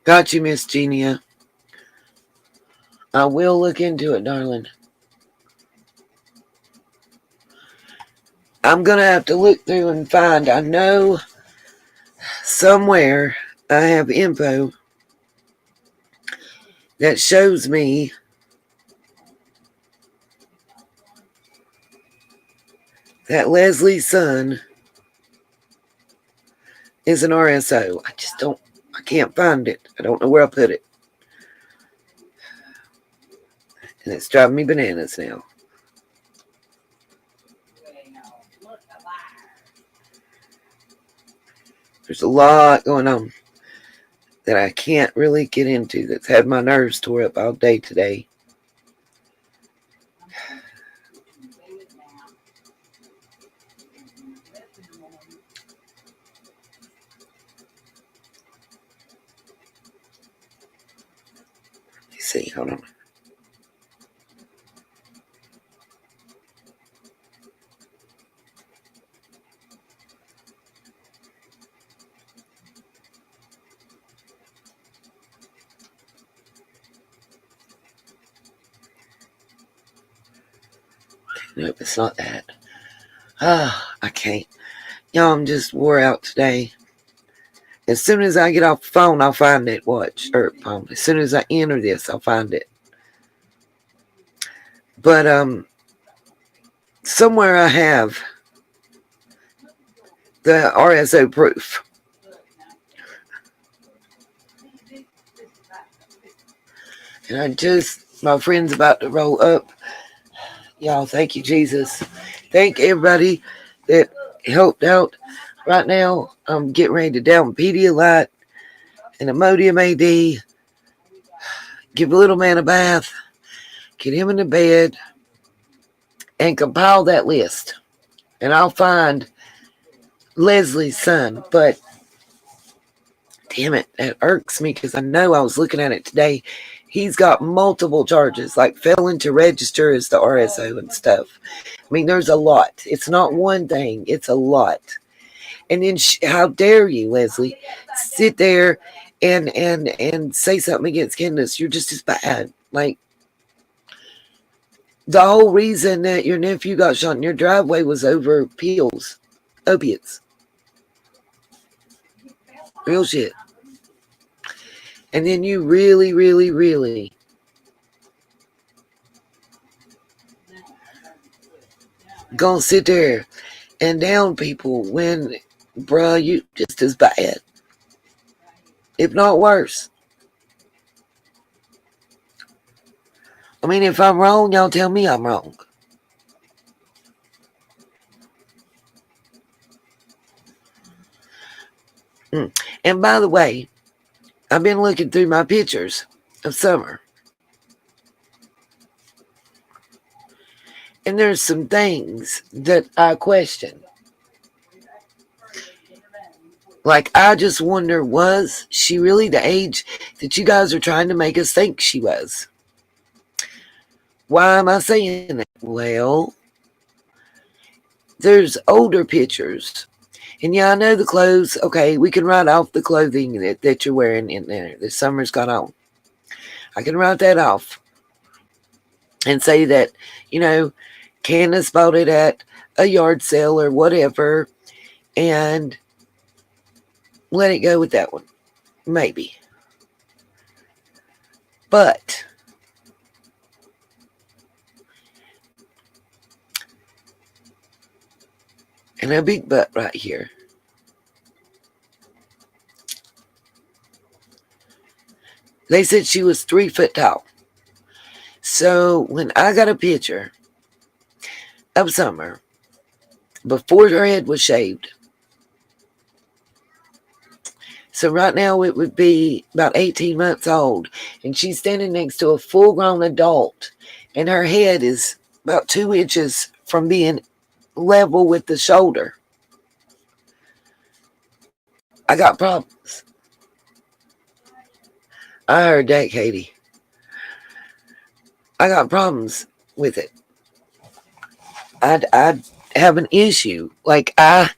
Got you, Miss Genia. I will look into it, darling. I'm going to have to look through and find. I know somewhere I have info that shows me that Leslie's son is an RSO. I can't find it. I don't know where I put it. And it's driving me bananas now. There's a lot going on that I can't really get into that's had my nerves tore up all day today. Let's see, hold on. Nope, it's not that. I can't. Y'all, I'm just wore out today. As soon as I get off the phone, I'll find it. Watch. As soon as I enter this, I'll find it. But, somewhere I have the RSO proof. And my friend's about to roll up. Y'all, thank you, Jesus. Thank everybody that helped out. Right now, I'm getting ready to down Pedialyte and Imodium AD. Give a little man a bath. Get him into bed. And compile that list. And I'll find Leslie's son. But, damn it, that irks me because I know I was looking at it today. He's got multiple charges, like failing to register as the RSO and stuff. I mean, there's a lot. It's not one thing. It's a lot. And then how dare you, Leslie, sit there and say something against Candace. You're just as bad. Like, the whole reason that your nephew got shot in your driveway was over pills, opiates. Real shit. And then you really, really, really gonna sit there and down people when, bruh, you just as bad. If not worse. I mean, if I'm wrong, y'all tell me I'm wrong. And by the way, I've been looking through my pictures of Summer. And there's some things that I question. Like, I just wonder, was she really the age that you guys are trying to make us think she was? Why am I saying that? Well, there's older pictures. And yeah, I know the clothes. Okay, we can write off the clothing that you're wearing in there that Summer's got on. I can write that off. And say that, Candace bought it at a yard sale or whatever. And let it go with that one. Maybe. But and a big butt right here. They said she was 3 foot tall. So when I got a picture of Summer before her head was shaved, so right now it would be about 18 months old, and she's standing next to a full-grown adult, and her head is about 2 inches from being level with the shoulder. I got problems. I heard that, Katie. I got problems with it. I have an issue. Like, I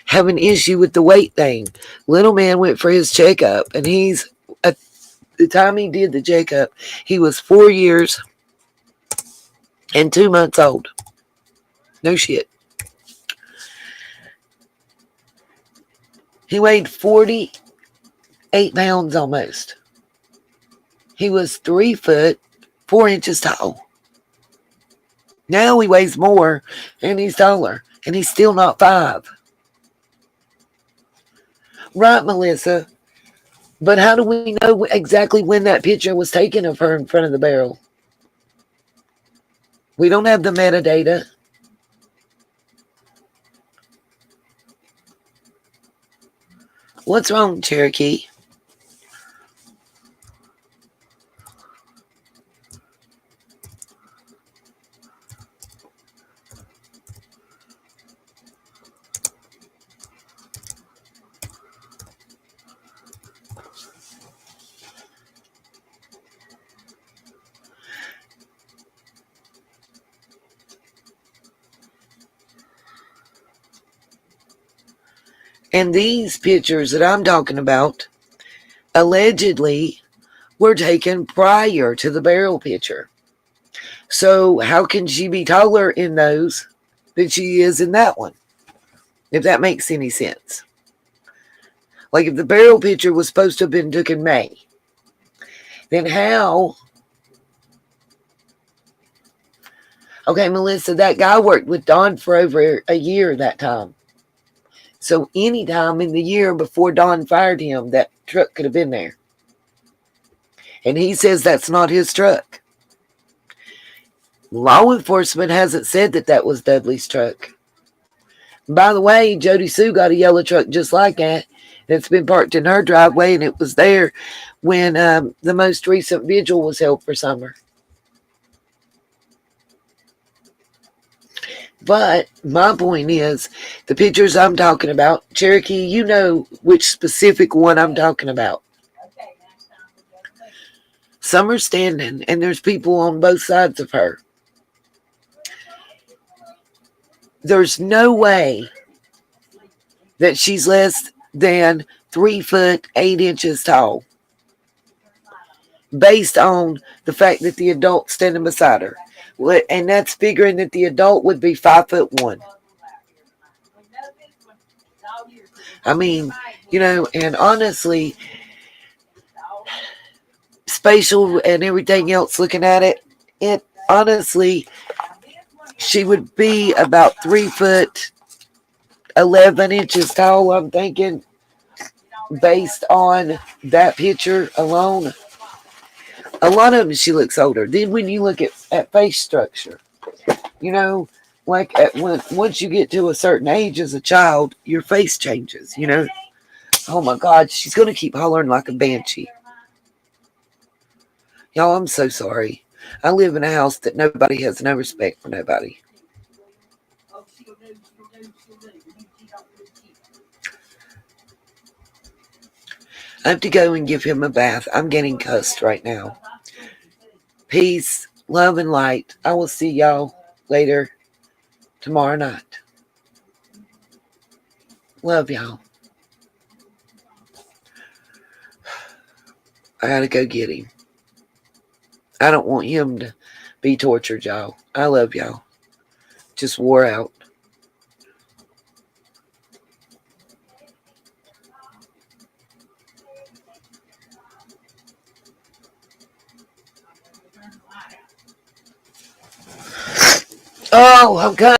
have an issue with the weight thing. Little man went for his checkup, and he's the time he did the checkup, he was 4 years and 2 months old. No shit. He weighed 48 pounds almost. He was 3 foot 4 inches tall. Now he weighs more and he's taller, and he's still not 5. Right, Melissa? But how do we know exactly when that picture was taken of her in front of the barrel? We don't have the metadata. What's wrong, Cherokee? And these pictures that I'm talking about allegedly were taken prior to the barrel picture. So how can she be taller in those than she is in that one? If that makes any sense. Like if the barrel picture was supposed to have been taken in May, then how? Okay, Melissa, that guy worked with Dawn for over a year that time. So any time in the year before Dawn fired him, that truck could have been there. And he says that's not his truck. Law enforcement hasn't said that that was Dudley's truck. By the way, Jody Sue got a yellow truck just like that. That's been parked in her driveway, and it was there when the most recent vigil was held for summer. But my point is, the pictures I'm talking about, Cherokee, you know which specific one I'm talking about. Summer's standing, and there's people on both sides of her. There's no way that she's less than 3 foot 8 inches tall, based on the fact that the adult's standing beside her. And that's figuring that the adult would be 5'1". I mean, you know, and honestly, spatial and everything else, looking at it, honestly, she would be about 3 foot 11 inches tall, I'm thinking, based on that picture alone. A lot of them, she looks older. Then when you look at face structure, you know, like once you get to a certain age as a child, your face changes, you know. Oh my God, she's going to keep hollering like a banshee. Y'all, I'm so sorry. I live in a house that nobody has no respect for nobody. I have to go and give him a bath. I'm getting cussed right now. Peace, love, and light. I will see y'all later tomorrow night. Love y'all. I gotta go get him. I don't want him to be tortured, y'all. I love y'all. Just wore out. Oh, okay.